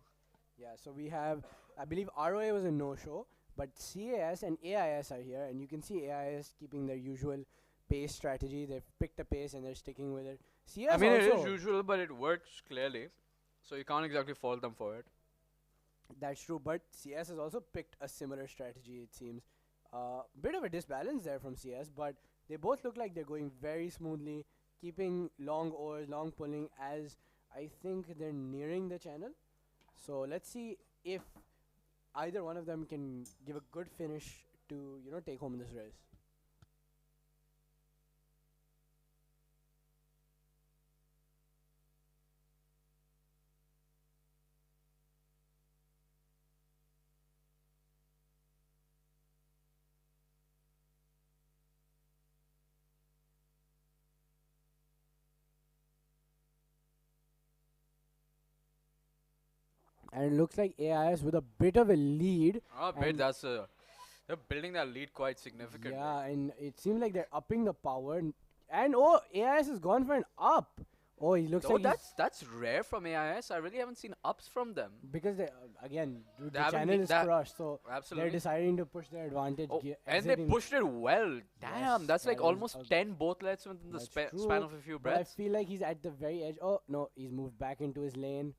[SPEAKER 1] Yeah, so we have, I believe ROA was a no-show, but CAS and AIS are here, and you can see AIS keeping their usual pace strategy. They've picked a pace and they're sticking with it. CS
[SPEAKER 3] I mean, it
[SPEAKER 1] also,
[SPEAKER 3] is usual, but it works clearly. So you can't exactly fault them for it.
[SPEAKER 1] that's true, but CS has also picked a similar strategy, it seems. Bit of a disbalance there from CS, but they both look like they're going very smoothly, keeping long oars, long pulling as I think they're nearing the channel. So let's see if either one of them can give a good finish to, take home this race. And it looks like AIS with a bit of a lead.
[SPEAKER 3] I bet
[SPEAKER 1] And
[SPEAKER 3] they're building that lead quite significantly.
[SPEAKER 1] yeah, and it seems like they're upping the power. And AIS has gone for an up. Oh, he looks
[SPEAKER 3] Oh,
[SPEAKER 1] like
[SPEAKER 3] that's rare from AIS. I really haven't seen ups from them.
[SPEAKER 1] because they again, dude,
[SPEAKER 3] They
[SPEAKER 1] the
[SPEAKER 3] haven't
[SPEAKER 1] channel
[SPEAKER 3] been
[SPEAKER 1] is
[SPEAKER 3] that-
[SPEAKER 1] crushed, so
[SPEAKER 3] Absolutely.
[SPEAKER 1] they're deciding to push their advantage.
[SPEAKER 3] Oh,
[SPEAKER 1] ge-
[SPEAKER 3] and they
[SPEAKER 1] exiting.
[SPEAKER 3] pushed it well. Damn,
[SPEAKER 1] Yes,
[SPEAKER 3] that's like
[SPEAKER 1] that is
[SPEAKER 3] almost
[SPEAKER 1] a-
[SPEAKER 3] 10 boatlettes within the
[SPEAKER 1] That's
[SPEAKER 3] span
[SPEAKER 1] true,
[SPEAKER 3] of a few
[SPEAKER 1] But I
[SPEAKER 3] breaths.
[SPEAKER 1] feel like he's at the very edge. Oh no, he's moved back into his lane.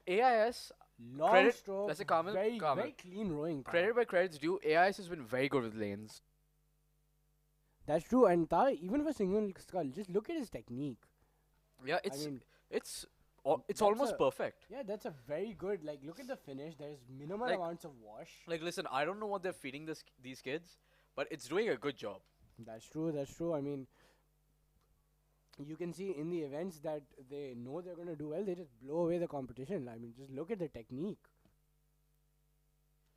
[SPEAKER 3] AIS,
[SPEAKER 1] Long
[SPEAKER 3] Credit-
[SPEAKER 1] stroke.
[SPEAKER 3] that's a common-
[SPEAKER 1] very
[SPEAKER 3] common.
[SPEAKER 1] very clean rowing. Tha.
[SPEAKER 3] credit by credit's due, AIS has been very good with lanes.
[SPEAKER 1] That's true. And Tha, even for single skull, just look at his technique.
[SPEAKER 3] Yeah,
[SPEAKER 1] I mean,
[SPEAKER 3] it's
[SPEAKER 1] that's
[SPEAKER 3] almost
[SPEAKER 1] a-
[SPEAKER 3] perfect.
[SPEAKER 1] yeah, that's a very good. Like, look at the finish. There's minimal
[SPEAKER 3] Like-
[SPEAKER 1] amounts of wash.
[SPEAKER 3] Like, listen, I don't know what they're feeding these kids, but it's doing a good job.
[SPEAKER 1] That's true. That's true. I mean, you can see in the events that they know they're gonna do well. They just blow away the competition. I mean, just look at the technique.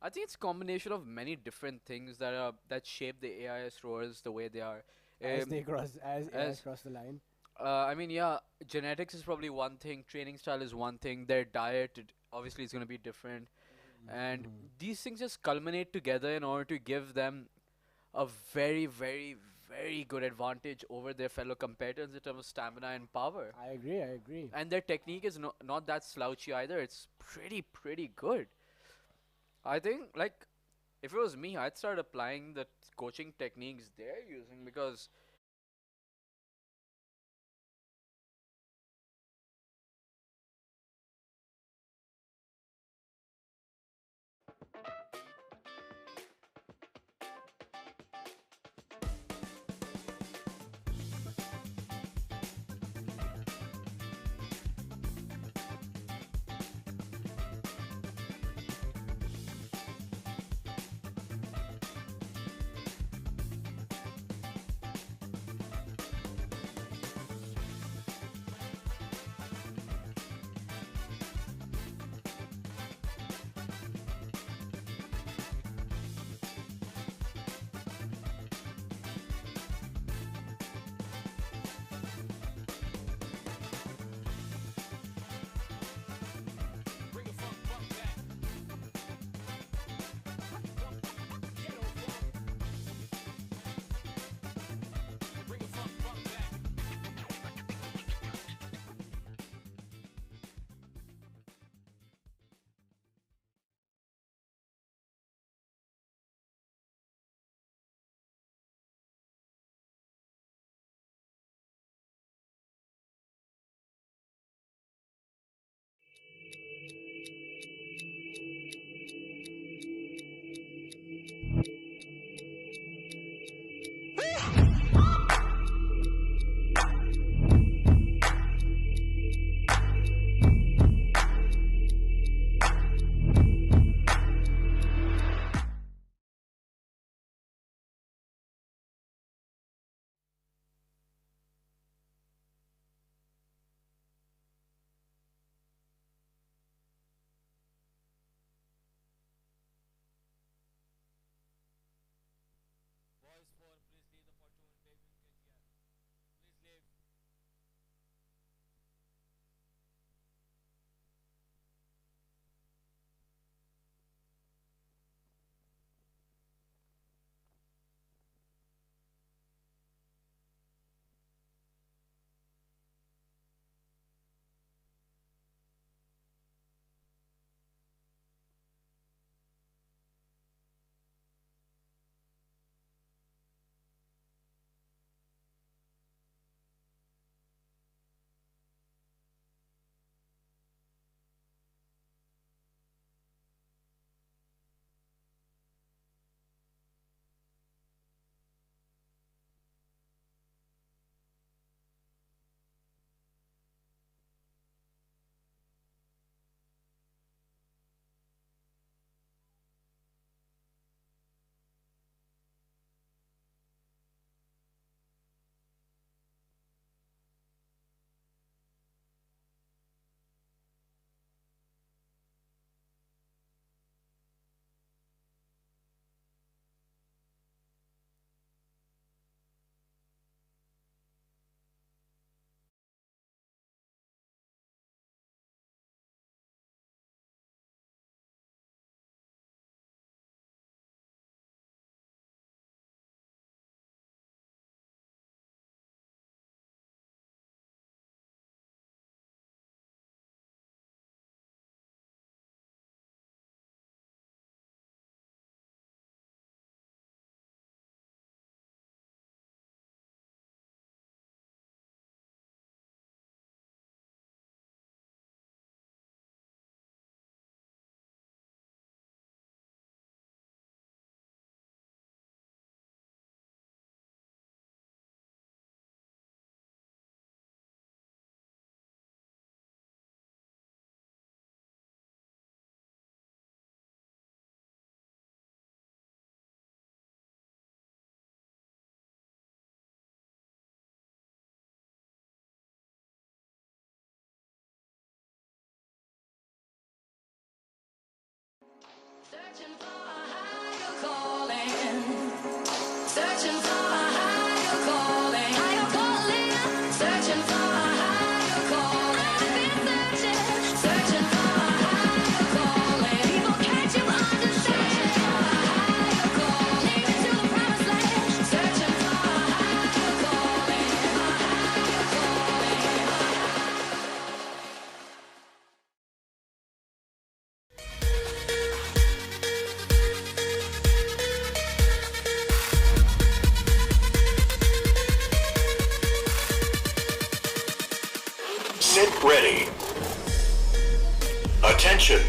[SPEAKER 3] I think it's a combination of many different things that shape the AIS rowers the way they are.
[SPEAKER 1] as
[SPEAKER 3] Um,
[SPEAKER 1] they cross as AIs cross the line.
[SPEAKER 3] I mean, yeah, genetics is probably one thing, training style is one thing, their diet obviously is going to be different, and these things just culminate together in order to give them a very, very, very good advantage over their fellow competitors in terms of stamina and power.
[SPEAKER 1] I agree. I agree.
[SPEAKER 3] And their technique is not that slouchy either. It's pretty good. I think, like, if it was me, I'd start applying the coaching techniques they're using because
[SPEAKER 5] Searching for a higher calling. Searching for a higher calling.
[SPEAKER 4] Sit ready. Attention.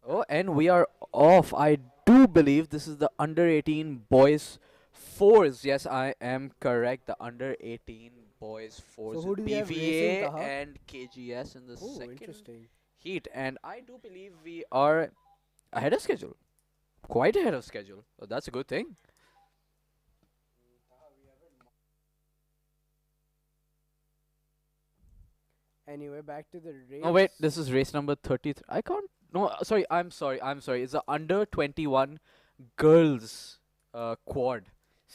[SPEAKER 3] Oh, and we are off. I do believe this is the under 18 boys fours. Yes, I am correct. The under 18 boys fours.
[SPEAKER 1] So who do we have racing,
[SPEAKER 3] BVA
[SPEAKER 1] Taha?
[SPEAKER 3] and KGS in the
[SPEAKER 1] Oh,
[SPEAKER 3] second
[SPEAKER 1] interesting.
[SPEAKER 3] heat. And I do believe we are ahead of schedule. Quite ahead of schedule. So that's a good thing.
[SPEAKER 1] Anyway, back to the race.
[SPEAKER 3] Oh, wait. This is race number 33. I can't. No, sorry. I'm sorry. I'm sorry. It's the under 21 girls quad.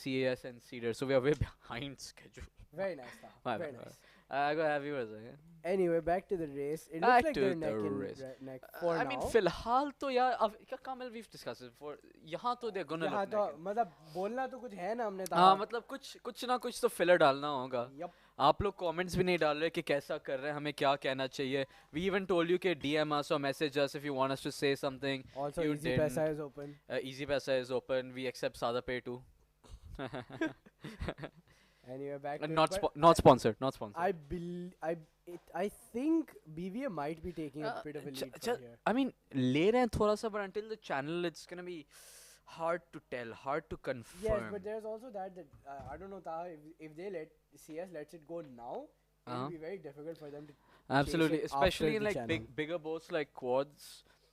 [SPEAKER 3] CAS and Cedar. So we are way behind schedule.
[SPEAKER 1] Very nice, Taha.
[SPEAKER 3] My
[SPEAKER 1] Very
[SPEAKER 3] bad,
[SPEAKER 1] nice.
[SPEAKER 3] I got happy with it.
[SPEAKER 1] Anyway, back to the race. It
[SPEAKER 3] Back
[SPEAKER 1] looks like
[SPEAKER 3] to
[SPEAKER 1] they're
[SPEAKER 3] the
[SPEAKER 1] neck and
[SPEAKER 3] race.
[SPEAKER 1] neck for
[SPEAKER 3] I
[SPEAKER 1] now.
[SPEAKER 3] mean, फिलहाल तो यार अब क्या Kamil we've discussed it before. यहाँ तो they're gonna
[SPEAKER 1] यहाँ
[SPEAKER 3] look
[SPEAKER 1] तो
[SPEAKER 3] naked.
[SPEAKER 1] मतलब बोलना तो कुछ है ना हमने
[SPEAKER 3] हाँ
[SPEAKER 1] Taha.
[SPEAKER 3] मतलब कुछ ना कुछ तो फिलर डालना होगा.
[SPEAKER 1] Yup.
[SPEAKER 3] आप लोग कमेंट्स भी नहीं डाल रहे कि कैसा कर रहे हैं हमें क्या कहना चाहिए. We even told you कि DM us or message us if you want us to say something.
[SPEAKER 1] Also,
[SPEAKER 3] You
[SPEAKER 1] Easy
[SPEAKER 3] didn't.
[SPEAKER 1] Paisa is open.
[SPEAKER 3] Easy Paisa is open. We accept Sada Pay too.
[SPEAKER 1] Anyway, back to
[SPEAKER 3] Not
[SPEAKER 1] it, but
[SPEAKER 3] not sponsored. Not sponsored.
[SPEAKER 1] I think BVA might be taking a bit of a lead from here.
[SPEAKER 3] I mean, ले रहे हैं थोड़ा सा, but until the channel, it's gonna be hard to tell, hard to confirm.
[SPEAKER 1] Yes, but there's also that I don't know Taha, if they let CS lets it go now, it'll be very difficult for them to
[SPEAKER 3] Absolutely,
[SPEAKER 1] chase it
[SPEAKER 3] especially
[SPEAKER 1] after
[SPEAKER 3] in
[SPEAKER 1] the
[SPEAKER 3] like
[SPEAKER 1] channel.
[SPEAKER 3] bigger boats like quads,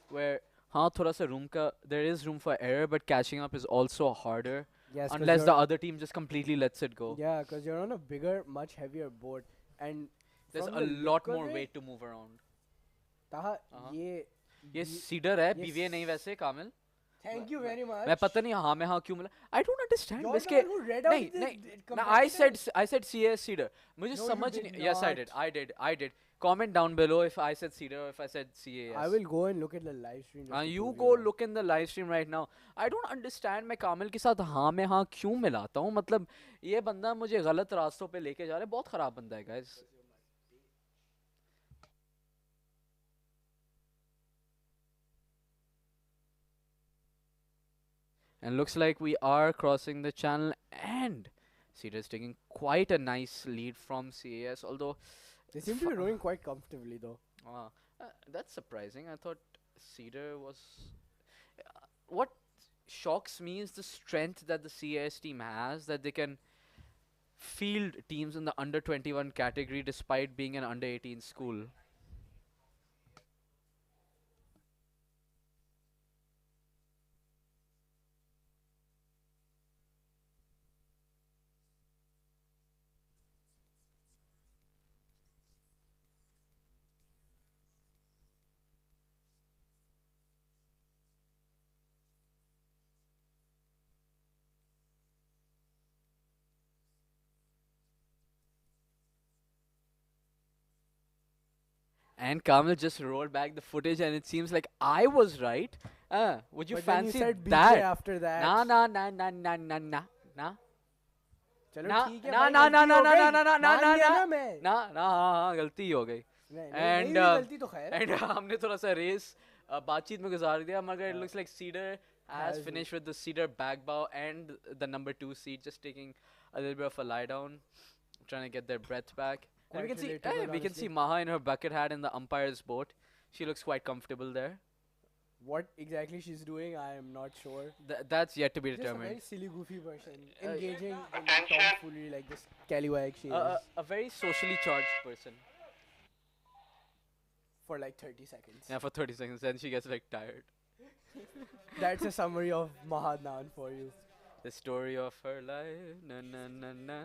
[SPEAKER 3] where हाँ थोड़ा सा room का there is room for error, but catching up is also harder.
[SPEAKER 1] Yes, 'cause
[SPEAKER 3] Unless
[SPEAKER 1] you're-
[SPEAKER 3] the other team just completely lets it go.
[SPEAKER 1] Yeah, because you're on a bigger, much heavier boat, and
[SPEAKER 3] There's
[SPEAKER 1] from
[SPEAKER 3] a
[SPEAKER 1] the
[SPEAKER 3] lot
[SPEAKER 1] look of
[SPEAKER 3] more
[SPEAKER 1] it,
[SPEAKER 3] weight to move around.
[SPEAKER 1] Taha,
[SPEAKER 3] ये
[SPEAKER 1] ये
[SPEAKER 3] cedar है,
[SPEAKER 1] yes.
[SPEAKER 3] BVA नहीं वैसे कामिल.
[SPEAKER 1] Thank you very much.
[SPEAKER 3] मैं पता नहीं हाँ में हाँ क्यों मिला. I don't understand.
[SPEAKER 1] You're the
[SPEAKER 3] इसके
[SPEAKER 1] one who read out
[SPEAKER 3] नहीं
[SPEAKER 1] the
[SPEAKER 3] नहीं. No,
[SPEAKER 1] competitor.
[SPEAKER 3] I said CS Cedar. मुझे
[SPEAKER 1] No, you
[SPEAKER 3] समझ
[SPEAKER 1] did
[SPEAKER 3] नहीं. Yes, I did.
[SPEAKER 1] not.
[SPEAKER 3] I did. Comment down below if I said Cedar or if I said CAS.
[SPEAKER 1] I will go and look at the live stream. just to
[SPEAKER 3] You
[SPEAKER 1] prove
[SPEAKER 3] go
[SPEAKER 1] wrong.
[SPEAKER 3] look in the live stream right now. I don't understand मैं कामिल के साथ हाँ में हाँ क्यों मिलाता हूँ. मतलब ये बंदा मुझे गलत रास्तों पे लेके जा रहा है. बहुत खराब बंदा है guys. And looks like we are crossing the channel, and Cedar is taking quite a nice lead from CAS, although
[SPEAKER 1] They seem to be rowing quite comfortably though.
[SPEAKER 3] that's surprising. I thought Cedar was what shocks me is the strength that the CAS team has, that they can field teams in the under 21 category despite being an under 18 school. And Kamil just rolled back the footage, and it seems like I was right. Would you
[SPEAKER 1] But then you
[SPEAKER 3] fancy
[SPEAKER 1] said BJ
[SPEAKER 3] that?
[SPEAKER 1] after that.
[SPEAKER 3] Nah, nah, nah, nah, nah, nah, nah, nah.
[SPEAKER 1] चलो
[SPEAKER 3] ना
[SPEAKER 1] ठीक है
[SPEAKER 3] ना
[SPEAKER 1] भाई,
[SPEAKER 3] ना ना
[SPEAKER 1] गलती
[SPEAKER 3] ना
[SPEAKER 1] हो
[SPEAKER 3] ना
[SPEAKER 1] गई,
[SPEAKER 3] ना ना ना
[SPEAKER 1] मान
[SPEAKER 3] ना
[SPEAKER 1] लिया
[SPEAKER 3] ना
[SPEAKER 1] ना मैं।
[SPEAKER 3] ना ना हाँ गलती हो गई
[SPEAKER 1] नहीं हुई गलती तो खैर।
[SPEAKER 3] and हमने थोड़ा सा रेस बातचीत में गुजार दिया मगर it looks like Cedar has
[SPEAKER 1] Has
[SPEAKER 3] finished with the Cedar back bow and the number 2 seed, just taking a little bit of a lie down, trying to get their breath back. And we
[SPEAKER 1] Quite
[SPEAKER 3] can see
[SPEAKER 1] relatable,
[SPEAKER 3] we can see
[SPEAKER 1] honestly.
[SPEAKER 3] Maha in her bucket hat in the umpire's boat. She looks quite comfortable there.
[SPEAKER 1] What exactly she's doing, I am not sure.
[SPEAKER 3] That's yet to be
[SPEAKER 1] Just a
[SPEAKER 3] determined.
[SPEAKER 1] very silly, goofy person, engaging in
[SPEAKER 8] Attention.
[SPEAKER 1] tomfoolery like this scallywag she is
[SPEAKER 3] A very socially charged person.
[SPEAKER 1] for like 30 seconds.
[SPEAKER 3] Yeah, for 30 seconds, then she gets like tired.
[SPEAKER 1] That's a summary of Mahadnan for you.
[SPEAKER 3] The story of her life. Na na na na.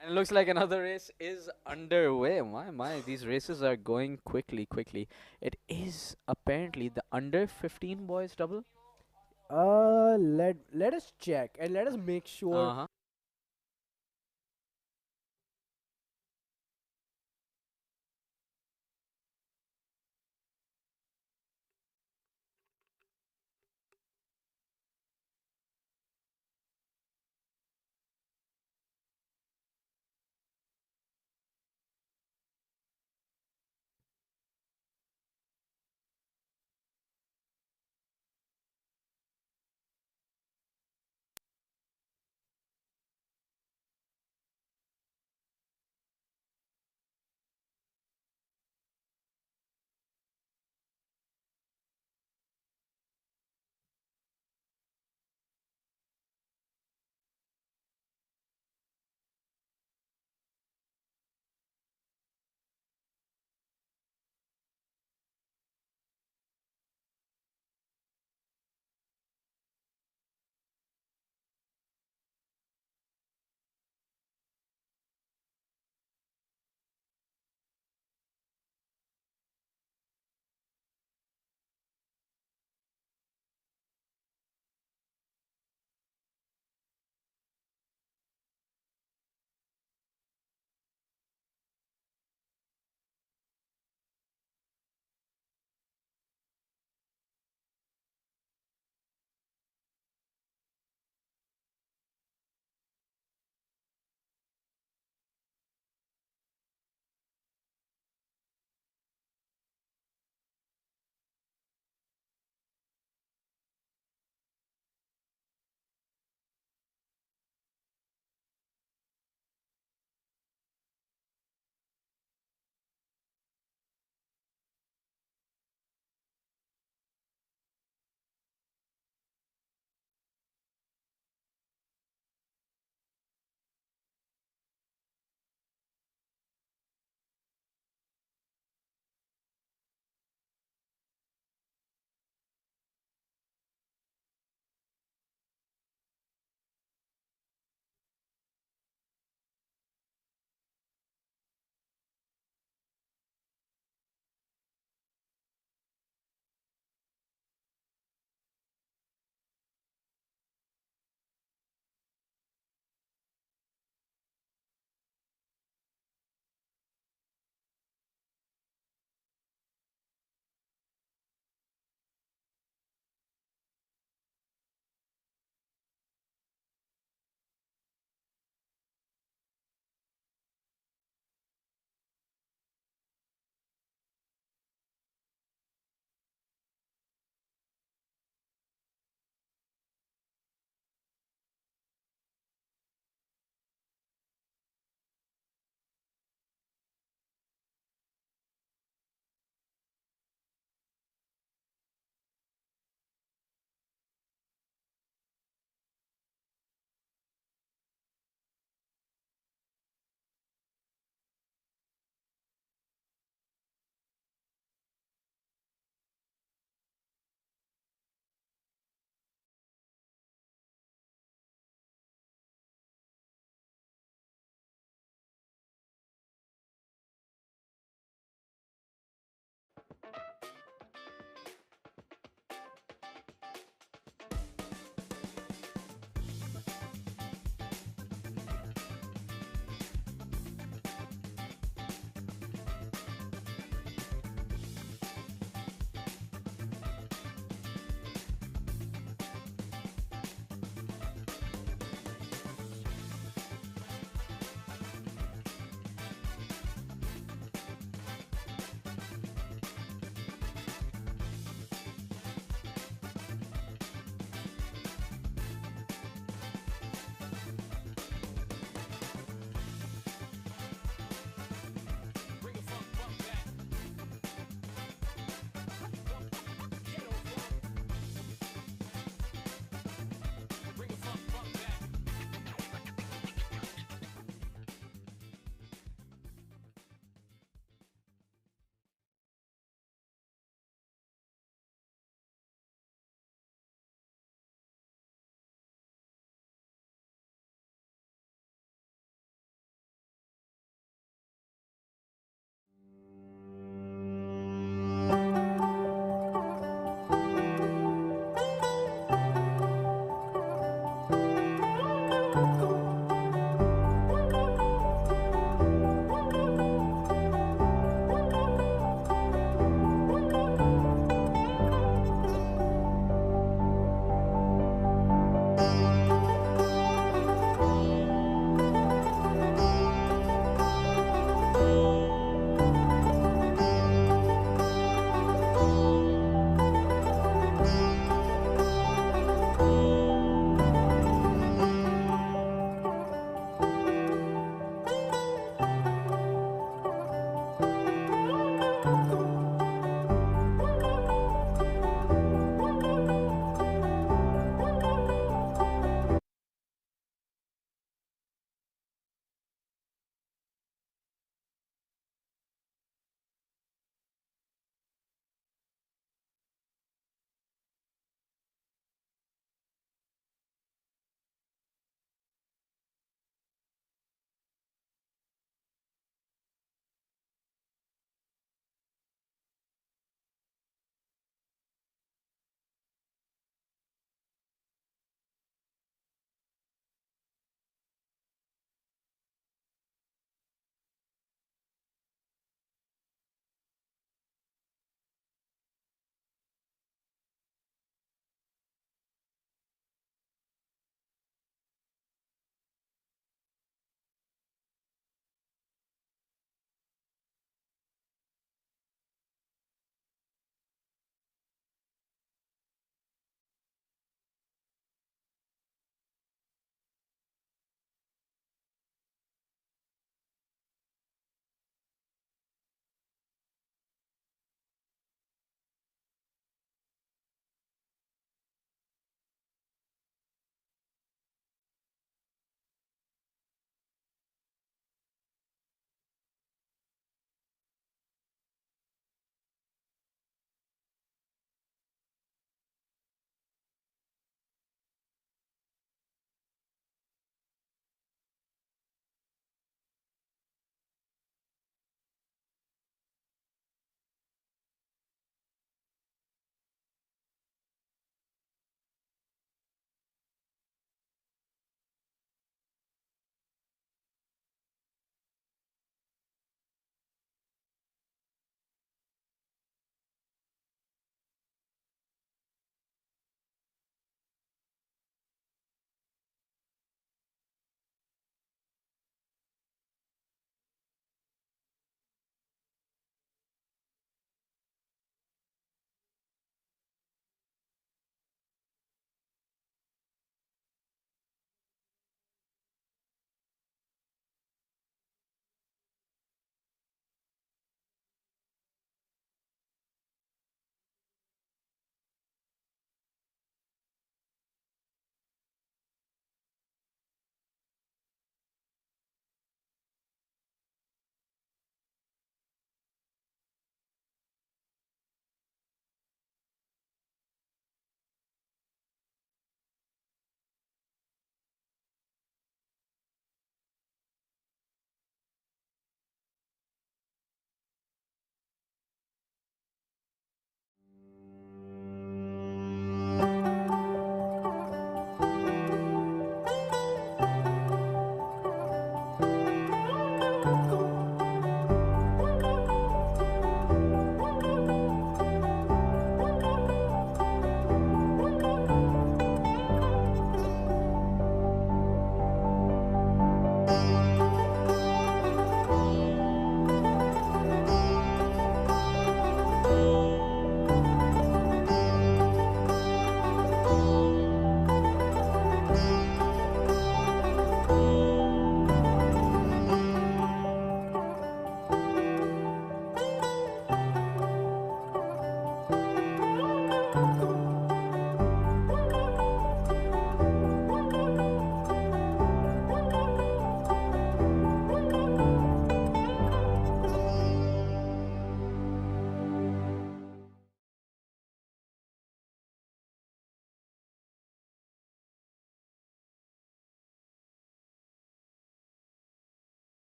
[SPEAKER 3] And it looks like another race is underway. My, these races are going quickly. It is apparently the under 15 boys double.
[SPEAKER 1] Let us check and let us make sure.
[SPEAKER 3] Uh-huh.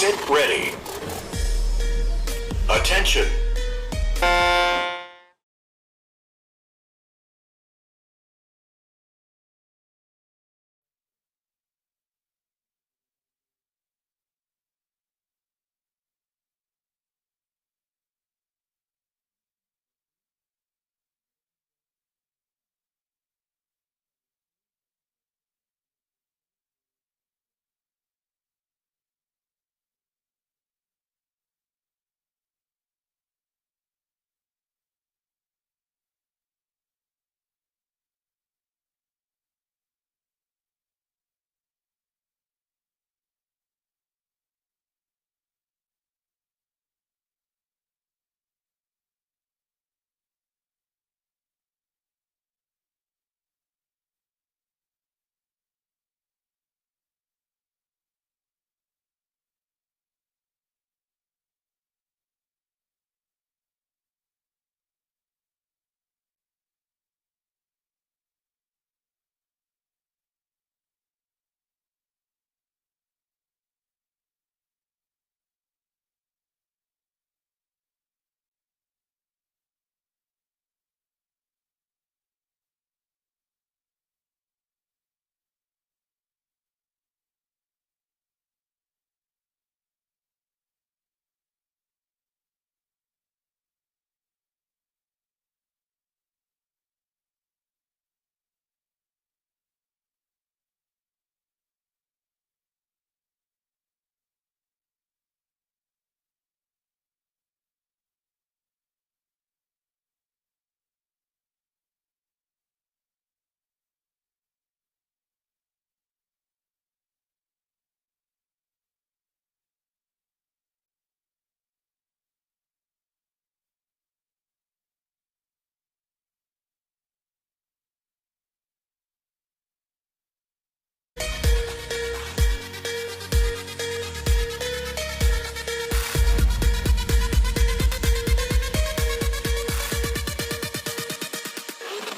[SPEAKER 4] Sit ready. Attention.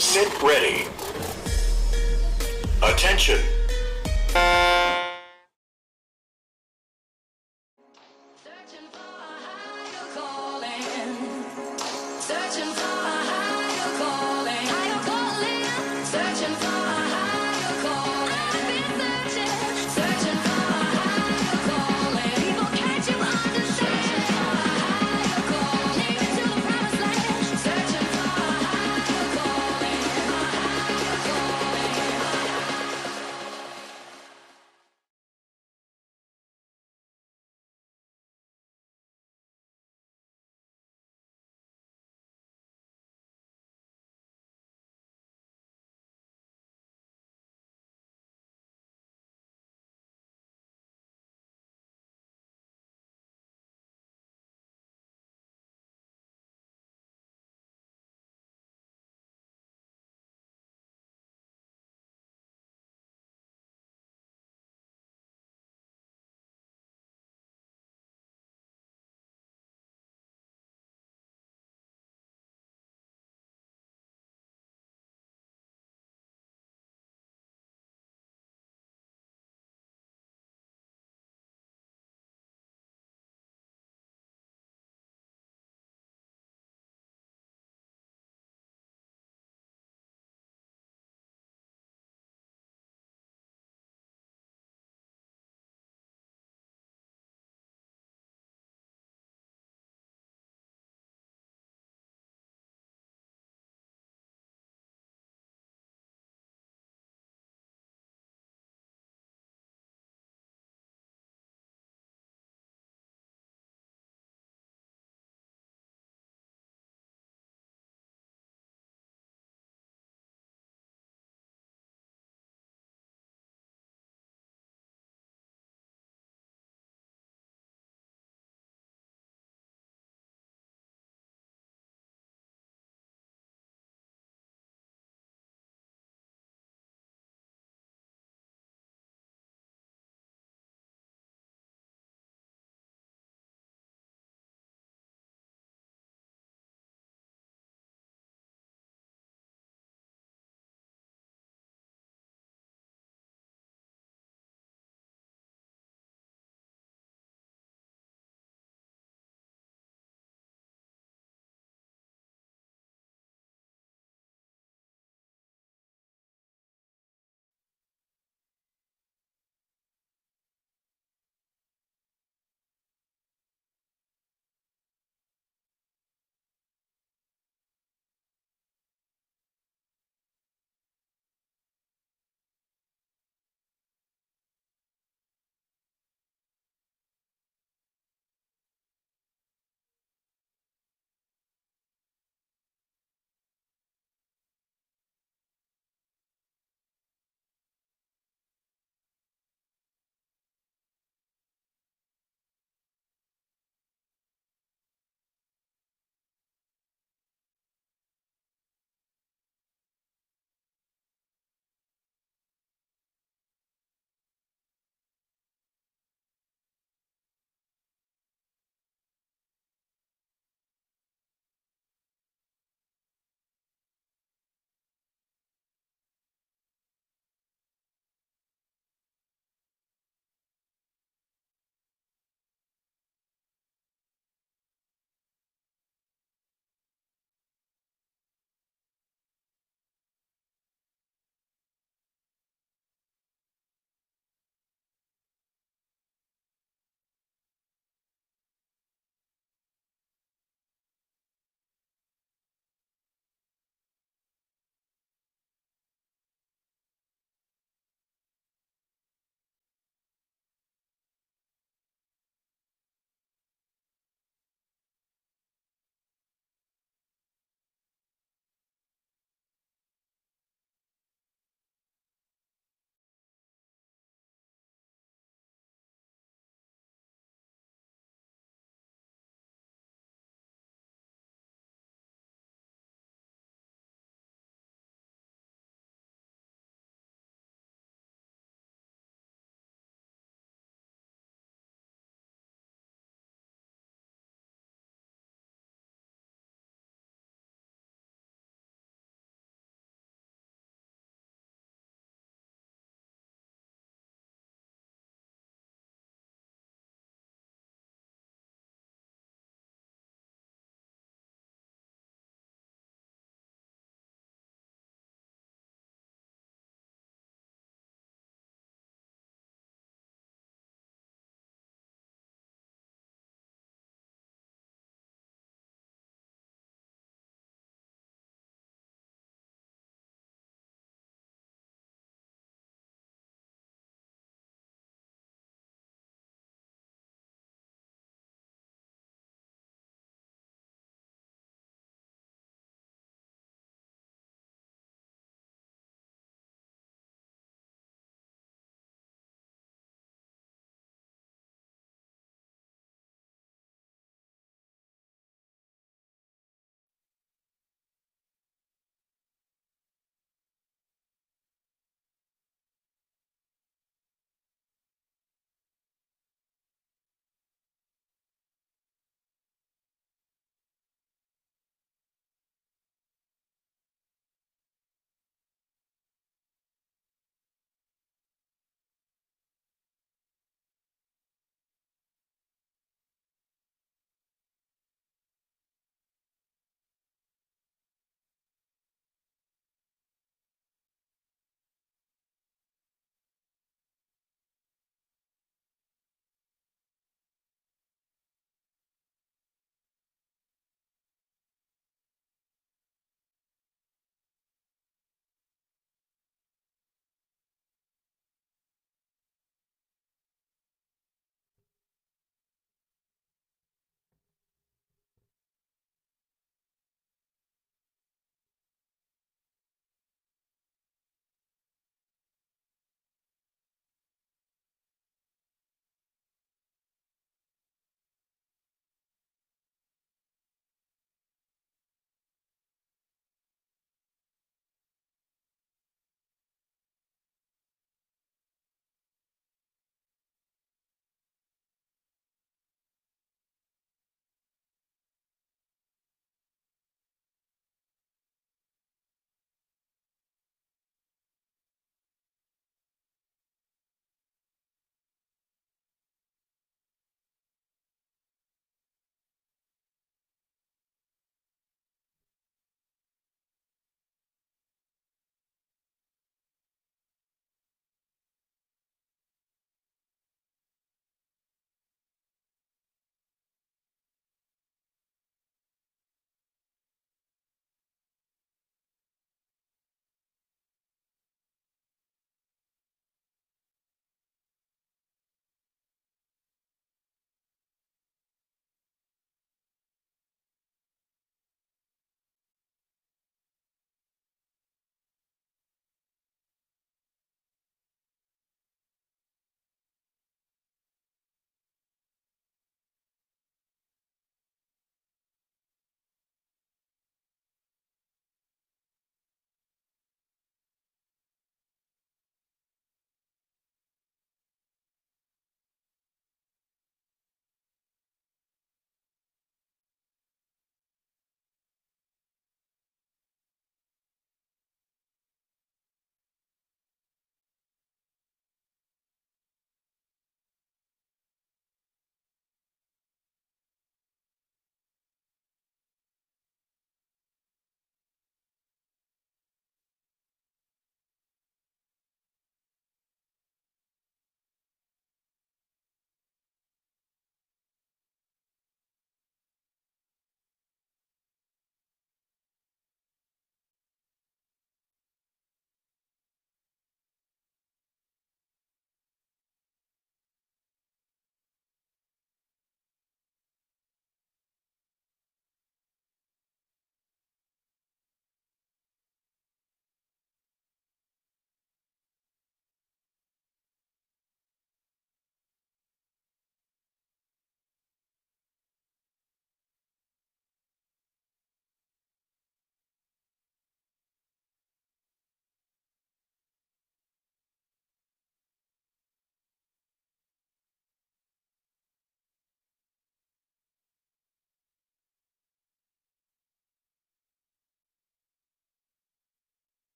[SPEAKER 4] Sit ready. Attention.
[SPEAKER 5] Searching for a higher calling. Searching for a higher calling. Higher calling. Searching for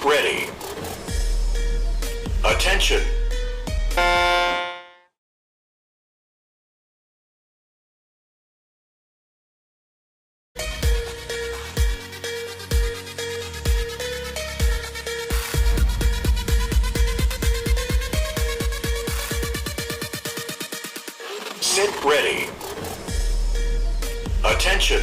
[SPEAKER 4] ready. Attention. Sit ready. Attention.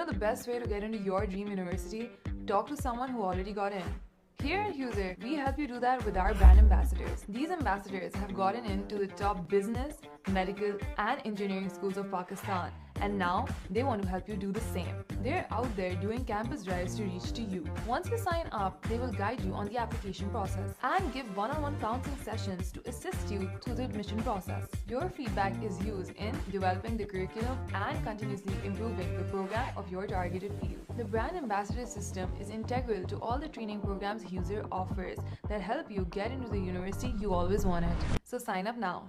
[SPEAKER 7] the best way to get into your dream university? Talk to someone who already got in. Here at User, we help you do that with our brand ambassadors. These ambassadors have gotten into the top business, medical, and engineering schools of Pakistan, and now they want to help you do the same. They're out there doing campus drives to reach to you. Once you sign up, they will guide you on the application process and give one-on-one counseling sessions to assist you through the admission process. Your feedback is used in developing the curriculum and continuously improving the program of your targeted field. The brand ambassador system is integral to all the training programs User offers that help you get into the university you always wanted. So sign up now.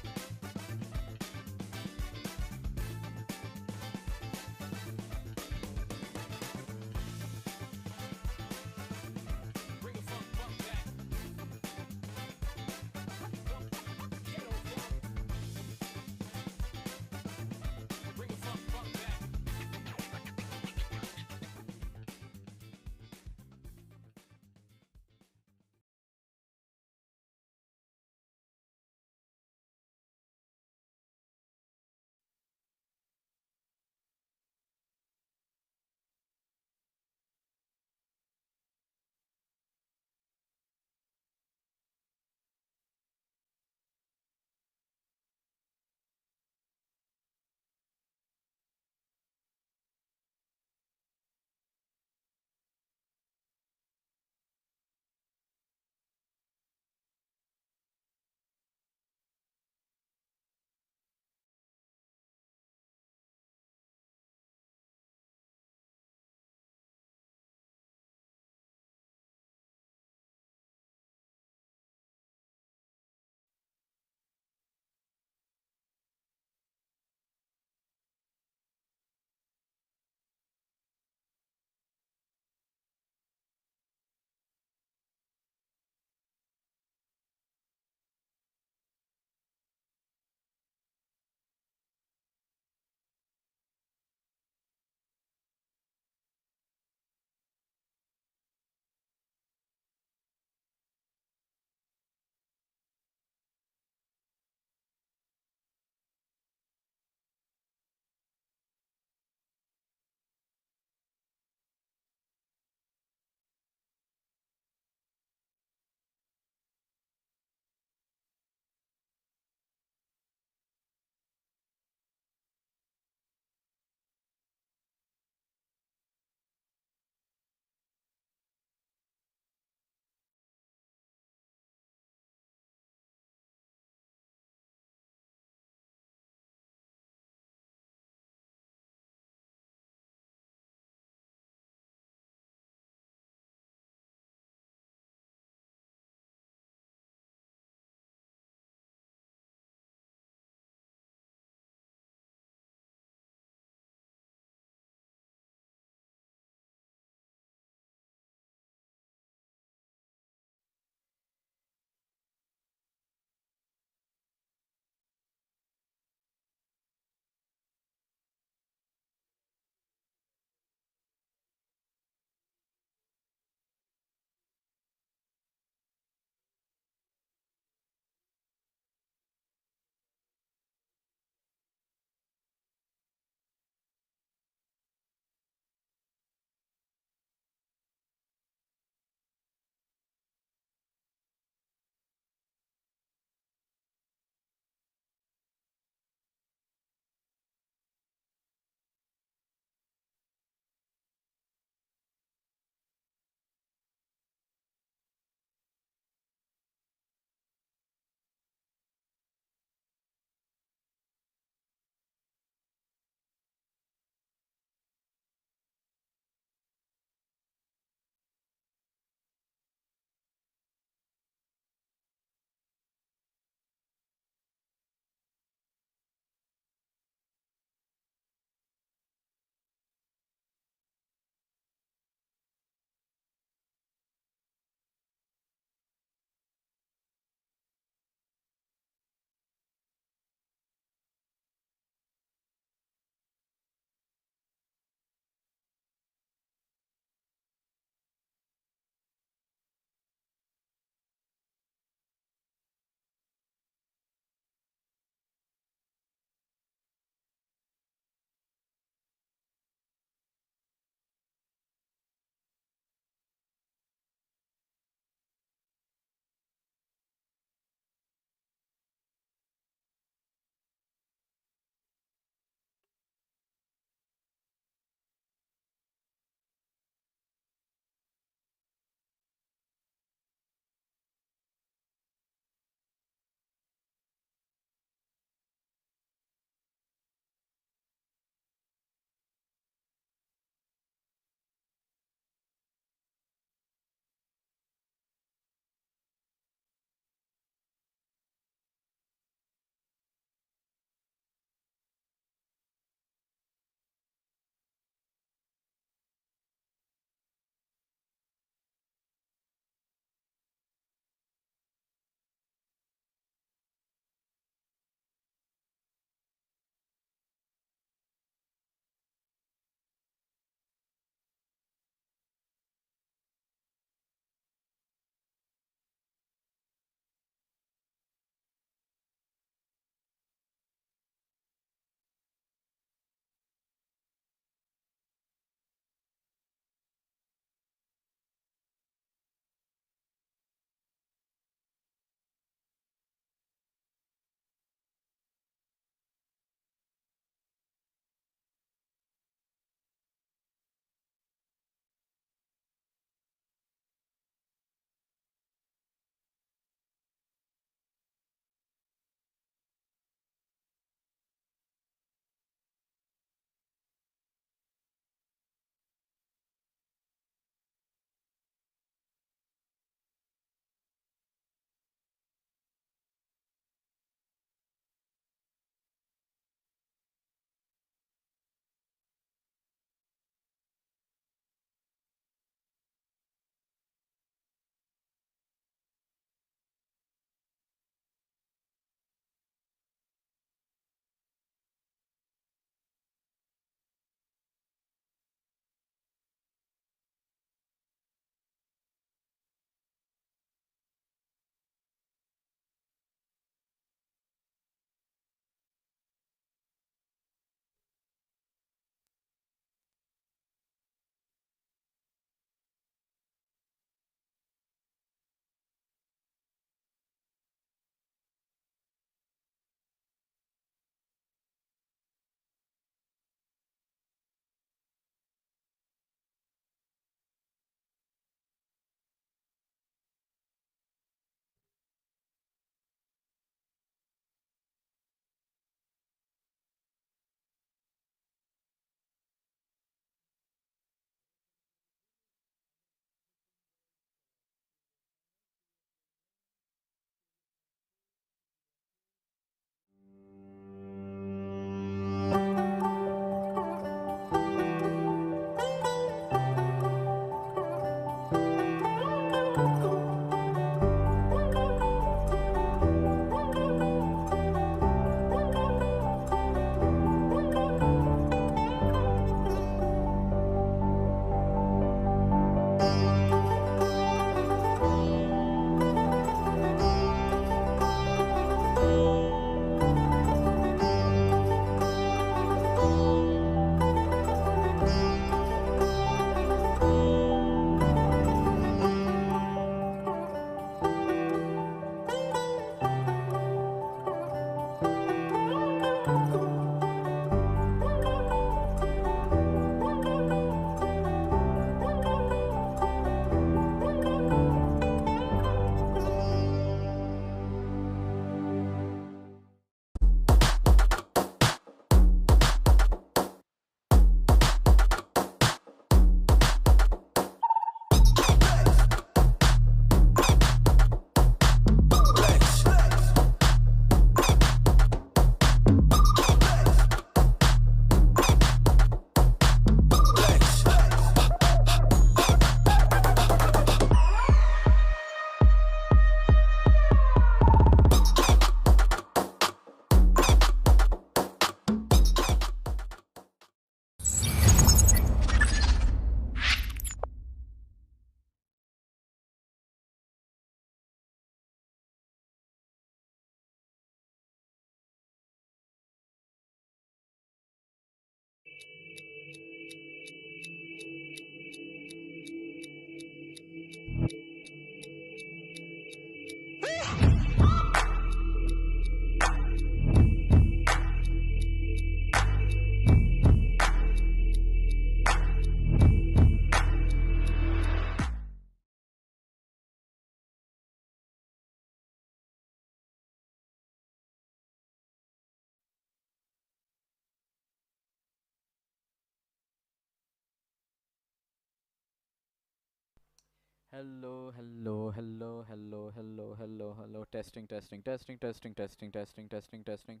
[SPEAKER 3] Hello, hello, hello, hello, hello, hello, hello. Testing, testing, testing, testing, testing, testing, testing, testing,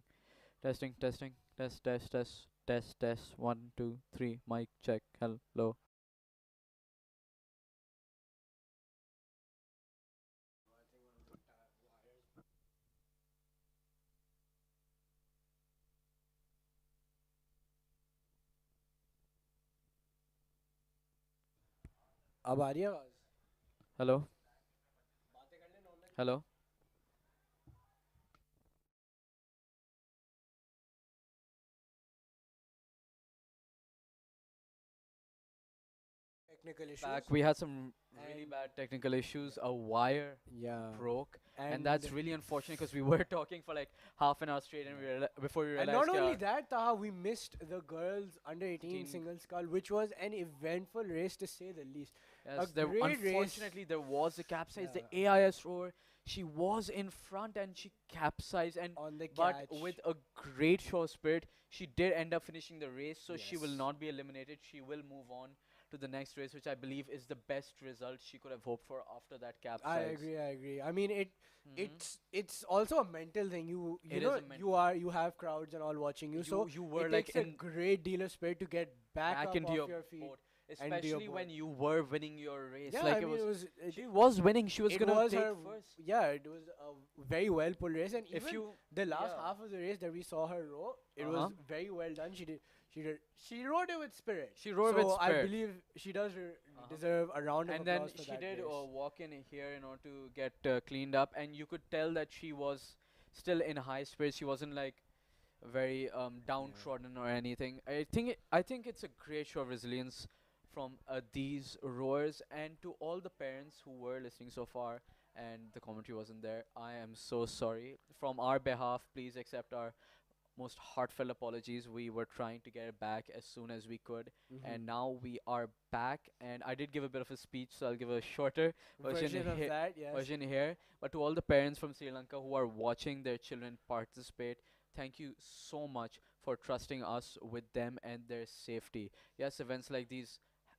[SPEAKER 3] testing, testing, test, test, test, test, test. 1, 2, 3. Mic check. Hello.
[SPEAKER 1] अब आ रही है आवाज?
[SPEAKER 3] Hello. Hello.
[SPEAKER 1] Technical issues.
[SPEAKER 3] Back. We had some really
[SPEAKER 1] And-
[SPEAKER 3] bad technical issues. A wire
[SPEAKER 1] Yeah.
[SPEAKER 3] broke, and
[SPEAKER 1] And-
[SPEAKER 3] that's really unfortunate because we were talking for like half an hour straight, and before we
[SPEAKER 1] And
[SPEAKER 3] realized.
[SPEAKER 1] not only that, Taha, we missed the girls under 18
[SPEAKER 3] 18.
[SPEAKER 1] single scull, which was an eventful race to say the least.
[SPEAKER 3] Yes,
[SPEAKER 1] a great race.
[SPEAKER 3] unfortunately there was a capsize.
[SPEAKER 1] Yeah.
[SPEAKER 3] The AIS rower, she was in front and she capsized, and
[SPEAKER 1] On the
[SPEAKER 3] but
[SPEAKER 1] catch.
[SPEAKER 3] with a great show of spirit, she did end up finishing the race. So she will
[SPEAKER 1] Yes.
[SPEAKER 3] not be eliminated. She will move on to the next race, which I believe is the best result she could have hoped for after that capsize.
[SPEAKER 1] I agree. I mean, it's also a mental thing. You
[SPEAKER 3] It is
[SPEAKER 1] know
[SPEAKER 3] a
[SPEAKER 1] you have crowds and all watching you, so
[SPEAKER 3] you were
[SPEAKER 1] it
[SPEAKER 3] like
[SPEAKER 1] takes a
[SPEAKER 3] in
[SPEAKER 1] great deal of spirit to get back up
[SPEAKER 3] into
[SPEAKER 1] off
[SPEAKER 3] your,
[SPEAKER 1] your feet.
[SPEAKER 3] boat,
[SPEAKER 1] and do your
[SPEAKER 3] especially when
[SPEAKER 1] boat.
[SPEAKER 3] you were winning your race.
[SPEAKER 1] Yeah,
[SPEAKER 3] like
[SPEAKER 1] I mean,
[SPEAKER 3] she was winning. She was
[SPEAKER 1] it
[SPEAKER 3] gonna
[SPEAKER 1] was
[SPEAKER 3] take
[SPEAKER 1] her
[SPEAKER 3] first.
[SPEAKER 1] Yeah, it was a very well pulled race, and
[SPEAKER 3] If
[SPEAKER 1] even
[SPEAKER 3] you
[SPEAKER 1] the last
[SPEAKER 3] yeah.
[SPEAKER 1] half of the race that we saw her row, it was
[SPEAKER 3] Uh-huh.
[SPEAKER 1] very well done. She rode it with spirit.
[SPEAKER 3] She rode
[SPEAKER 1] so
[SPEAKER 3] with
[SPEAKER 1] I
[SPEAKER 3] spirit.
[SPEAKER 1] believe she does deserve a round of
[SPEAKER 3] And then
[SPEAKER 1] applause for
[SPEAKER 3] she
[SPEAKER 1] that
[SPEAKER 3] did
[SPEAKER 1] race.
[SPEAKER 3] walk in here in order to get cleaned up, and you could tell that she was still in high spirits. She wasn't like very downtrodden or anything. I think it's a great show of resilience from these rowers, and to all the parents who were listening so far and the commentary wasn't there. I am so sorry. From our behalf, please accept our most heartfelt apologies. We were trying to get it back as soon as we could, and now we are back. And I did give a bit of a speech, so I'll give a shorter
[SPEAKER 1] Version of that, yes.
[SPEAKER 3] version here. But to all the parents from Sri Lanka who are watching their children participate, thank you so much for trusting us with them and their safety. Yes, events like these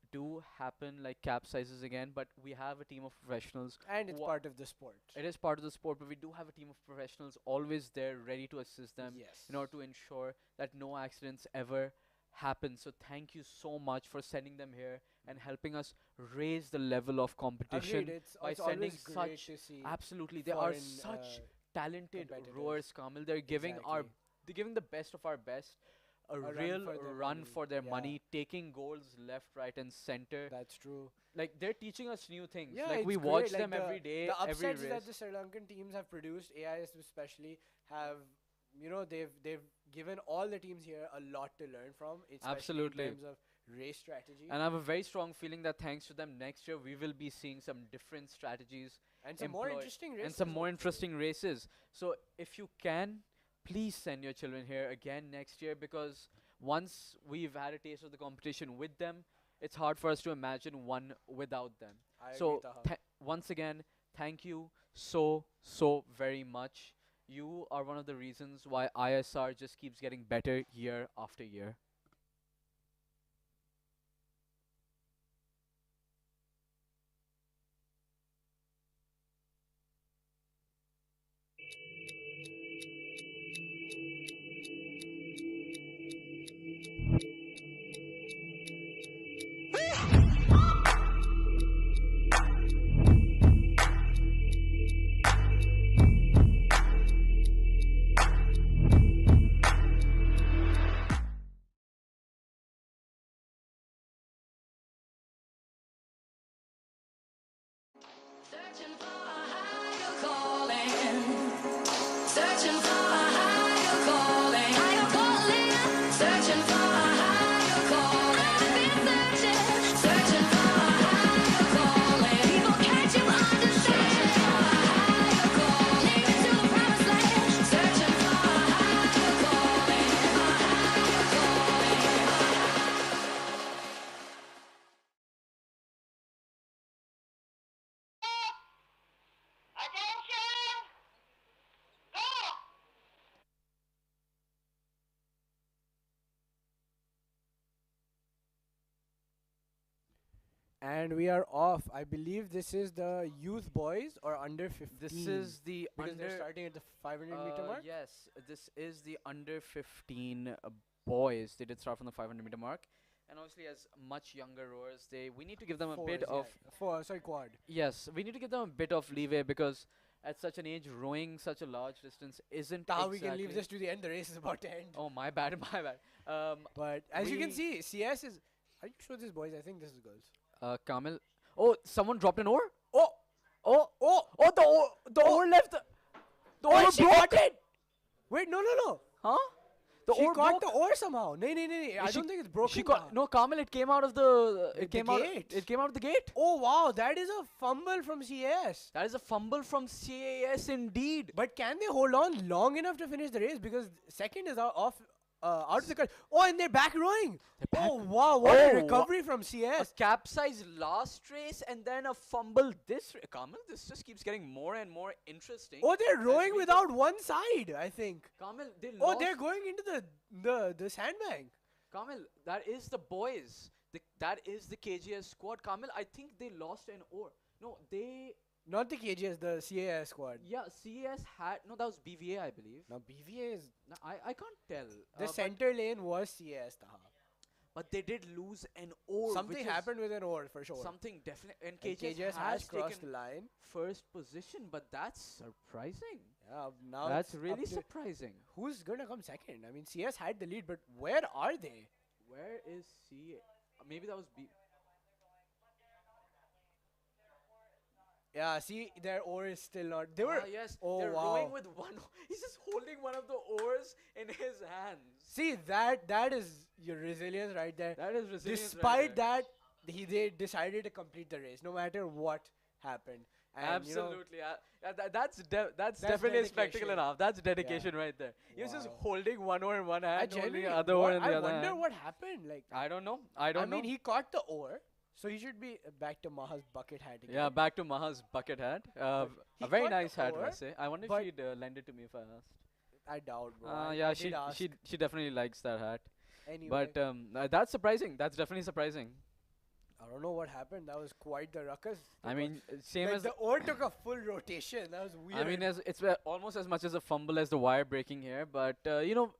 [SPEAKER 3] do happen, like capsizes again, but we have a team of professionals.
[SPEAKER 1] And it's
[SPEAKER 3] who
[SPEAKER 1] part of the sport.
[SPEAKER 3] It is part of the sport, but we do have a team of professionals always there, ready to assist them
[SPEAKER 1] Yes.
[SPEAKER 3] in order to ensure that no accidents ever happen. So thank you so much for sending them here and helping us raise the level of competition
[SPEAKER 1] Agreed, it's
[SPEAKER 3] by
[SPEAKER 1] it's
[SPEAKER 3] sending
[SPEAKER 1] always great
[SPEAKER 3] such.
[SPEAKER 1] to see.
[SPEAKER 3] Absolutely, they are
[SPEAKER 1] foreign,
[SPEAKER 3] such
[SPEAKER 1] uh,
[SPEAKER 3] talented
[SPEAKER 1] competitors.
[SPEAKER 3] rowers, Kamil. They're giving
[SPEAKER 1] Exactly.
[SPEAKER 3] they're giving the best of our best. A
[SPEAKER 1] run
[SPEAKER 3] real
[SPEAKER 1] for their
[SPEAKER 3] run
[SPEAKER 1] money,
[SPEAKER 3] for their
[SPEAKER 1] yeah.
[SPEAKER 3] money, taking goals left, right, and center.
[SPEAKER 1] That's true.
[SPEAKER 3] Like they're teaching us new things.
[SPEAKER 1] Yeah,
[SPEAKER 3] like
[SPEAKER 1] it's
[SPEAKER 3] we
[SPEAKER 1] great.
[SPEAKER 3] watch
[SPEAKER 1] Like
[SPEAKER 3] them every day,
[SPEAKER 1] The
[SPEAKER 3] every
[SPEAKER 1] upsets
[SPEAKER 3] race.
[SPEAKER 1] that the Sri Lankan teams have produced, AIS especially, have they've given all the teams here a lot to learn from. Especially
[SPEAKER 3] Absolutely.
[SPEAKER 1] in terms of race strategy
[SPEAKER 3] And I have a very strong feeling that thanks to them, next year we will be seeing some different strategies
[SPEAKER 1] and some more
[SPEAKER 3] employed
[SPEAKER 1] interesting races.
[SPEAKER 3] and some more
[SPEAKER 1] hopefully.
[SPEAKER 3] interesting races. So if you can, please send your children here again next year, because once we've had a taste of the competition with them, it's hard for us to imagine one without them.
[SPEAKER 1] I
[SPEAKER 3] So
[SPEAKER 1] agree, Taha.
[SPEAKER 3] once again, thank you so very much. You are one of the reasons why ISR just keeps getting better year after year.
[SPEAKER 5] Searching for a higher calling. Searching for a higher calling. Higher calling. Searching for a higher calling. I've been searching. Searching for a higher calling. People, can't you understand? Searching for a higher calling. Take me to the promised land. Searching for a higher calling. A higher calling. Attention! Go!
[SPEAKER 1] And we are off. I believe this is the youth boys or under 15.
[SPEAKER 3] This is the
[SPEAKER 1] because
[SPEAKER 3] under.
[SPEAKER 1] they're starting at the 500-meter mark.
[SPEAKER 3] Yes, this is the under 15 boys. They did start from the 500-meter mark, and obviously as much younger rowers, we need to give them a bit
[SPEAKER 1] Fours,
[SPEAKER 3] of.
[SPEAKER 1] yeah. Sorry, quad.
[SPEAKER 3] Yes, we need to give them a bit of leeway because at such an age, rowing such a large distance isn't
[SPEAKER 1] Now
[SPEAKER 3] exactly.
[SPEAKER 1] we can leave this to the end. The race is about to end.
[SPEAKER 3] Oh, my bad, my bad.
[SPEAKER 1] But as you can
[SPEAKER 3] we-
[SPEAKER 1] see, CS is. Are you sure this is boys? I think this is girls.
[SPEAKER 3] Kamil. Oh, someone dropped an oar. Oh, the oar left. The oar
[SPEAKER 1] she
[SPEAKER 3] broke.
[SPEAKER 1] caught it. Wait, no.
[SPEAKER 3] Huh? The
[SPEAKER 1] She
[SPEAKER 3] oar
[SPEAKER 1] caught
[SPEAKER 3] broke.
[SPEAKER 1] the oar somehow. No. I don't think it's broken.
[SPEAKER 3] She got no, Kamil. It came out of the. It
[SPEAKER 1] The
[SPEAKER 3] came out.
[SPEAKER 1] gate.
[SPEAKER 3] It came out of the gate.
[SPEAKER 1] Oh wow, that is a fumble from CS.
[SPEAKER 3] That is a fumble from CAS indeed.
[SPEAKER 1] But can they hold on long enough to finish the race? Because second is out of the cut. Oh, and they're back rowing. Oh wow, what a recovery from
[SPEAKER 3] A
[SPEAKER 1] CS.
[SPEAKER 3] capsized last race and then a fumble this Kamil, this just keeps getting more and more interesting.
[SPEAKER 1] Oh, they're
[SPEAKER 3] as
[SPEAKER 1] rowing
[SPEAKER 3] we
[SPEAKER 1] without one side, I think.
[SPEAKER 3] Kamil, they
[SPEAKER 1] Oh,
[SPEAKER 3] lost.
[SPEAKER 1] they're going into the sandbank.
[SPEAKER 3] Kamil, that is the boys. That is the KGS squad. Kamil, I think they lost an oar. No, they.
[SPEAKER 1] Not the KGS, the CAS squad.
[SPEAKER 3] Yeah, CES had. No, that was BVA, I believe.
[SPEAKER 1] Now BVA is
[SPEAKER 3] No, I can't tell.
[SPEAKER 1] the center lane was CS. Taha.
[SPEAKER 3] But they did lose an oar.
[SPEAKER 1] Something
[SPEAKER 3] which is
[SPEAKER 1] happened with an oar for sure.
[SPEAKER 3] Something definitely. And
[SPEAKER 1] And
[SPEAKER 3] KGS,
[SPEAKER 1] has crossed the
[SPEAKER 3] taken
[SPEAKER 1] line.
[SPEAKER 3] first position, but that's surprising.
[SPEAKER 1] Yeah, now
[SPEAKER 3] That's
[SPEAKER 1] it's up
[SPEAKER 3] really
[SPEAKER 1] to-
[SPEAKER 3] surprising.
[SPEAKER 1] Who's gonna come second? I mean, CS had the lead, but where are they?
[SPEAKER 3] Where is C? Maybe that was B.
[SPEAKER 1] Yeah, see, their oar is still not. They were.
[SPEAKER 3] Yes,
[SPEAKER 1] Oh
[SPEAKER 3] they're
[SPEAKER 1] wow.
[SPEAKER 3] rowing with one. He's just holding one of the oars in his hands.
[SPEAKER 1] See that is your resilience right there.
[SPEAKER 3] That is resilience.
[SPEAKER 1] Despite that, they decided to complete the race no matter what happened. And, you know,
[SPEAKER 3] Absolutely, that's definitely a spectacle
[SPEAKER 1] dedication.
[SPEAKER 3] enough. That's dedication right there. He was just
[SPEAKER 1] Wow.
[SPEAKER 3] holding one oar in one
[SPEAKER 1] I
[SPEAKER 3] hand, holding the
[SPEAKER 1] genuinely-
[SPEAKER 3] other oar in the
[SPEAKER 1] I
[SPEAKER 3] other
[SPEAKER 1] wonder
[SPEAKER 3] hand.
[SPEAKER 1] what happened. Like,
[SPEAKER 3] I don't know. I don't know.
[SPEAKER 1] mean, he caught the oar, so he should be back to Maha's bucket hat again.
[SPEAKER 3] Yeah, back to Maha's bucket hat.
[SPEAKER 1] he
[SPEAKER 3] A very
[SPEAKER 1] caught the
[SPEAKER 3] nice hat, I
[SPEAKER 1] oar,
[SPEAKER 3] say. I wonder if
[SPEAKER 1] but-
[SPEAKER 3] she'd lend it to me if I asked.
[SPEAKER 1] I doubt, bro.
[SPEAKER 3] Yeah,
[SPEAKER 1] I
[SPEAKER 3] she
[SPEAKER 1] did ask.
[SPEAKER 3] she definitely likes that hat.
[SPEAKER 1] Anyway,
[SPEAKER 3] But that's surprising. That's definitely surprising.
[SPEAKER 1] I don't know what happened. That was quite the ruckus.
[SPEAKER 3] I mean, same
[SPEAKER 1] Like
[SPEAKER 3] as
[SPEAKER 1] the oar took a full rotation. That was weird.
[SPEAKER 3] I mean, it's almost as much as a fumble as the wire breaking here. But you know,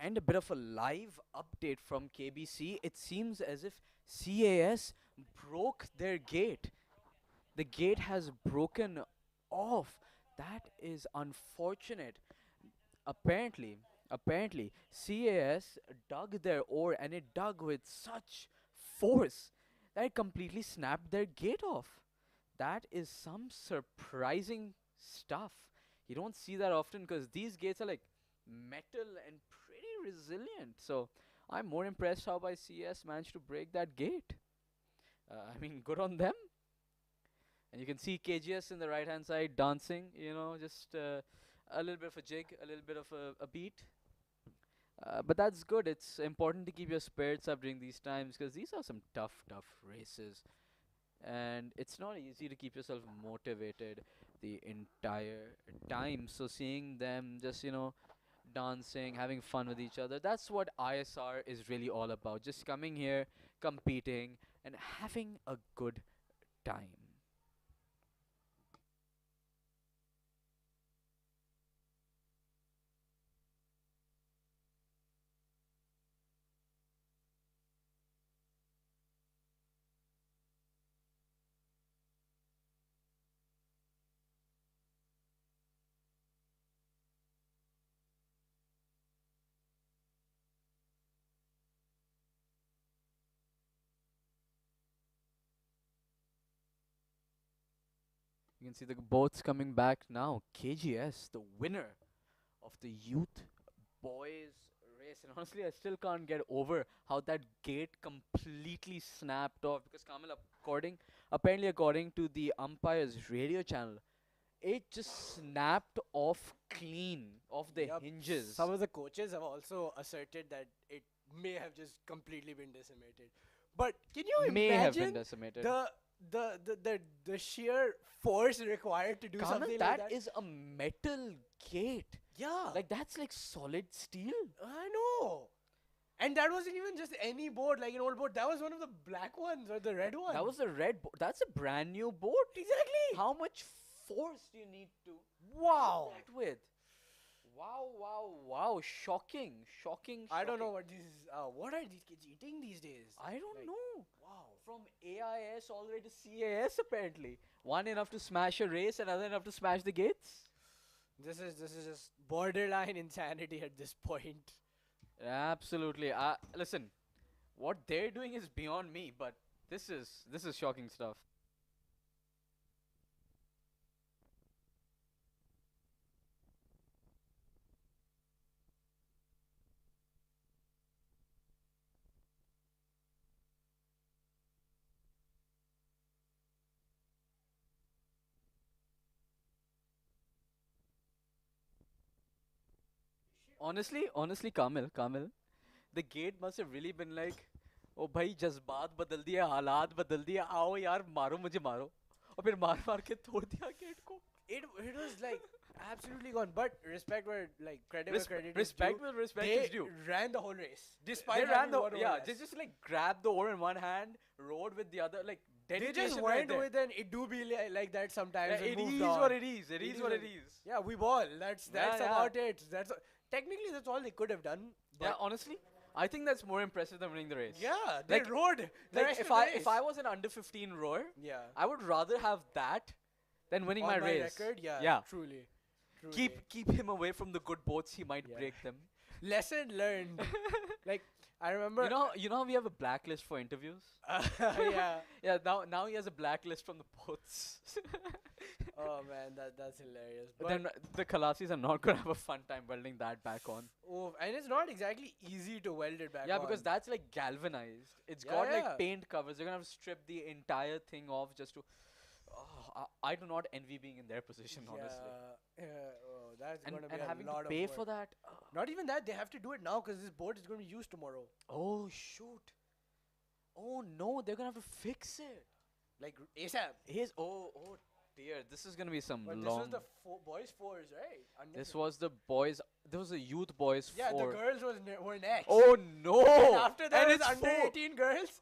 [SPEAKER 3] and a bit of a live update from KBC. It seems as if CAS broke their gate. The gate has broken off. That is unfortunate. Apparently, apparently, CAS dug their ore and it dug with such force that it completely snapped their gate off. That is some surprising stuff. You don't see that often because these gates are like metal and pretty resilient. So I'm more impressed how by CS managed to break that gate. I mean, good on them. And you can see KGS in the right hand side dancing, just a little bit of a jig, a little bit of a beat. But that's good. It's important to keep your spirits up during these times because these are some tough, tough races. And it's not easy to keep yourself motivated the entire time. So seeing them just, dancing, having fun with each other, that's what ISR is really all about. Just coming here, competing, and having a good time. You can see the boats coming back now. KGS, the winner of the youth boys race. And honestly, I still can't get over how that gate completely snapped off. Because Kamil, apparently according to the umpire's radio channel, it just snapped off clean off the hinges.
[SPEAKER 1] Some of the coaches have also asserted that it may have just completely been decimated. But can you
[SPEAKER 3] May have been
[SPEAKER 1] imagine
[SPEAKER 3] decimated.
[SPEAKER 1] the sheer force required to do
[SPEAKER 3] Kamil,
[SPEAKER 1] something like that?
[SPEAKER 3] that is a metal gate.
[SPEAKER 1] Yeah.
[SPEAKER 3] Like that's like solid steel.
[SPEAKER 1] I know. And that wasn't even just any board, like an old board. That was one of the black ones or the red one.
[SPEAKER 3] That was the red board. That's a brand new board.
[SPEAKER 1] Exactly.
[SPEAKER 3] How much force do you need to
[SPEAKER 1] Wow.
[SPEAKER 3] that with? Wow, wow, wow. Shocking.
[SPEAKER 1] I don't know what are these kids eating these days?
[SPEAKER 3] I don't know.
[SPEAKER 1] Wow.
[SPEAKER 3] From AIS all the way to CAS apparently. One enough to smash a race, another enough to smash the gates.
[SPEAKER 1] This is just borderline insanity at this point.
[SPEAKER 3] Absolutely. Listen, what they're doing is beyond me, but this is shocking stuff. Honestly, Kamil, the gate must have really been like, oh भाई जज्बात बदल दिए हालात बदल दिए आओ यार मारो मुझे मारो और फिर मार के तोड़ दिया गेट को.
[SPEAKER 1] It was like absolutely gone. But respect where credit where credit
[SPEAKER 3] respect
[SPEAKER 1] is due.
[SPEAKER 3] where respect
[SPEAKER 1] They
[SPEAKER 3] is due.
[SPEAKER 1] ran the whole race.
[SPEAKER 3] They
[SPEAKER 1] Despite
[SPEAKER 3] ran
[SPEAKER 1] having one
[SPEAKER 3] yeah,
[SPEAKER 1] over
[SPEAKER 3] they
[SPEAKER 1] us.
[SPEAKER 3] just like grabbed the oar in one hand, rode with the other, like
[SPEAKER 1] They
[SPEAKER 3] dedication
[SPEAKER 1] just
[SPEAKER 3] right
[SPEAKER 1] went
[SPEAKER 3] there.
[SPEAKER 1] with it. It do be like that sometimes.
[SPEAKER 3] Yeah,
[SPEAKER 1] and
[SPEAKER 3] it
[SPEAKER 1] moved
[SPEAKER 3] is
[SPEAKER 1] on.
[SPEAKER 3] what it is. It is what it is.
[SPEAKER 1] Yeah, we ball. That's
[SPEAKER 3] Yeah.
[SPEAKER 1] about it. Technically that's all they could have done.
[SPEAKER 3] Yeah, honestly, I think that's more impressive than winning the race.
[SPEAKER 1] Yeah, they
[SPEAKER 3] Like-
[SPEAKER 1] rode. The
[SPEAKER 3] Like
[SPEAKER 1] rest
[SPEAKER 3] if
[SPEAKER 1] of the
[SPEAKER 3] I
[SPEAKER 1] race.
[SPEAKER 3] was an under 15 rower,
[SPEAKER 1] Yeah.
[SPEAKER 3] I would rather have that than winning
[SPEAKER 1] On
[SPEAKER 3] my
[SPEAKER 1] my
[SPEAKER 3] race.
[SPEAKER 1] record,
[SPEAKER 3] Yeah.
[SPEAKER 1] Truly.
[SPEAKER 3] Keep him away from the good boats. He might
[SPEAKER 1] Yeah.
[SPEAKER 3] break them.
[SPEAKER 1] Lesson learned. Like I remember.
[SPEAKER 3] You know how we have a blacklist for interviews.
[SPEAKER 1] Yeah.
[SPEAKER 3] Yeah. Now he has a blacklist from the boats.
[SPEAKER 1] Oh man, that's hilarious.
[SPEAKER 3] But then the Khalasis are not gonna have a fun time welding that back on.
[SPEAKER 1] Oh, and it's not exactly easy to weld it back
[SPEAKER 3] Yeah,
[SPEAKER 1] on.
[SPEAKER 3] because that's like galvanized. It's
[SPEAKER 1] Yeah,
[SPEAKER 3] got
[SPEAKER 1] yeah.
[SPEAKER 3] like paint covers. They're gonna have to strip the entire thing off just to. Oh, I do not envy being in their position, honestly.
[SPEAKER 1] Oh, that's
[SPEAKER 3] And,
[SPEAKER 1] gonna be
[SPEAKER 3] and
[SPEAKER 1] a
[SPEAKER 3] having
[SPEAKER 1] lot
[SPEAKER 3] to pay
[SPEAKER 1] of
[SPEAKER 3] for
[SPEAKER 1] work.
[SPEAKER 3] that.
[SPEAKER 1] Not even that, they have to do it now because this board is going to be used tomorrow.
[SPEAKER 3] Oh shoot! Oh no, they're gonna have to fix it.
[SPEAKER 1] Like ASAP.
[SPEAKER 3] Oh dear, this is gonna be some
[SPEAKER 1] But this
[SPEAKER 3] long.
[SPEAKER 1] was the boys fours, right?
[SPEAKER 3] This was the boys. There was a youth boys.
[SPEAKER 1] Yeah,
[SPEAKER 3] four.
[SPEAKER 1] the girls were next.
[SPEAKER 3] Oh no!
[SPEAKER 1] And after that,
[SPEAKER 3] And
[SPEAKER 1] was
[SPEAKER 3] it's
[SPEAKER 1] under
[SPEAKER 3] four.
[SPEAKER 1] 18 girls.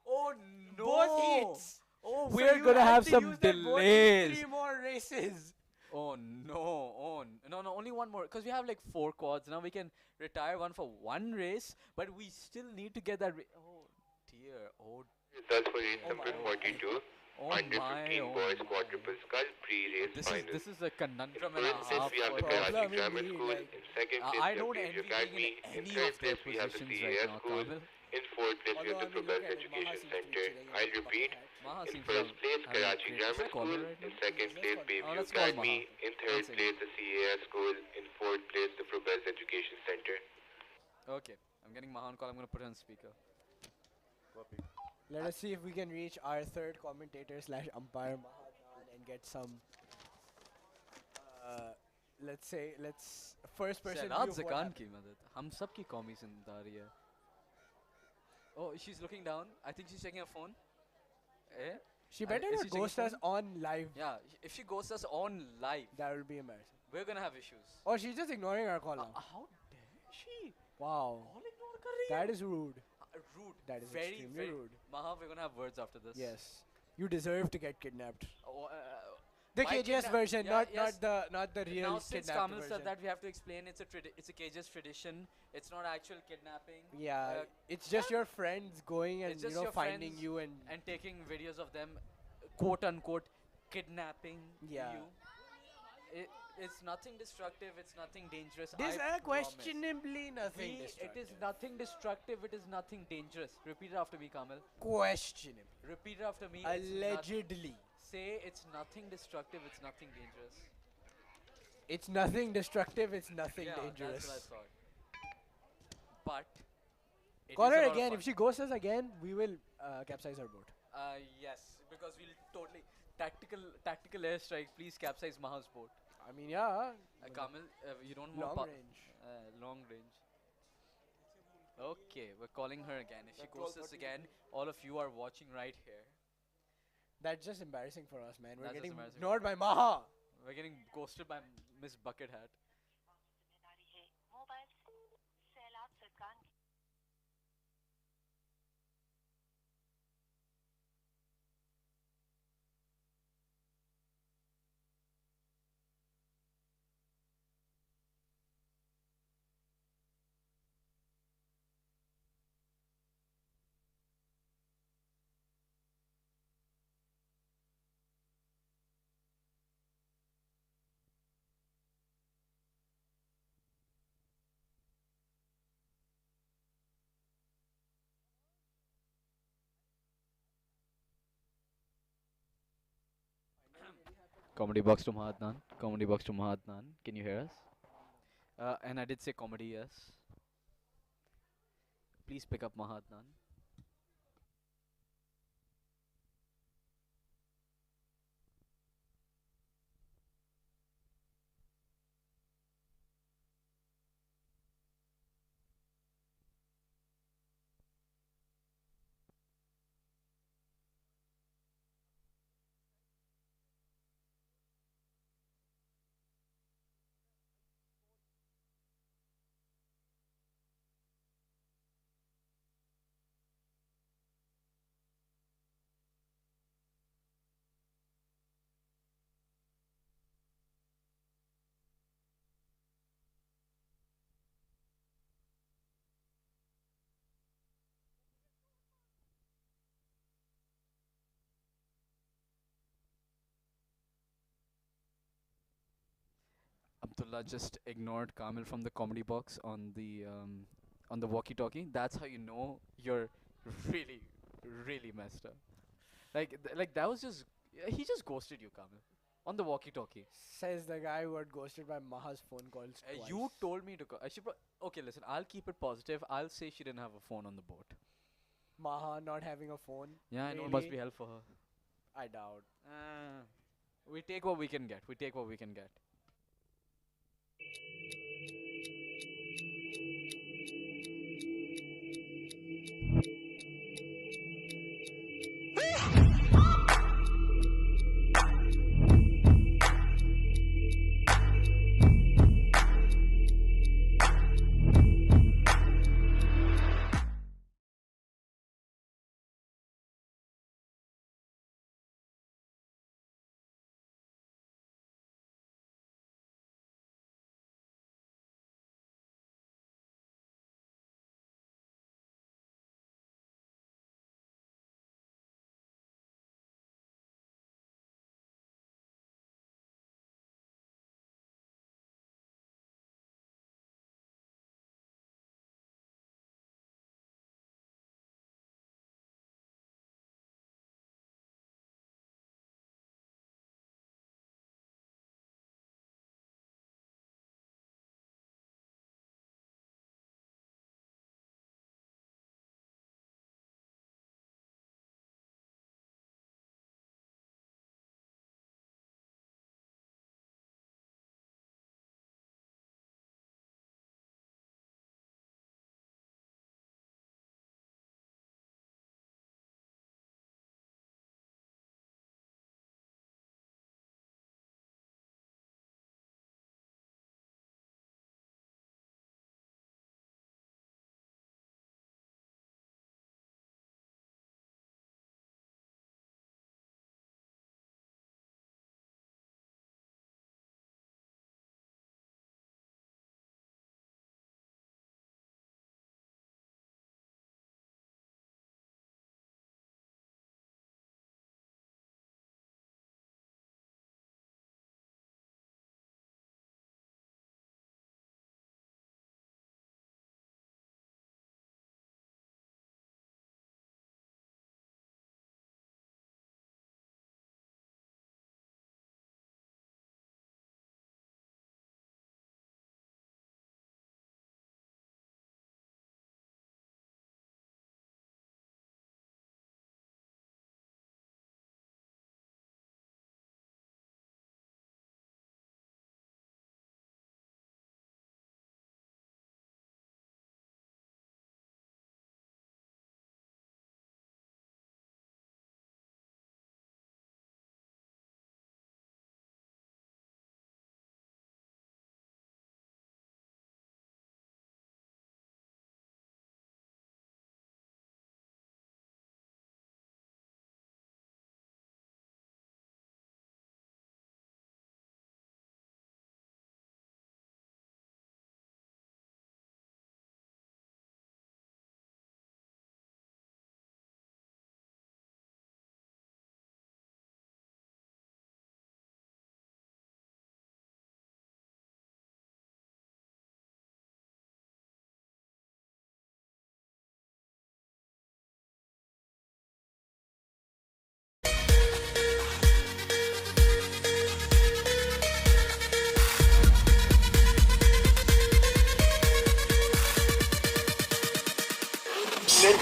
[SPEAKER 3] Oh no!
[SPEAKER 1] Both heats.
[SPEAKER 3] Oh,
[SPEAKER 1] So
[SPEAKER 3] we're
[SPEAKER 1] you
[SPEAKER 3] gonna have
[SPEAKER 1] to
[SPEAKER 3] some
[SPEAKER 1] use that board in
[SPEAKER 3] delays.
[SPEAKER 1] 3 more races.
[SPEAKER 3] Oh no! No! Only one more. Because we have like 4 quads now. We can retire one for one race, but we still need to get that. Oh dear! Oh.
[SPEAKER 8] That's for race number 42.
[SPEAKER 3] Oh
[SPEAKER 8] under
[SPEAKER 3] my,
[SPEAKER 8] 15
[SPEAKER 3] oh
[SPEAKER 8] boys
[SPEAKER 3] my.
[SPEAKER 8] quadruple scull pre-race final.
[SPEAKER 3] This is a conundrum
[SPEAKER 8] In
[SPEAKER 3] and a
[SPEAKER 8] first place,
[SPEAKER 3] half
[SPEAKER 8] we have
[SPEAKER 3] for
[SPEAKER 8] the
[SPEAKER 3] all of
[SPEAKER 8] Karachi
[SPEAKER 3] you.
[SPEAKER 1] Problem
[SPEAKER 8] Grammar
[SPEAKER 1] indeed,
[SPEAKER 8] School.
[SPEAKER 1] like,
[SPEAKER 8] In second place,
[SPEAKER 3] I
[SPEAKER 8] we have
[SPEAKER 3] don't
[SPEAKER 8] KBC
[SPEAKER 3] envy being in
[SPEAKER 8] Academy. In
[SPEAKER 3] any
[SPEAKER 8] third
[SPEAKER 3] of their
[SPEAKER 8] place, we have the
[SPEAKER 3] positions right
[SPEAKER 8] CAS
[SPEAKER 3] now,
[SPEAKER 8] School.
[SPEAKER 3] Kamil.
[SPEAKER 8] In fourth place, we
[SPEAKER 1] although
[SPEAKER 8] have
[SPEAKER 1] I
[SPEAKER 8] the
[SPEAKER 1] mean, look
[SPEAKER 8] Progress
[SPEAKER 1] at it, Maha
[SPEAKER 8] Education
[SPEAKER 1] seems to be
[SPEAKER 8] Center.
[SPEAKER 1] chilling in
[SPEAKER 8] I
[SPEAKER 1] a bucket
[SPEAKER 8] repeat,
[SPEAKER 1] hat.
[SPEAKER 3] Maha
[SPEAKER 8] in
[SPEAKER 3] seems to
[SPEAKER 8] first place,
[SPEAKER 3] have a
[SPEAKER 8] Karachi
[SPEAKER 3] great...
[SPEAKER 8] Grammar
[SPEAKER 3] Should I call
[SPEAKER 8] School.
[SPEAKER 3] her right
[SPEAKER 8] In
[SPEAKER 3] now?
[SPEAKER 8] second
[SPEAKER 1] Let's
[SPEAKER 8] place,
[SPEAKER 1] call her.
[SPEAKER 8] Bayview
[SPEAKER 3] Let's call
[SPEAKER 8] Academy.
[SPEAKER 3] Maha.
[SPEAKER 8] In third
[SPEAKER 3] One
[SPEAKER 8] place,
[SPEAKER 3] second.
[SPEAKER 8] the CAS School. In fourth place, the Progress Education Center.
[SPEAKER 3] Okay, I'm getting Maha on call. I'm going to put her on speaker.
[SPEAKER 1] Let us see if we can reach our third commentator slash umpire Maha and get some. Let's say first person view
[SPEAKER 3] Sehlat
[SPEAKER 1] of what
[SPEAKER 3] Zakan
[SPEAKER 1] happened.
[SPEAKER 3] की मदद हम सब की कौमी जिम्मेदारी है. Oh, she's looking down. I think she's checking her phone. Eh?
[SPEAKER 1] She better
[SPEAKER 3] Is
[SPEAKER 1] not
[SPEAKER 3] she checking
[SPEAKER 1] ghost us
[SPEAKER 3] phone?
[SPEAKER 1] on live.
[SPEAKER 3] Yeah, if she ghosts us on live,
[SPEAKER 1] That will be embarrassing.
[SPEAKER 3] we're gonna have issues.
[SPEAKER 1] Or she's just ignoring our call now.
[SPEAKER 3] How dare she?
[SPEAKER 1] Wow.
[SPEAKER 3] Call ignore कर रही है.
[SPEAKER 1] That is rude.
[SPEAKER 3] Rude.
[SPEAKER 1] That is
[SPEAKER 3] very,
[SPEAKER 1] extremely
[SPEAKER 3] very
[SPEAKER 1] rude.
[SPEAKER 3] Maha, we're gonna have words after this.
[SPEAKER 1] Yes. You deserve to get kidnapped.
[SPEAKER 3] Oh,
[SPEAKER 1] The
[SPEAKER 3] why
[SPEAKER 1] KGS version,
[SPEAKER 3] yeah,
[SPEAKER 1] not
[SPEAKER 3] yes.
[SPEAKER 1] not the real
[SPEAKER 3] Now since
[SPEAKER 1] kidnapped
[SPEAKER 3] Kamil
[SPEAKER 1] version.
[SPEAKER 3] said that, we have to explain it's a KGS tradition. It's not actual kidnapping.
[SPEAKER 1] Yeah, it's just your friends going and
[SPEAKER 3] It's just
[SPEAKER 1] you know
[SPEAKER 3] your
[SPEAKER 1] finding
[SPEAKER 3] friends
[SPEAKER 1] you and
[SPEAKER 3] taking videos of them, quote unquote, kidnapping
[SPEAKER 1] Yeah.
[SPEAKER 3] you. It's nothing destructive. It's nothing dangerous.
[SPEAKER 1] this
[SPEAKER 3] I
[SPEAKER 1] questionably nothing
[SPEAKER 3] promise. It
[SPEAKER 1] destructive.
[SPEAKER 3] is nothing destructive. It is nothing dangerous. Repeat it after me, Kamil.
[SPEAKER 1] Questionable.
[SPEAKER 3] Repeat it after me. It's
[SPEAKER 1] Allegedly.
[SPEAKER 3] say it's nothing destructive. It's nothing dangerous.
[SPEAKER 1] It's nothing destructive, it's nothing
[SPEAKER 3] Yeah,
[SPEAKER 1] dangerous.
[SPEAKER 3] that's what I thought. But it
[SPEAKER 1] Call
[SPEAKER 3] is a
[SPEAKER 1] her
[SPEAKER 3] lot of
[SPEAKER 1] again.
[SPEAKER 3] fun.
[SPEAKER 1] If she ghosts us again, we will capsize her boat.
[SPEAKER 3] Yes, because we'll totally tactical airstrike. Please capsize Maha's boat.
[SPEAKER 1] I mean, yeah.
[SPEAKER 3] Kamil, you don't
[SPEAKER 1] Long
[SPEAKER 3] want
[SPEAKER 1] range.
[SPEAKER 3] long range. Okay, we're calling her again. If she ghosts us again, all of you are watching right here.
[SPEAKER 1] That's just embarrassing for us, man. We're
[SPEAKER 3] That's just
[SPEAKER 1] getting
[SPEAKER 3] embarrassing.
[SPEAKER 1] ignored by Maha.
[SPEAKER 3] We're getting ghosted by Miss Buckethead. Comedy box to Mahatman. Comedy box to Mahatman. Can you hear us? And I did say comedy, yes. Please pick up Mahatman. Abdullah just ignored Kamil from the comedy box on the walkie-talkie. That's how you know you're really, really messed up. Like that was just he just ghosted you, Kamil, on the walkie-talkie.
[SPEAKER 1] Says the guy who got ghosted by Maha's phone calls twice.
[SPEAKER 3] You told me to go. I should. Okay, listen. I'll keep it positive. I'll say she didn't have a phone on the boat.
[SPEAKER 1] Maha not having a phone.
[SPEAKER 3] Yeah, I know. It
[SPEAKER 1] Really?
[SPEAKER 3] must be hell for her.
[SPEAKER 1] I doubt.
[SPEAKER 3] We take what we can get. We take what we can get.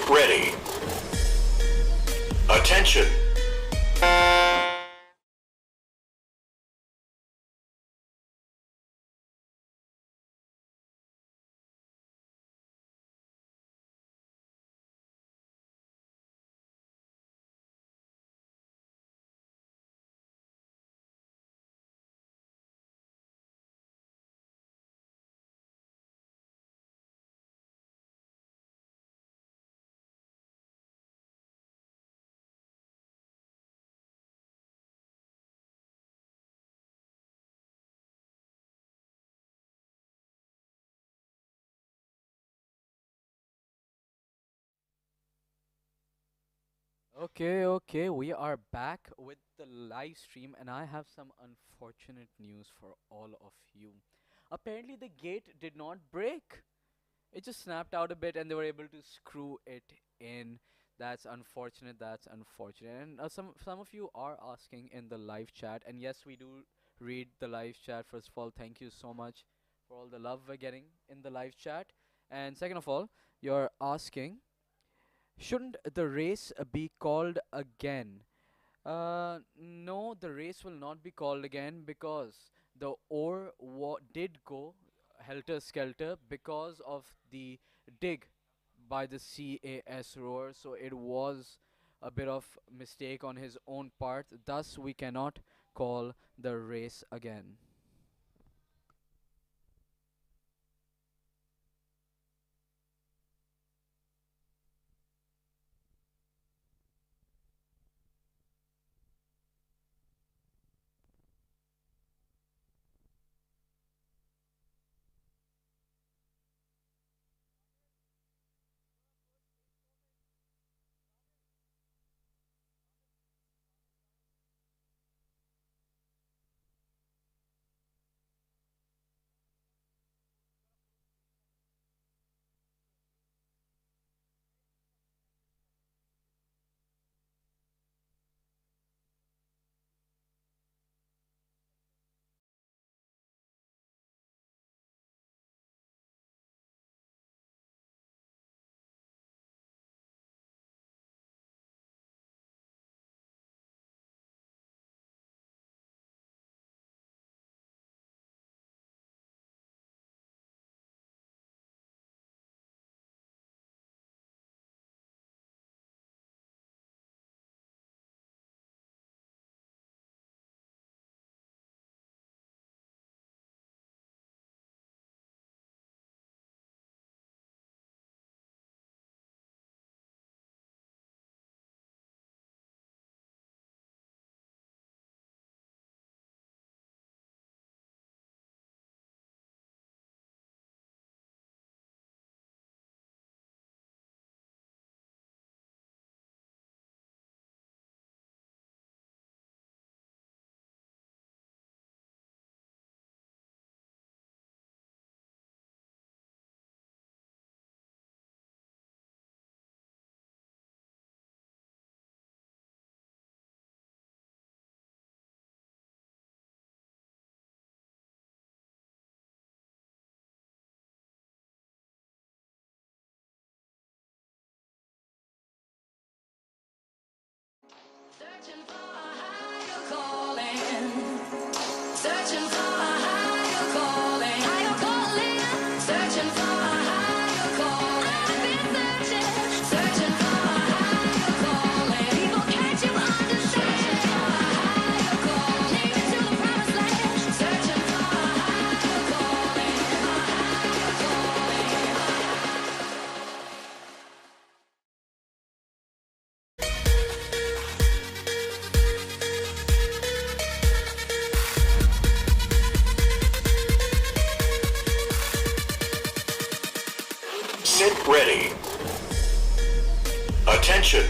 [SPEAKER 4] ready. Attention.
[SPEAKER 3] Okay, we are back with the live stream, and I have some unfortunate news for all of you. Apparently, the gate did not break. It just snapped out a bit, and they were able to screw it in. That's unfortunate. That's unfortunate. And some of you are asking in the live chat, and yes, we do read the live chat. First of all, thank you so much for all the love we're getting in the live chat. And second of all, you're asking, shouldn't the race be called again? No, the race will not be called again because the ore did go helter skelter because of the dig by the CAS roar. So it was a bit of mistake on his own part. Thus, we cannot call the race again.
[SPEAKER 5] Searching for a higher calling. Searching for a higher calling. Higher calling. Searching for a higher calling. I've been searching. Searching for a higher calling. People, can't you understand? Searching for a higher calling. Take me to the promised land. Searching for a higher calling. A higher calling.
[SPEAKER 4] Sit ready. Attention.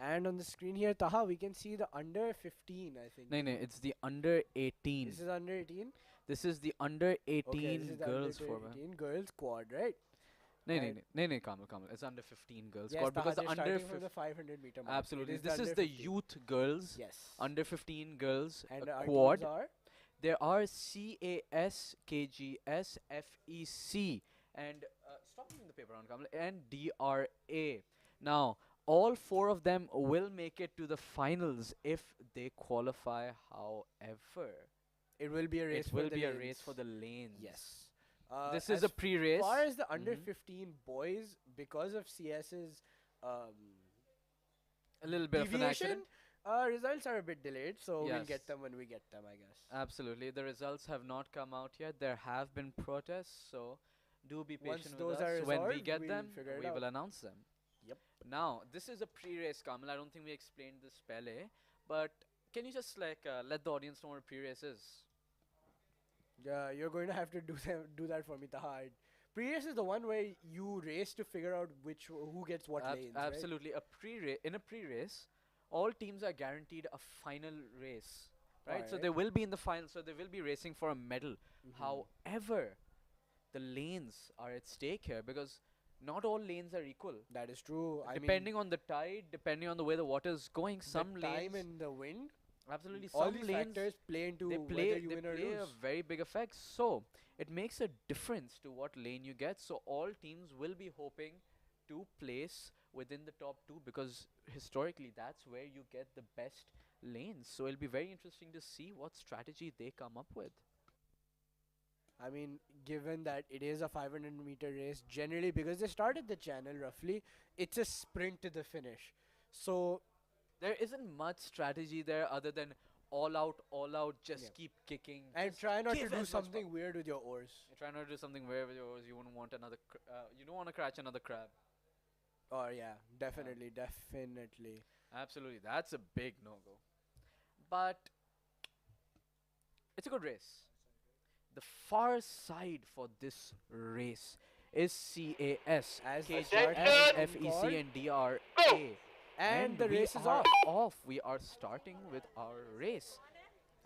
[SPEAKER 1] And on the screen here, Taha, we can see the under 15, I think.
[SPEAKER 3] No, it's the under 18.
[SPEAKER 1] This is under 18?
[SPEAKER 3] This is the under 18
[SPEAKER 1] Okay, this is the under
[SPEAKER 3] girls format.
[SPEAKER 1] 18 girls quad, right?
[SPEAKER 3] No, Kamal. It's under 15 girls
[SPEAKER 1] Yes,
[SPEAKER 3] squad because
[SPEAKER 1] they're
[SPEAKER 3] under
[SPEAKER 1] starting from the 500 meter mark.
[SPEAKER 3] absolutely.
[SPEAKER 1] It
[SPEAKER 3] This is
[SPEAKER 1] under
[SPEAKER 3] the
[SPEAKER 1] 15.
[SPEAKER 3] youth girls.
[SPEAKER 1] Yes.
[SPEAKER 3] Under 15 girls
[SPEAKER 1] And our
[SPEAKER 3] quad.
[SPEAKER 1] teams are
[SPEAKER 3] There are CAS, KGS, FEC, and stop moving the paper around, Kamal, and DRA. Now, all four of them will make it to the finals if they qualify. However,
[SPEAKER 1] it will be a race
[SPEAKER 3] it
[SPEAKER 1] for
[SPEAKER 3] will
[SPEAKER 1] the
[SPEAKER 3] be a
[SPEAKER 1] lanes.
[SPEAKER 3] race for the lanes.
[SPEAKER 1] Yes.
[SPEAKER 3] This is a pre-race.
[SPEAKER 1] As far as the under
[SPEAKER 3] Mhm.
[SPEAKER 1] 15 boys, because of CS's
[SPEAKER 3] A little bit of an
[SPEAKER 1] deviation,
[SPEAKER 3] accident.
[SPEAKER 1] results are a bit delayed, so we'll
[SPEAKER 3] Yes.
[SPEAKER 1] get them when we get them, I guess.
[SPEAKER 3] Absolutely. The results have not come out yet. There have been protests, so do be
[SPEAKER 1] Once
[SPEAKER 3] patient
[SPEAKER 1] those
[SPEAKER 3] with us.
[SPEAKER 1] are
[SPEAKER 3] When we
[SPEAKER 1] resolved,
[SPEAKER 3] get
[SPEAKER 1] we'll
[SPEAKER 3] them,
[SPEAKER 1] figure it
[SPEAKER 3] we will
[SPEAKER 1] out.
[SPEAKER 3] announce them.
[SPEAKER 1] Yep.
[SPEAKER 3] Now, this is a pre-race, Kamal. I don't think we explained this pele, but can you just like let the audience know what a pre-race is?
[SPEAKER 1] Yeah, you're going to have to do that for me, Taha. Pre-race is the one where you race to figure out who gets what lanes, right?
[SPEAKER 3] Absolutely. In a pre-race, all teams are guaranteed a final race, right? So they
[SPEAKER 1] Alright.
[SPEAKER 3] will be in the final, so they will be racing for a medal. However, the lanes are at stake here because not all lanes are equal.
[SPEAKER 1] That is true.
[SPEAKER 3] Depending on the tide, depending on the way the water is going, some
[SPEAKER 1] the
[SPEAKER 3] lanes
[SPEAKER 1] time and the wind,
[SPEAKER 3] absolutely
[SPEAKER 1] all
[SPEAKER 3] some
[SPEAKER 1] these
[SPEAKER 3] lanes
[SPEAKER 1] factors play into
[SPEAKER 3] they
[SPEAKER 1] whether
[SPEAKER 3] play
[SPEAKER 1] you
[SPEAKER 3] they
[SPEAKER 1] win or
[SPEAKER 3] play a
[SPEAKER 1] lose.
[SPEAKER 3] very big effect. So it makes a difference to what lane you get. So all teams will be hoping to place within the top two because historically that's where you get the best lanes. So it'll be very interesting to see what strategy they come up with.
[SPEAKER 1] I mean, given that it is a 500-meter race, generally because they started the channel roughly, it's a sprint to the finish. So
[SPEAKER 3] There isn't much strategy there other than all out, just
[SPEAKER 1] Yeah.
[SPEAKER 3] keep kicking.
[SPEAKER 1] and
[SPEAKER 3] just
[SPEAKER 1] try not to
[SPEAKER 3] give
[SPEAKER 1] do
[SPEAKER 3] as much
[SPEAKER 1] something weird with your oars.
[SPEAKER 3] You try not to do something where with yours. You wouldn't want another. You don't want to catch another crab.
[SPEAKER 1] Oh yeah, definitely.
[SPEAKER 3] Absolutely, that's a big no-go. But it's a good race. The far side for this race is CAS,
[SPEAKER 1] As the
[SPEAKER 3] KGS,
[SPEAKER 1] start has been
[SPEAKER 3] FEC,
[SPEAKER 1] called,
[SPEAKER 3] and DRA.
[SPEAKER 1] and the
[SPEAKER 3] we
[SPEAKER 1] race is
[SPEAKER 3] are
[SPEAKER 1] off.
[SPEAKER 3] off. We are starting with our race.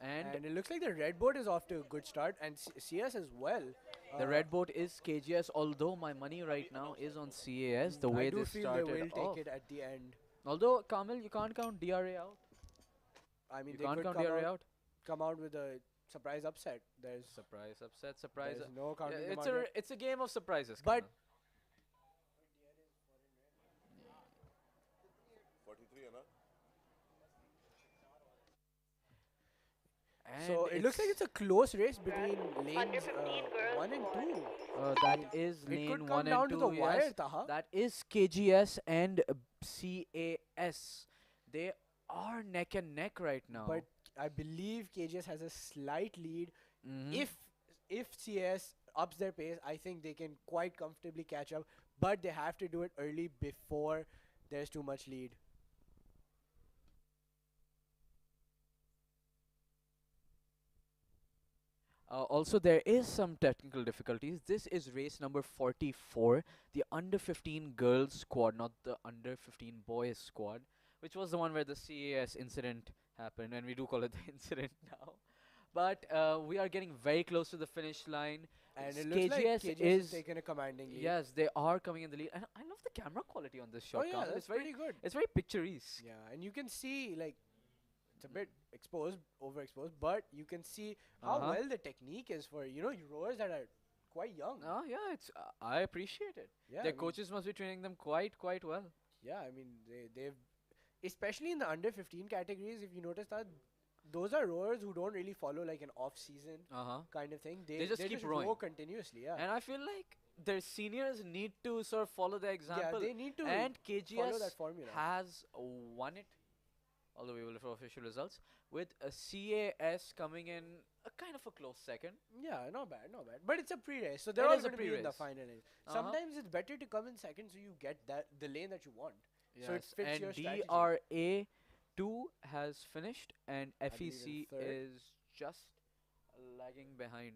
[SPEAKER 1] And it looks like the red boat is off to a good start, and CS as well.
[SPEAKER 3] The red boat is KGS, although my money right now is on CAS, the way
[SPEAKER 1] I do
[SPEAKER 3] they
[SPEAKER 1] feel
[SPEAKER 3] started
[SPEAKER 1] they will
[SPEAKER 3] off.
[SPEAKER 1] take it at the end.
[SPEAKER 3] Although, Kamil, you can't count DRA out.
[SPEAKER 1] I mean,
[SPEAKER 3] You
[SPEAKER 1] they
[SPEAKER 3] can't
[SPEAKER 1] could
[SPEAKER 3] count DRA out.
[SPEAKER 1] come out with a surprise upset. There's
[SPEAKER 3] Surprise, upset, surprise.
[SPEAKER 1] There's no counting them
[SPEAKER 3] it's
[SPEAKER 1] out yet.
[SPEAKER 3] it's a game of surprises.
[SPEAKER 1] But
[SPEAKER 3] Kamil.
[SPEAKER 4] 43 है ना?
[SPEAKER 1] so it looks like it's a close race between lanes 1 and 2.
[SPEAKER 3] That is
[SPEAKER 1] It
[SPEAKER 3] lane
[SPEAKER 1] could
[SPEAKER 3] 1
[SPEAKER 1] come
[SPEAKER 3] and
[SPEAKER 1] down
[SPEAKER 3] 2.
[SPEAKER 1] to the wire,
[SPEAKER 3] Yes,
[SPEAKER 1] Taha.
[SPEAKER 3] that is KGS and CAS. They are neck and neck right now.
[SPEAKER 1] But I believe KGS has a slight lead.
[SPEAKER 3] Mhm.
[SPEAKER 1] If CS ups their pace, I think they can quite comfortably catch up. But they have to do it early before there's too much lead.
[SPEAKER 3] Also, there is some technical difficulties. This is race number 44, the under 15 girls squad, not the under 15 boys squad, which was the one where the CAS incident happened, and we do call it the incident now. But we are getting very close to the finish line.
[SPEAKER 1] And it looks like KGS is taking a commanding lead.
[SPEAKER 3] Yes, they are coming in the lead. And I love the camera quality on this shot.
[SPEAKER 1] Oh yeah,
[SPEAKER 3] Kamal.
[SPEAKER 1] that's
[SPEAKER 3] It's very
[SPEAKER 1] pretty good.
[SPEAKER 3] It's very picturesque.
[SPEAKER 1] Yeah, and you can see like it's a bit exposed, overexposed, but you can see how well the technique is for rowers that are quite young.
[SPEAKER 3] Oh yeah, it's I appreciate it.
[SPEAKER 1] Yeah,
[SPEAKER 3] Their
[SPEAKER 1] I mean-
[SPEAKER 3] coaches must be training them quite well.
[SPEAKER 1] Yeah, I mean they've especially in the under 15 categories. If you notice that those are rowers who don't really follow like an off season kind of thing.
[SPEAKER 3] They just keep rowing
[SPEAKER 1] row continuously. Yeah,
[SPEAKER 3] And I feel like their seniors need to sort of follow the example.
[SPEAKER 1] they need to
[SPEAKER 3] And
[SPEAKER 1] follow
[SPEAKER 3] KGS
[SPEAKER 1] that formula.
[SPEAKER 3] has won it, although we will for official results, with a CAS coming in a kind of a close second.
[SPEAKER 1] yeah, not bad. But it's a pre-race, so
[SPEAKER 3] It
[SPEAKER 1] they're all
[SPEAKER 3] is a
[SPEAKER 1] going to be in the
[SPEAKER 3] pre-race.
[SPEAKER 1] final.
[SPEAKER 3] Uh-huh.
[SPEAKER 1] Sometimes it's better to come in second, so you get the lane that you want. So it
[SPEAKER 3] Yes,
[SPEAKER 1] fits your
[SPEAKER 3] and
[SPEAKER 1] strategy.
[SPEAKER 3] DRA 2 has finished, and
[SPEAKER 1] believe
[SPEAKER 3] FEC
[SPEAKER 1] in third.
[SPEAKER 3] is just lagging behind.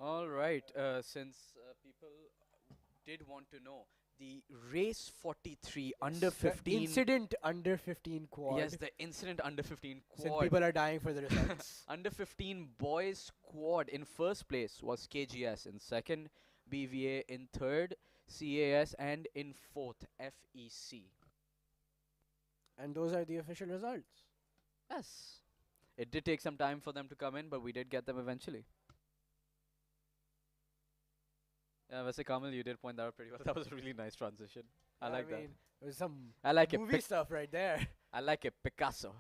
[SPEAKER 3] All right. Since people did want to know, the race 43 under
[SPEAKER 1] Yes, the
[SPEAKER 3] 15.
[SPEAKER 1] incident under 15 quad.
[SPEAKER 3] Yes, the incident under 15
[SPEAKER 1] Since
[SPEAKER 3] quad.
[SPEAKER 1] people are dying for the results.
[SPEAKER 3] Under 15 boys quad in first place was KGS, in second BVA, in third CAS, and in fourth FEC.
[SPEAKER 1] And those are the official results.
[SPEAKER 3] Yes. It did take some time for them to come in, but we did get them eventually. Yeah, Vase Kamal, you did point that out pretty well. That was a really nice transition. I like that.
[SPEAKER 1] There's some
[SPEAKER 3] I like it.
[SPEAKER 1] movie stuff right there.
[SPEAKER 3] I like it. Picasso.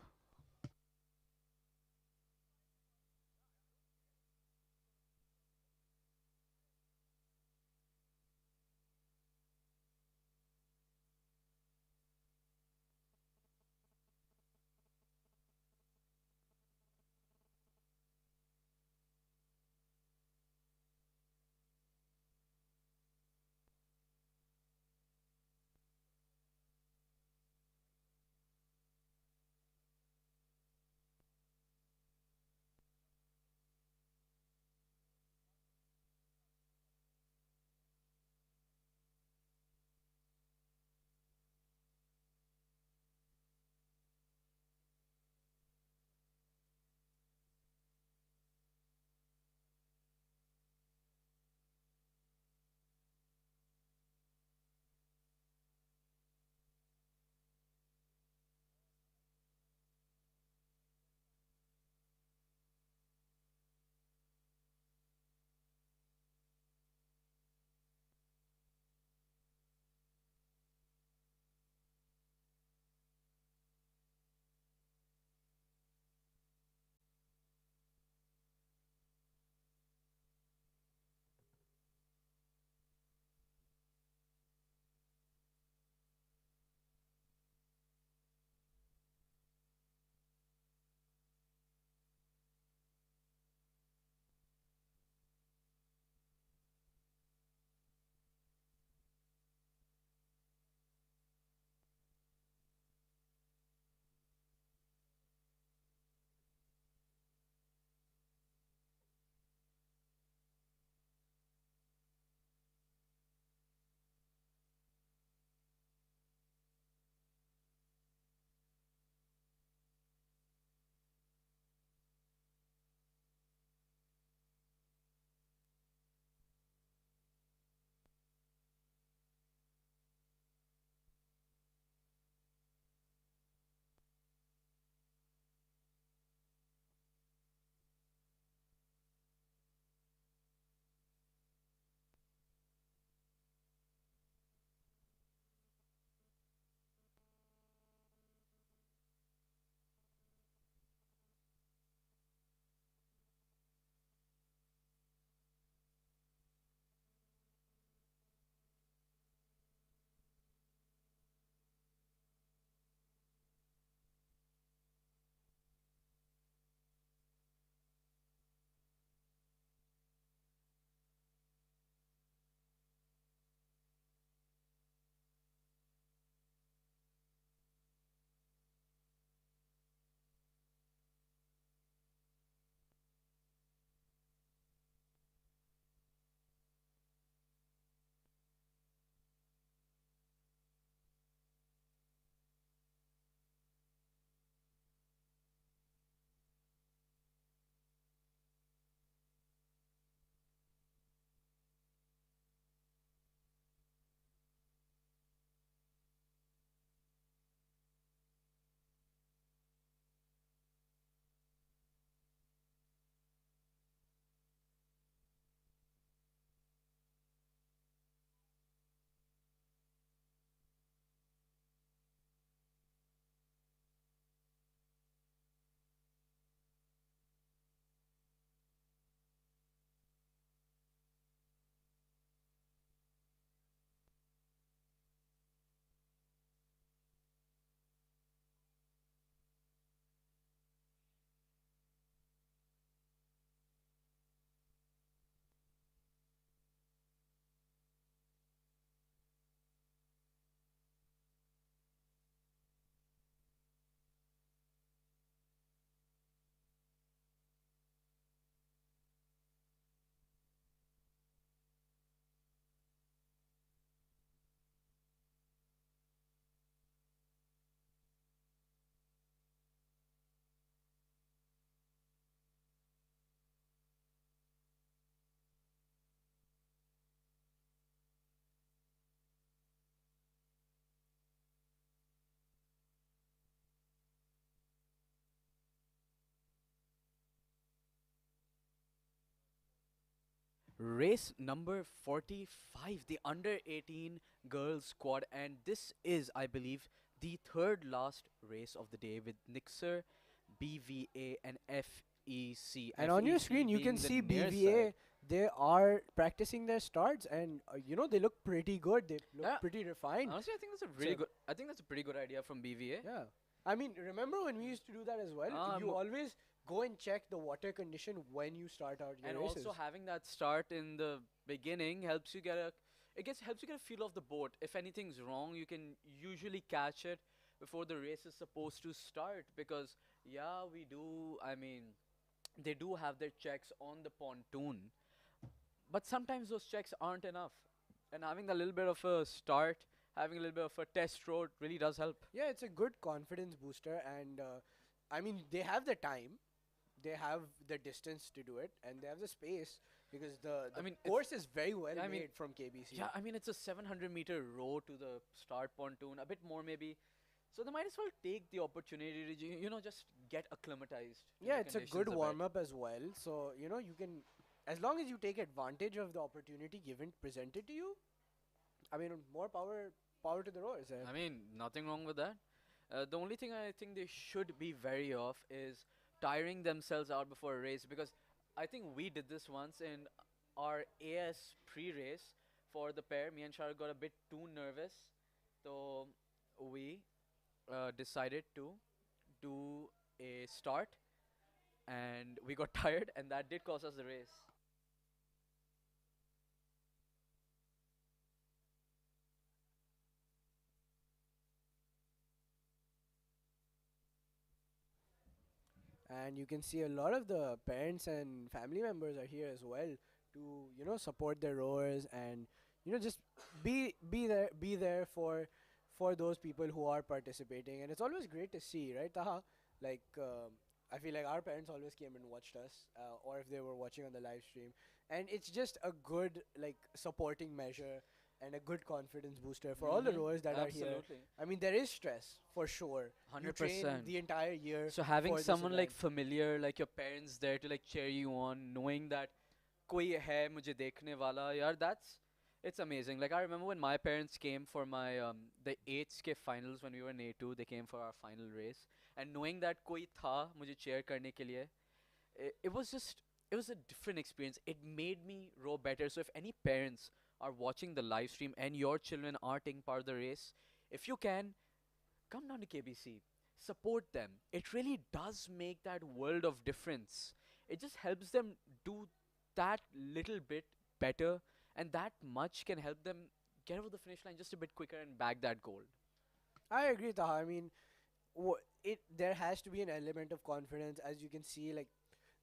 [SPEAKER 3] Race number 45, the under 18 girls squad, and this is, I believe, the third last race of the day with Nixer, BVA, and FEC.
[SPEAKER 1] And on your
[SPEAKER 3] FEC
[SPEAKER 1] screen, you
[SPEAKER 3] being
[SPEAKER 1] can
[SPEAKER 3] the
[SPEAKER 1] see
[SPEAKER 3] near
[SPEAKER 1] BVA.
[SPEAKER 3] side.
[SPEAKER 1] They are practicing their starts, and they look pretty good. They look
[SPEAKER 3] Yeah.
[SPEAKER 1] pretty refined.
[SPEAKER 3] Honestly, I think that's a really
[SPEAKER 1] So-
[SPEAKER 3] good. I think that's a pretty good idea from BVA.
[SPEAKER 1] Yeah. I mean, remember when we used to do that as well? You always go and check the water condition when you start out your
[SPEAKER 3] And
[SPEAKER 1] races.
[SPEAKER 3] also having that start in the beginning helps you get a helps you get a feel of the boat. If anything's wrong, you can usually catch it before the race is supposed to start, because yeah, we do, I mean, they do have their checks on the pontoon, but sometimes those checks aren't enough, and having a little bit of a start, having a little bit of a test road really does help.
[SPEAKER 1] Yeah, it's a good confidence booster, and I mean, they have the time, they have the distance to do it, and they have the space because the
[SPEAKER 3] I mean,
[SPEAKER 1] course is very well
[SPEAKER 3] I mean,
[SPEAKER 1] made from KBC.
[SPEAKER 3] Yeah, I mean, it's a 700-meter row to the start pontoon, a bit more maybe. So they might as well take the opportunity to, just get acclimatized. to
[SPEAKER 1] Yeah,
[SPEAKER 3] the
[SPEAKER 1] it's a
[SPEAKER 3] conditions
[SPEAKER 1] good
[SPEAKER 3] bit.
[SPEAKER 1] warm up as well. So you can, as long as you take advantage of the opportunity given presented to you. I mean, more power to the rowers.
[SPEAKER 3] I mean, nothing wrong with that. The only thing I think they should be wary of is tiring themselves out before a race, because I think we did this once in our AS pre-race for the pair. Me and Shah got a bit too nervous, so we decided to do a start, and we got tired, and that did cost us the race.
[SPEAKER 1] And you can see a lot of the parents and family members are here as well to support their rowers, and just be there for those people who are participating. And it's always great to see, right, Taha? Like, I feel like our parents always came and watched us, or if they were watching on the live stream, and it's just a good like supporting measure and a good confidence booster for all the rowers that are here.
[SPEAKER 3] Absolutely.
[SPEAKER 1] I mean, there is stress for sure. You train
[SPEAKER 3] 100%.
[SPEAKER 1] the entire year.
[SPEAKER 3] So having
[SPEAKER 1] for this
[SPEAKER 3] someone like
[SPEAKER 1] event.
[SPEAKER 3] familiar, like your parents there to like cheer you on, knowing that koi hai mujhe dekhne wala, yaar, it's amazing. Like I remember when my parents came for my the 8th finals when we were in A2, they came for our final race, and knowing that koi tha mujhe cheer karne ke liye, it was just, it was a different experience. It made me row better. So if any parents are watching the live stream and your children are taking part of the race, if you can, come down to KBC, support them. It really does make that world of difference. It just helps them do that little bit better, and that much can help them get over the finish line just a bit quicker and bag that gold.
[SPEAKER 1] I agree, Taha. I mean, there has to be an element of confidence, as you can see. Like,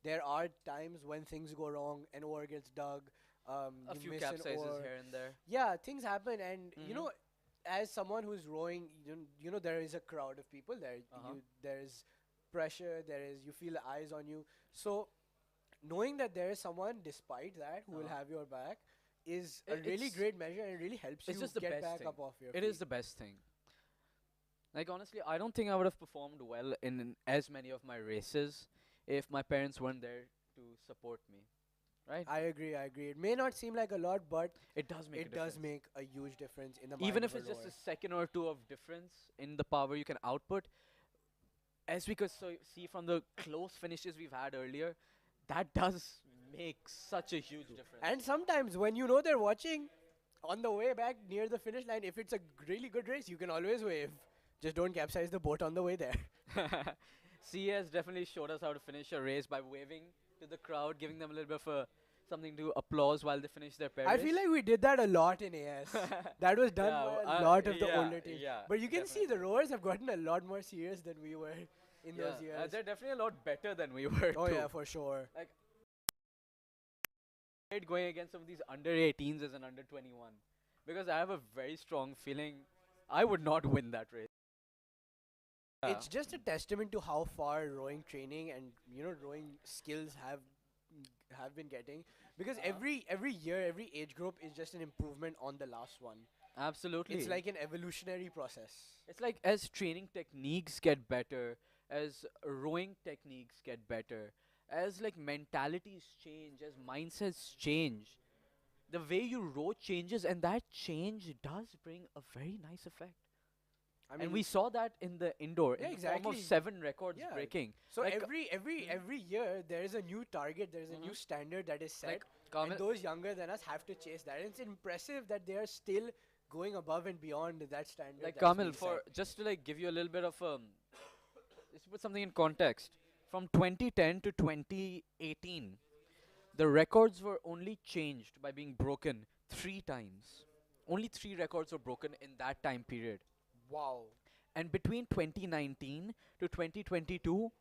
[SPEAKER 1] there are times when things go wrong, an oar gets dug,
[SPEAKER 3] A
[SPEAKER 1] you
[SPEAKER 3] few
[SPEAKER 1] miss an
[SPEAKER 3] capsizes
[SPEAKER 1] oar.
[SPEAKER 3] here and there.
[SPEAKER 1] Yeah, things happen, and
[SPEAKER 3] Mhm.
[SPEAKER 1] as someone who's rowing, there is a crowd of people there. There is pressure. You feel the eyes on you. So, knowing that there is someone, despite that, who will have your back, is a really
[SPEAKER 3] It's-
[SPEAKER 1] great measure, and it really helps
[SPEAKER 3] It's
[SPEAKER 1] you
[SPEAKER 3] just the
[SPEAKER 1] get
[SPEAKER 3] best
[SPEAKER 1] back
[SPEAKER 3] thing.
[SPEAKER 1] up off your
[SPEAKER 3] It
[SPEAKER 1] feet.
[SPEAKER 3] is the best thing. Like honestly, I don't think I would have performed well in as many of my races if my parents weren't there to support me. Right?
[SPEAKER 1] I agree. It may not seem like a lot, but
[SPEAKER 3] It does make a
[SPEAKER 1] it does
[SPEAKER 3] difference.
[SPEAKER 1] make a huge difference in the
[SPEAKER 3] Even
[SPEAKER 1] mind
[SPEAKER 3] if
[SPEAKER 1] of
[SPEAKER 3] it's
[SPEAKER 1] a
[SPEAKER 3] just
[SPEAKER 1] rower.
[SPEAKER 3] a second or two of difference in the power you can output, as we could see from the close finishes we've had earlier, that does make such a huge difference.
[SPEAKER 1] And sometimes when they're watching, on the way back near the finish line, if it's a really good race, you can always wave. Just don't capsize the boat on the way there.
[SPEAKER 3] CS definitely showed us how to finish a race by waving to the crowd, giving them a little bit of something to applause while they finish their pair
[SPEAKER 1] I
[SPEAKER 3] race.
[SPEAKER 1] feel like we did that a lot in AS. That was done
[SPEAKER 3] Yeah,
[SPEAKER 1] by a lot of the
[SPEAKER 3] yeah,
[SPEAKER 1] older teams.
[SPEAKER 3] yeah,
[SPEAKER 1] But you can see the rowers have gotten a lot more serious than we were in those years.
[SPEAKER 3] they're definitely a lot better than we were.
[SPEAKER 1] Oh
[SPEAKER 3] too.
[SPEAKER 1] yeah, for sure.
[SPEAKER 3] Like going against some of these under 18s as an under 21, because I have a very strong feeling I would not win that race.
[SPEAKER 1] It's just a testament to how far rowing training and rowing skills have been getting, because every year, every age group is just an improvement on the last one.
[SPEAKER 3] Absolutely.
[SPEAKER 1] It's like an evolutionary process.
[SPEAKER 3] It's like as training techniques get better, as rowing techniques get better, as like mentalities change, as mindsets change, the way you row changes, and that change does bring a very nice effect.
[SPEAKER 1] I
[SPEAKER 3] And we saw that in the indoor,
[SPEAKER 1] Yeah,
[SPEAKER 3] in the form of
[SPEAKER 1] exactly.
[SPEAKER 3] 7 records
[SPEAKER 1] Yeah.
[SPEAKER 3] breaking.
[SPEAKER 1] So
[SPEAKER 3] Like,
[SPEAKER 1] every year there is a new target, there is a new standard that is set,
[SPEAKER 3] Like,
[SPEAKER 1] and
[SPEAKER 3] Kamil-
[SPEAKER 1] those younger than us have to chase that. And it's impressive that they are still going above and beyond that standard.
[SPEAKER 3] like
[SPEAKER 1] that's
[SPEAKER 3] Kamil,
[SPEAKER 1] been
[SPEAKER 3] for
[SPEAKER 1] set.
[SPEAKER 3] just to like give you a little bit of just to put something in context, from 2010 to 2018, the records were only changed by being broken 3 times. Only 3 records were broken in that time period.
[SPEAKER 1] Wow.
[SPEAKER 3] And between 2019 to 2022,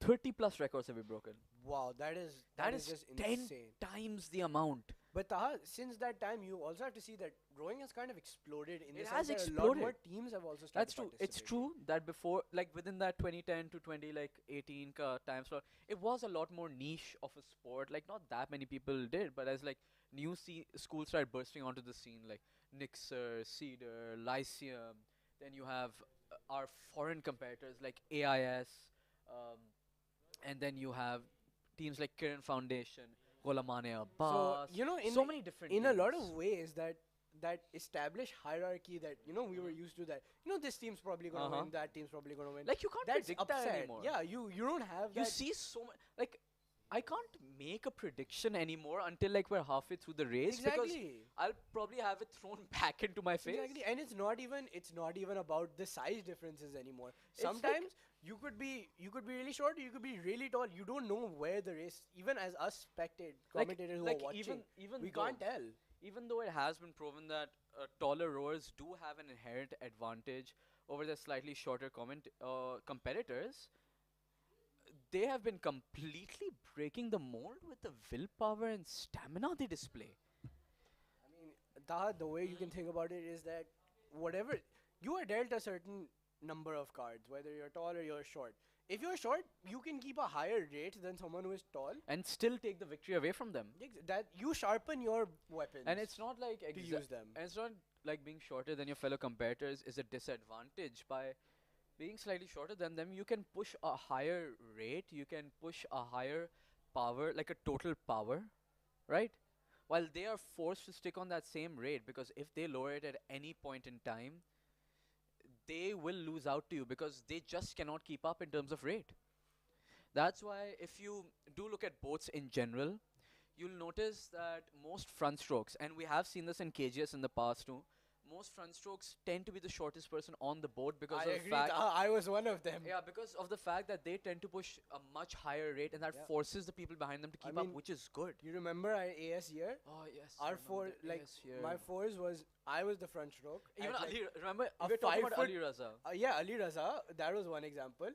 [SPEAKER 3] 30 plus records have been broken.
[SPEAKER 1] Wow, that
[SPEAKER 3] That
[SPEAKER 1] is
[SPEAKER 3] is
[SPEAKER 1] just
[SPEAKER 3] 10
[SPEAKER 1] insane.
[SPEAKER 3] times the amount.
[SPEAKER 1] But Taha, since that time, you also have to see that rowing has kind of exploded in the
[SPEAKER 3] It
[SPEAKER 1] sense
[SPEAKER 3] has
[SPEAKER 1] that a lot more
[SPEAKER 3] exploded.
[SPEAKER 1] teams have also started
[SPEAKER 3] That's true. It's
[SPEAKER 1] participating.
[SPEAKER 3] true that before, like within that 2010 to 2018 time slot, it was a lot more niche of a sport. Like not that many people did, but as like new schools started bursting onto the scene, like Nixer, Cedar, Lyceum. Then you have our foreign competitors like AIS, um, and then you have teams like Kiran Foundation, Golamane
[SPEAKER 1] So
[SPEAKER 3] Abbas.
[SPEAKER 1] you know,
[SPEAKER 3] So many different
[SPEAKER 1] in a lot of
[SPEAKER 3] teams.
[SPEAKER 1] ways that established hierarchy that we were used to, that this team's probably gonna
[SPEAKER 3] Uh-huh.
[SPEAKER 1] win, that team's probably gonna win.
[SPEAKER 3] Like you can't
[SPEAKER 1] That's
[SPEAKER 3] predict that
[SPEAKER 1] upset.
[SPEAKER 3] anymore.
[SPEAKER 1] Yeah, you don't have
[SPEAKER 3] You
[SPEAKER 1] that.
[SPEAKER 3] see so much, like I can't make a prediction anymore until like we're halfway through the race because
[SPEAKER 1] Exactly.
[SPEAKER 3] I'll probably have it thrown back into my face.
[SPEAKER 1] Exactly, and it's not even about the size differences anymore.
[SPEAKER 3] It's like-
[SPEAKER 1] Sometimes you could be really short, you could be really tall. You don't know where the race. Even as us commentators who
[SPEAKER 3] like
[SPEAKER 1] are watching,
[SPEAKER 3] even
[SPEAKER 1] we
[SPEAKER 3] though-
[SPEAKER 1] can't tell.
[SPEAKER 3] Even though it has been proven that taller rowers do have an inherent advantage over the slightly shorter competitors, they have been completely breaking the mold with the willpower and stamina they display.
[SPEAKER 1] I mean, Taha, the way you can think about it is that whatever you are dealt a certain number of cards, whether you're tall or you're short. If you're short, you can keep a higher rate than someone who is tall.
[SPEAKER 3] And still take the victory away from them.
[SPEAKER 1] That you sharpen your weapons.
[SPEAKER 3] And it's not like
[SPEAKER 1] to use them.
[SPEAKER 3] And it's not like being shorter than your fellow competitors is a disadvantage. By being slightly shorter than them, you can push a higher rate, you can push a higher power, like a total power, right? While they are forced to stick on that same rate, because if they lower it at any point in time, they will lose out to you because they just cannot keep up in terms of rate. That's why if you do look at boats in general, you'll notice that most front strokes, and we have seen this in KGS in the past too, most front strokes tend to be the shortest person on the boat because
[SPEAKER 1] I
[SPEAKER 3] of the
[SPEAKER 1] agree.
[SPEAKER 3] fact
[SPEAKER 1] I was one of them.
[SPEAKER 3] yeah, because of the fact that they tend to push a much higher rate, and that
[SPEAKER 1] Yeah.
[SPEAKER 3] forces the people behind them to
[SPEAKER 1] I
[SPEAKER 3] keep up,
[SPEAKER 1] mean,
[SPEAKER 3] which is good.
[SPEAKER 1] You remember our AS year?
[SPEAKER 3] Oh yes.
[SPEAKER 1] Our
[SPEAKER 3] remember
[SPEAKER 1] four,
[SPEAKER 3] the
[SPEAKER 1] like
[SPEAKER 3] AS here.
[SPEAKER 1] my fours was I was the front stroke.
[SPEAKER 3] Even
[SPEAKER 1] at, like,
[SPEAKER 3] Ali, remember
[SPEAKER 1] a
[SPEAKER 3] we were talking
[SPEAKER 1] 5
[SPEAKER 3] about
[SPEAKER 1] foot-
[SPEAKER 3] Ali Raza.
[SPEAKER 1] Yeah, Ali Raza. That was one example.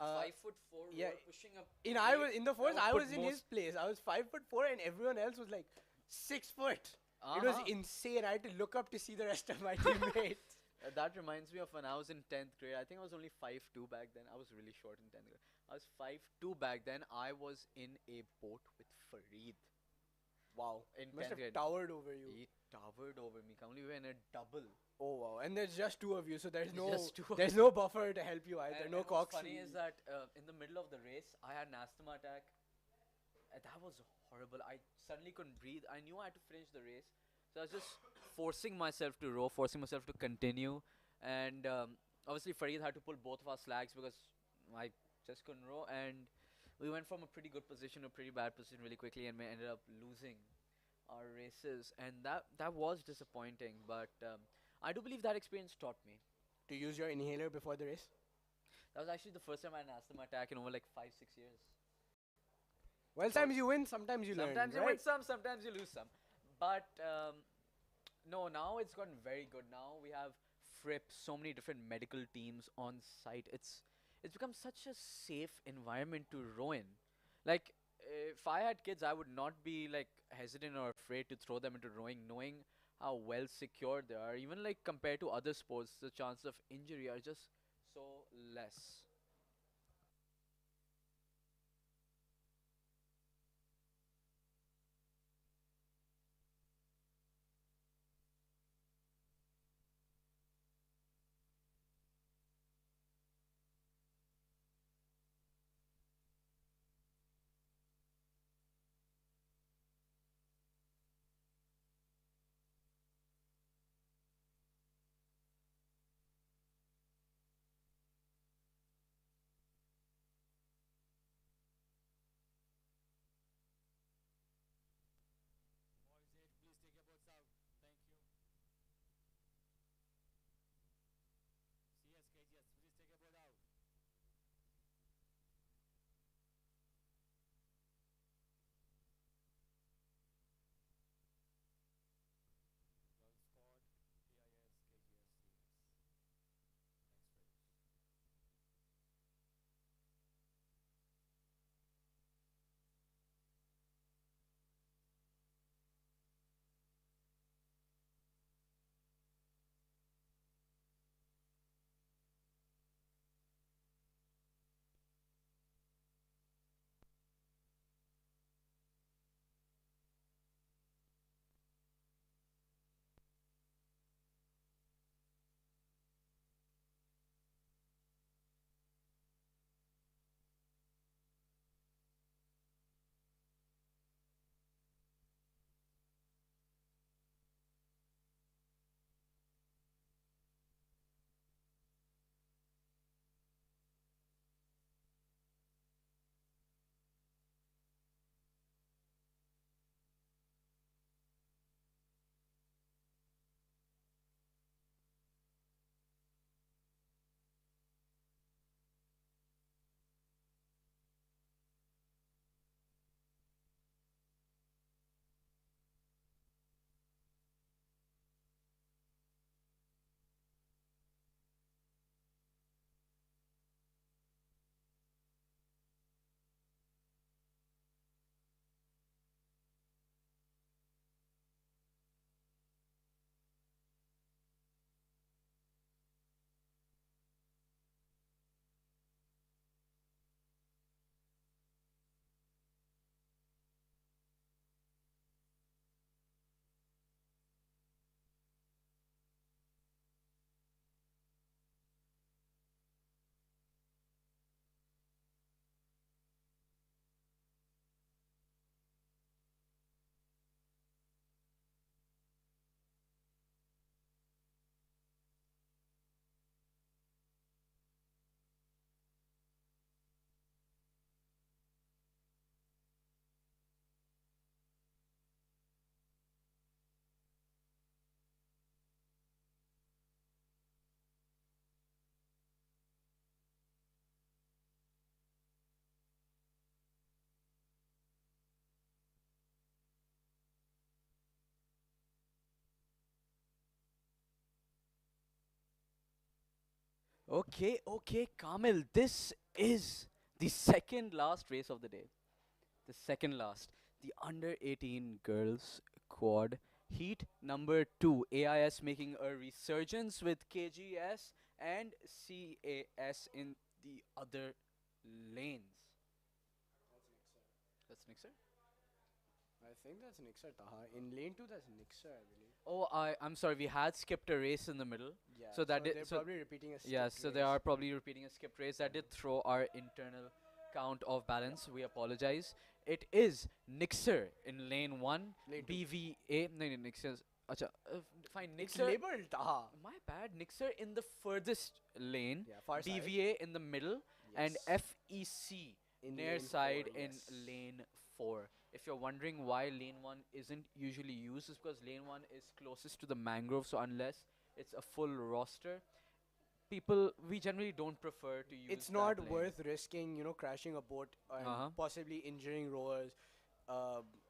[SPEAKER 3] 5'4"
[SPEAKER 1] yeah,
[SPEAKER 3] rower pushing up.
[SPEAKER 1] I was in the fours.
[SPEAKER 3] would
[SPEAKER 1] I
[SPEAKER 3] put
[SPEAKER 1] was in his
[SPEAKER 3] most-
[SPEAKER 1] place. I was 5'4", and everyone else was like 6 foot. It
[SPEAKER 3] Uh-huh.
[SPEAKER 1] was insane. I had to look up to see the rest of my teammates.
[SPEAKER 3] That reminds me of when I was in 10th grade. I think I was only 5'2" back then. I was really short in 10th grade. I was 5'2" back then. I was in a boat with Fareed.
[SPEAKER 1] Wow,
[SPEAKER 3] In
[SPEAKER 1] must
[SPEAKER 3] 10th
[SPEAKER 1] have
[SPEAKER 3] grade.
[SPEAKER 1] towered over you.
[SPEAKER 3] He towered over me. We were in a double.
[SPEAKER 1] Oh wow, and there's just 2 of you, so there's no
[SPEAKER 3] Just 2 of
[SPEAKER 1] there's no buffer to help you either.
[SPEAKER 3] And
[SPEAKER 1] No
[SPEAKER 3] what's
[SPEAKER 1] cox.
[SPEAKER 3] funny is that in the middle of the race, I had an asthma attack. That was horrible. I suddenly couldn't breathe. I knew I had to finish the race. So I was just forcing myself to row, forcing myself to continue. And obviously Fareed had to pull both of our slags because I just couldn't row. And we went from a pretty good position to a pretty bad position really quickly, and we ended up losing our races. And that was disappointing. But I do believe that experience taught me.
[SPEAKER 1] To use your inhaler before the race.
[SPEAKER 3] That was actually the first time I had an asthma attack in over like 5-6 years.
[SPEAKER 1] Well, sometimes you win, sometimes you learn.
[SPEAKER 3] Sometimes you
[SPEAKER 1] right?
[SPEAKER 3] win some, sometimes you lose some. But no, now it's gotten very good. Now we have FRIP, so many different medical teams on site. It's become such a safe environment to row in. Like if I had kids, I would not be like hesitant or afraid to throw them into rowing, knowing how well secured they are. Even like compared to other sports, the chances of injury are just so less. Okay, Kamil. This is the second last race of the day. The second last. The under 18 girls quad heat number 2. AIS making a resurgence with KGS and CAS in the other lanes. That's Nixer?
[SPEAKER 1] I think that's Nixer Taha. In lane 2, that's Nixer, I believe.
[SPEAKER 3] Oh, I'm sorry. We had skipped a race in the middle.
[SPEAKER 1] Yeah,
[SPEAKER 3] So that
[SPEAKER 1] they're probably repeating a skipped
[SPEAKER 3] yes, so they
[SPEAKER 1] race.
[SPEAKER 3] are probably repeating a skipped race. That did throw our internal count of balance. We apologize. It is Nixer in lane 1.
[SPEAKER 1] Lane 2.
[SPEAKER 3] BVA. No, Nixer. Acha, fine.
[SPEAKER 1] It's
[SPEAKER 3] Nixer.
[SPEAKER 1] labeled Taha.
[SPEAKER 3] My bad. Nixer in the furthest lane.
[SPEAKER 1] Yeah, far side.
[SPEAKER 3] BVA in the middle. And
[SPEAKER 1] Yes.
[SPEAKER 3] FEC
[SPEAKER 1] In
[SPEAKER 3] near
[SPEAKER 1] lane
[SPEAKER 3] side
[SPEAKER 1] 4,
[SPEAKER 3] in
[SPEAKER 1] yes.
[SPEAKER 3] lane 4. If you're wondering why lane 1 isn't usually used, it's because lane 1 is closest to the mangrove. So unless it's a full roster, we generally don't prefer to use
[SPEAKER 1] It's
[SPEAKER 3] that
[SPEAKER 1] not
[SPEAKER 3] lane.
[SPEAKER 1] worth risking, crashing a boat and possibly injuring rowers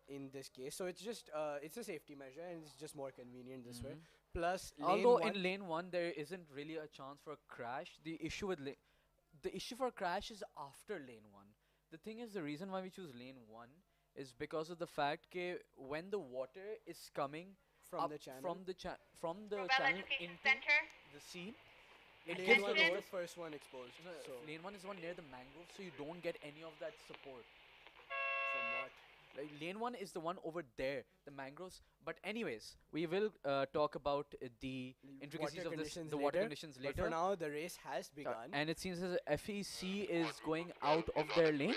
[SPEAKER 1] in this case. So it's just it's a safety measure and it's just more convenient this way. Plus,
[SPEAKER 3] Although
[SPEAKER 1] lane 1
[SPEAKER 3] in lane 1 there isn't really a chance for a crash. The issue for a crash is after lane 1. The thing is, the reason why we choose lane 1 is because of the fact that when the water is coming
[SPEAKER 1] From
[SPEAKER 3] up
[SPEAKER 1] the channel?
[SPEAKER 3] from the channel
[SPEAKER 8] Education
[SPEAKER 3] into
[SPEAKER 8] Center.
[SPEAKER 3] the sea, it
[SPEAKER 1] lane
[SPEAKER 3] gives
[SPEAKER 1] 1
[SPEAKER 3] the
[SPEAKER 1] is the
[SPEAKER 3] rowers.
[SPEAKER 1] first one exposed.
[SPEAKER 3] No,
[SPEAKER 1] So
[SPEAKER 3] lane 1 is the one near the mangrove, so you don't get any of that support.
[SPEAKER 1] from what?
[SPEAKER 3] Like lane 1 is the one over there, the mangroves. But anyways, we will talk about the intricacies of this, the water conditions
[SPEAKER 1] But
[SPEAKER 3] later.
[SPEAKER 1] for now, the race has begun.
[SPEAKER 3] And it seems as FEC is going out of their lane.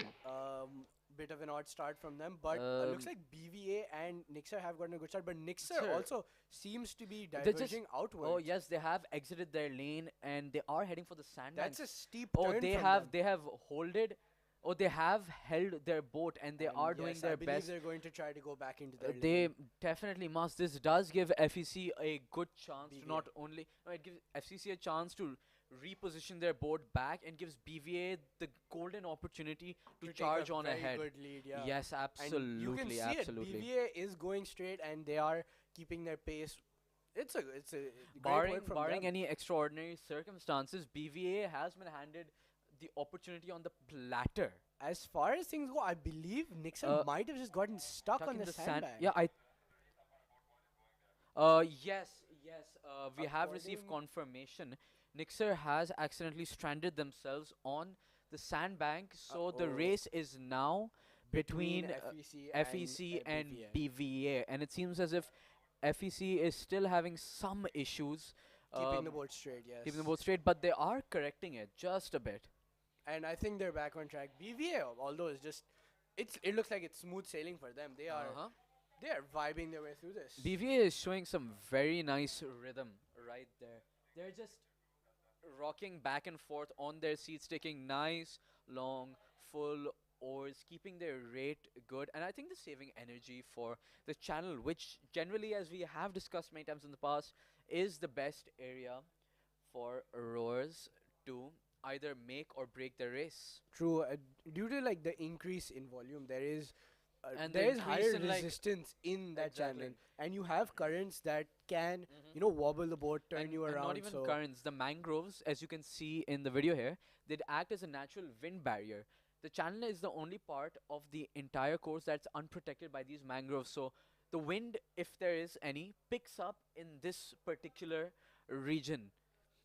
[SPEAKER 1] Bit of an odd start from them, but looks like BVA and Nixer have gotten a good start. But Nixer
[SPEAKER 3] Sure.
[SPEAKER 1] also seems to be
[SPEAKER 3] They're just-
[SPEAKER 1] diverging outwards.
[SPEAKER 3] Oh yes, they have exited their lane and they are heading for the sandbanks.
[SPEAKER 1] That's a steep
[SPEAKER 3] Oh,
[SPEAKER 1] turn
[SPEAKER 3] they
[SPEAKER 1] from
[SPEAKER 3] have
[SPEAKER 1] them.
[SPEAKER 3] they have holded. Oh, they have held their boat and they
[SPEAKER 1] And
[SPEAKER 3] are doing
[SPEAKER 1] yes,
[SPEAKER 3] their
[SPEAKER 1] I believe
[SPEAKER 3] best.
[SPEAKER 1] they're going to try to go back into their
[SPEAKER 3] They
[SPEAKER 1] lane.
[SPEAKER 3] definitely must. This does give FEC a good chance to
[SPEAKER 1] BVA.
[SPEAKER 3] not only. No, it gives FCC a chance to reposition their boat back and gives BVA the golden opportunity to
[SPEAKER 1] take
[SPEAKER 3] charge
[SPEAKER 1] a
[SPEAKER 3] on
[SPEAKER 1] very
[SPEAKER 3] ahead.
[SPEAKER 1] good lead, yeah.
[SPEAKER 3] Yes, absolutely,
[SPEAKER 1] And you can see
[SPEAKER 3] absolutely.
[SPEAKER 1] it. BVA is going straight, and they are keeping their pace. It's a great
[SPEAKER 3] Barring
[SPEAKER 1] work from
[SPEAKER 3] barring
[SPEAKER 1] them.
[SPEAKER 3] any extraordinary circumstances, BVA has been handed the opportunity on the platter.
[SPEAKER 1] As far as things go, I believe Nixon might have just gotten stuck on
[SPEAKER 3] in
[SPEAKER 1] the sandbag.
[SPEAKER 3] Yeah, yes. We have received
[SPEAKER 1] According-
[SPEAKER 3] confirmation. Nixer has accidentally stranded themselves on the sandbank, so the race is now between FEC and BVA, and it seems as if FEC is still having some issues
[SPEAKER 1] Keeping the boat straight, yes.
[SPEAKER 3] keeping the boat straight, but they are correcting it just a bit.
[SPEAKER 1] And I think they're back on track. BVA, although it's just, it looks like it's smooth sailing for them. They are vibing their way through this.
[SPEAKER 3] BVA is showing some very nice rhythm right there. They're just rocking back and forth on their seats, taking nice, long, full oars, keeping their rate good. And I think they're saving energy for the channel, which generally, as we have discussed many times in the past, is the best area for rowers to either make or break the race.
[SPEAKER 1] True. Due to like the increase in volume, there is
[SPEAKER 3] And
[SPEAKER 1] there
[SPEAKER 3] the
[SPEAKER 1] is
[SPEAKER 3] increase
[SPEAKER 1] higher
[SPEAKER 3] in, like-
[SPEAKER 1] resistance in that
[SPEAKER 3] Exactly.
[SPEAKER 1] channel, and you have currents that can wobble the boat, turn you
[SPEAKER 3] And
[SPEAKER 1] around.
[SPEAKER 3] not even
[SPEAKER 1] so
[SPEAKER 3] currents. The mangroves, as you can see in the video here, they act as a natural wind barrier. The channel is the only part of the entire course that's unprotected by these mangroves. So the wind, if there is any, picks up in this particular region.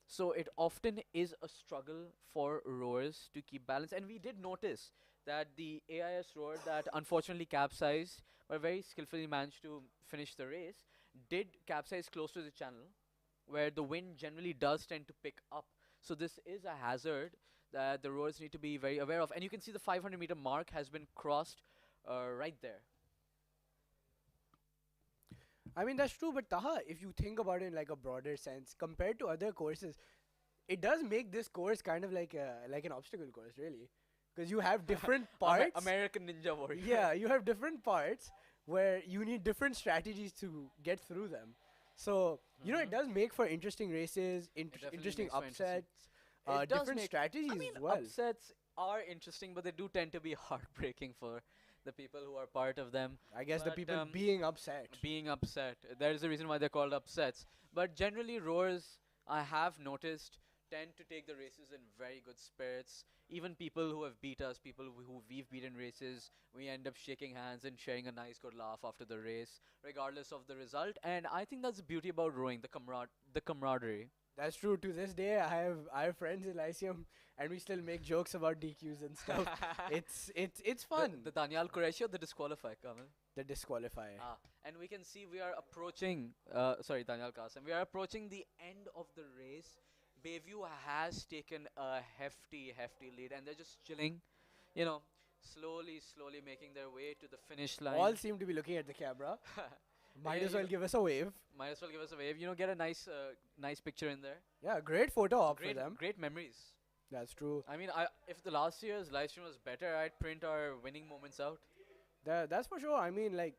[SPEAKER 3] So it often is a struggle for rowers to keep balance. And we did notice that the AIS rower that unfortunately capsized, but very skillfully managed to finish the race, did capsize close to the channel, where the wind generally does tend to pick up. So this is a hazard that the rowers need to be very aware of. And you can see the 500-meter mark has been crossed right there.
[SPEAKER 1] I mean, that's true, but Taha, if you think about it in like a broader sense, compared to other courses, it does make this course kind of like an obstacle course, really, because you have different parts.
[SPEAKER 3] American Ninja Warrior.
[SPEAKER 1] Yeah, you have different parts where you need different strategies to get through them. So it does make for interesting races,
[SPEAKER 3] definitely
[SPEAKER 1] interesting
[SPEAKER 3] makes for interesting-
[SPEAKER 1] upsets,
[SPEAKER 3] It does
[SPEAKER 1] different
[SPEAKER 3] make-
[SPEAKER 1] strategies
[SPEAKER 3] I mean,
[SPEAKER 1] as well.
[SPEAKER 3] upsets are interesting, but they do tend to be heartbreaking for the people who are part of them.
[SPEAKER 1] I guess the
[SPEAKER 3] But,
[SPEAKER 1] people being upset.
[SPEAKER 3] Being upset. There is a reason why they're called upsets. But generally, rowers, I have noticed, tend to take the races in very good spirits. Even people who have beat us, people who we've beaten races, we end up shaking hands and sharing a nice good laugh after the race, regardless of the result. And I think that's the beauty about rowing, the camaraderie.
[SPEAKER 1] That's true. To this day, I have friends in Lyceum, and we still make jokes about DQs and stuff. It's fun.
[SPEAKER 3] The Daniel Qureshi or the disqualify, Kamal?
[SPEAKER 1] The disqualify.
[SPEAKER 3] And we can see we are approaching, sorry, Daniel Qasim, we are approaching the end of the race. Bayview has taken a hefty lead, and they're just chilling, you know, slowly making their way to the finish line.
[SPEAKER 1] All seem to be looking at the camera. Might as well give us a wave.
[SPEAKER 3] Might as well give us a wave. Get a nice picture in there.
[SPEAKER 1] Yeah, great photo op for them.
[SPEAKER 3] Great memories.
[SPEAKER 1] That's true.
[SPEAKER 3] I mean, if the last year's live stream was better, I'd print our winning moments out.
[SPEAKER 1] That's for sure. I mean, like,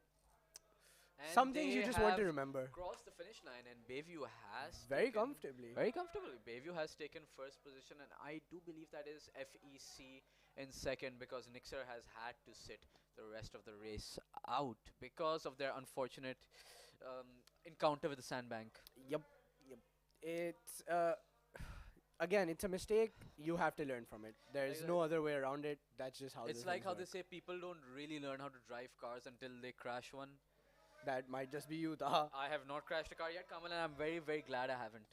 [SPEAKER 3] And
[SPEAKER 1] some things you
[SPEAKER 3] they
[SPEAKER 1] just want to
[SPEAKER 3] have
[SPEAKER 1] remember.
[SPEAKER 3] Crossed the finish line, and Bayview has
[SPEAKER 1] Very
[SPEAKER 3] taken-
[SPEAKER 1] comfortably.
[SPEAKER 3] Very comfortably. Bayview has taken first position, and I do believe that is FEC in second, because Nixer has had to sit the rest of the race out because of their unfortunate encounter with the sandbank.
[SPEAKER 1] Yep. It's again, it's a mistake. You have to learn from it. There's no other way around it. That's just how.
[SPEAKER 3] It's
[SPEAKER 1] these
[SPEAKER 3] like
[SPEAKER 1] things
[SPEAKER 3] how they
[SPEAKER 1] work.
[SPEAKER 3] say people don't really learn how to drive cars until they crash one.
[SPEAKER 1] That might just be you, Taha.
[SPEAKER 3] I have not crashed a car yet, Kamal, and I'm very glad I haven't.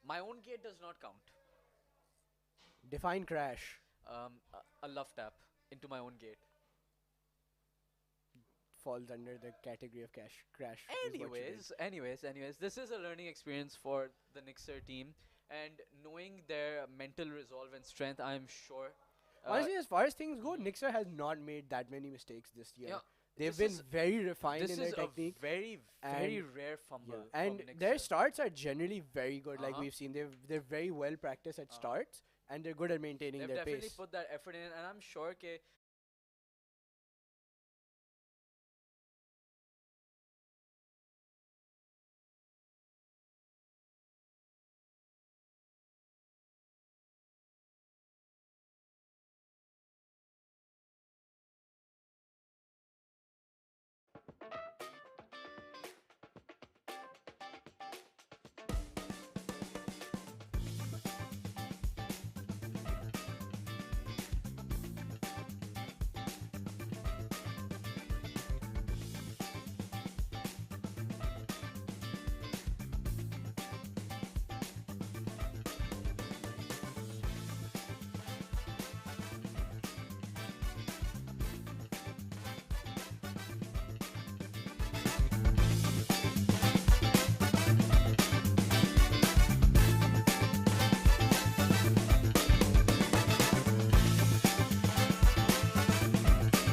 [SPEAKER 3] My own gate does not count.
[SPEAKER 1] Define crash.
[SPEAKER 3] A love tap into my own gate.
[SPEAKER 1] Falls under the category of crash. is what you did.
[SPEAKER 3] Anyways, this is a learning experience for the Nixer team, and knowing their mental resolve and strength, I'm sure.
[SPEAKER 1] Honestly, as far as things go, Nixer has not made that many mistakes this year.
[SPEAKER 3] Yeah,
[SPEAKER 1] They've
[SPEAKER 3] this
[SPEAKER 1] been very refined
[SPEAKER 3] this
[SPEAKER 1] in their
[SPEAKER 3] is
[SPEAKER 1] technique.
[SPEAKER 3] a very
[SPEAKER 1] and-
[SPEAKER 3] rare fumble.
[SPEAKER 1] Yeah. And
[SPEAKER 3] from
[SPEAKER 1] their
[SPEAKER 3] Nixer.
[SPEAKER 1] starts are generally very good, like
[SPEAKER 3] Uh-huh.
[SPEAKER 1] we've seen. They're very well practiced at starts, and they're good at maintaining
[SPEAKER 3] They've
[SPEAKER 1] their
[SPEAKER 3] definitely
[SPEAKER 1] pace.
[SPEAKER 3] put that effort in, and I'm sure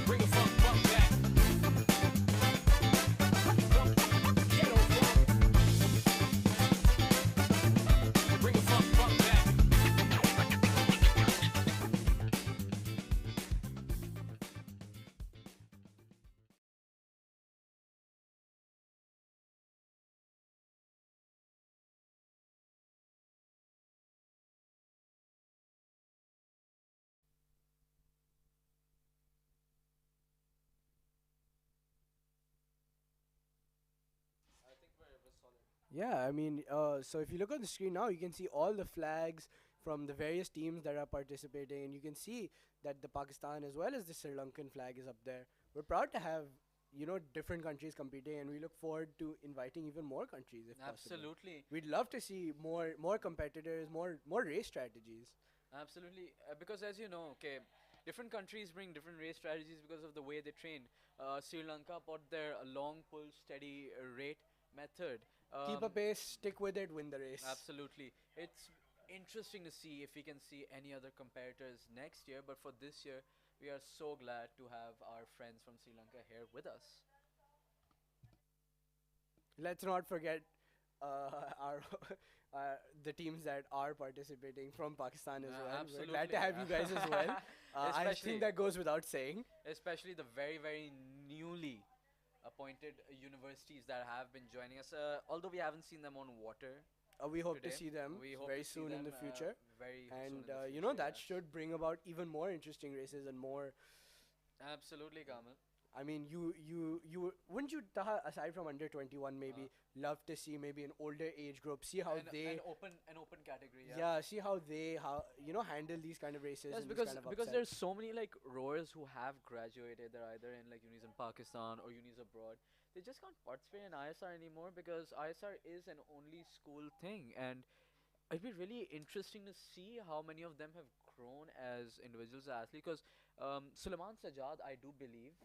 [SPEAKER 5] Bring a funk back. Get over. Bring a funk back.
[SPEAKER 1] Yeah, I mean, so if you look on the screen now, you can see all the flags from the various teams that are participating, and you can see that the Pakistan as well as the Sri Lankan flag is up there. We're proud to have, different countries competing, and we look forward to inviting even more countries if possible.
[SPEAKER 3] absolutely.
[SPEAKER 1] We'd love to see more competitors, more race strategies.
[SPEAKER 3] Absolutely, because as you know, different countries bring different race strategies because of the way they train. Sri Lanka bought their long pull steady rate method.
[SPEAKER 1] Keep a pace, stick with it, win the race.
[SPEAKER 3] Absolutely, it's interesting to see if we can see any other competitors next year. But for this year, we are so glad to have our friends from Sri Lanka here with us.
[SPEAKER 1] Let's not forget our the teams that are participating from Pakistan as well. We're glad to
[SPEAKER 3] absolutely.
[SPEAKER 1] have you guys as well. I
[SPEAKER 3] Especially-
[SPEAKER 1] think that goes without saying.
[SPEAKER 3] Especially the very newly appointed universities that have been joining us. Although we haven't seen them on water
[SPEAKER 1] We hope
[SPEAKER 3] today.
[SPEAKER 1] to see them
[SPEAKER 3] We hope
[SPEAKER 1] very
[SPEAKER 3] to see
[SPEAKER 1] soon in the
[SPEAKER 3] them,
[SPEAKER 1] future.
[SPEAKER 3] very soon
[SPEAKER 1] And
[SPEAKER 3] in the
[SPEAKER 1] you know,
[SPEAKER 3] future,
[SPEAKER 1] that
[SPEAKER 3] yes.
[SPEAKER 1] should bring about even more interesting races and more.
[SPEAKER 3] Absolutely, Kamal.
[SPEAKER 1] I mean, you wouldn't you Taha, aside from under 21, maybe love to see maybe an older age group, see how they
[SPEAKER 3] an open category.
[SPEAKER 1] see how they handle these kind of races
[SPEAKER 3] Yes,
[SPEAKER 1] and this kind of
[SPEAKER 3] because
[SPEAKER 1] upsets.
[SPEAKER 3] there's so many like rowers who have graduated. They're either in like unis in Pakistan or unis abroad. They just can't participate in ISR anymore because ISR is an only school thing, and it'd be really interesting to see how many of them have grown as individuals, as athletes. Because Suleiman Sajjad, I do believe,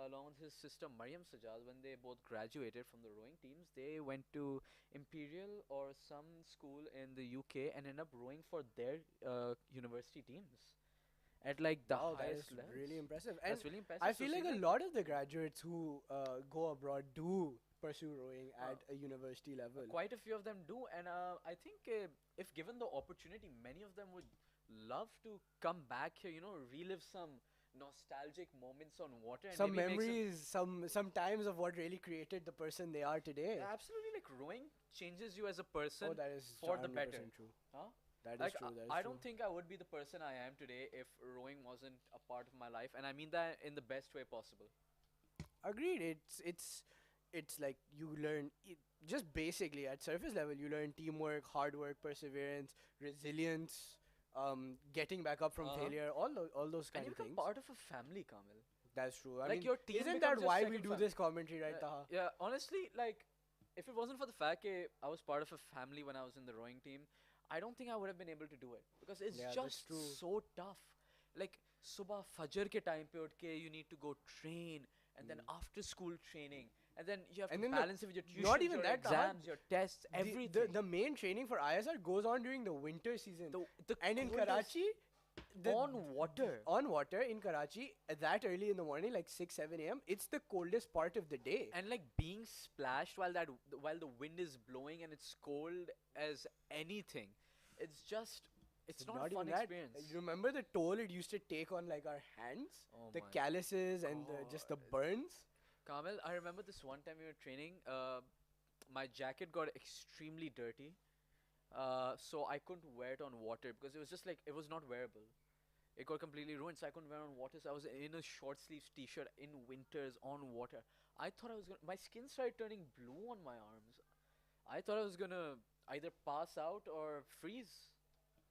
[SPEAKER 3] along with his sister Mariam Sajjad, when they both graduated from the rowing teams, they went to Imperial or some school in the UK and ended up rowing for their university teams at like the
[SPEAKER 1] Wow, that
[SPEAKER 3] highest
[SPEAKER 1] is
[SPEAKER 3] levels.
[SPEAKER 1] really impressive.
[SPEAKER 3] That's
[SPEAKER 1] And
[SPEAKER 3] really impressive.
[SPEAKER 1] I
[SPEAKER 3] So
[SPEAKER 1] feel
[SPEAKER 3] see,
[SPEAKER 1] like a lot of the graduates who go abroad do pursue rowing at a university level.
[SPEAKER 3] quite a few of them do, and I think if given the opportunity, many of them would love to come back here. Relive some nostalgic moments on water. And
[SPEAKER 1] Some
[SPEAKER 3] maybe make
[SPEAKER 1] memories, some times of what really created the person they are today.
[SPEAKER 3] absolutely, like rowing changes you as a person
[SPEAKER 1] Oh, that is
[SPEAKER 3] for the
[SPEAKER 1] 100%
[SPEAKER 3] better.
[SPEAKER 1] true.
[SPEAKER 3] Huh?
[SPEAKER 1] That is
[SPEAKER 3] Like
[SPEAKER 1] true. That is
[SPEAKER 3] I
[SPEAKER 1] true.
[SPEAKER 3] don't think I would be the person I am today if rowing wasn't a part of my life, and I mean that in the best way possible.
[SPEAKER 1] Agreed. It's like you learn just basically at surface level. You learn teamwork, hard work, perseverance, resilience, getting back up from failure. All those
[SPEAKER 3] And
[SPEAKER 1] kind
[SPEAKER 3] you
[SPEAKER 1] of
[SPEAKER 3] become
[SPEAKER 1] things.
[SPEAKER 3] part of a family, Kamil.
[SPEAKER 1] That's true. I
[SPEAKER 3] Like
[SPEAKER 1] mean,
[SPEAKER 3] your team
[SPEAKER 1] isn't
[SPEAKER 3] becomes
[SPEAKER 1] that
[SPEAKER 3] your
[SPEAKER 1] why we
[SPEAKER 3] second
[SPEAKER 1] do
[SPEAKER 3] fam-
[SPEAKER 1] this commentary, right, Taha?
[SPEAKER 3] Yeah, honestly, like, if it wasn't for the fact that I was part of a family when I was in the rowing team, I don't think I would have been able to do it because it's
[SPEAKER 1] Yeah, that's
[SPEAKER 3] just
[SPEAKER 1] true.
[SPEAKER 3] so tough. Like, subah fajr ke time pe utke, you need to go train, and then after school training, and then you have
[SPEAKER 1] And
[SPEAKER 3] to
[SPEAKER 1] then the-
[SPEAKER 3] balance it with your tuition,
[SPEAKER 1] not even
[SPEAKER 3] your
[SPEAKER 1] that, Taha,
[SPEAKER 3] exams, your tests,
[SPEAKER 1] The-
[SPEAKER 3] everything.
[SPEAKER 1] The main training for ISR goes on during the winter season.
[SPEAKER 3] The
[SPEAKER 1] And in
[SPEAKER 3] coldest-
[SPEAKER 1] Karachi,
[SPEAKER 3] on water.
[SPEAKER 1] on water in Karachi, that early in the morning, like 6, 7 a.m., it's the coldest part of the day.
[SPEAKER 3] And like being splashed while the wind is blowing and it's cold as anything, it's not a
[SPEAKER 1] even
[SPEAKER 3] fun
[SPEAKER 1] that.
[SPEAKER 3] experience.
[SPEAKER 1] You remember the toll it used to take on like our hands,
[SPEAKER 3] Oh
[SPEAKER 1] the
[SPEAKER 3] my
[SPEAKER 1] calluses and just the burns.
[SPEAKER 3] Kamil, I remember this one time we were training. My jacket got extremely dirty, so I couldn't wear it on water because it was just like it was not wearable. It got completely ruined, so I couldn't wear it on water. So I was in a short sleeves t-shirt in winters on water. I thought I was gonna. My skin started turning blue on my arms. I thought I was gonna either pass out or freeze.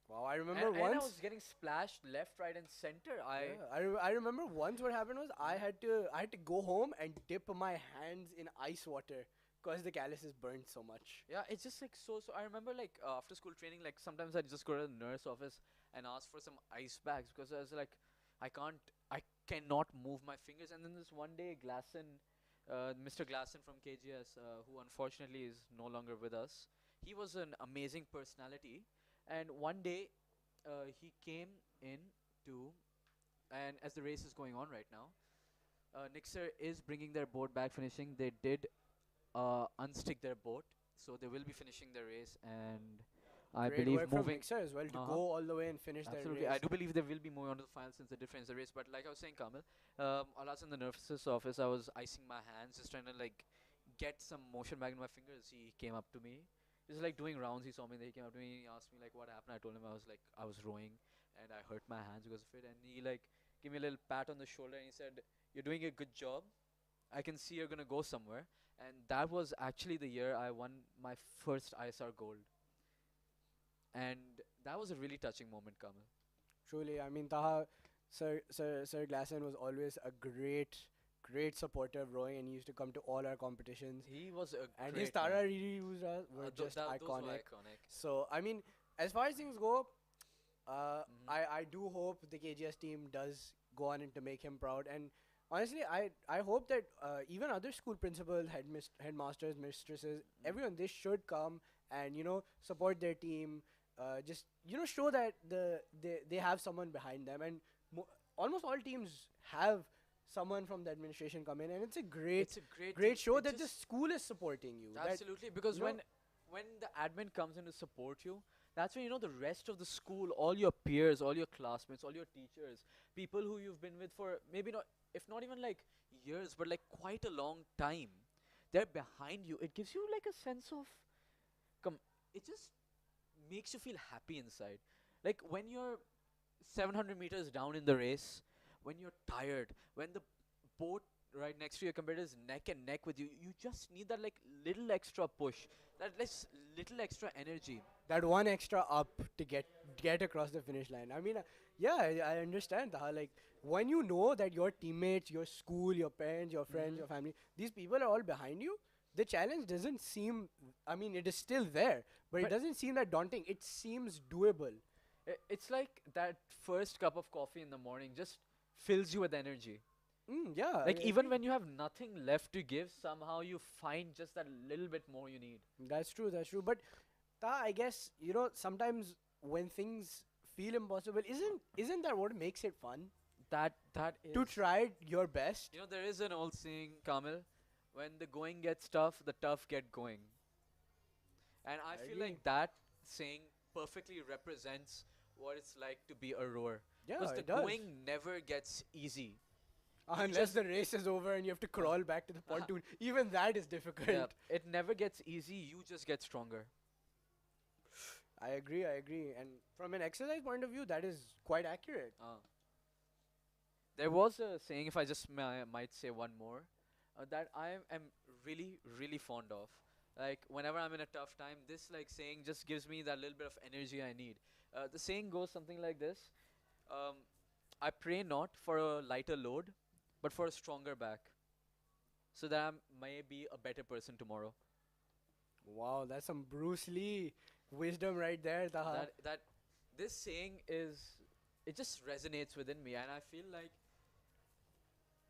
[SPEAKER 1] Wow, I remember
[SPEAKER 3] And I
[SPEAKER 1] once.
[SPEAKER 3] was getting splashed left, right, and center.
[SPEAKER 1] Yeah, I remember once what happened was I had to go home and dip my hands in ice water because the calluses burned so much.
[SPEAKER 3] Yeah, it's just like so. I remember like after school training, like sometimes I'd just go to the nurse office and ask for some ice bags because I was like, I cannot move my fingers. And then this one day, Mr. Glasson from KGS, who unfortunately is no longer with us, he was an amazing personality. And one day, he came in to, and as the race is going on right now, Nixer is bringing their boat back, finishing. They did unstick their boat, so they will be finishing their race, and I
[SPEAKER 1] Great
[SPEAKER 3] believe
[SPEAKER 1] work from
[SPEAKER 3] moving.
[SPEAKER 1] Mixer as well to
[SPEAKER 3] Uh-huh.
[SPEAKER 1] go all the way and finish
[SPEAKER 3] Absolutely,
[SPEAKER 1] their
[SPEAKER 3] I
[SPEAKER 1] race.
[SPEAKER 3] do believe they will be moving on to the final since they did finish the race. But like I was saying, Kamil, while I was in the nurse's office, I was icing my hands, just trying to like get some motion back in my fingers. He came up to me, just like doing rounds. He saw me, he came up to me, he asked me like what happened. I told him I was rowing and I hurt my hands because of it, and he like gave me a little pat on the shoulder and he said, "You're doing a good job. I can see you're gonna go somewhere." And that was actually the year I won my first ISR gold. And that was a really touching moment, Kamal.
[SPEAKER 1] Truly, I mean, Taha, Sir Glasson was always a great supporter of rowing, and he used to come to all our competitions.
[SPEAKER 3] He was a
[SPEAKER 1] And
[SPEAKER 3] great
[SPEAKER 1] his Tara
[SPEAKER 3] man.
[SPEAKER 1] Riri were just
[SPEAKER 3] Those were
[SPEAKER 1] iconic.
[SPEAKER 3] iconic.
[SPEAKER 1] So, I mean, as far as things go, I do hope the KGS team does go on and to make him proud. And honestly, I hope that even other school principals, headmasters, mistresses, everyone, they should come and support their team. Just show that they have someone behind them, and almost all teams have someone from the administration come in, and it's a great
[SPEAKER 3] great
[SPEAKER 1] show
[SPEAKER 3] it
[SPEAKER 1] that the
[SPEAKER 3] just-
[SPEAKER 1] school is supporting you. that,
[SPEAKER 3] Absolutely, because
[SPEAKER 1] you know-
[SPEAKER 3] when the admin comes in to support you, that's when the rest of the school, all your peers, all your classmates, all your teachers, people who you've been with for maybe not, if not even like years, but like quite a long time, they're behind you. It gives you like a sense of, it just makes you feel happy inside. Like when you're 700 meters down in the race, when you're tired, when the boat right next to your competitor's neck and neck with you, you just need that like little extra push, that less little extra energy.
[SPEAKER 1] That one extra up to get across the finish line. I mean, yeah, I understand how, like, when you know that your teammates, your school, your parents, your friends, your family, these people are all behind you, the challenge doesn't seem, I mean, it is still there, but it
[SPEAKER 3] But-
[SPEAKER 1] doesn't seem that daunting. It seems doable.
[SPEAKER 3] It's like that first cup of coffee in the morning just fills you with energy.
[SPEAKER 1] Yeah.
[SPEAKER 3] Like
[SPEAKER 1] I
[SPEAKER 3] even
[SPEAKER 1] agree.
[SPEAKER 3] when you have nothing left to give, somehow you find just that little bit more you need.
[SPEAKER 1] That's true, that's true. But I guess, sometimes when things feel impossible, isn't that what makes it fun?
[SPEAKER 3] That is.
[SPEAKER 1] To try your best.
[SPEAKER 3] You know, there is an old saying, Kamil, when the going gets tough, the tough get going. And I feel
[SPEAKER 1] agree.
[SPEAKER 3] like that saying perfectly represents what it's like to be a rower.
[SPEAKER 1] Yeah,
[SPEAKER 3] Because the
[SPEAKER 1] it does.
[SPEAKER 3] going never gets easy.
[SPEAKER 1] Unless the race is over and you have to crawl back to the pontoon. Even that is difficult.
[SPEAKER 3] Yeah, it never gets easy, you just get stronger.
[SPEAKER 1] I agree. And from an exercise point of view, that is quite accurate.
[SPEAKER 3] There was a saying, if I just might say one more, that I am really, really fond of. Like, whenever I'm in a tough time, this like saying just gives me that little bit of energy I need. The saying goes something like this. I pray not for a lighter load, but for a stronger back, so that I may be a better person tomorrow.
[SPEAKER 1] Wow, that's some Bruce Lee wisdom right there, Taha.
[SPEAKER 3] That this saying is, it just resonates within me, and I feel like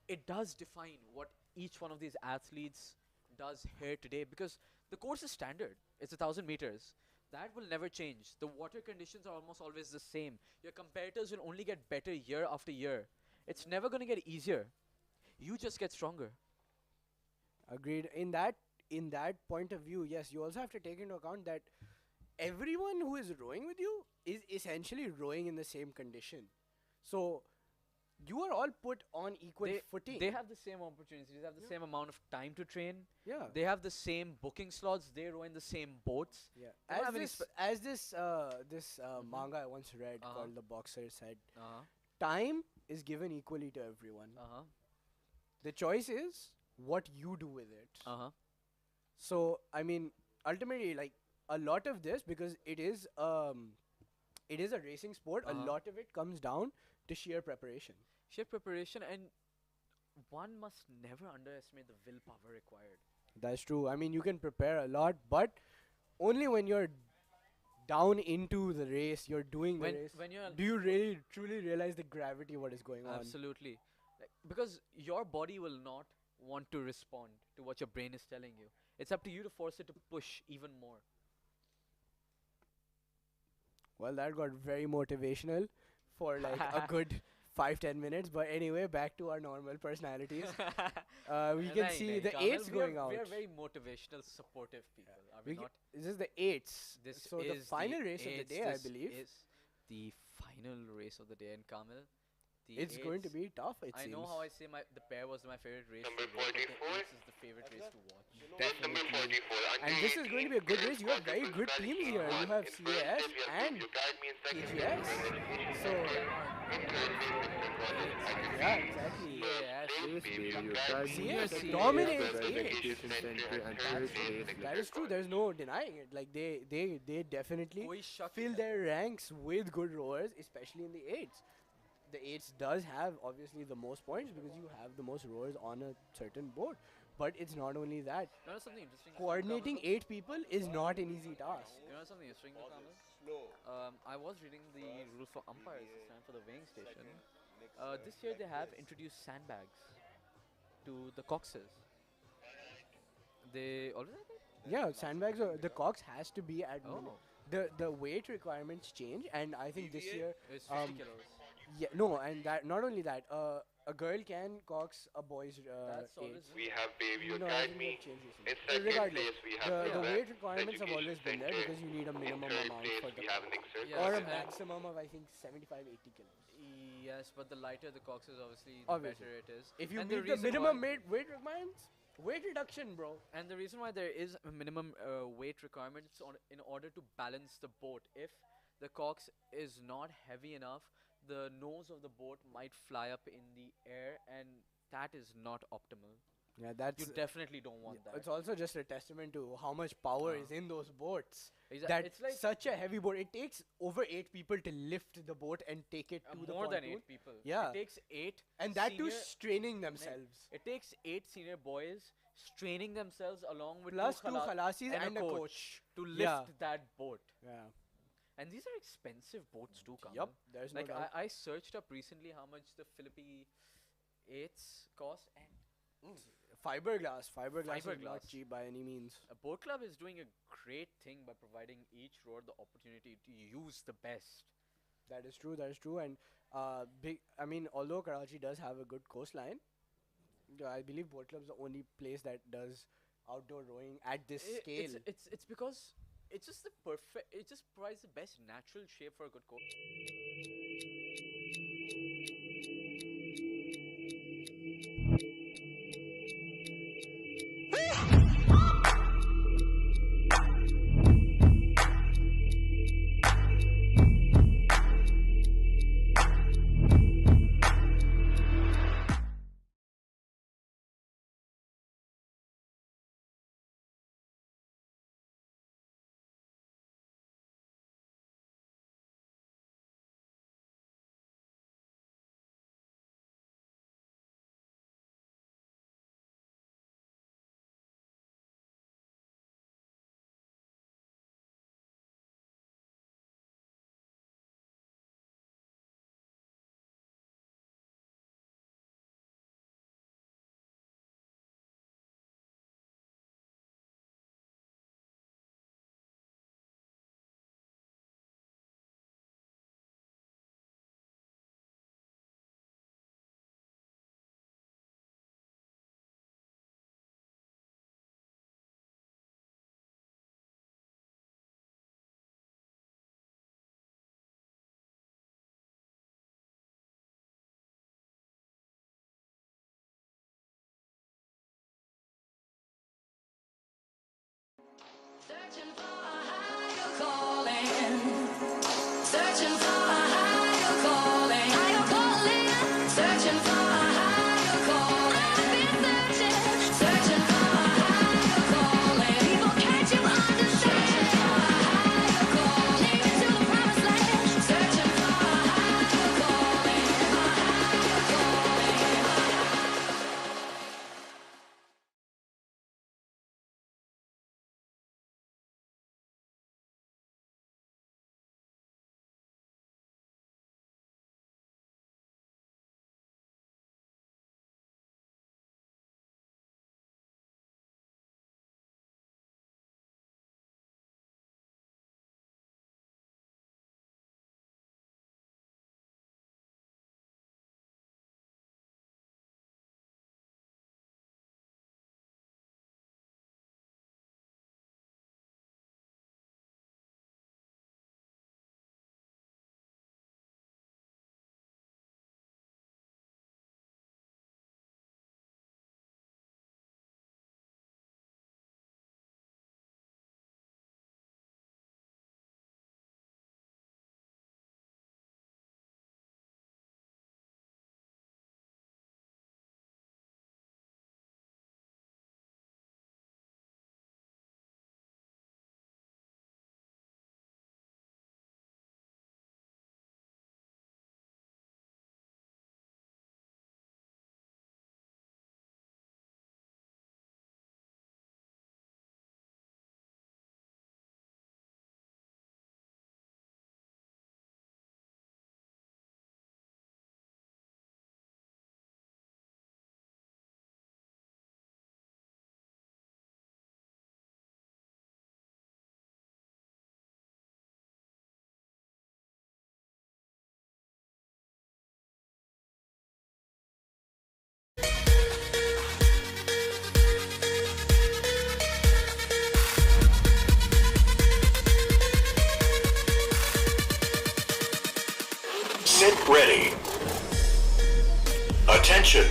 [SPEAKER 3] it does define what each one of these athletes does here today, because the course is standard. It's 1,000 meters. That will never change. The water conditions are almost always the same. Your competitors will only get better year after year. It's never going to get easier. You just get stronger.
[SPEAKER 1] Agreed. In that point of view, yes, you also have to take into account that everyone who is rowing with you is essentially rowing in the same condition. So you are all put on equal footing.
[SPEAKER 3] They have the same opportunities. They have the same amount of time to train.
[SPEAKER 1] Yeah.
[SPEAKER 3] They have the same booking slots. They row in the same boats.
[SPEAKER 1] Yeah.
[SPEAKER 3] They don't have any
[SPEAKER 1] This manga I once read called The Boxer said,
[SPEAKER 3] Uh-huh.
[SPEAKER 1] time is given equally to everyone.
[SPEAKER 3] Uh-huh.
[SPEAKER 1] The choice is what you do with it.
[SPEAKER 3] Uh-huh.
[SPEAKER 1] So, I mean, ultimately, like, a lot of this, because it is a racing sport, a lot of it comes down to sheer preparation.
[SPEAKER 3] Sheer preparation, and one must never underestimate the willpower required.
[SPEAKER 1] That's true. I mean, you can prepare a lot, but only when you're down into the race, you're doing the race.
[SPEAKER 3] When you're
[SPEAKER 1] do you really truly realize the gravity of what is going on?
[SPEAKER 3] absolutely, like, because your body will not want to respond to what your brain is telling you. It's up to you to force it to push even more.
[SPEAKER 1] Well, that got very motivational for like a good 5-10 minutes. But anyway, back to our normal personalities. We can see the eights going out.
[SPEAKER 3] We are very motivational, supportive people, are we not?
[SPEAKER 1] This is the eights.
[SPEAKER 3] This
[SPEAKER 1] so
[SPEAKER 3] is
[SPEAKER 1] the final race of the
[SPEAKER 3] eights.
[SPEAKER 1] day, I
[SPEAKER 3] This
[SPEAKER 1] believe.
[SPEAKER 3] is the final race of the day, and Kamil, the
[SPEAKER 1] It's going to
[SPEAKER 3] eights-
[SPEAKER 1] be tough, it
[SPEAKER 3] I
[SPEAKER 1] seems.
[SPEAKER 3] know how I say the pair was my favorite race
[SPEAKER 8] Number
[SPEAKER 3] to row, but the
[SPEAKER 8] 44.
[SPEAKER 3] eights is the favorite race to watch.
[SPEAKER 8] Number 44.
[SPEAKER 1] And this is going to be a good race. You have very good teams here. You have CAS and KGS. So, yeah, exactly.
[SPEAKER 3] Yes.
[SPEAKER 1] CAS dominates That is true. There's no denying it. Like they definitely
[SPEAKER 3] Koi shak
[SPEAKER 1] fill
[SPEAKER 3] hai.
[SPEAKER 1] their ranks with good rowers, especially in the eights. The eights does have obviously the most points because you have the most rowers on a certain boat. But it's not only that.
[SPEAKER 3] You know something interesting?
[SPEAKER 1] Coordinating 8 people is not an easy task.
[SPEAKER 3] You know something interesting, Kamil? I was reading the rules for umpires this time for the weighing station. This year they have introduced sandbags to the coxes. They always have it?
[SPEAKER 1] Yeah, sandbags. The cox has to be at
[SPEAKER 3] Oh.
[SPEAKER 1] the weight requirements change, and I think this year.
[SPEAKER 3] It's 50 kilos.
[SPEAKER 1] Yeah, no, and that not only that. A girl can cox a boy's
[SPEAKER 3] That's
[SPEAKER 1] eight.
[SPEAKER 3] always
[SPEAKER 8] We have Bayview
[SPEAKER 1] No, I think
[SPEAKER 8] Academy.
[SPEAKER 1] they've changed recently.
[SPEAKER 8] In second
[SPEAKER 1] Regardless,
[SPEAKER 8] place, we have
[SPEAKER 1] the
[SPEAKER 8] Quebec
[SPEAKER 1] weight requirements have always
[SPEAKER 8] Education
[SPEAKER 1] been there
[SPEAKER 8] Center.
[SPEAKER 1] because you need a
[SPEAKER 8] In
[SPEAKER 1] minimum
[SPEAKER 8] third
[SPEAKER 1] amount
[SPEAKER 8] place,
[SPEAKER 1] for the
[SPEAKER 8] we have
[SPEAKER 1] cox.
[SPEAKER 8] Nixer.
[SPEAKER 3] Yes,
[SPEAKER 1] Or a
[SPEAKER 3] and-
[SPEAKER 1] maximum of I think 75, 80 kilos.
[SPEAKER 3] Yes, but the lighter the cox is, obviously,
[SPEAKER 1] Obviously.
[SPEAKER 3] the better it is.
[SPEAKER 1] If you
[SPEAKER 3] And
[SPEAKER 1] meet the
[SPEAKER 3] reason
[SPEAKER 1] minimum
[SPEAKER 3] why-
[SPEAKER 1] weight requirements, weight reduction, bro.
[SPEAKER 3] And the reason why there is a minimum weight requirements in order to balance the boat. If the cox is not heavy enough, the nose of the boat might fly up in the air, and that is not optimal.
[SPEAKER 1] Yeah, that's
[SPEAKER 3] You definitely don't want that.
[SPEAKER 1] it's also just a testament to how much power is in those boats. That
[SPEAKER 3] It's like
[SPEAKER 1] such a heavy boat. It takes over 8 people to lift the boat and take it to the
[SPEAKER 3] more than
[SPEAKER 1] pontoon.
[SPEAKER 3] 8 people.
[SPEAKER 1] Yeah.
[SPEAKER 3] It takes 8.
[SPEAKER 1] And that too
[SPEAKER 3] senior-
[SPEAKER 1] straining
[SPEAKER 3] Mate,
[SPEAKER 1] themselves.
[SPEAKER 3] It takes 8 senior boys straining themselves along with
[SPEAKER 1] Plus
[SPEAKER 3] two
[SPEAKER 1] two khalasis and a coach.
[SPEAKER 3] to lift
[SPEAKER 1] Yeah.
[SPEAKER 3] that boat.
[SPEAKER 1] Yeah.
[SPEAKER 3] And these are expensive boats too, Kamal.
[SPEAKER 1] Yup, there's no
[SPEAKER 3] Like
[SPEAKER 1] doubt.
[SPEAKER 3] I searched up recently how much the Philippi 8s cost, and
[SPEAKER 1] Fiberglass is not
[SPEAKER 3] Fiberglass.
[SPEAKER 1] cheap by any means.
[SPEAKER 3] a boat club is doing a great thing by providing each rower the opportunity to use the best.
[SPEAKER 1] That is true. That is true. And big. I mean, although Karachi does have a good coastline, I believe boat club is the only place that does outdoor rowing at this scale.
[SPEAKER 3] It's because it's just the perfect. It just provides the best natural shape for a good course.
[SPEAKER 5] Searching for a higher calling. Searching for a higher calling. Higher calling. Searching for a higher calling. I've been searching. Searching for a higher calling. People, can't you understand? Searching for a higher calling. Take me to the promised land. Searching for a higher calling. A higher calling.
[SPEAKER 4] Sit ready. Attention.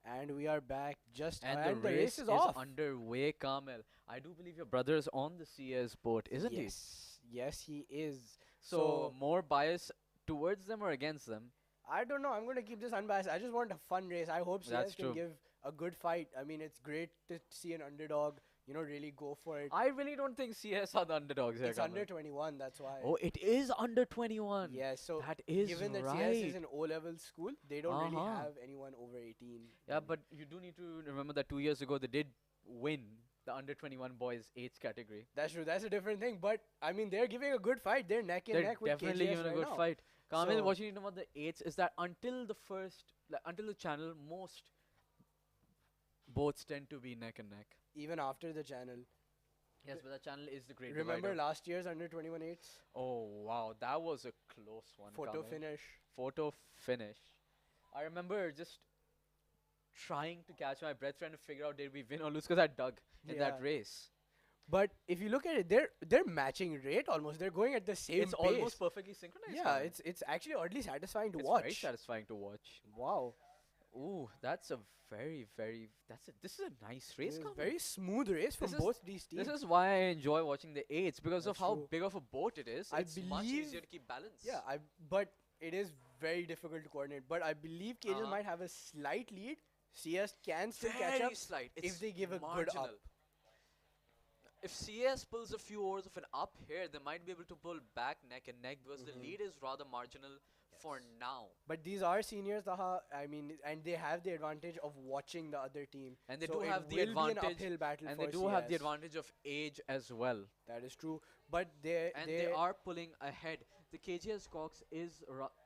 [SPEAKER 1] And we are back just
[SPEAKER 3] And
[SPEAKER 1] the race is off.
[SPEAKER 3] underway, Kamil. I do believe your brother is on the CS boat, isn't he?
[SPEAKER 1] Yes, he is.
[SPEAKER 3] So more bias towards them or against them?
[SPEAKER 1] I don't know. I'm going to keep this unbiased. I just want a fun race. I hope CS
[SPEAKER 3] That's
[SPEAKER 1] can
[SPEAKER 3] true.
[SPEAKER 1] give a good fight. I mean, it's great to see an underdog, really go for it.
[SPEAKER 3] I really don't think CS are the underdogs here,
[SPEAKER 1] It's
[SPEAKER 3] Kamil.
[SPEAKER 1] under 21, that's why.
[SPEAKER 3] Oh, it is under 21.
[SPEAKER 1] Yes, so
[SPEAKER 3] that is
[SPEAKER 1] given that
[SPEAKER 3] right.
[SPEAKER 1] CS is an O-level school, they don't really
[SPEAKER 3] Uh-huh.
[SPEAKER 1] have anyone over 18.
[SPEAKER 3] Yeah, but you do need to remember that 2 years ago they did win the under 21 boys age category.
[SPEAKER 1] That's true. That's a different thing. But I mean, they're giving a good fight. They're neck and
[SPEAKER 3] They're
[SPEAKER 1] neck with
[SPEAKER 3] definitely
[SPEAKER 1] KGS
[SPEAKER 3] giving a
[SPEAKER 1] right
[SPEAKER 3] good
[SPEAKER 1] now.
[SPEAKER 3] fight. Kamil,
[SPEAKER 1] So-
[SPEAKER 3] what you need to know about the eights is that until the channel, most boats tend to be neck and neck.
[SPEAKER 1] Even after the channel.
[SPEAKER 3] Yes, but the channel is the great
[SPEAKER 1] Remember
[SPEAKER 3] divider.
[SPEAKER 1] last year's under 21 eights?
[SPEAKER 3] Oh wow, that was a close one.
[SPEAKER 1] Photo
[SPEAKER 3] Kamil.
[SPEAKER 1] finish.
[SPEAKER 3] Photo finish. I remember just trying to catch my breath, trying to figure out did we win or lose because I dug in that
[SPEAKER 1] Yeah.
[SPEAKER 3] race.
[SPEAKER 1] But if you look at it, they're matching rate almost. They're going at the same
[SPEAKER 3] It's
[SPEAKER 1] pace.
[SPEAKER 3] almost perfectly synchronized.
[SPEAKER 1] Yeah,
[SPEAKER 3] Kamil.
[SPEAKER 1] it's actually oddly satisfying to
[SPEAKER 3] It's
[SPEAKER 1] watch.
[SPEAKER 3] very satisfying to watch.
[SPEAKER 1] Wow.
[SPEAKER 3] Ooh, that's a this is a nice race.
[SPEAKER 1] It's a
[SPEAKER 3] Kamil.
[SPEAKER 1] very smooth race from
[SPEAKER 3] This is-
[SPEAKER 1] both these teams.
[SPEAKER 3] This is why I enjoy watching the eights because of
[SPEAKER 1] That's
[SPEAKER 3] how
[SPEAKER 1] true.
[SPEAKER 3] big of a boat it is.
[SPEAKER 1] I
[SPEAKER 3] It's much
[SPEAKER 1] believe-
[SPEAKER 3] easier to keep balance.
[SPEAKER 1] Yeah, but it is very difficult to coordinate. But I believe KGS
[SPEAKER 3] Uh-huh.
[SPEAKER 1] might have a slight lead. CS can still
[SPEAKER 3] very
[SPEAKER 1] catch up
[SPEAKER 3] slight.
[SPEAKER 1] if
[SPEAKER 3] It's
[SPEAKER 1] they give a
[SPEAKER 3] marginal.
[SPEAKER 1] good up.
[SPEAKER 3] If CS pulls a few overs of an up here, they might be able to pull back neck and neck because the lead is rather marginal for now.
[SPEAKER 1] But these are seniors, Taha. I mean, and they have the advantage of watching the other team.
[SPEAKER 3] And they
[SPEAKER 1] So
[SPEAKER 3] do
[SPEAKER 1] it
[SPEAKER 3] have the
[SPEAKER 1] will be an
[SPEAKER 3] advantage,
[SPEAKER 1] uphill battle
[SPEAKER 3] and
[SPEAKER 1] for
[SPEAKER 3] they do have the
[SPEAKER 1] CS.
[SPEAKER 3] advantage of age as well.
[SPEAKER 1] That is true. But they
[SPEAKER 3] Are pulling ahead. The KGS Cox is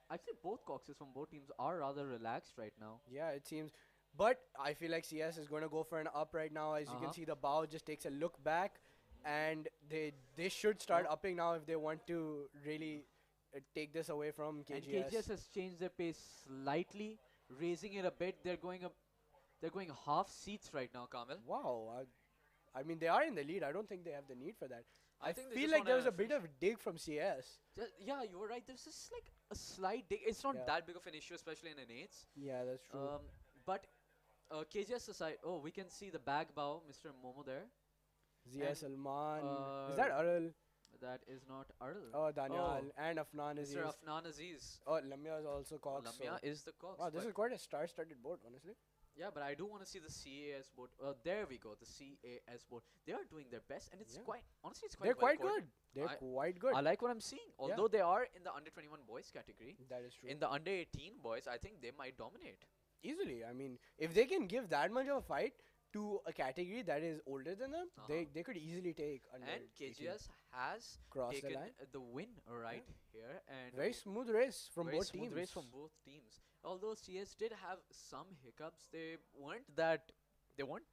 [SPEAKER 3] actually both Coxes from both teams are rather relaxed right now.
[SPEAKER 1] Yeah, it seems. But I feel like CS is going to go for an up right now. As you can see, the bow just takes a look back, and they should start upping now if they want to really take this away from KGS.
[SPEAKER 3] And KGS has changed their pace slightly, raising it a bit. They're going half seats right now, Kamil.
[SPEAKER 1] Wow, I mean they are in the lead. I don't think they have the need for that.
[SPEAKER 3] I think they
[SPEAKER 1] feel
[SPEAKER 3] just
[SPEAKER 1] like there was
[SPEAKER 3] wanna
[SPEAKER 1] a bit of a dig from CS.
[SPEAKER 3] Yeah, you were right. There's just like a slight dig. It's not
[SPEAKER 1] Yeah.
[SPEAKER 3] that big of an issue, especially in an eights.
[SPEAKER 1] Yeah, that's true.
[SPEAKER 3] But KGS aside, oh, we can see the bag bow, Mr. Momo there.
[SPEAKER 1] Zia
[SPEAKER 3] and,
[SPEAKER 1] Salman. Is that Arul?
[SPEAKER 3] That is not Arul.
[SPEAKER 1] Oh, Daniel and Afnan Aziz.
[SPEAKER 3] Mr. Afnan Aziz.
[SPEAKER 1] Oh, Lamia is also Cox.
[SPEAKER 3] Lamia is the Cox.
[SPEAKER 1] Wow, this
[SPEAKER 3] but-
[SPEAKER 1] is quite a star-studded boat, honestly.
[SPEAKER 3] Yeah, but I do want to see the CAS boat. There we go, the CAS boat. They are doing their best, and it's
[SPEAKER 1] Yeah.
[SPEAKER 3] quite, honestly, it's quite
[SPEAKER 1] They're quite
[SPEAKER 3] well-coordinated.
[SPEAKER 1] good. They're
[SPEAKER 3] I-
[SPEAKER 1] quite good.
[SPEAKER 3] I like what I'm seeing. Although they are in the under 21 boys category,
[SPEAKER 1] That is true.
[SPEAKER 3] in the under 18 boys, I think they might dominate.
[SPEAKER 1] Easily. I mean, if they can give that much of a fight to a category that is older than them, they could easily take under
[SPEAKER 3] And
[SPEAKER 1] 18.
[SPEAKER 3] KGS has
[SPEAKER 1] Crossed the
[SPEAKER 3] taken
[SPEAKER 1] line.
[SPEAKER 3] the win right here, and
[SPEAKER 1] Very smooth race from
[SPEAKER 3] very
[SPEAKER 1] both
[SPEAKER 3] smooth
[SPEAKER 1] teams.
[SPEAKER 3] race from both teams. Although CS did have some hiccups, they weren't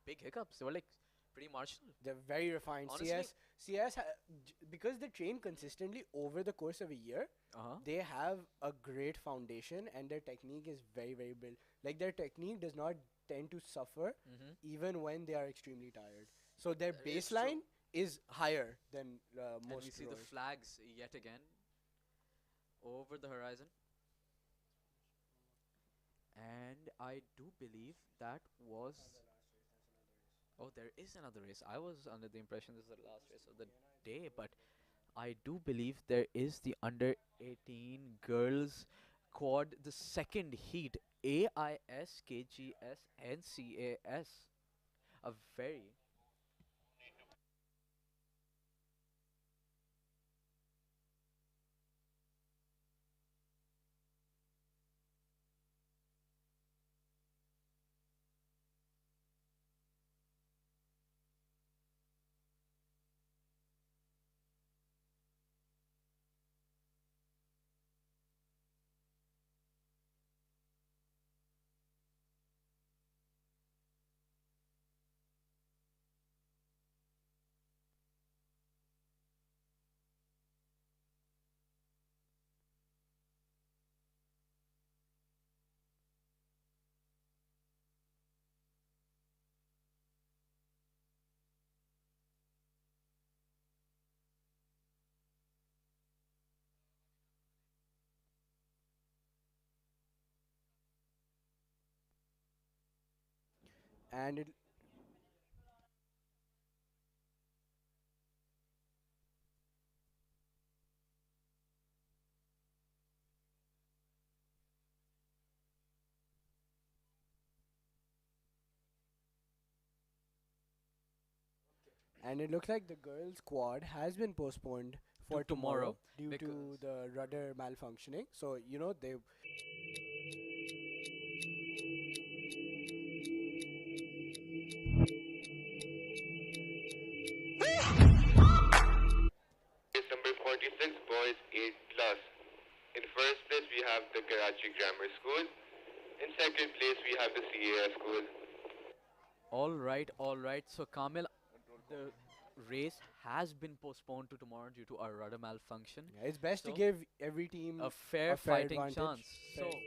[SPEAKER 3] big hiccups. They were like pretty marginal.
[SPEAKER 1] They're very refined.
[SPEAKER 3] Honestly-
[SPEAKER 1] CS because they train consistently over the course of a year, they have a great foundation and their technique is very, very built. Like their technique does not tend to suffer even when they are extremely tired. So their
[SPEAKER 3] That is
[SPEAKER 1] baseline is higher than
[SPEAKER 3] And
[SPEAKER 1] most
[SPEAKER 3] we see the
[SPEAKER 1] rowers.
[SPEAKER 3] flags yet again over the horizon. And I do believe that was... Oh, there is another race. I was under the impression this is the last race of the day, but I do believe there is the under 18 girls quad, the second heat, AIS, KGS, and CAS. A very...
[SPEAKER 1] And it and it looks like the girls' quad has been postponed for tomorrow due to the rudder malfunctioning. So they.
[SPEAKER 8] Race number 46, boys 8 plus. In first place, we have the Karachi Grammar School. In second place, we have the CAS School.
[SPEAKER 3] All right, all right. So, Kamil, the race has been postponed to tomorrow due to a rudder malfunction.
[SPEAKER 1] Yeah, it's best to
[SPEAKER 3] So,
[SPEAKER 1] give every team
[SPEAKER 3] a fair fighting
[SPEAKER 1] advantage.
[SPEAKER 3] chance.
[SPEAKER 1] Fair.
[SPEAKER 3] So,